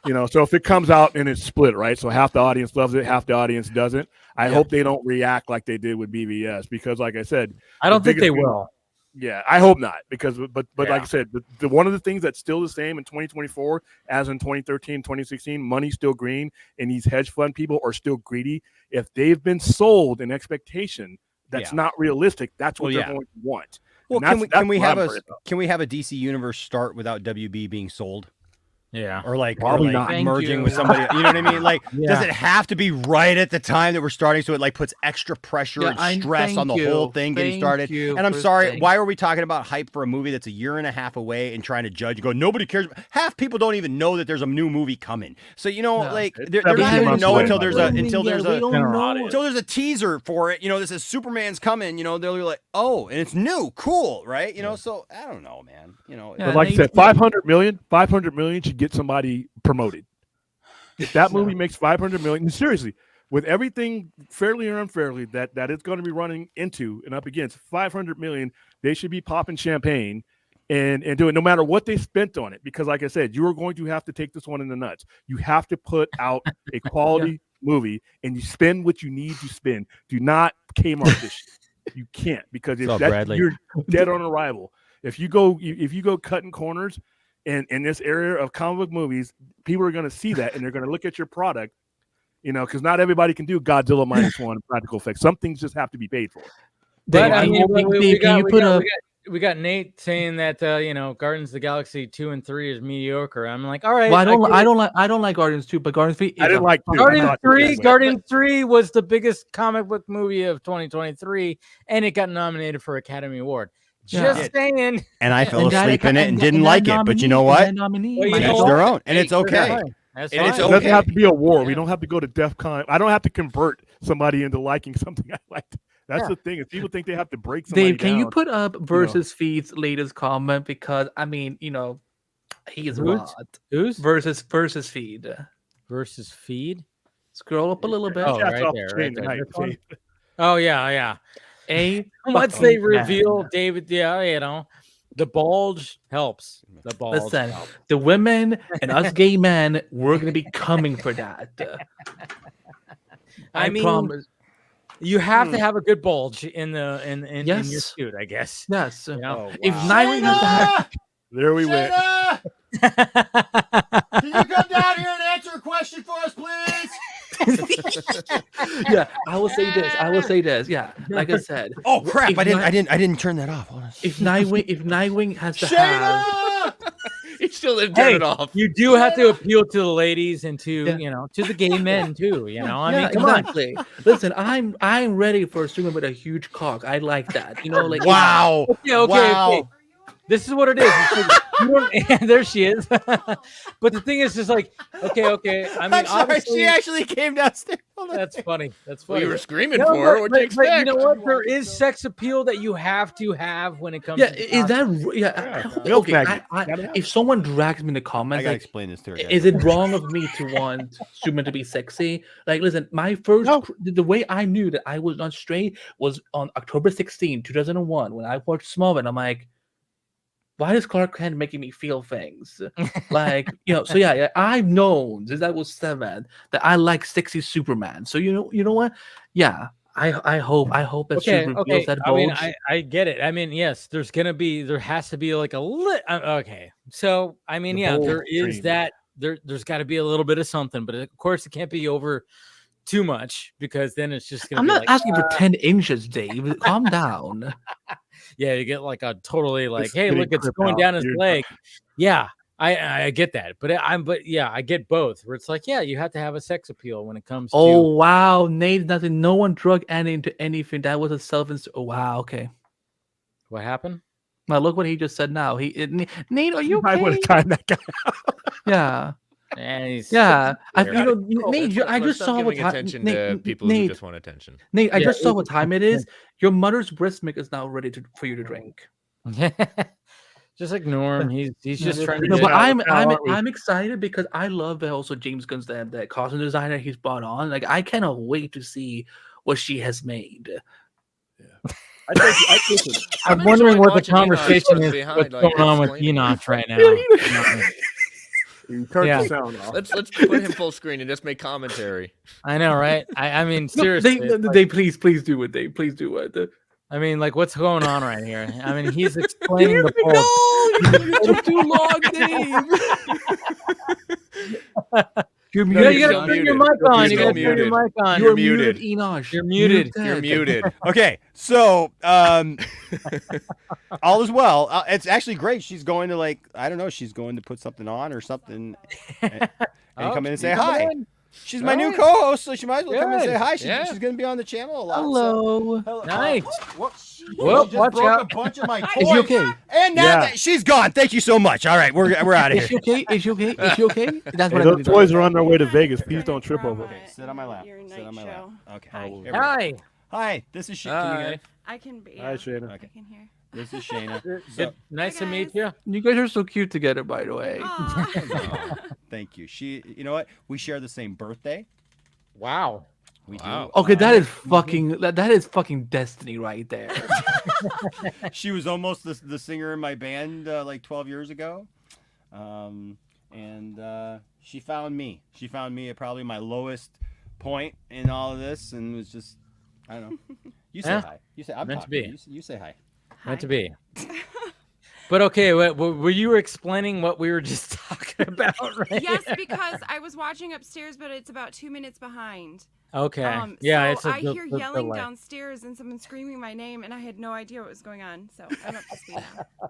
So if it comes out and it's split, right? So half the audience loves it, half the audience doesn't. I hope they don't react like they did with BVS, because like I said, I don't think they will. Yeah, I hope not, because but like I said, the one of the things that's still the same in 2024 as in 2013, 2016, money's still green, and these hedge fund people are still greedy. If they've been sold an expectation that's not realistic, that's what they're going to want. Well, can we have a DC universe start without WB being sold? Yeah. Or like not merging with somebody. You know what I mean? Like, does it have to be right at the time that we're starting, so it like puts extra pressure and stress on the whole thing getting started? And I'm sorry, why are we talking about hype for a movie that's a year and a half away and trying to judge? Go, nobody cares. Half people don't even know that there's a new movie coming. So they're not going to know until there's a teaser for it. This is Superman's coming. They'll be like, oh, and it's new, cool, right? So I don't know, man. But like I said, 500 million should get somebody promoted. If that movie makes 500 million, seriously, with everything fairly or unfairly that it's going to be running into and up against 500 million, they should be popping champagne and do it no matter what they spent on it. Because like I said, you are going to have to take this one in the nuts. You have to put out a quality movie, and you spend what you need to spend. Do not Kmart this shit. You can't, because if you're dead on arrival. If you go cutting corners in this area of comic book movies, people are going to see that, and they're going to look at your product, because not everybody can do Godzilla -1 practical effects. Some things just have to be paid for. But we got Nate saying that Guardians of the Galaxy 2 and 3 is mediocre. I'm like, all right. Well, I don't like Guardians 2, but Guardians 3. I didn't like 2. Guardians 3 was the biggest comic book movie of 2023, and it got nominated for Academy Award. Just saying. And I fell asleep in it and didn't like it. But you know what? It's their own, and it's okay. It doesn't have to be a war. We don't have to go to DEF CON. I don't have to convert somebody into liking something I liked. That's the thing. If people think they have to break somebody Dave, can you put up Versus Feed's latest comment? Because he is who's Versus Feed. Versus Feed. Scroll up a little bit. Oh, right there. Oh yeah. Once they reveal David, the bulge helps. The bulge. Listen, the women and us gay men, we're gonna be coming for that. I promise. You have to have a good bulge in your suit, I guess. Yes. Oh, wow. If Nightwing has to have, there we went. Can you come down here and answer a question for us, please? Yeah, I will say this. Yeah, like I said. Oh crap! I didn't turn that off. If Nightwing has to have, he still didn't turn it off. You do have to appeal to the ladies and to to the gay men too. Come on. Listen, I'm ready for a Superman with a huge cock. I like that. Wow. Okay. This is what it is. There she is. But the thing is just like, okay. I mean, I'm sorry, she actually came downstairs. That's funny. Well, you were screaming for her. What do you expect? You know what? There is sex appeal that you have to have when it comes to is that okay? If someone drags me in the comments, I gotta explain this to her. Is it wrong of me to want Superman to be sexy? Like, listen, my first the way I knew that I was not straight was on October 16, 2001, when I watched Smallville. I'm like, why is Clark Kent making me feel things? Like, so yeah, I've known since I was 7 that I like sexy Superman. So you know what? Yeah, I hope that Superman feels that bulge. I mean, I get it. I mean, yes, there has to be like a okay. So I mean, there is that. There's got to be a little bit of something, but of course it can't be over too much, because then it's just gonna. I'm not asking for 10 inches, Dave. Calm down. Yeah, you get like a totally like, hey, look, it's going down his leg. Yeah, I get that, but I get both. Where it's like, yeah, you have to have a sex appeal when it comes to. Oh wow, Nate! Nothing. No one drug Annie into anything. That was a Oh wow. Okay. What happened? Now look what he just said. Now Nate, are you okay? I would have timed that guy out. Yeah. Yeah. Nate, I just saw what time. Attention to people who just want attention. Nate, I just saw what time it is. Your mother's breast milk is now ready for you to drink. Just ignore him. He's just trying to. No, but I'm excited because I love that also James Gunn's that costume designer he's brought on. Like I cannot wait to see what she has made. Yeah. I think I'm wondering what the conversation is. What's going on with Enoch right now? You turn the sound off. Let's put him full screen and just make commentary. I know, right? I mean, seriously. They please do it. They please do it. I mean, like, what's going on right here? I mean, he's explaining the poll. No, you took too long, Dave. You're muted. You gotta turn your mic on. You gotta turn your mic on. You're muted, Enosh. You're muted. You're muted. Okay, so all is well. It's actually great. She's going to I don't know. She's going to put something on or something, and come in and say hi. She's my new co-host, so she might as well come and say hi. She's going to be on the channel a lot. Hello. Nice. Whoop, watch broke out. a bunch of my toys. Is she okay? And now that she's gone. Thank you so much. All right, we're out of Is here. she okay? Is she okay? Is she okay? That's what those toys are on their way to Vegas. Please don't trip over. Okay, sit on my lap. Sit on my lap. Okay. Hi. Hi. This is Hi. I can be. Hi, Shayna. I can hear. This is Shayna. Nice to Hi, meet guys. you. You guys are so cute together, by the way. Oh, thank you. You know what? We share the same birthday. Wow. We do. Okay, that is fucking destiny right there. She was almost the singer in my band 12 years ago, and she found me. She found me at probably my lowest point in all of this, and was just, I don't know. You say hi. You say I'm meant to talking. be. You say hi. Meant to be. But okay, were you explaining what we were just talking about? Right? Yes, because I was watching upstairs, but it's about 2 minutes behind. Okay. So I hear yelling downstairs and someone screaming my name, and I had no idea what was going on. So I'm up to speed now.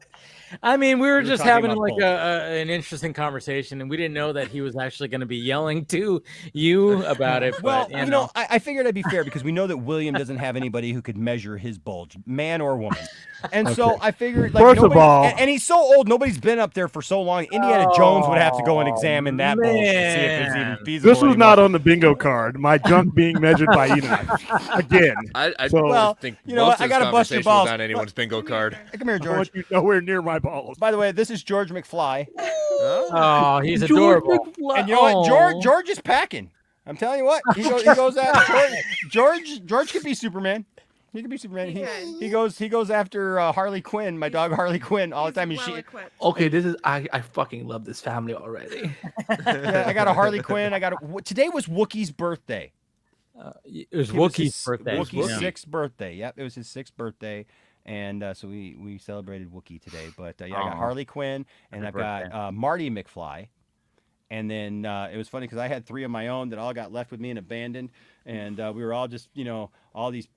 I mean, we were just having like both. an interesting conversation, and we didn't know that he was actually going to be yelling to you about it. Well, but, you know. I figured I'd be fair because we know that William doesn't have anybody who could measure his bulge, man or woman. And so I figured, First of all, and he's so old, nobody's been up there for so long. Indiana Jones would have to go and examine that bulge to see if it's even feasible. This was not on the bingo card. My junk being measured by Enoch. Again. I you think know what? most I of gotta this bust your conversation balls. was on anyone's bingo card. Come here, I George. want you nowhere near my balls. By the way, this is George McFly. Oh, he's adorable. And you know what? George is packing. I'm telling you what. He goes after George could be Superman. He could be Superman. He goes after Harley Quinn, my dog Harley Quinn, all the time. And Okay, this is I fucking love this family already. I got a Harley Quinn. Today was Wookie's birthday. It was Wookie's birthday. Wookie's 6th birthday. Yep, it was his 6th birthday. And so we celebrated Wookiee today. But I got Harley Quinn, and I've got Marty McFly. And then it was funny because I had 3 of my own that all got left with me and abandoned. And we were all just, all these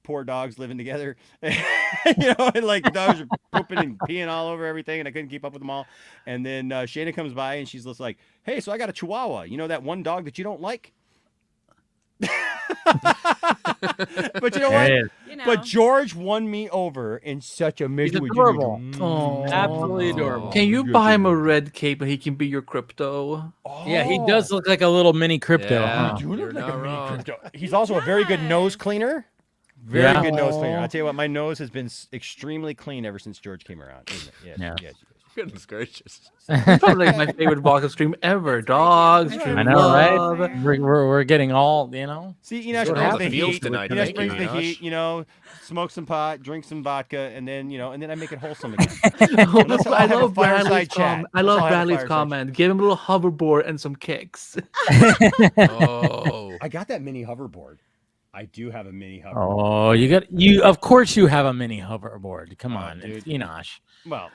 poor dogs living together. And like the dogs are pooping and peeing all over everything, and I couldn't keep up with them all. And then Shayna comes by, and she's just like, hey, so I got a Chihuahua. You know that one dog that you don't like? But you know what? But George won me over in such a major way. Adorable. Absolutely adorable. Can you buy him a red cape and he can be your crypto? Yeah, he does look like a little mini crypto. Yeah. Huh? You're like a mini crypto. He's also a very good nose cleaner. Very good nose cleaner. I'll tell you what, my nose has been extremely clean ever since George came around. Isn't it? Yes. Goodness gracious. Probably like my favorite Vodka stream ever. Dogs. I know, right? We're getting all, See, What brings happened? the Feels heat. tonight to Enos make brings you, the Enosh. heat. Smoke some pot, drink some vodka, and then I make it wholesome again. I love Bradley's chat. I love Bradley's comment. Give him a little hoverboard and some kicks. Oh. I got that mini hoverboard. I do have a mini hoverboard. Oh, you of course you have a mini hoverboard. Come on, dude. it's Enosh. Well,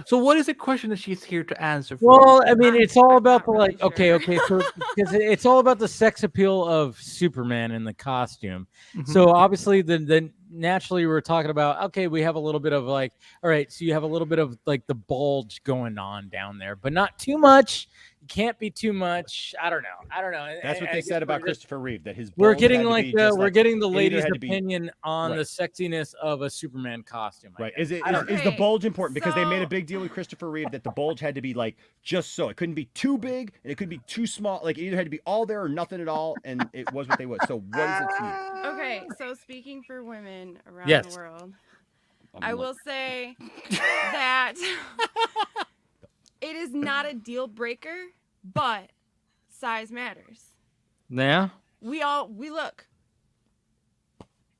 So what is the question that she's here to answer for? Well, I mean, it's all about the okay, so because it's all about the sex appeal of Superman in the costume. So obviously, the naturally we're talking about, okay, we have a little bit of like, all right, so you have a little bit of like the bulge going on down there, but not too much. You can't be too much. I don't know. That's what they said about Christopher Reeve, that his we're bulge getting had to like be the just we're getting the it ladies' had to be- opinion on Right. the sexiness of a Superman costume. Right. guess. Is it I don't is the Okay, bulge important? Because they made a so- big deal with Christopher Reeve that the bulge had to be like just so. It couldn't be too big and it could be too small. Like it either had to be all there or nothing at all, and it was what they was. So what is it to you? Okay, so speaking for women around Yes. the world, I'm I like- will say that it is not a deal breaker, but size matters. Yeah. We look.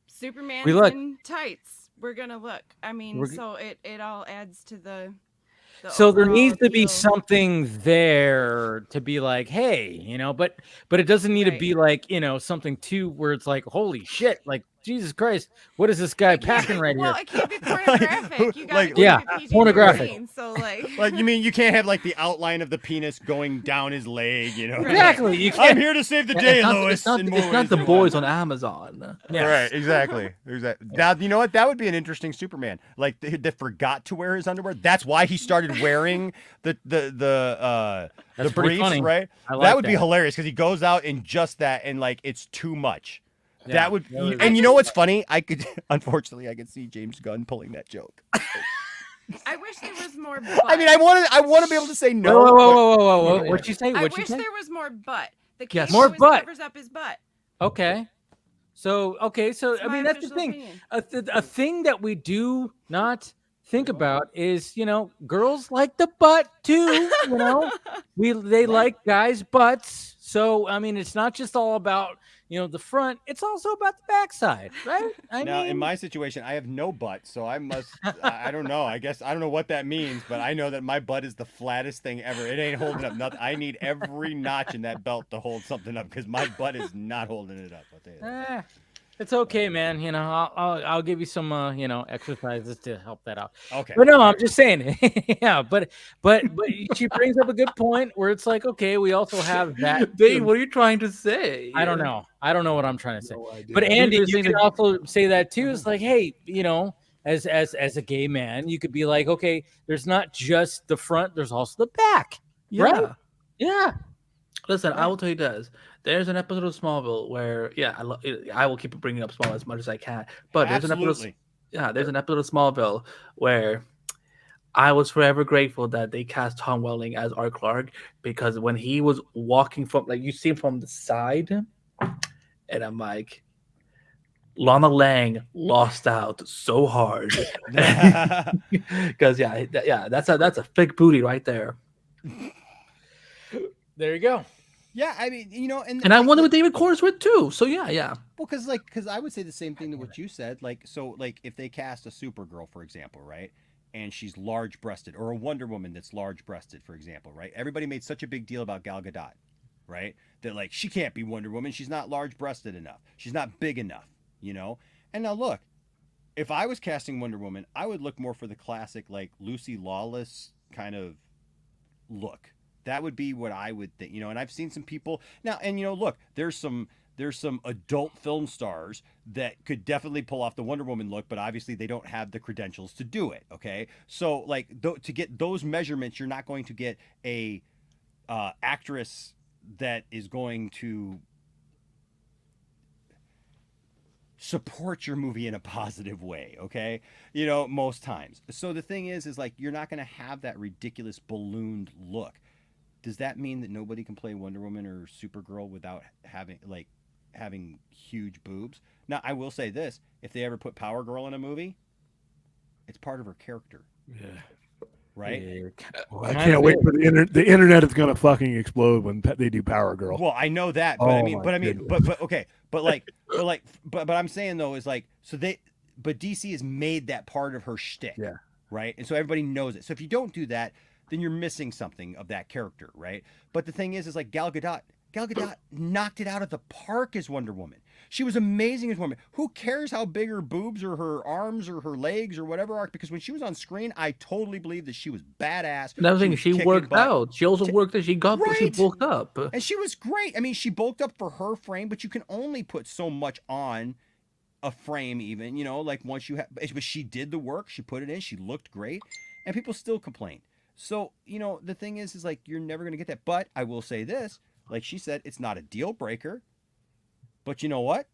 Superman's We look. in tights. We're gonna look. I mean, We're g- so it all adds to the So there overall needs to be appeal. something there to be like, hey, but it doesn't need to Right. be like, something too where it's like, holy shit, like Jesus Christ, what is this guy It can't packing be- right well, here? it can't be pornographic. You gotta like- keep Yeah, it PG-13, pornographic. So like, Like you mean you can't have like the outline of the penis going down his leg, Exactly. You I'm can't. here to save the day, It's not, Lois. it's not, in more it's not ways the than boys one. on Amazon. Yeah. Right, exactly. Now, you know what? That would be an interesting Superman. Like that forgot to wear his underwear. That's why he started wearing the That's pretty briefs, funny. right? I like that would be that. hilarious because he goes out in just that and like it's too much. Yeah, that would, that would- and you know what's funny? Unfortunately, I could see James Gunn pulling that joke. I wish there was more. I mean, I want to be able to say no. Whoa, but- whoa. Yeah. What'd you say? I What'd you wish say? there was more butt. The Yes. cape More always butt. covers up his butt. Okay. So It's I my mean that's the official thing. opinion. A thing that we do not think about is girls like the butt too. They like guys' butts. So I mean it's not just all about the front. It's also about the backside, right? Now, in my situation, I have no butt, so I must. I don't know. I guess I don't know what that means, but I know that my butt is the flattest thing ever. It ain't holding up nothing. I need every notch in that belt to hold something up because my butt is not holding it up. I'll tell you that. It's okay, man. I'll give you some exercises to help that out. Okay. But no, I'm just saying. Yeah, but she brings up a good point where it's like, okay, we also have that. Dave, what are you trying to say? I don't know. I don't know what I'm trying to say. No idea. But Andy, You're you saying can that- also say that too. It's like, hey, as a gay man, you could be like, okay, there's not just the front, there's also the back. Yeah. Right? Yeah. Listen, I will tell you this. There's an episode of Smallville where, I will keep bringing up Smallville as much as I can. But there's Absolutely. there's an episode of Smallville where I was forever grateful that they cast Tom Welling as Art Clark because when he was walking from, like, you see him from the side, and I'm like, Lana Lang lost out so hard because that's a fake booty right there. There you go. Yeah, I mean, And I wonder what David Corns with too. So yeah. Well, because I would say the same thing to what you said. Like if they cast a Supergirl, for example, right, and she's large-breasted, or a Wonder Woman that's large-breasted, for example, right? Everybody made such a big deal about Gal Gadot, right? That like she can't be Wonder Woman. She's not large-breasted enough. She's not big enough, And now look, if I was casting Wonder Woman, I would look more for the classic like Lucy Lawless kind of look. That would be what I would think, and I've seen some people now, and look, there's some adult film stars that could definitely pull off the Wonder Woman look, but obviously they don't have the credentials to do it. Okay, so like to get those measurements, you're not going to get a actress that is going to support your movie in a positive way, okay? Most times. So the thing is like you're not going to have that ridiculous ballooned look. Does that mean that nobody can play Wonder Woman or Supergirl without having huge boobs? Now, I will say this: if they ever put Power Girl in a movie, it's part of her character. Yeah. Right? Well, I can't wait for the internet. The internet is gonna fucking explode when they do Power Girl. Well, I know that, but Oh I mean, my but I'm saying though is like but DC has made that part of her shtick. Yeah. Right, and so everybody knows it. So if you don't do that, then you're missing something of that character, right? But the thing is like Gal Gadot knocked it out of the park as Wonder Woman. She was amazing as Wonder Woman. Who cares how big her boobs or her arms or her legs or whatever are? Because when she was on screen, I totally believe that she was badass. And I was thinking was she kicking worked butt. out. She also worked that she Right. bulked up. And she was great. I mean, she bulked up for her frame, but you can only put so much on a frame even, you know, like once you have, but she did the work, she put it in, she looked great, and people still complained. So, you know, the thing is like, you're never going to get that. But I will say this, like she said, it's not a deal breaker, but you know what?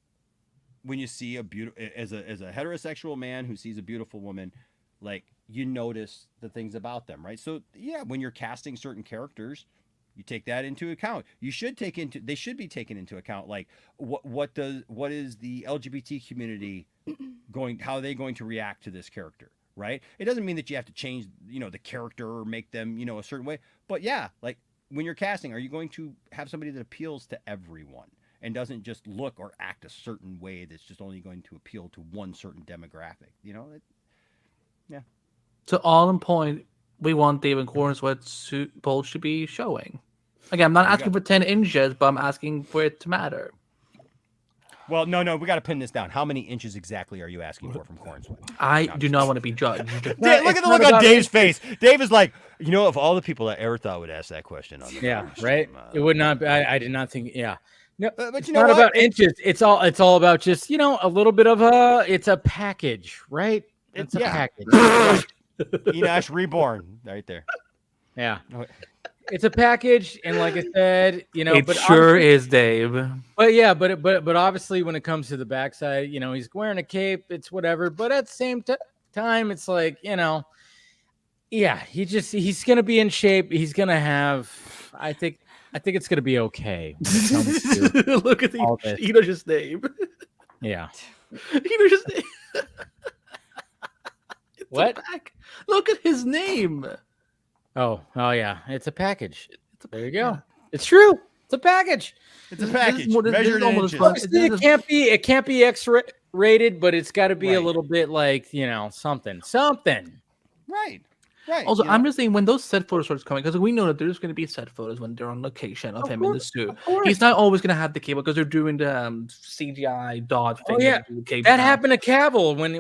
When you see a beautiful, as a heterosexual man who sees a beautiful woman, like you notice the things about them, right? So yeah, when you're casting certain characters, you take that into account. They should be taken into account. Like what is the LGBT community how are they going to react to this character, right? It doesn't mean that you have to change, you know, the character or make them, you know, a certain way. But yeah, like when you're casting, are you going to have somebody that appeals to everyone and doesn't just look or act a certain way that's just only going to appeal to one certain demographic, you know? Yeah. So all in point, we want David Cornsweat both should be showing. Again, I'm not asking for 10 inches, but I'm asking for it to matter. Well, no, we got to pin this down. How many inches exactly are you asking for from Cornsweat? I do not want to be judged. Look at the look on Dave's face. Dave is like, you know, of all the people I ever thought would ask that question on the first, right? It would not be, I did not think, yeah. No, but it's you know not what? about inches. It's all about just, you know, a little bit of it's a package, right? It's a package. Enosh Reborn, right there. Yeah. It's a package, and like I said, you know, it sure is, Dave. But yeah, but obviously, when it comes to the backside, you know, he's wearing a cape. It's whatever. But at the same time, it's like, you know, yeah, he's gonna be in shape. He's gonna have. I think it's gonna be okay. Look at Enosh's name. Yeah. Enosh's name. What? Look at his name. Oh yeah, it's a package. There you go. Yeah. It's true. It's a package. It's a package. Measured in inches. It can't be X-rated, but it's got to be a little bit like, you know, something. Right. Also, I'm just saying when those set photos starts coming, because we know that there's going to be set photos when they're on location of him in the suit. He's not always going to have the cable because they're doing the CGI dot thing. Oh yeah, that happened to Cavill when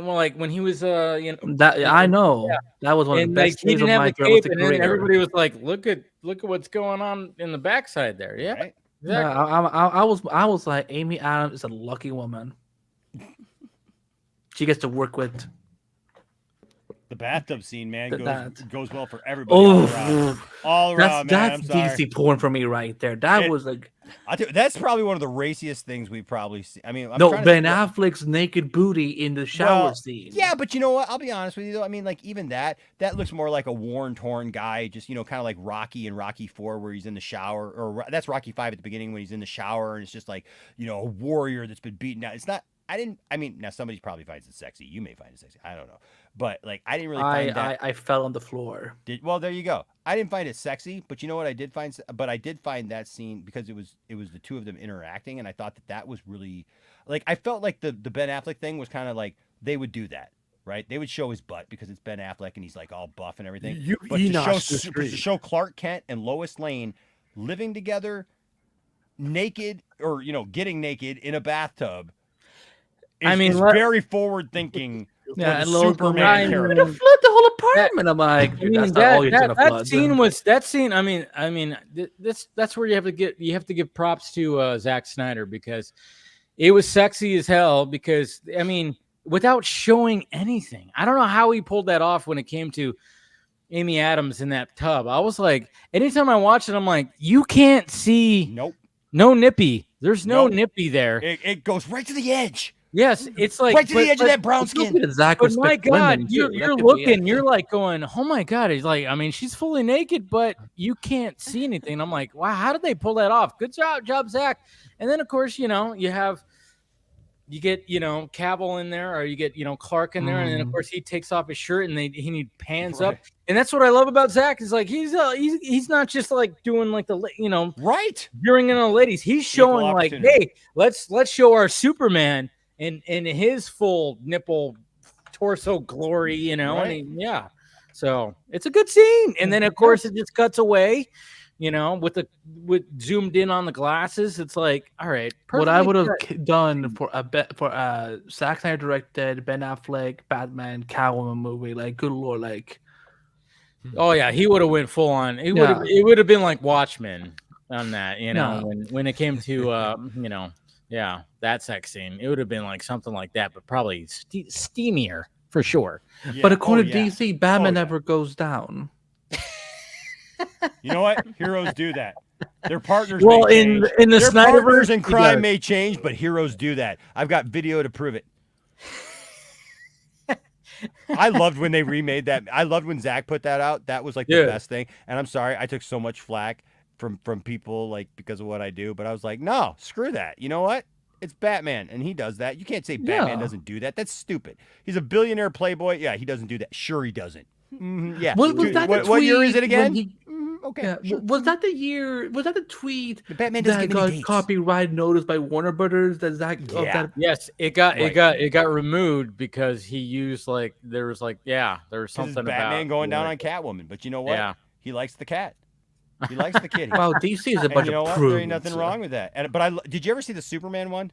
he was you know. That I know. Yeah. That was one of the best days of my career. Everybody was like, look at what's going on in the backside there. Yeah. Right. Exactly. Yeah, I was like, Amy Adams is a lucky woman. She gets to work with. The bathtub scene, man, goes well for everybody. All around, man. That's DC porn for me right there. That was like, that's probably one of the raciest things we've probably seen. I mean, Ben Affleck's naked booty in the shower scene. Yeah, but you know what? I'll be honest with you though. I mean, like even that looks more like a worn, torn guy, just you know, kind of like Rocky and Rocky 4, where he's in the shower, or that's Rocky 5 at the beginning when he's in the shower and it's just like, you know, a warrior that's been beaten out. It's not. I mean, now somebody probably finds it sexy. You may find it sexy. I don't know. But like, I didn't really find that. I fell on the floor. Well, there you go. I didn't find it sexy, but you know what I did find? But I did find that scene because it was the two of them interacting, and I thought that was really, like, I felt like the Ben Affleck thing was kind of like they would do that, right? They would show his butt because it's Ben Affleck and he's like all buff and everything. But to show Clark Kent and Lois Lane living together, naked or you know getting naked in a bathtub. It's very forward thinking. Yeah, and Superman character. Flood the whole apartment. I'm like, that scene. I mean, that's where you have to give props to Zack Snyder because it was sexy as hell. Because I mean, without showing anything, I don't know how he pulled that off when it came to Amy Adams in that tub. I was like, anytime I watch it, I'm like, you can't see. Nope. No nippy. There's no nippy there. It goes right to the edge. Yes, it's like right to the edge of that brown skin. But my God, you're looking, you're like going, oh my God. He's like, I mean, she's fully naked, but you can't see anything. I'm like, wow, how did they pull that off? Good job, Zach. And then of course, you know, you get, you know, Cavill in there, or you get, you know, Clark in there, and then of course he takes off his shirt and he pans up, and that's what I love about Zach is like he's not just like doing like the you know during in the ladies, he's showing like, hey, let's show our Superman in his full nipple torso glory, you know, and so it's a good scene, and then of course it just cuts away. You know, with zoomed in on the glasses, it's like, all right. What I would have done for Zack Snyder directed Ben Affleck Batman Catwoman movie, like, good lord, like, oh yeah, he would have went full on. It would have been like Watchmen on that, you know, when it came to you know, Yeah, that sex scene. It would have been like something like that, but probably steamier for sure. Yeah. But according to yeah. DC, Batman never goes down. You know what? Heroes do that. Their partners Well, may in change. the Their Snyderverse, partners in he crime does. may change, but heroes do that. I've got video to prove it. I loved when they remade that. I loved when Zach put that out. That was like the best thing. And I'm sorry, I took so much flack from people like because of what I do, but I was like, no, screw that. You know what? It's Batman, and he does that. You can't say Batman doesn't do that. That's stupid. He's a billionaire playboy. Yeah, he doesn't do that. Sure, he doesn't. Yeah. What year is it again? Okay. Yeah. Sure. Was that the year? Was that the tweet The Batman doesn't that give any got dates. copyright notice by Warner Brothers? That Zach. Of that, Yes, it got removed because he used there was something about Batman going down on Catwoman, but you know what? Yeah. He likes the cat. He likes the kitty. Wow, DC is a bunch you know of what? prudes. There ain't nothing wrong with that. But did you ever see the Superman one?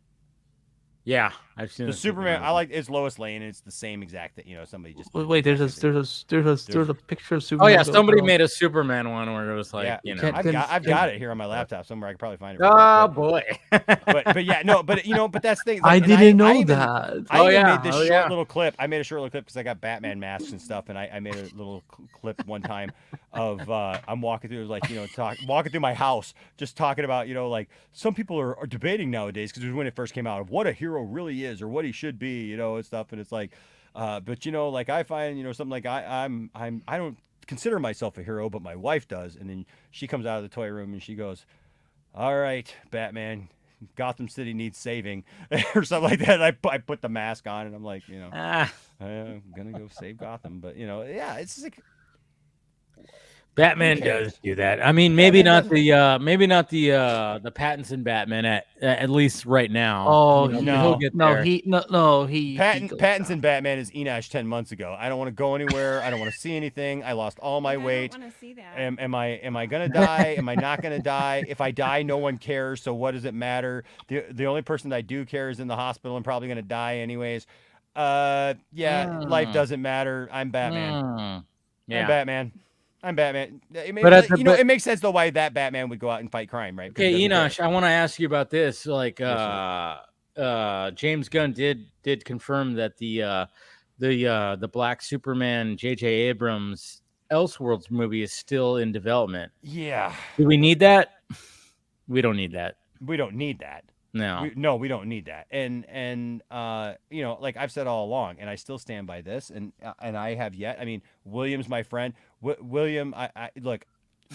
Yeah, I've seen The Superman. I like it's Lois Lane, and it's the same exact thing. You know, somebody just Wait, there's a picture of Oh Superman. yeah, somebody made a Superman one where it was like, I've got it here on my laptop somewhere. I could probably find it. Oh boy. but yeah, no, but but that's the thing. I and didn't know even- that. I even yeah. made this Oh, short yeah. little clip. I made a short little clip because I got Batman masks and stuff, and I made a little clip one time of I'm walking through walking through my house, just talking about like some people are debating nowadays because it was when it first came out of what a hero really is or what he should be, and stuff, and it's like, but like I find something like I don't consider myself a hero, but my wife does, and then she comes out of the toy room and she goes, "All right, Batman. Gotham City needs saving," or something like that. And I put the mask on, and I'm like, I'm gonna go save Gotham. But yeah, it's like Batman does do that. I mean, maybe not the Pattinson Batman at least right now. Oh he'll get there. Pattinson Batman is Enosh 10 months ago. I don't want to go anywhere. I don't want to see anything. I lost all my weight. I don't want to see that. Am I gonna die? Am I not gonna die? If I die, no one cares. So what does it matter? The only person that I do care is in the hospital and probably gonna die anyways. Life doesn't matter. I'm Batman. Yeah. I'm Batman. It makes sense though why that Batman would go out and fight crime, right? Okay, Enosh, I want to ask you about this. James Gunn did confirm that the Black Superman J.J. Abrams Elseworlds movie is still in development. Yeah. Do we need that? We don't need that. We don't need that. No. We don't need that. And like I've said all along, and I still stand by this, and I have yet. I mean, William's my friend. William, look,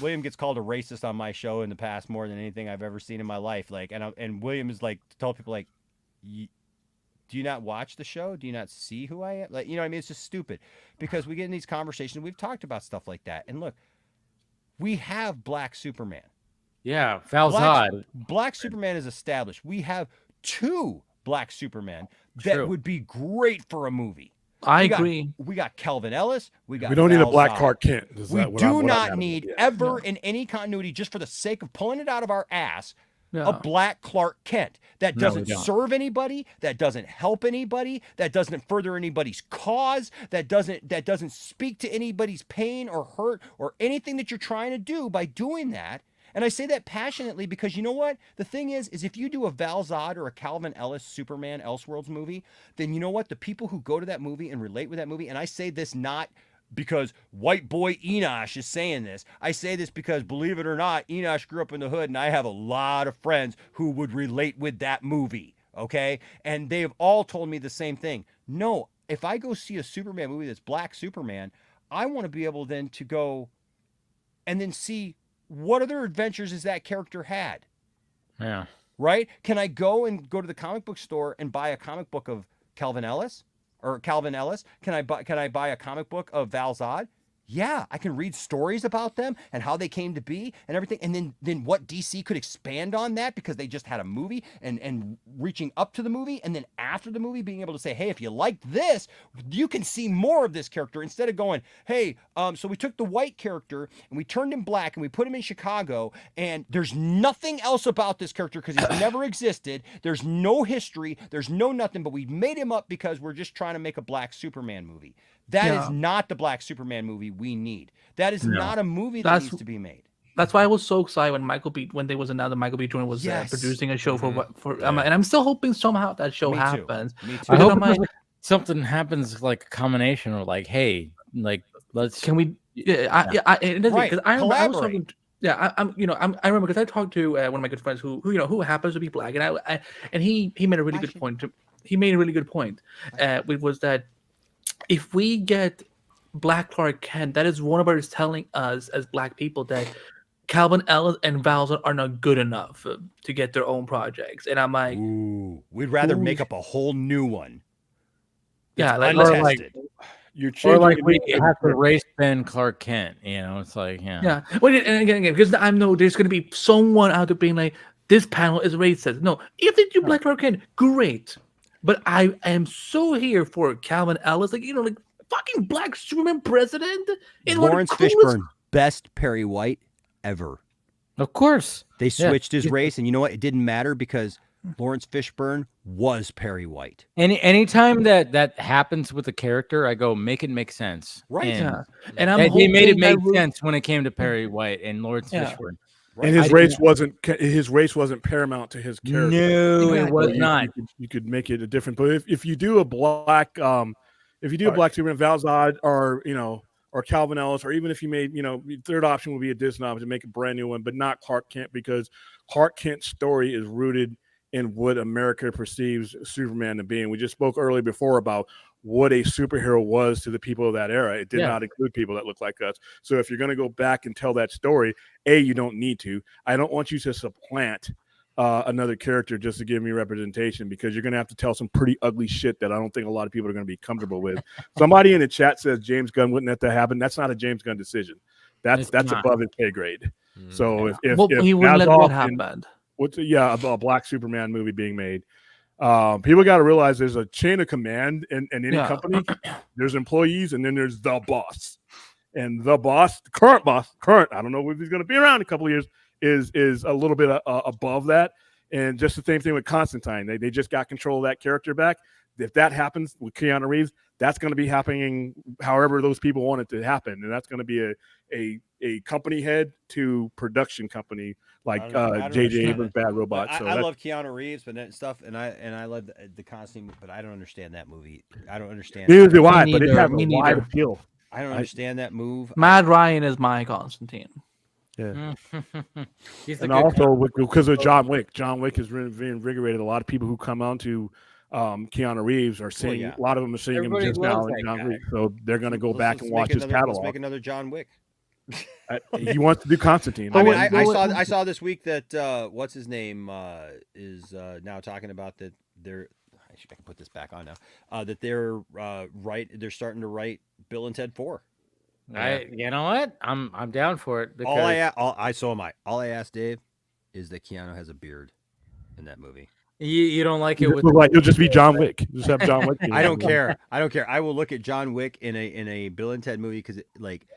William gets called a racist on my show in the past more than anything I've ever seen in my life. Like, and William is like told people like, do you not watch the show? Do you not see who I am? Like, I mean, it's just stupid because we get in these conversations. We've talked about stuff like that, and look, we have Black Superman. Yeah, Val Zod. Black Superman is established. We have 2 Black Supermen that would be great for a movie. I agree. We got Calvin Ellis. We don't need a Black Clark Kent. We do not need in any continuity, just for the sake of pulling it out of our ass, a Black Clark Kent that doesn't serve anybody, that doesn't help anybody, that doesn't further anybody's cause, that doesn't speak to anybody's pain or hurt or anything that you're trying to do by doing that. And I say that passionately because you know what? The thing is if you do a Val Zod or a Calvin Ellis Superman Elseworlds movie, then you know what? The people who go to that movie and relate with that movie, and I say this not because white boy Enosh is saying this. I say this because, believe it or not, Enosh grew up in the hood, and I have a lot of friends who would relate with that movie, okay? And they've all told me the same thing. No, if I go see a Superman movie that's Black Superman, I want to be able then to go and then see what other adventures has that character had? Yeah. Right? Can I go to the comic book store and buy a comic book of Calvin Ellis? Can I buy a comic book of Val Zod? Yeah, I can read stories about them and how they came to be and everything. And then what DC could expand on that because they just had a movie and reaching up to the movie. And then after the movie being able to say, hey, if you liked this, you can see more of this character instead of going, hey, so we took the white character and we turned him black and we put him in Chicago and there's nothing else about this character because he's never existed. There's no history. There's no nothing, but we made him up because we're just trying to make a Black Superman movie. That is not the Black Superman movie we need. That is not a movie that needs to be made. That's why I was so excited when there was another Michael B. Jordan was producing a show for and I'm still hoping somehow that show happens. Me too. I hope something happens like a combination or like, hey, like can we? I was talking. Yeah, I remember because I talked to one of my good friends who happens to be black, and he made a really good point. He made a really good point, which was that if we get Black Clark Kent, that is Warner Brothers telling us as black people that Calvin Ellis and Val are not good enough to get their own projects, and I'm like, ooh, we'd rather make up a whole new one. Yeah, like you're or like we have to race Ben Clark Kent. You know, it's like yeah. Well, and again, because I know there's going to be someone out there being like, this panel is racist. No, if they do Black Clark Kent, great. But I am so here for Calvin Ellis, like fucking Black Superman president. Lawrence Fishburne, best Perry White ever. Of course, they switched his race, and you know what? It didn't matter because Lawrence Fishburne was Perry White. Anytime that happens with a character, I go make it make sense. Right. And they made it make sense when it came to Perry White and Lawrence Fishburne. Right. And his race wasn't paramount to his character. No, it was not. You could make it a different. But if you do a black, black Superman, Val Zod, or Calvin Ellis, or even if you made, third option would be a Disney option to make a brand new one, but not Clark Kent, because Clark Kent's story is rooted in what America perceives Superman to be. And we just spoke earlier before about what a superhero was to the people of that era. It did not include people that look like us. So if you're going to go back and tell that story, you don't need to. I don't want you to supplant another character just to give me representation, because you're going to have to tell some pretty ugly shit that I don't think a lot of people are going to be comfortable with. Somebody in the chat says James Gunn wouldn't let that happen. That's not a James Gunn decision. That's above his pay grade. So if he wouldn't let what happened. A Black Superman movie being made. People got to realize there's a chain of command in any company. There's employees, and then there's the boss. And the boss, the current boss, I don't know if he's going to be around in a couple of years, is a little bit above that. And just the same thing with Constantine. They just got control of that character back. If that happens with Keanu Reeves, that's going to be happening however those people want it to happen. And that's going to be a company head to production company, like J.J. Abrams' Bad Robot. I love Keanu Reeves, but that stuff, and I love the Constantine, but I don't understand that movie. I don't understand. Neither do I, but it has a wide appeal. I don't understand that move. Matt Ryan is my Constantine. Yeah, and also because of John Wick. John Wick has reinvigorated a lot of people who come on to Keanu Reeves are saying a lot of them are seeing him just now in John Wick, so they're going to go back and watch his catalog. Let's make another John Wick. He wants to do Constantine. I mean, I saw this week that what's his name is now talking about that they're. I can put this back on now. That they're They're starting to write Bill and Ted 4. You know what? I'm down for it. All I asked Dave is that Keanu has a beard in that movie. You don't like it? You'll just be John Wick. Just have John Wick. I don't care. I will look at John Wick in a Bill and Ted movie because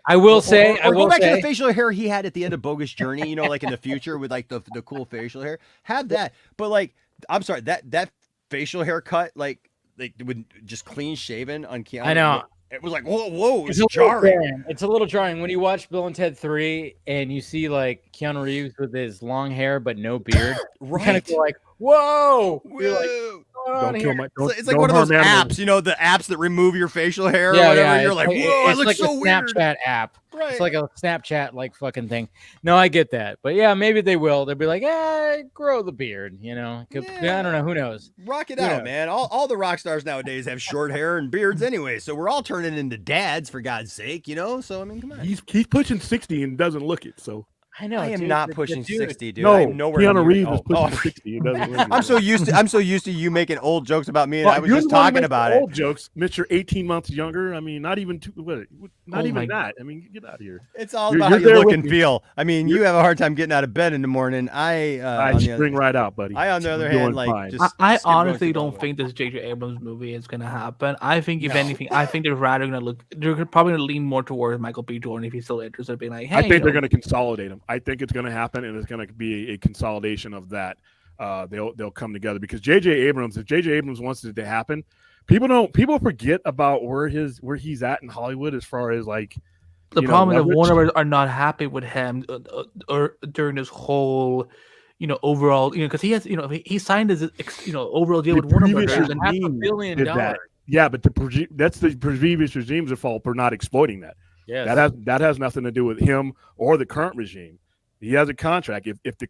I will say go back to the facial hair he had at the end of Bogus Journey. Like in the future with like the cool facial hair. Have that, but I'm sorry that facial haircut like with just clean shaven on Keanu. I know. It was like whoa, it's jarring. It's a little jarring when you watch Bill and Ted 3 and you see like Keanu Reeves with his long hair but no beard. Right. You kind of go like, whoa. You're like, don't kill my. It's like one of those apps, the apps that remove your facial hair or whatever. Yeah, you're like, whoa, I look like so a weird. Snapchat app. Right. It's like a Snapchat like fucking thing. No, I get that. But yeah, maybe they will. They'll be like, grow the beard, I don't know. Who knows? Rock it out, man. All the rock stars nowadays have short hair and beards anyway. So we're all turning into dads, for God's sake, So, I mean, come on. He's pushing 60 and doesn't look it, so. I know. I am not pushing 60, dude. No, I'm nowhere Keanu Reeves is pushing 60. It doesn't look I'm so used to you making old jokes about me, and I was just talking about it. Old jokes, Mr. 18 months younger. I mean, not even that. I mean, get out of here. It's all about how you look and feel. I mean, you have a hard time getting out of bed in the morning. I spring right out, buddy. I, on the other hand, I honestly don't think this J.J. Abrams movie is gonna happen. I think if anything, they're probably gonna lean more towards Michael B. Jordan if he's still interested, being like, hey, I think they're gonna consolidate him. I think it's gonna happen, and it's going to be a consolidation of that. They'll come together because J.J. Abrams, if J.J. Abrams wants it to happen, people forget about where he's at in Hollywood as far as like The problem is that Warner Brothers are not happy with him or during this whole, overall, because he has, he signed his, overall deal with Warner Brothers and $500 million. Yeah, but that's the previous regime's fault for not exploiting that. Yes. That has nothing to do with him or the current regime. He has a contract. If the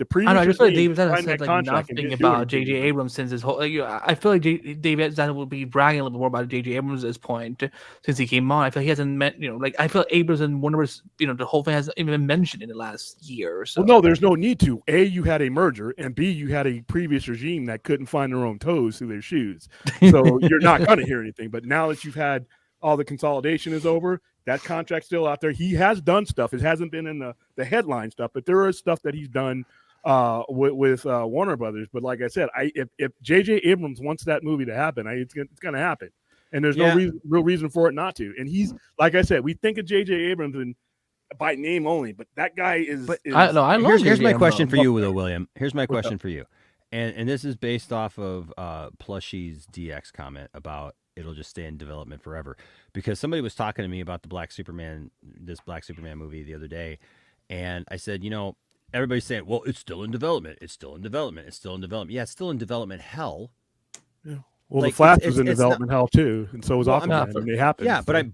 previous, I just feel like David Zaslav said like nothing about J.J. Abrams since his whole. I feel like David Zaslav will be bragging a little bit more about J.J. Abrams at this point since he came on. I feel like he hasn't met, I feel like Abrams and Warner Bros. The whole thing hasn't even been mentioned in the last year or so. Well, no, there's no need to. A, you had a merger, and B, you had a previous regime that couldn't find their own toes through their shoes. So you're not going to hear anything. But now that you've had all the consolidation is over, that contract's still out there. He has done stuff. It hasn't been in the headline stuff, but there is stuff that he's done with Warner Brothers. But like I said, if J.J. Abrams wants that movie to happen, it's going to happen. And there's no real reason for it not to. And he's, like I said, we think of J.J. Abrams by name only, but that guy is. I love here's my question for you, though, William. Here's my question for you. And this is based off of Plushie's DX comment about it'll just stay in development forever, because somebody was talking to me about this Black Superman movie the other day, and I said, everybody's saying, well, it's still in development. It's still in development. It's still in development. Yeah, it's still in development hell. Yeah. Well, the Flash was in development hell too, and so was Aquaman. And they happened.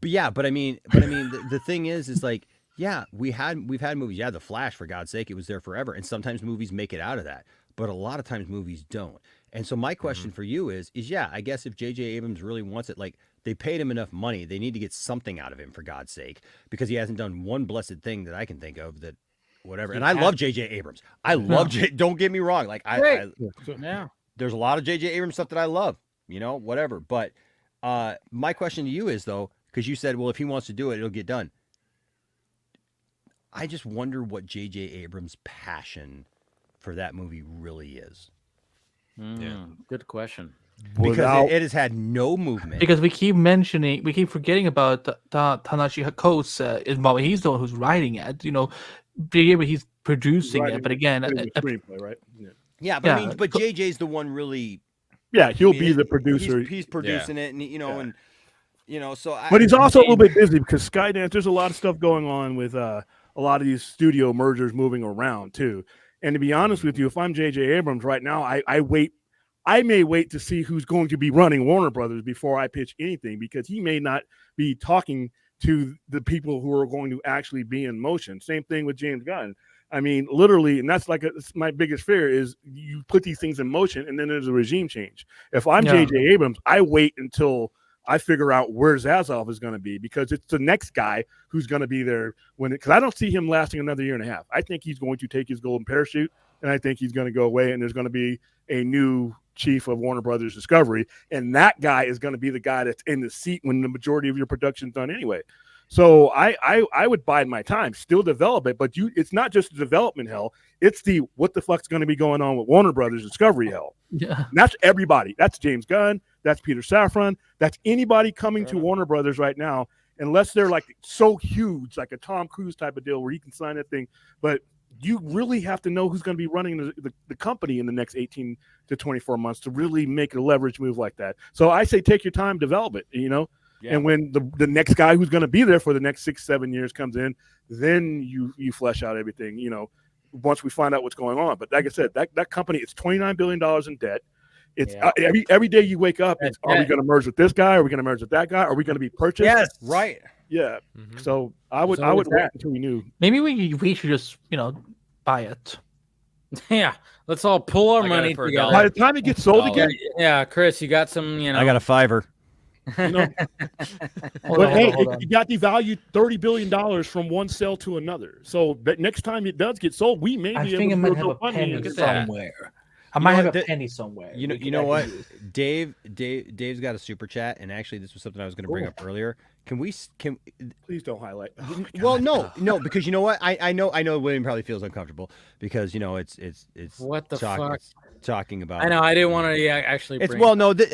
Yeah, but I mean, the thing is like, yeah, we've had movies. Yeah, the Flash, for God's sake, it was there forever, and sometimes movies make it out of that, but a lot of times movies don't. And so my question for you is yeah, I guess if J.J. Abrams really wants it, like, they paid him enough money, they need to get something out of him, for God's sake, because he hasn't done one blessed thing that I can think of that, whatever. And I love J.J. Abrams. I love don't get me wrong. Like, there's a lot of J.J. Abrams stuff that I love, whatever. But my question to you is, though, because you said, well, if he wants to do it, it'll get done. I just wonder what J.J. Abrams' passion for that movie really is. Good question. Because it has had no movement. Because we keep forgetting about Tanashi Ko's involvement. He's the one who's writing it. He's producing it. But again, the screenplay, right? Yeah, but I mean, but JJ's the one really. Yeah, he'll be the producer. He's producing it, and so. But he's also a little bit busy because Skydance. There's a lot of stuff going on with a lot of these studio mergers moving around too. And to be honest with you, if I'm J.J. Abrams right now, I may wait to see who's going to be running Warner Brothers before I pitch anything, because he may not be talking to the people who are going to actually be in motion. Same thing with James Gunn. I mean, literally, and that's my biggest fear is you put these things in motion and then there's a regime change. If I'm J.J. Abrams, I wait until I figure out where Zaslav is going to be, because it's the next guy who's going to be there because I don't see him lasting another year and a half. I think he's going to take his golden parachute, and I think he's going to go away, and there's going to be a new chief of Warner Brothers Discovery, and that guy is going to be the guy that's in the seat when the majority of your production's done anyway. So I would bide my time, still develop it, but it's not just the development hell, it's the what the fuck's going to be going on with Warner Brothers Discovery hell. Yeah. And that's everybody. That's James Gunn, that's Peter Safran, that's anybody coming to Warner Brothers right now, unless they're like so huge, like a Tom Cruise type of deal where he can sign that thing. But you really have to know who's going to be running the company in the next 18 to 24 months to really make a leverage move like that. So I say take your time, develop it, Yeah. And when the next guy who's going to be there for the next 6-7 years comes in, then you flesh out everything, once we find out what's going on. But like I said, that company is $29 billion in debt. It's every day you wake up, are we going to merge with this guy? Are we going to merge with that guy? Are we going to be purchased? Yes, right. Yeah. Mm-hmm. So I would wait until we knew. Maybe we should just buy it. Yeah, let's all pull our money together. By the time it gets sold again. Yeah, Chris, you got some. I got a $5. But hey, it got devalued $30 billion from one sale to another. So that next time it does get sold, we may be able to go penny somewhere. I might have a penny somewhere. You know what? Dave's got a super chat, and actually, this was something I was going to bring up earlier. Can please don't highlight? Oh, well, no, because you know what? I know William probably feels uncomfortable because it's what the fuck talking about. I know I didn't want to actually.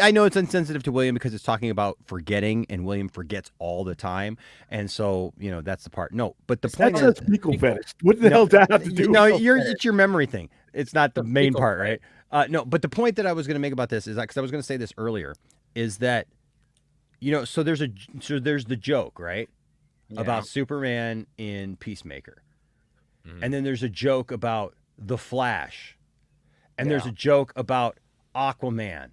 I know it's insensitive to William because it's talking about forgetting, and William forgets all the time, and so that's the part. No, but the point is, fetish. What the hell does that have to do? No, it's your memory thing. It's not the main part, right? No, but the point that I was going to make about this is because I was going to say this earlier, is that so there's the joke, right? about Superman in Peacemaker. And then there's a joke about The Flash. And there's a joke about Aquaman.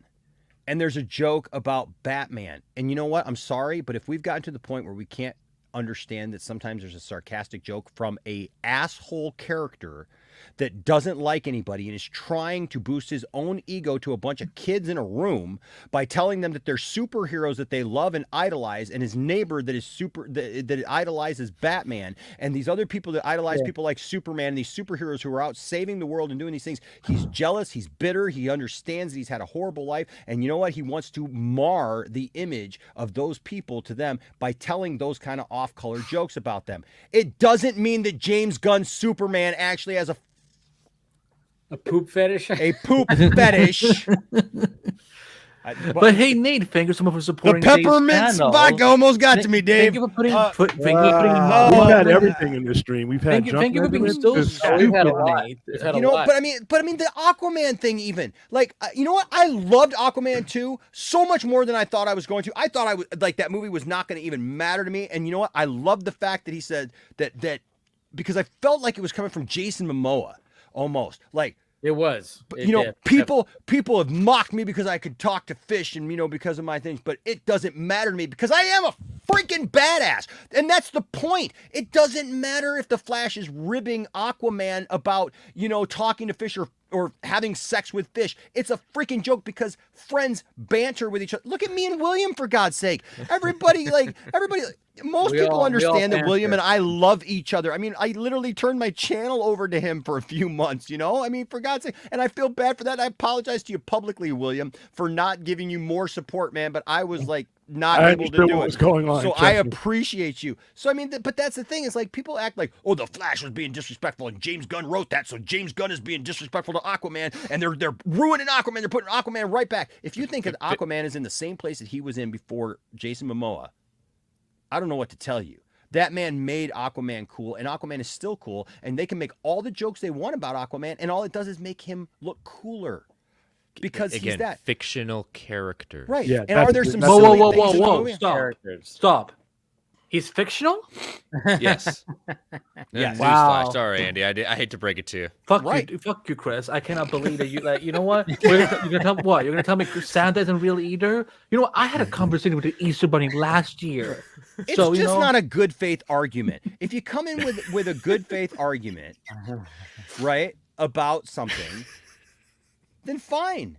And there's a joke about Batman. And you know what? I'm sorry, but if we've gotten to the point where we can't understand that sometimes there's a sarcastic joke from a asshole character that doesn't like anybody and is trying to boost his own ego to a bunch of kids in a room by telling them that they're superheroes that they love and idolize, and his neighbor that is that idolizes Batman, and these other people that idolize people like Superman, these superheroes who are out saving the world and doing these things. He's jealous, he's bitter, he understands that he's had a horrible life, and you know what? He wants to mar the image of those people to them by telling those kind of off-color jokes about them. It doesn't mean that James Gunn's Superman actually has a poop fetish. A poop fetish. But hey, Nate, thank you so much for supporting the peppermint vodka almost got to me, Dave. Thank you for putting. We've had everything in this stream. We've had. Thank you for being so. We've had a lot. You know, but I mean, the Aquaman thing, even like, you know what? I loved Aquaman 2 so much more than I thought I was going to. I thought I would like that movie was not going to even matter to me. And you know what? I loved the fact that he said that because I felt like it was coming from Jason Momoa. Almost like it was. People have mocked me because I could talk to fish and because of my things, but it doesn't matter to me because I am a freaking badass, and that's the point. It doesn't matter if the Flash is ribbing Aquaman about talking to fish or having sex with fish. It's a freaking joke because friends banter with each other. Look at me and William, for God's sake. Everybody. Most people understand that William and I love each other. I mean, I literally turned my channel over to him for a few months, I mean, for God's sake. And I feel bad for that. I apologize to you publicly, William, for not giving you more support, man. But I was like not able to do it. What's going on, so I appreciate you. So, I mean, but that's the thing. Is like people act like, oh, the Flash was being disrespectful and James Gunn wrote that. So James Gunn is being disrespectful to Aquaman and they're ruining Aquaman. They're putting Aquaman right back. If you think that Aquaman is in the same place that he was in before Jason Momoa, I don't know what to tell you. That man made Aquaman cool, and Aquaman is still cool, and they can make all the jokes they want about Aquaman, and all it does is make him look cooler. Because he's that fictional character. Right. Yeah, and are there some whoa, stop. He's fictional? Yes. Yes. Wow. Sorry, Andy. I hate to break it to you. Fuck you, Chris. I cannot believe that you you know what? You're gonna tell what? You're gonna tell me Santa isn't real either? You know what? I had a conversation with the Easter Bunny last year. It's just not a good faith argument. If you come in with a good faith argument, right, about something, then fine.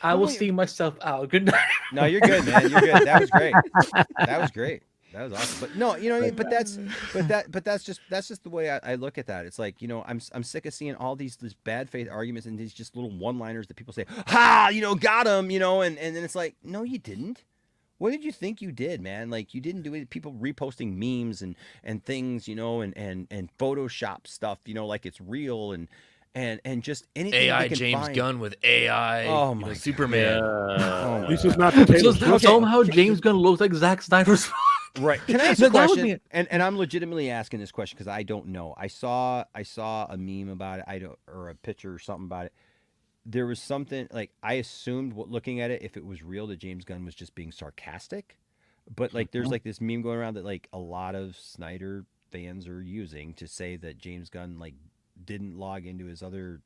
I will see myself out. Good night. No, you're good, man. You're good. That was great. That was great. That was awesome. But no, you know what I mean? But that's just the way I look at that. It's like, I'm sick of seeing all these bad faith arguments and these just little one-liners that people say, ha, got him, and then it's like, no, you didn't. What did you think you did, man? Like, you didn't do it. People reposting memes and things, and Photoshop stuff, like it's real and just anything. AI James Gunn with AI. Oh my Superman. This is not the case. Somehow James Gunn looks like Zack Snyder's. Right. Can I ask a question? And I'm legitimately asking this question because I don't know. I saw a meme about it. Or a picture or something about it. There was something like I assumed looking at it, if it was real, that James Gunn was just being sarcastic. But like there's like this meme going around that like a lot of Snyder fans are using to say that James Gunn like didn't log into his other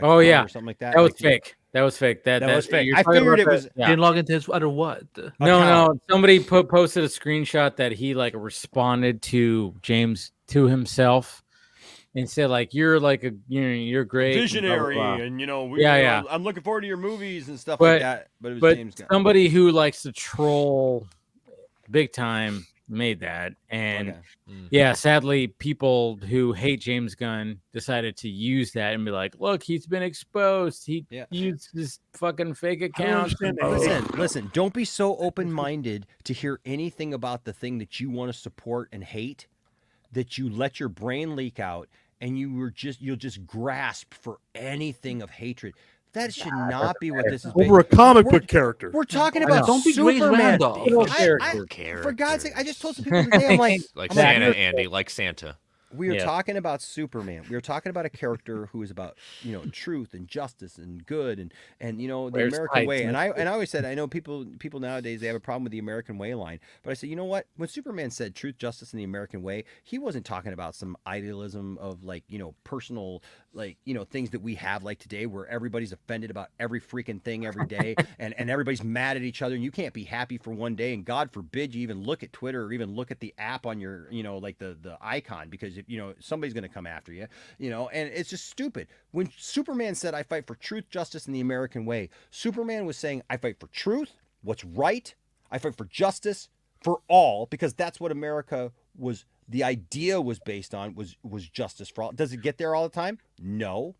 or something like that. That was fake. That was fake. That was fake. I figured it was didn't log into his other what? No. Somebody posted a screenshot that he like responded to James to himself and said like you're you're great visionary blah, blah, blah. And I'm looking forward to your movies and stuff like that. But it was James Gunn. Somebody who likes to troll big time made that, and sadly people who hate James Gunn decided to use that and be like, look, he's been exposed, he used this fucking fake account. Listen, don't be so open-minded to hear anything about the thing that you want to support and hate that you let your brain leak out and you'll just grasp for anything of hatred. That should not be what this is. Over a comic book character. We're talking about Superman. For God's sake, I just told some people today, I'm like Santa, Andy, like Santa. We are talking about Superman. We are talking about a character who is about, truth and justice and good and the American way. And I always said, I know people nowadays, they have a problem with the American way line. But I said, you know what? When Superman said truth, justice, and the American way, he wasn't talking about some idealism of personal, things that we have like today where everybody's offended about every freaking thing every day and everybody's mad at each other and you can't be happy for one day. And God forbid you even look at Twitter or even look at the app on your, the icon, because somebody's going to come after you, and it's just stupid. When Superman said, I fight for truth, justice, and the American way, Superman was saying, I fight for truth, what's right. I fight for justice for all, because that's what America was. The idea was based on was justice for all. Does it get there all the time? No.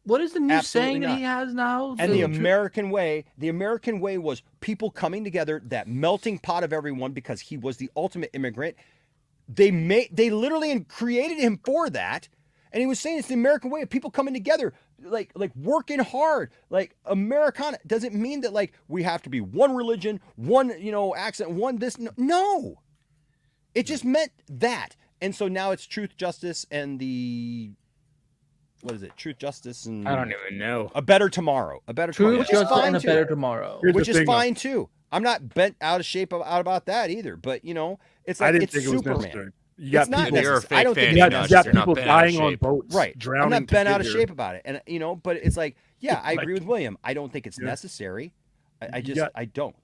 What is the new Absolutely saying not. that he has now? And the American way was people coming together, that melting pot of everyone, because he was the ultimate immigrant. They literally created him for that. And he was saying it's the American way of people coming together, like working hard, like Americana. Doesn't mean that we have to be one religion, one, accent, one this. No. It just meant that. And so now it's truth, justice, and what is it? Truth, justice, and I don't even know. A better tomorrow. A better tomorrow. Truth, justice, and a better tomorrow. Which is fine too. I'm not bent out of shape about that either. But it's like it's Superman. You got people. You're a fake fan. You got people dying on boats, right? Drowning. I'm not bent out of shape about it, and but it's like, yeah, I agree with William. I don't think it's necessary. I don't.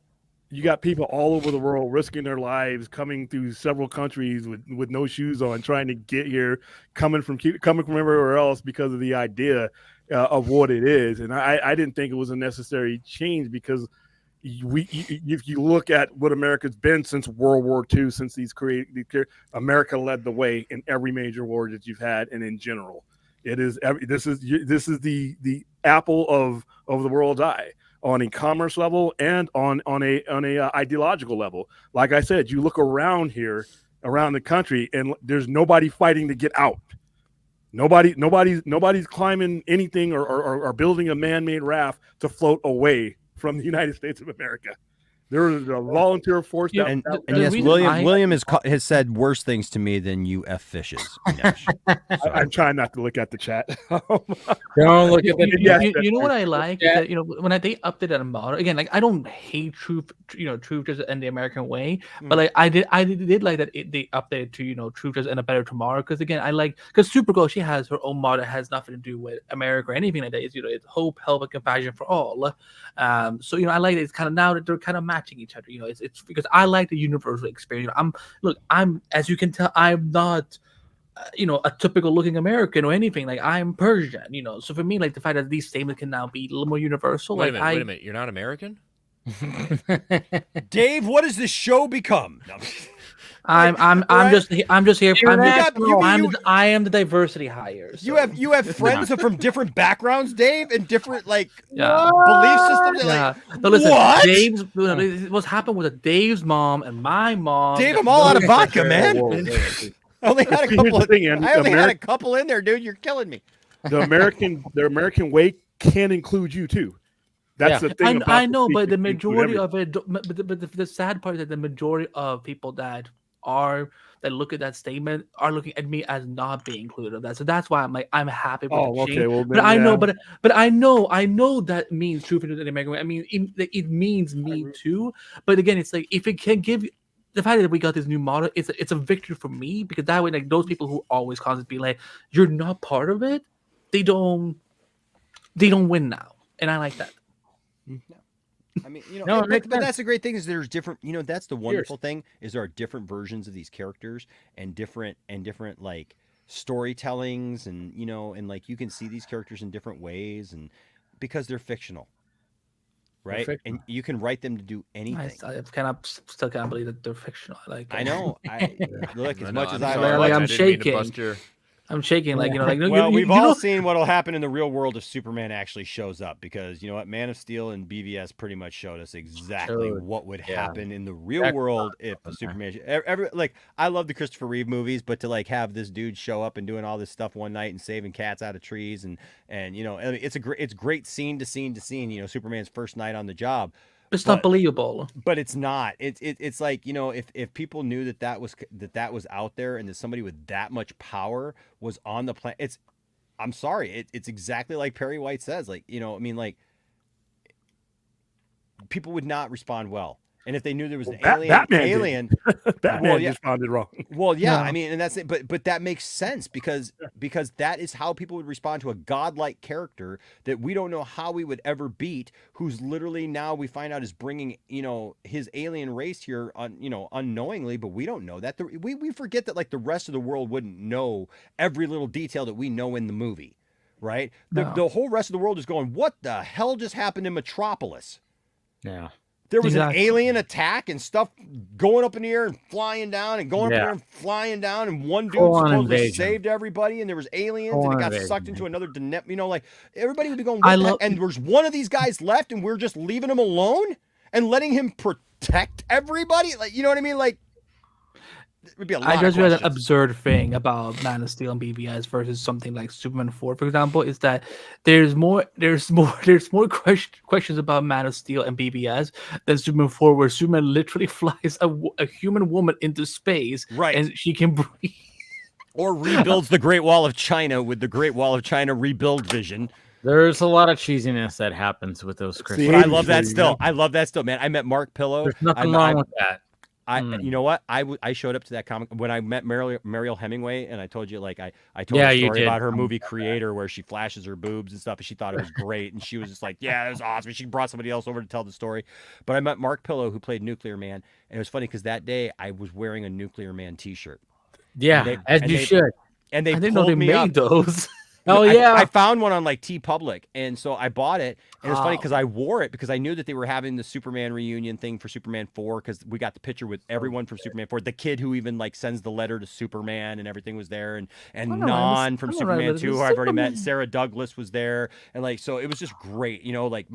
You got people all over the world risking their lives, coming through several countries with no shoes on, trying to get here, coming from everywhere else because of the idea of what it is. And I didn't think it was a necessary change, because if you look at what America's been since World War II, since America led the way in every major war that you've had, and in general, this is the apple of the world's eye, on a commerce level and on a ideological level. Like I said, you look around the country, and there's nobody fighting to get out. Nobody's climbing anything or building a man-made raft to float away from the United States of America. There is a volunteer force. And yes, William has said worse things to me than you F fishes. I'm trying not to look at the chat. Don't look at the you know what I like? Is that, when they updated a model again, I don't hate truth, truth just and the American way, but I did like that they updated to truth just and a better tomorrow, because again because Supergirl, she has her own model that has nothing to do with America or anything like that. It's it's hope, help, and compassion for all. So I like that it's kind of now that they're kind of matching each other. It's because I like the universal experience. I'm as you can tell, I'm not a typical looking American or anything. I'm Persian, so for me, the fact that these statements can now be a little more universal. Wait a minute, you're not American? Dave, what does this show become? No. I'm just here. I am the diversity hire. So. You have friends from different backgrounds, Dave, and different belief systems. No, listen, what? Dave's what's happened with Dave's mom and my mom. Dave, I'm all out of vodka, man. I only had a couple in there, dude. You're killing me. The American way can include you too. That's the thing. I know, but the majority of it. But the sad part is that the majority of people that look at that statement are looking at me as not being included in that. So that's why I'm happy with the change. Well, but I know, but I know that means truth in the American way. I mean, it means me too. But again, it's if it can give the fact that we got this new model, it's a victory for me, because that way, those people who always constantly be like, you're not part of it, they don't win now, and I like that. I mean, but that's the great thing, is there's different. That's the wonderful thing, is there are different versions of these characters and different storytellings, and and you can see these characters in different ways, and because they're fictional. Right, and you can write them to do anything. I still can't believe that they're fictional. I know. Look, as much as I'm shaking. I'm shaking, well, we've all seen what'll happen in the real world if Superman actually shows up, because you know what, Man of Steel and BVS pretty much showed us exactly what would happen in the real world if Superman. I love the Christopher Reeve movies, but to have this dude show up and doing all this stuff one night and saving cats out of trees, and it's great scene to scene. Superman's first night on the job. It's not believable. But it's not. It's like, you know, if people knew that was out there, and that somebody with that much power was on the planet, I'm sorry, it's exactly like Perry White says. Like, you know, I mean, like, people would not respond well. And if they knew there was an alien, Batman responded wrong. Well, yeah, I mean, and that's it. But that makes sense because that is how people would respond to a godlike character that we don't know how we would ever beat, who's literally now we find out is bringing, you know, his alien race here unknowingly, but we don't know that. We forget that, like, the rest of the world wouldn't know every little detail that we know in the movie, right? The whole rest of the world is going, what the hell just happened in Metropolis? Yeah. There was an alien attack and stuff going up in the air and flying down and going up in the air and flying down, and one dude supposedly saved everybody, and there was aliens and it got sucked into another, you know, like, everybody would be going, and there's one of these guys left and we're just leaving him alone and letting him protect everybody. Like, you know what I mean? Like, it would be a lot I just read an absurd thing about Man of Steel and BVS versus something like Superman 4, for example, is that there's more questions about Man of Steel and BVS than Superman 4, where Superman literally flies a human woman into space, right, and she can breathe. Or rebuilds the Great Wall of China with the Great Wall of China rebuild vision. There's a lot of cheesiness that happens with those Christmas. But I love that still. I love that still, man. I met Mark Pillow. There's nothing wrong with that. You know what? I showed up to that comic when I met Mariel Hemingway, and I told you, like, I told her a story about her movie Creator, where she flashes her boobs and stuff, and she thought it was great, and she was just like, yeah, it was awesome. She brought somebody else over to tell the story. But I met Mark Pillow, who played Nuclear Man, and it was funny because that day I was wearing a Nuclear Man T-shirt. Yeah, as you should. And they I didn't know they made those. Oh yeah, I found one on like TeePublic, and so I bought it. And it's funny because I wore it because I knew that they were having the Superman reunion thing for Superman 4, because we got the picture with everyone from Superman 4. The kid who even like sends the letter to Superman and everything was there, and Non from Superman 2, who I've already met. Sarah Douglas was there, and like, so it was just great, you know, like.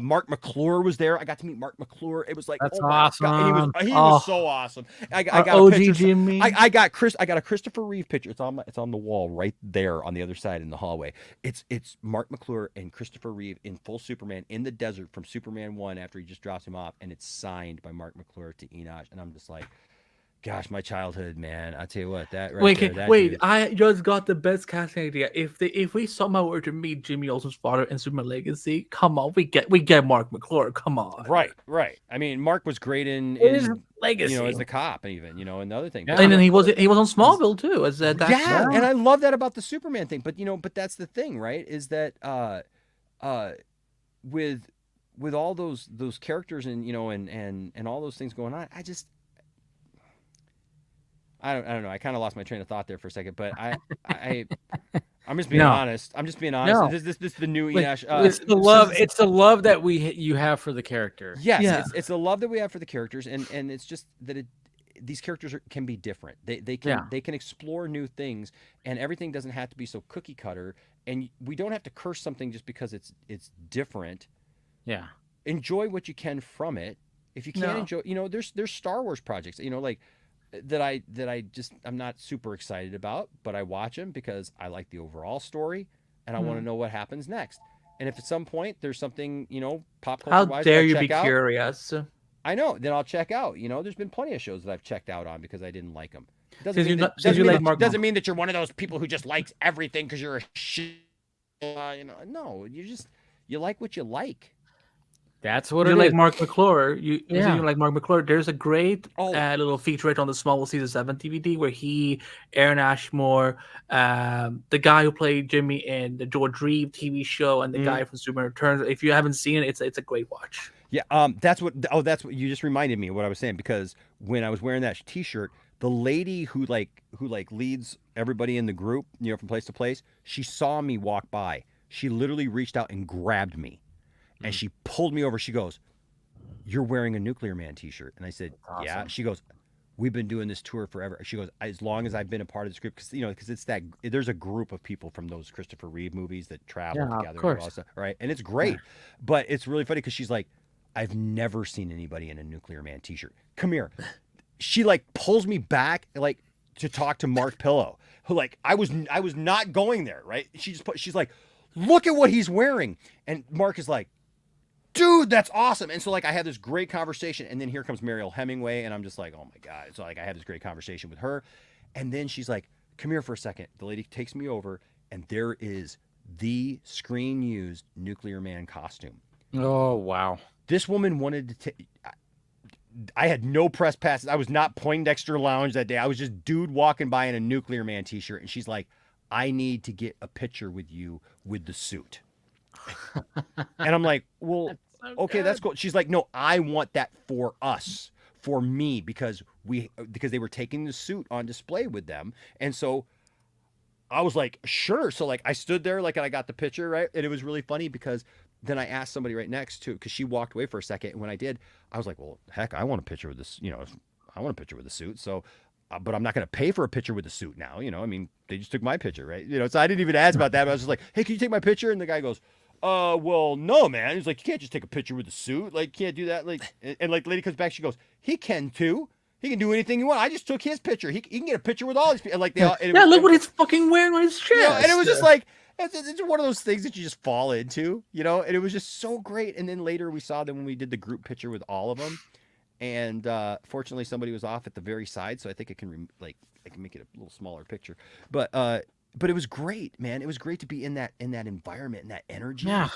Mark McClure was there. I got to meet Mark McClure. It was like, that's awesome. God. He was so awesome. I got OG a picture. Jimmy. I got a Christopher Reeve picture. It's on the wall right there on the other side in the hallway. It's Mark McClure and Christopher Reeve in full Superman in the desert from Superman 1 after he just drops him off, and it's signed by Mark McClure to Enoch, and I'm just like, gosh, my childhood, man. I tell you what, that right wait. I just got the best casting idea. If we somehow were to meet Jimmy Olsen's father in Superman Legacy, come on, we get Mark McClure. Come on. Right. I mean, Mark was great in Legacy, you know, as the cop, even, you know, and the other thing. Yeah. And then he was on Smallville too. As that. Yeah, and I love that about the Superman thing. But but that's the thing, right? Is that with all those characters and and all those things going on, I don't know. I kind of lost my train of thought there for a second, but I'm just being honest. I'm just being honest. No. This is the new Enoch. It's the love. It's the love that you have for the character. Yes, it's the love that we have for the characters, and it's just that these characters can be different. They can explore new things, and everything doesn't have to be so cookie cutter. And we don't have to curse something just because it's different. Yeah. Enjoy what you can from it. If you can't enjoy, there's Star Wars projects, like. That I'm not super excited about, but I watch them because I like the overall story and I want to know what happens next. And if at some point there's something, pop culture wise, how dare you be curious? I know, then I'll check out. There's been plenty of shows that I've checked out on because I didn't like them. Doesn't mean that you're one of those people who just likes everything because you're a shit. No, you like what you like. That's what you it like is. Mark McClure. You like Mark McClure. There's a great little featurette on the Smallville Season 7 DVD where Aaron Ashmore, the guy who played Jimmy in the George Reeve TV show, and the guy from Superman Returns. If you haven't seen it, it's a great watch. Yeah, that's what you just reminded me of what I was saying, because when I was wearing that T-shirt, the lady who leads everybody in the group, from place to place, she saw me walk by. She literally reached out and grabbed me. And she pulled me over. She goes, "You're wearing a Nuclear Man T-shirt." And I said, awesome. "Yeah." She goes, "We've been doing this tour forever." She goes, "As long as I've been a part of this group," because it's there's a group of people from those Christopher Reeve movies that travel together, of course. And all stuff, right? And it's great, but it's really funny because she's like, "I've never seen anybody in a Nuclear Man T-shirt. Come here." She pulls me back to talk to Mark Pillow, who I was not going there, right? She's like, "Look at what he's wearing," and Mark is like, dude, that's awesome. And so like I had this great conversation, and then here comes Mariel Hemingway, and I'm just like, oh my God. So like I had this great conversation with her, and then she's like, come here for a second. The lady takes me over, and there is the screen used Nuclear Man costume. Oh, wow. This woman wanted to take. I had no press passes. I was not Poindexter Lounge that day. I was just dude walking by in a Nuclear Man t-shirt, and she's like, I need to get a picture with you with the suit. And I'm like, well, okay, that's cool. She's like, no, I want that for us, for me, because they were taking the suit on display with them. And so I was like, sure. So like I stood there, like, and I got the picture, right? And it was really funny because then I asked somebody right next to, because she walked away for a second. And when I did, I was like, well, heck, I want a picture with this, I want a picture with the suit. So, but I'm not going to pay for a picture with the suit now. I mean, they just took my picture, right? So I didn't even ask about that. But I was just like, hey, can you take my picture? And the guy goes, well, no, man. He's like, you can't just take a picture with the suit. Like, you can't do that. Like, and like, the lady comes back. She goes, he can too. He can do anything you want. I just took his picture. He can get a picture with all these people. Like, look what he's fucking wearing on his chest. And it was just like, it's one of those things that you just fall into, and it was just so great. And then later we saw them when we did the group picture with all of them. And fortunately, somebody was off at the very side, so I think I can make it a little smaller picture. But it was great, man. It was great to be in that environment and that energy. Yeah.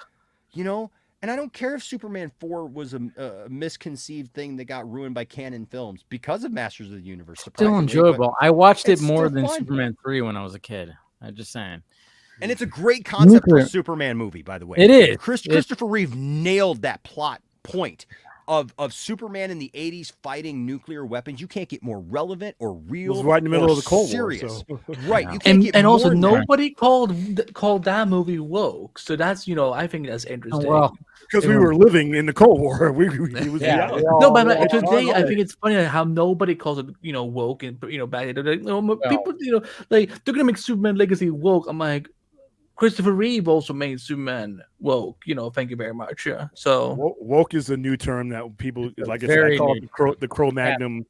And I don't care if Superman 4 was a misconceived thing that got ruined by Canon Films because of Masters of the Universe. Still enjoyable. I watched it more than Superman 3 when I was a kid. I'm just saying. And it's a great concept for a Superman movie, by the way. It is. Christopher Reeve nailed that plot point of Superman in the 80s fighting nuclear weapons. You can't get more relevant or real. It was right in the middle of the Cold serious. War. So. Right. You can't get and more also than nobody called that movie woke. So that's, I think that's interesting. Well, because we were living in the Cold War. It was reality. No, but today I think it's funny how nobody calls it, woke, and back then, people, like they're gonna make Superman Legacy woke. I'm like, Christopher Reeve also made Superman woke. Thank you very much. Yeah. So woke is a new term that people, like I said, I call it the Cro-Magnon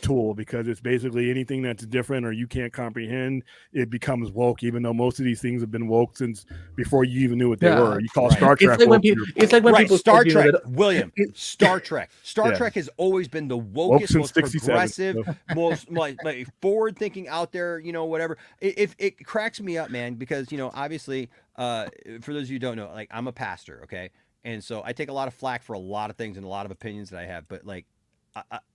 tool, because it's basically anything that's different or you can't comprehend, it becomes woke, even though most of these things have been woke since before you even knew what they were. You call Star Trek. It's like when people Star Trek, William. Star Trek. Star Trek has always been the wokest, most progressive, most like forward-thinking out there. Whatever. It cracks me up, man, because obviously, for those of you who don't know, like I'm a pastor, okay, and so I take a lot of flack for a lot of things and a lot of opinions that I have, but like.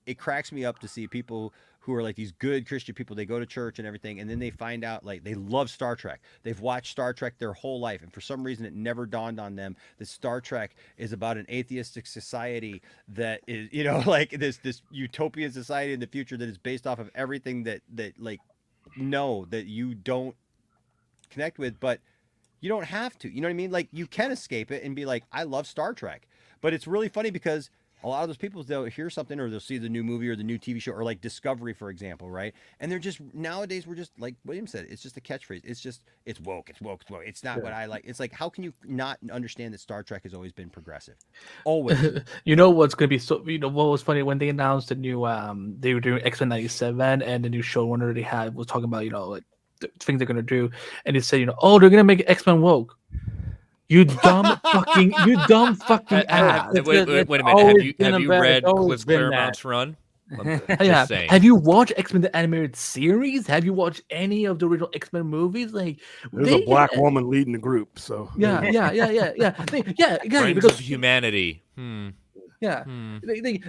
It cracks me up to see people who are like these good Christian people. They go to church and everything, and then they find out like they love Star Trek. They've watched Star Trek their whole life, and for some reason it never dawned on them that Star Trek is about an atheistic society that is, like this utopian society in the future that is based off of everything that like that you don't connect with, but you don't have to. You know what I mean? Like you can escape it and be like, I love Star Trek. But it's really funny because a lot of those people, they'll hear something or they'll see the new movie or the new TV show or like Discovery, for example, right? And they're just, nowadays, we're just, like William said, it's just a catchphrase. It's woke. It's not what I like. It's like, how can you not understand that Star Trek has always been progressive? Always. What's going to be so, what was funny when they announced the new, they were doing X-Men 97 and the new showrunner they had was talking about, like the things they're going to do. And they said, they're going to make X-Men woke. You dumb fucking ass. Wait a minute. Have you read Cliff Claremont's run? Yeah. Have you watched X-Men the animated series? Have you watched any of the original X-Men movies? Like, there's a black woman leading the group. So yeah. Friends because of humanity. Yeah,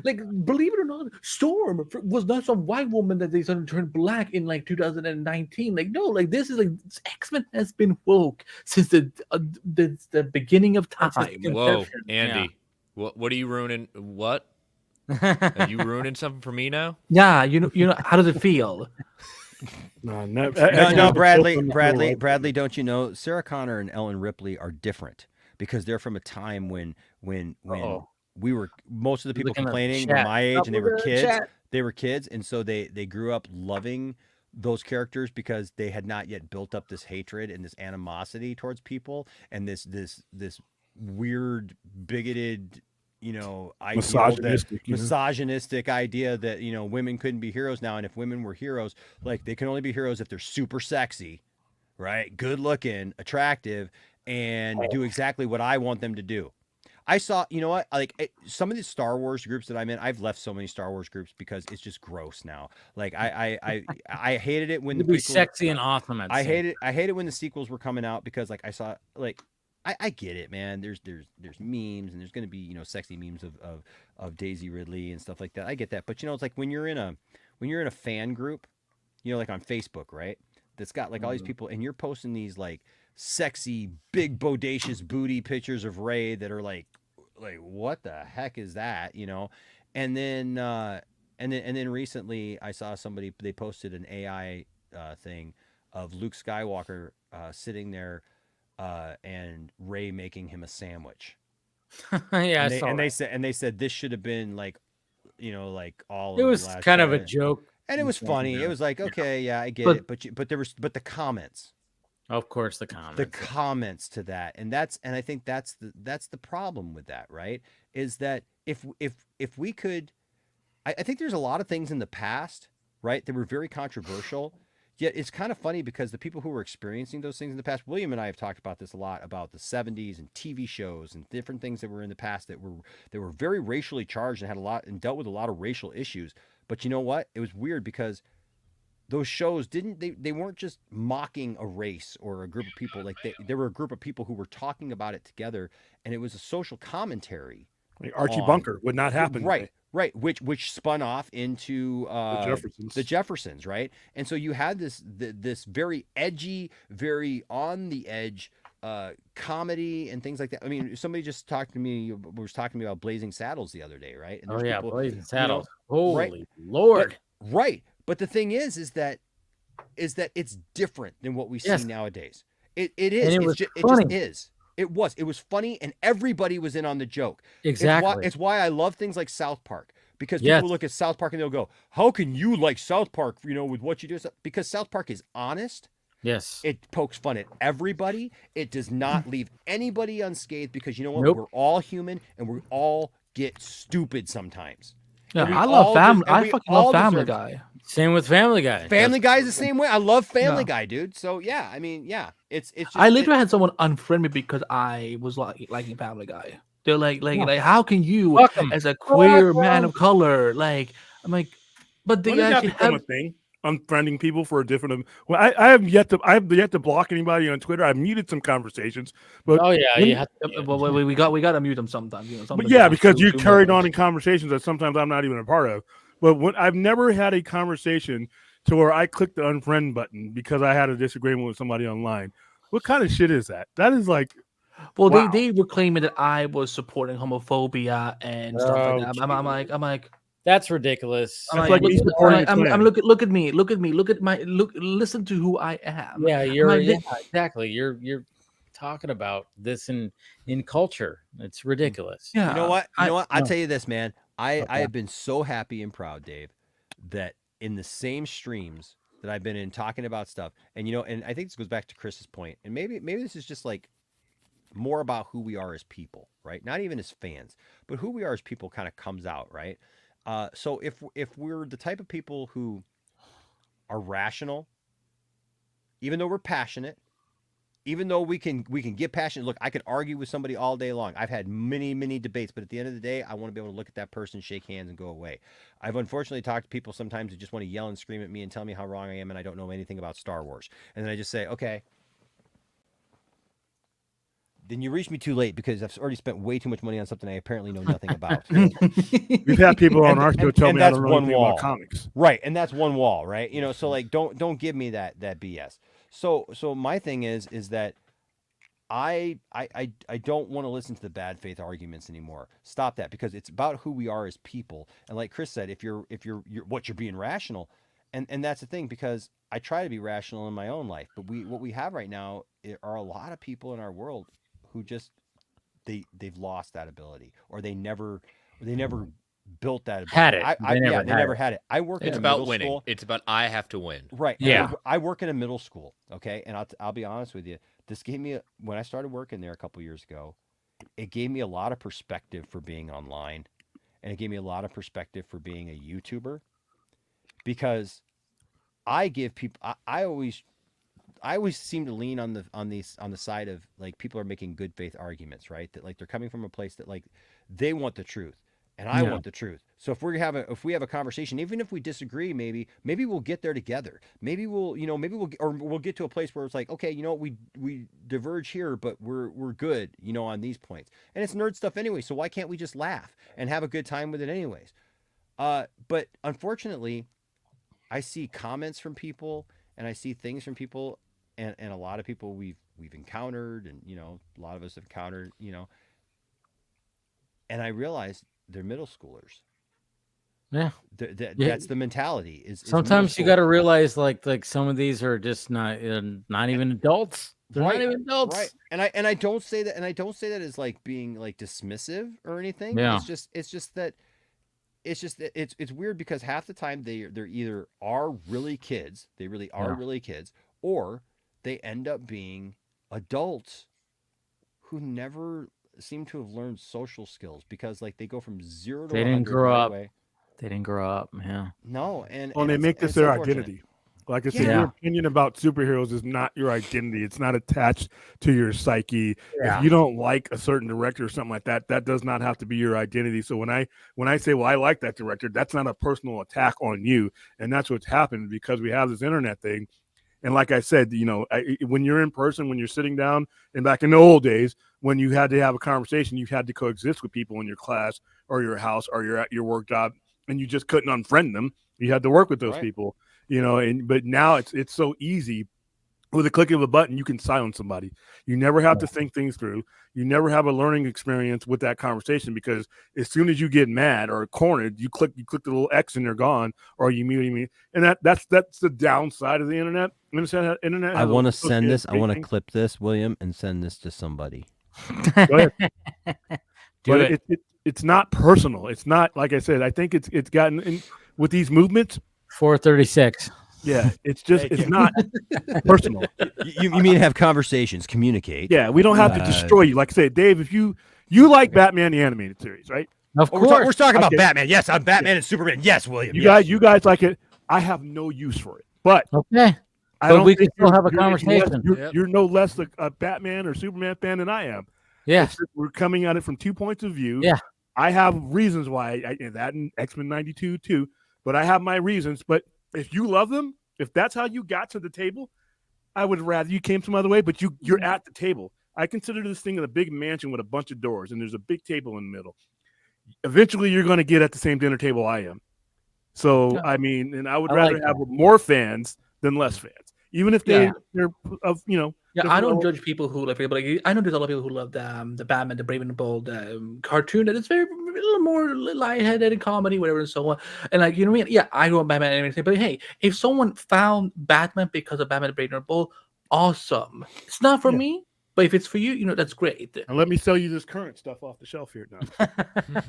like believe it or not, Storm was not some white woman that they suddenly turned black in like 2019. Like no, like this is like X-Men has been woke since the beginning of time. Whoa, Andy, what are you ruining? What? Are you ruining something for me now? Yeah, you know how does it feel? No, Bradley, don't you know Sarah Connor and Ellen Ripley are different because they're from a time when we were, most of the people complaining were my age and they were kids. They were kids, and so they grew up loving those characters because they had not yet built up this hatred and this animosity towards people and this weird bigoted misogynistic idea that women couldn't be heroes now, and if women were heroes, like they can only be heroes if they're super sexy, right, good looking, attractive, and do exactly what I want them to do. I saw, you know what? Like some of the Star Wars groups that I'm in, I've left so many Star Wars groups because it's just gross now. Like I hated it when to the be prequels, sexy and awesome. I hated when the sequels were coming out because like I saw like I get it, man. There's memes and there's gonna be, you know, sexy memes of Daisy Ridley and stuff like that. I get that, but you know, it's like when you're in a fan group, you know, like on Facebook, right? That's got like all these people, and you're posting these like sexy, big, bodacious booty pictures of Rey that are like what the heck is that, you know? And then recently I saw somebody, they posted an AI thing of Luke Skywalker sitting there and Rey making him a sandwich. Yeah, and they said this should have been like, you know, like all. It was kind of a joke. And it was funny. It was like, okay, yeah, I get it. But the comments. Of course, the comments. The comments to that. And I think that's the problem with that, right? Is that if we could, I think there's a lot of things in the past, right, that were very controversial. Yet it's kind of funny because the people who were experiencing those things in the past, William and I have talked about this a lot, about the 70s and TV shows and different things that were in the past that were very racially charged and had a lot and dealt with a lot of racial issues. But you know what? It was weird because those shows they weren't just mocking a race or a group of people. Like they were a group of people who were talking about it together, and it was a social commentary. Like Archie Bunker would not happen. Right. Which spun off into the Jeffersons, right? And so you had this very edgy, very on the edge comedy and things like that. I mean, somebody just was talking to me about Blazing Saddles the other day, right? And people, Blazing Saddles. You know, Holy Lord. Right. But the thing is that it's different than what we see nowadays. It is. It just is. It was funny, and everybody was in on the joke. Exactly. It's why I love things like South Park, because people look at South Park and they'll go, "How can you like South Park? You know, with what you do?" Because South Park is honest. Yes. It pokes fun at everybody. It does not leave anybody unscathed, because you know what? Nope. We're all human, and we all get stupid sometimes. Yeah, I love Family. I fucking love Family Guy. Same with Family Guy. Family Guy is the same way. I love Family Guy, dude. So yeah, I mean, yeah, it's. Just, I literally had someone unfriend me because I was liking Family Guy. They're like, how can you, as a queer man of color, like, I'm like, but they actually have a thing. Unfriending people for a different. Well, I have yet to block anybody on Twitter. I've muted some conversations, but we got to mute them sometimes. You know, but yeah, because you carried on in conversations that sometimes I'm not even a part of. But I've never had a conversation to where I clicked the unfriend button because I had a disagreement with somebody online. What kind of shit is that? That is like. Well, wow. they were claiming that I was supporting homophobia and stuff like that. I'm like. That's ridiculous. I'm look at me. Listen to who I am. Yeah, exactly. You're talking about this in culture. It's ridiculous. Yeah. You know what? I'll tell you this, man. I have been so happy and proud, Dave, that in the same streams that I've been in talking about stuff, and and I think this goes back to Chris's point, and maybe this is just like more about who we are as people, right? Not even as fans, but who we are as people kind of comes out, right? So if we're the type of people who are rational, even though we're passionate, even though we can get passionate. Look, I could argue with somebody all day long. I've had many debates, but at the end of the day, I want to be able to look at that person, shake hands, and go away. I've unfortunately talked to people sometimes who just want to yell and scream at me and tell me how wrong I am, and I don't know anything about Star Wars. And then I just say, okay, then you reached me too late, because I've already spent way too much money on something I apparently know nothing about. We've had people on our show tell me I don't know anything about comics. Right, and that's one wall, right? So like don't give me that BS. So my thing is that I don't want to listen to the bad faith arguments anymore. Stop that, because it's about who we are as people. And like Chris said, if you're being rational, and that's the thing, because I try to be rational in my own life, but what we have right now are a lot of people in our world who just they've lost that ability, or they never built that ability. They never had it. I work in a middle winning. School. It's about I have to win. Right. Yeah. I work in a middle school. Okay. And I'll be honest with you. This gave me when I started working there a couple years ago, it gave me a lot of perspective for being online, and it gave me a lot of perspective for being a YouTuber, because I give people, always seem to lean on the side of like people are making good faith arguments, right? That like they're coming from a place that like they want the truth and I want the truth. So if we have a conversation, even if we disagree, maybe we'll get there together. Maybe we'll get to a place where it's like, okay, we diverge here, but we're good, on these points. And it's nerd stuff anyway, so why can't we just laugh and have a good time with it anyways? But unfortunately, I see comments from people and I see things from people and a lot of people we've encountered and a lot of us have encountered, and I realize they're middle schoolers. Yeah. That's the mentality. Sometimes you got to realize like some of these are just not even adults. They're not even adults. Right. And I don't say that as like being like dismissive or anything. Yeah. It's just that it's weird because half the time they're either are really kids, they really are really kids, or they end up being adults who never seem to have learned social skills because like they go from 0 to 100 they didn't grow right up. away. They didn't grow up, yeah. No, and they make this their identity. Like I said, your opinion about superheroes is not your identity. It's not attached to your psyche. Yeah. If you don't like a certain director or something like that, that does not have to be your identity. So when I say, well, I like that director, that's not a personal attack on you. And that's what's happened because we have this internet thing. And like I said, when you're in person, when you're sitting down, and back in the old days, when you had to have a conversation, you had to coexist with people in your class or your house or you're at your work job, and you just couldn't unfriend them. You had to work with those people, but now it's so easy. With a click of a button, you can silence somebody. You never have to think things through. You never have a learning experience with that conversation because as soon as you get mad or cornered, you click the little X and they're gone, or you mute me. And that's the downside of the internet. You understand how internet? I want to send this. I want to clip this, William, and send this to somebody. Go ahead. It's not personal. It's not, like I said, I think it's gotten in with these movements. 436. Yeah, it's not personal. You mean have conversations, communicate? Yeah, we don't have to destroy you. Like I said, Dave, if you like Batman the animated series, right? Of course, we're talking about Batman. Yes, I'm Batman and Superman. Yes, William. You guys like it. I have no use for it, but we can still have a conversation. You're no less a Batman or Superman fan than I am. Yes, we're coming at it from 2 points of view. Yeah, I have reasons why that and X-Men 92 too, but I have my reasons. But if you love them, if that's how you got to the table, I would rather you came some other way, but you're at the table. I consider this thing in a big mansion with a bunch of doors, and there's a big table in the middle. Eventually, you're going to get at the same dinner table I am. So, I mean, and I would rather have more fans than less fans, even if they're of, Yeah, I don't judge people who like I know there's a lot of people who love the Batman, the Brave and the Bold cartoon, and it's a little more lightheaded and comedy, whatever, and so on. And like, you know what I mean? Yeah, I love Batman and everything, but hey, if someone found Batman because of Batman, the Brave and the Bold, awesome. It's not for me, but if it's for you, that's great. And let me sell you this current stuff off the shelf here now.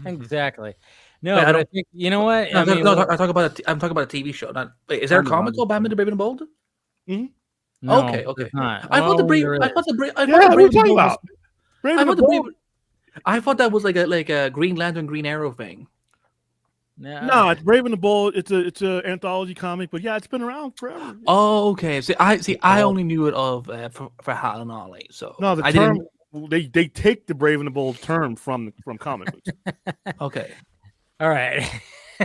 Exactly. No, but I think you know what? I'm talking about a TV show. Is there a comic called Batman, the Brave and the Bold? Mm-hmm. No, okay. Not. I thought the Brave. I thought that was like a Green Lantern, Green Arrow thing. No, it's Brave and the Bold. It's a anthology comic, but yeah, it's been around forever. Oh, okay. I only knew it of for Hal and Ollie. So no, the term they take the Brave and the Bold term from comic books. Okay. All right.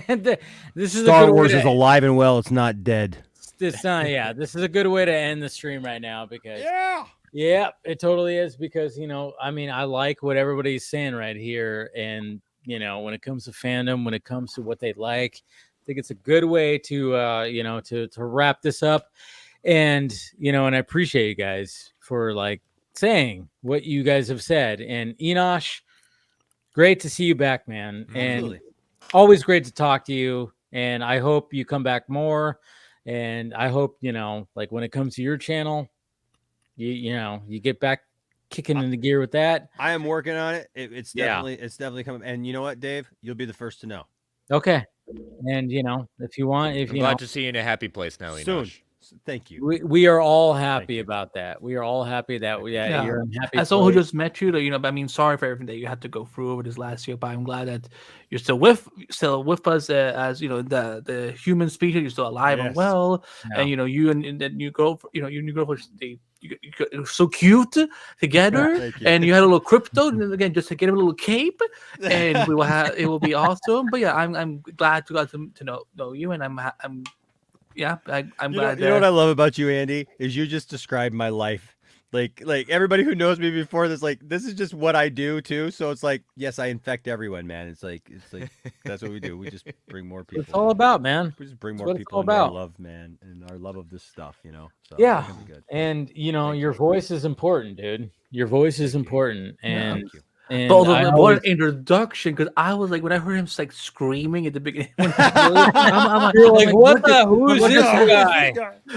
This is Star Wars is alive and well. It's not dead. This is a good way to end the stream right now because it totally is because I like what everybody's saying right here, and when it comes to fandom, when it comes to what they like, I think it's a good way to to wrap this up, and and I appreciate you guys for like saying what you guys have said. And Enosh, great to see you back, man. Absolutely. And always great to talk to you, and I hope you come back more. And I hope, like when it comes to your channel, you get back kicking into gear with that. I am working on it. It's definitely coming. And you know what, Dave? You'll be the first to know. Okay. And if you want, I'm glad to see you in a happy place now, Enosh. So thank you. We are all happy about that. We are all happy that you're in happy. As someone who just met you, you know, I mean, sorry for everything that you had to go through over this last year, but I'm glad that you're still with us as you know the human species. You're still alive and well, and you know you and you girl, you know, you and your girlfriend, you're so cute together, and you had a little crypto, and then again just to get a little cape, and it will be awesome. But yeah, I'm glad to got to know you, and I'm glad. You know what I love about you, Andy, is you just described my life. Like everybody who knows me before this, like this is just what I do too. So it's like, yes, I infect everyone, man. It's like that's what we do. We just bring more people. It's all about, man. We just bring more people into our love, man, and our love of this stuff, you know. So yeah, and you know, your voice is important, dude. Your voice is important, and. But what an introduction! Because I was like, when I heard him like screaming at the beginning, you're like, "What the? Who is this guy?"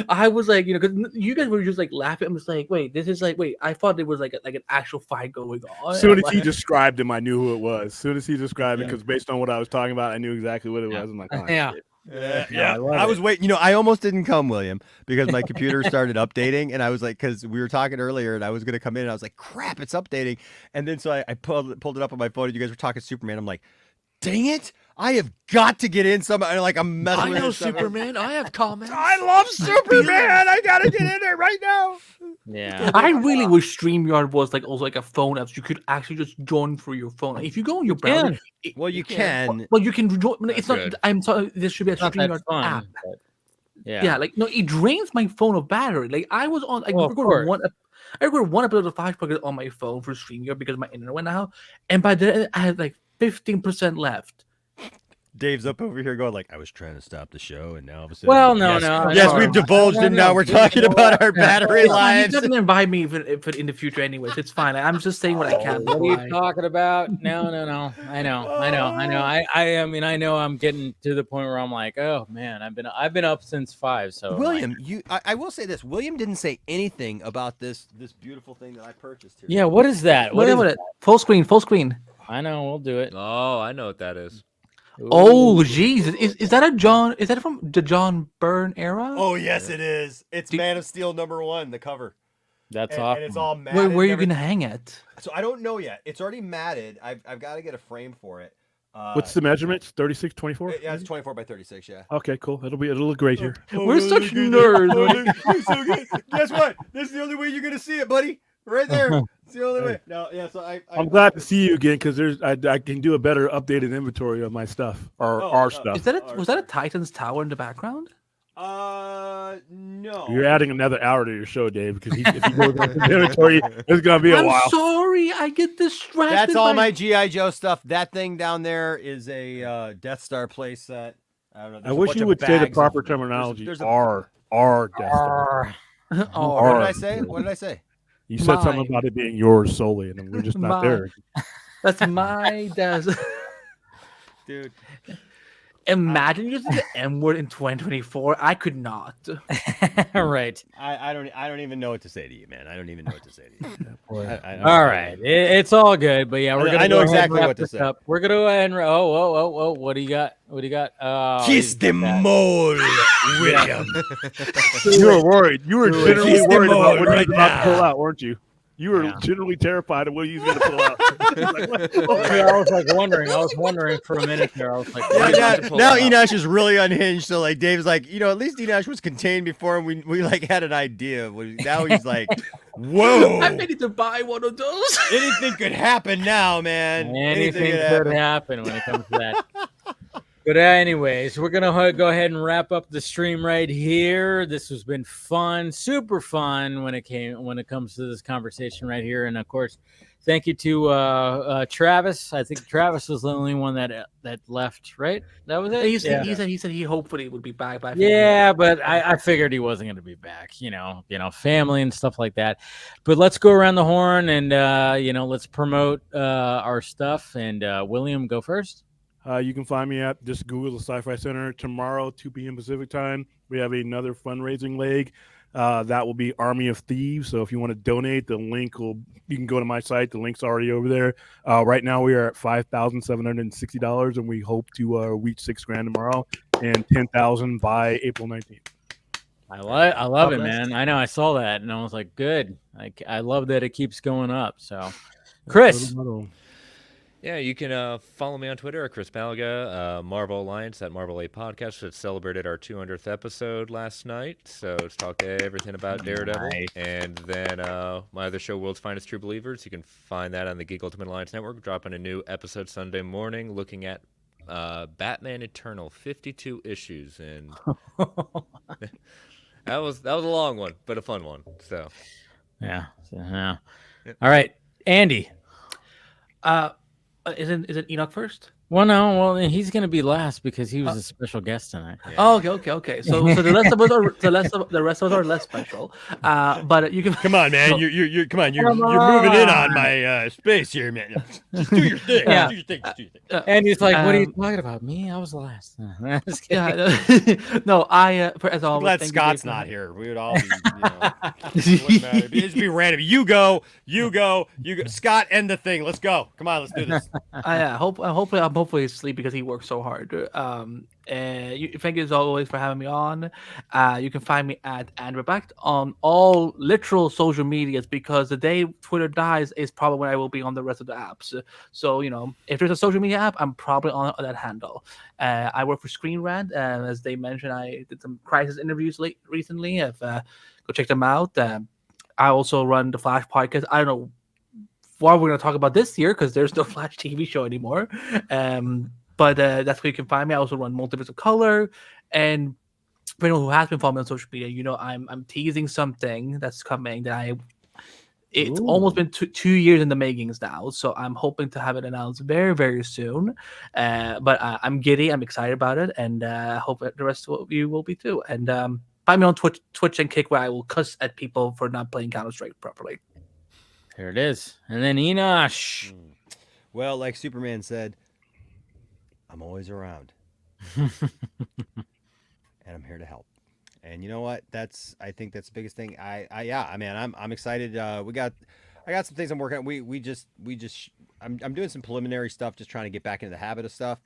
I was like, you know, because you guys were just like laughing. I'm just like, wait, this is like, wait. I thought it was like an actual fight going on. As soon as he described him, I knew who it was. As soon as he described it, because based on what I was talking about, I knew exactly what it was. I'm like, oh, yeah. Shit. Yeah, I was waiting. You know, I almost didn't come, William, because my computer started updating, and I was like, because we were talking earlier, and I was gonna come in, and I was like, crap, it's updating, and then so I pulled it up on my phone, and you guys were talking Superman. I'm like, dang it, I have got to get in some. Like I'm messing with. I know Superman. I have comments. I love Superman. I gotta get in there right now. Yeah, I really wish StreamYard was like also like a phone app, so you could actually just join through your phone. If you go on your browser, well, you can. Well, you can join. It's not. Good. I'm sorry. There should be a StreamYard app. Yeah, like no, it drains my phone of battery. Like I was on. I recorded one episode of 5 Pocket on my phone for StreamYard because my internet went out, and by then I had like 15% left. Dave's up over here going like, I was trying to stop the show, and now all of a sudden, well, yes, we've divulged, and now we're talking about our battery lives. He's not gonna invite me if in the future, anyways. It's fine. I'm just saying what I can. What are you talking about? No. I mean, I know I'm getting to the point where I'm like, oh man, I've been up since 5. So William, I will say this. William didn't say anything about this beautiful thing that I purchased here. Yeah, what is that? What is it? Full screen. I know, we'll do it. Oh, I know what that is. Ooh. Oh, Jesus! Is that a John? Is that from the John Byrne era? Oh, yes, it is. It's Man of Steel #1, the cover. That's awesome. And it's all matted. Where are you gonna hang it? So I don't know yet. It's already matted. I've got to get a frame for it. What's the measurements? 36, 24? Yeah, it's 24 by 36. Yeah. Okay, cool. It'll look great here. We're such nerds. So good. Guess what? This is the only way you're gonna see it, buddy. Right there. It's the only way. No, yeah. So I'm glad to see you again because I can do a better updated inventory of my stuff or our stuff. Was that a Titan's tower in the background? No. You're adding another hour to your show, Dave, because if you go to the inventory, it's gonna be a while. I'm sorry, I get distracted. That's all my GI Joe stuff. That thing down there is a Death Star play set. I don't know. I wish you would say the proper terminology. Our Death Star. What did I say? What did I say? You said something about it being yours solely, and we're just not there. That's my dad's. Dude. Imagine using the M word in 2024. I could not. Right. I don't even know what to say to you, man. I don't even know what to say to you. All right. It's all good, but yeah, we're gonna. I know exactly what to say. We're gonna go ahead and oh, what do you got? What do you got? Kiss the mole, William. You were worried. You were generally worried about what he was about to pull out, weren't you? You were generally terrified of what he was going to pull out. I was like wondering. I was wondering for a minute there. I was like, now Enosh is really unhinged. So like Dave's like, you know, at least Enosh was contained before, and we like had an idea. Now he's like, whoa! I'm ready to buy one of those. Anything could happen now, man. Anything could happen when it comes to that. But anyways, we're going to go ahead and wrap up the stream right here. This has been fun, super fun when it comes to this conversation right here. And of course, thank you to Travis. I think Travis was the only one that left, right? That was it? He said he hopefully would be back by. Yeah, but I figured he wasn't going to be back, you know, family and stuff like that. But let's go around the horn and, let's promote our stuff. And William, go first. You can find me at just Google the Sci-Fi Center tomorrow, 2 p.m. Pacific time. We have another fundraising leg. That will be Army of Thieves. So if you want to donate, you can go to my site. The link's already over there. Right now we are at $5,760, and we hope to reach $6,000 tomorrow and $10,000 by April 19th. I love it, man. I know. I saw that, and I was like, good. Like, I love that it keeps going up. So, Chris. Yeah, you can follow me on Twitter at Chris Malaga, Marvel Alliance at Marvel 8 Podcast. That celebrated our 200th episode last night. So let's talk everything about Daredevil. Nice. And then my other show, World's Finest True Believers. You can find that on the Geek Ultimate Alliance Network. Dropping a new episode Sunday morning looking at Batman Eternal, 52 issues. And that was a long one, but a fun one. So yeah. All right, Andy. Isn't Enoch first? Well, no. Well, he's going to be last because he was a special guest tonight. Yeah. Oh, okay. So the rest of us are the rest of us are less special. But you can come on, man. You're come on. You're moving in on my space here, man. Just do your thing. Yeah. Do your thing. And he's like, "What are you talking about? Me? I was last." Yeah. No, as always. Glad Scott's not here. We would all be. It'd just be random. You go. Scott, end the thing. Let's go. Come on, let's do this. Hopefully asleep because he works so hard. Thank you as always for having me on. You can find me at Andreback on all literal social medias because the day Twitter dies is probably when I will be on the rest of the apps. So if there's a social media app, I'm probably on that handle. I work for Screen Rant, and as they mentioned, I did some Crisis interviews recently. Go check them out. I also run the Flash podcast. I don't know what we're going to talk about this year because there's no Flash TV show anymore. But that's where you can find me. I also run Multiverse of Color. And for anyone who has been following me on social media, I'm teasing something that's coming that it's almost been 2 years in the makings now. So I'm hoping to have it announced very, very soon. But I'm giddy. I'm excited about it. And I hope the rest of you will be too. And find me on Twitch and Kick where I will cuss at people for not playing Counter-Strike properly. There it is. And then Enosh. Well, like Superman said, I'm always around. And I'm here to help. And you know what? I think that's the biggest thing. I'm excited. I got some things I'm working on. I'm doing some preliminary stuff, just trying to get back into the habit of stuff.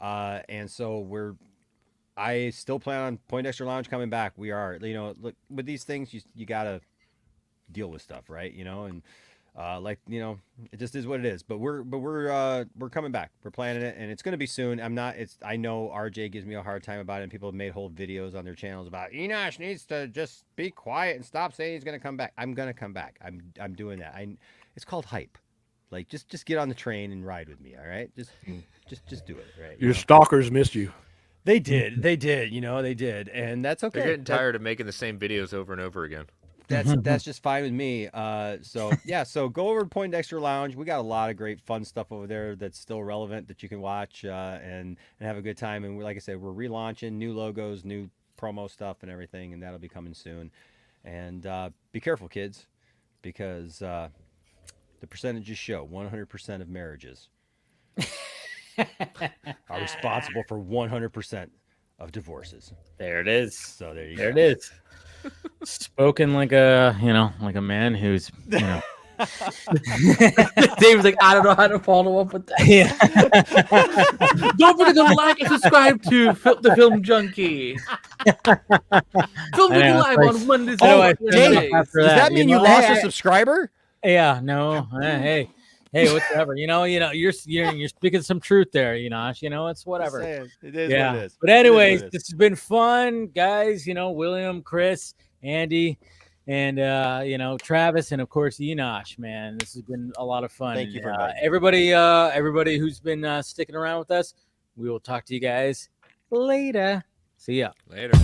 And so I still plan on Poindexter Lounge coming back. We are, look, with these things, you gotta deal with stuff, right? And it just is what it is. But we're coming back. We're planning it, and it's gonna be soon. I know RJ gives me a hard time about it, and people have made whole videos on their channels about Enosh needs to just be quiet and stop saying he's gonna come back. I'm gonna come back. I'm doing that. It's called hype. Like just get on the train and ride with me. All right, just do it. Right. Your stalkers missed you. They did. They did. They did, and that's okay. They're getting tired of making the same videos over and over again. That's just fine with me. So go over to Poindexter Lounge. We got a lot of great fun stuff over there that's still relevant that you can watch and have a good time. And like I said, we're relaunching new logos, new promo stuff, and everything, and that'll be coming soon. And be careful, kids, because the percentages show 100% of marriages are responsible for 100% of divorces. There it is. So there you go. There it is. Spoken like a man who's, Dave's like, I don't know how to follow up with that. Yeah. Don't forget to like and subscribe to the Film Junkie. Film Junkie live on Mondays. Dave, does that mean you lost a subscriber? Yeah, no. Hey, whatever. You're speaking some truth there, it's whatever. It is what it is. But anyways, this has been fun, guys. William, Chris, Andy, and Travis, and of course Enosh. Man, this has been a lot of fun. Thank you for everybody who's been sticking around with us. We will talk to you guys later. See ya. Later.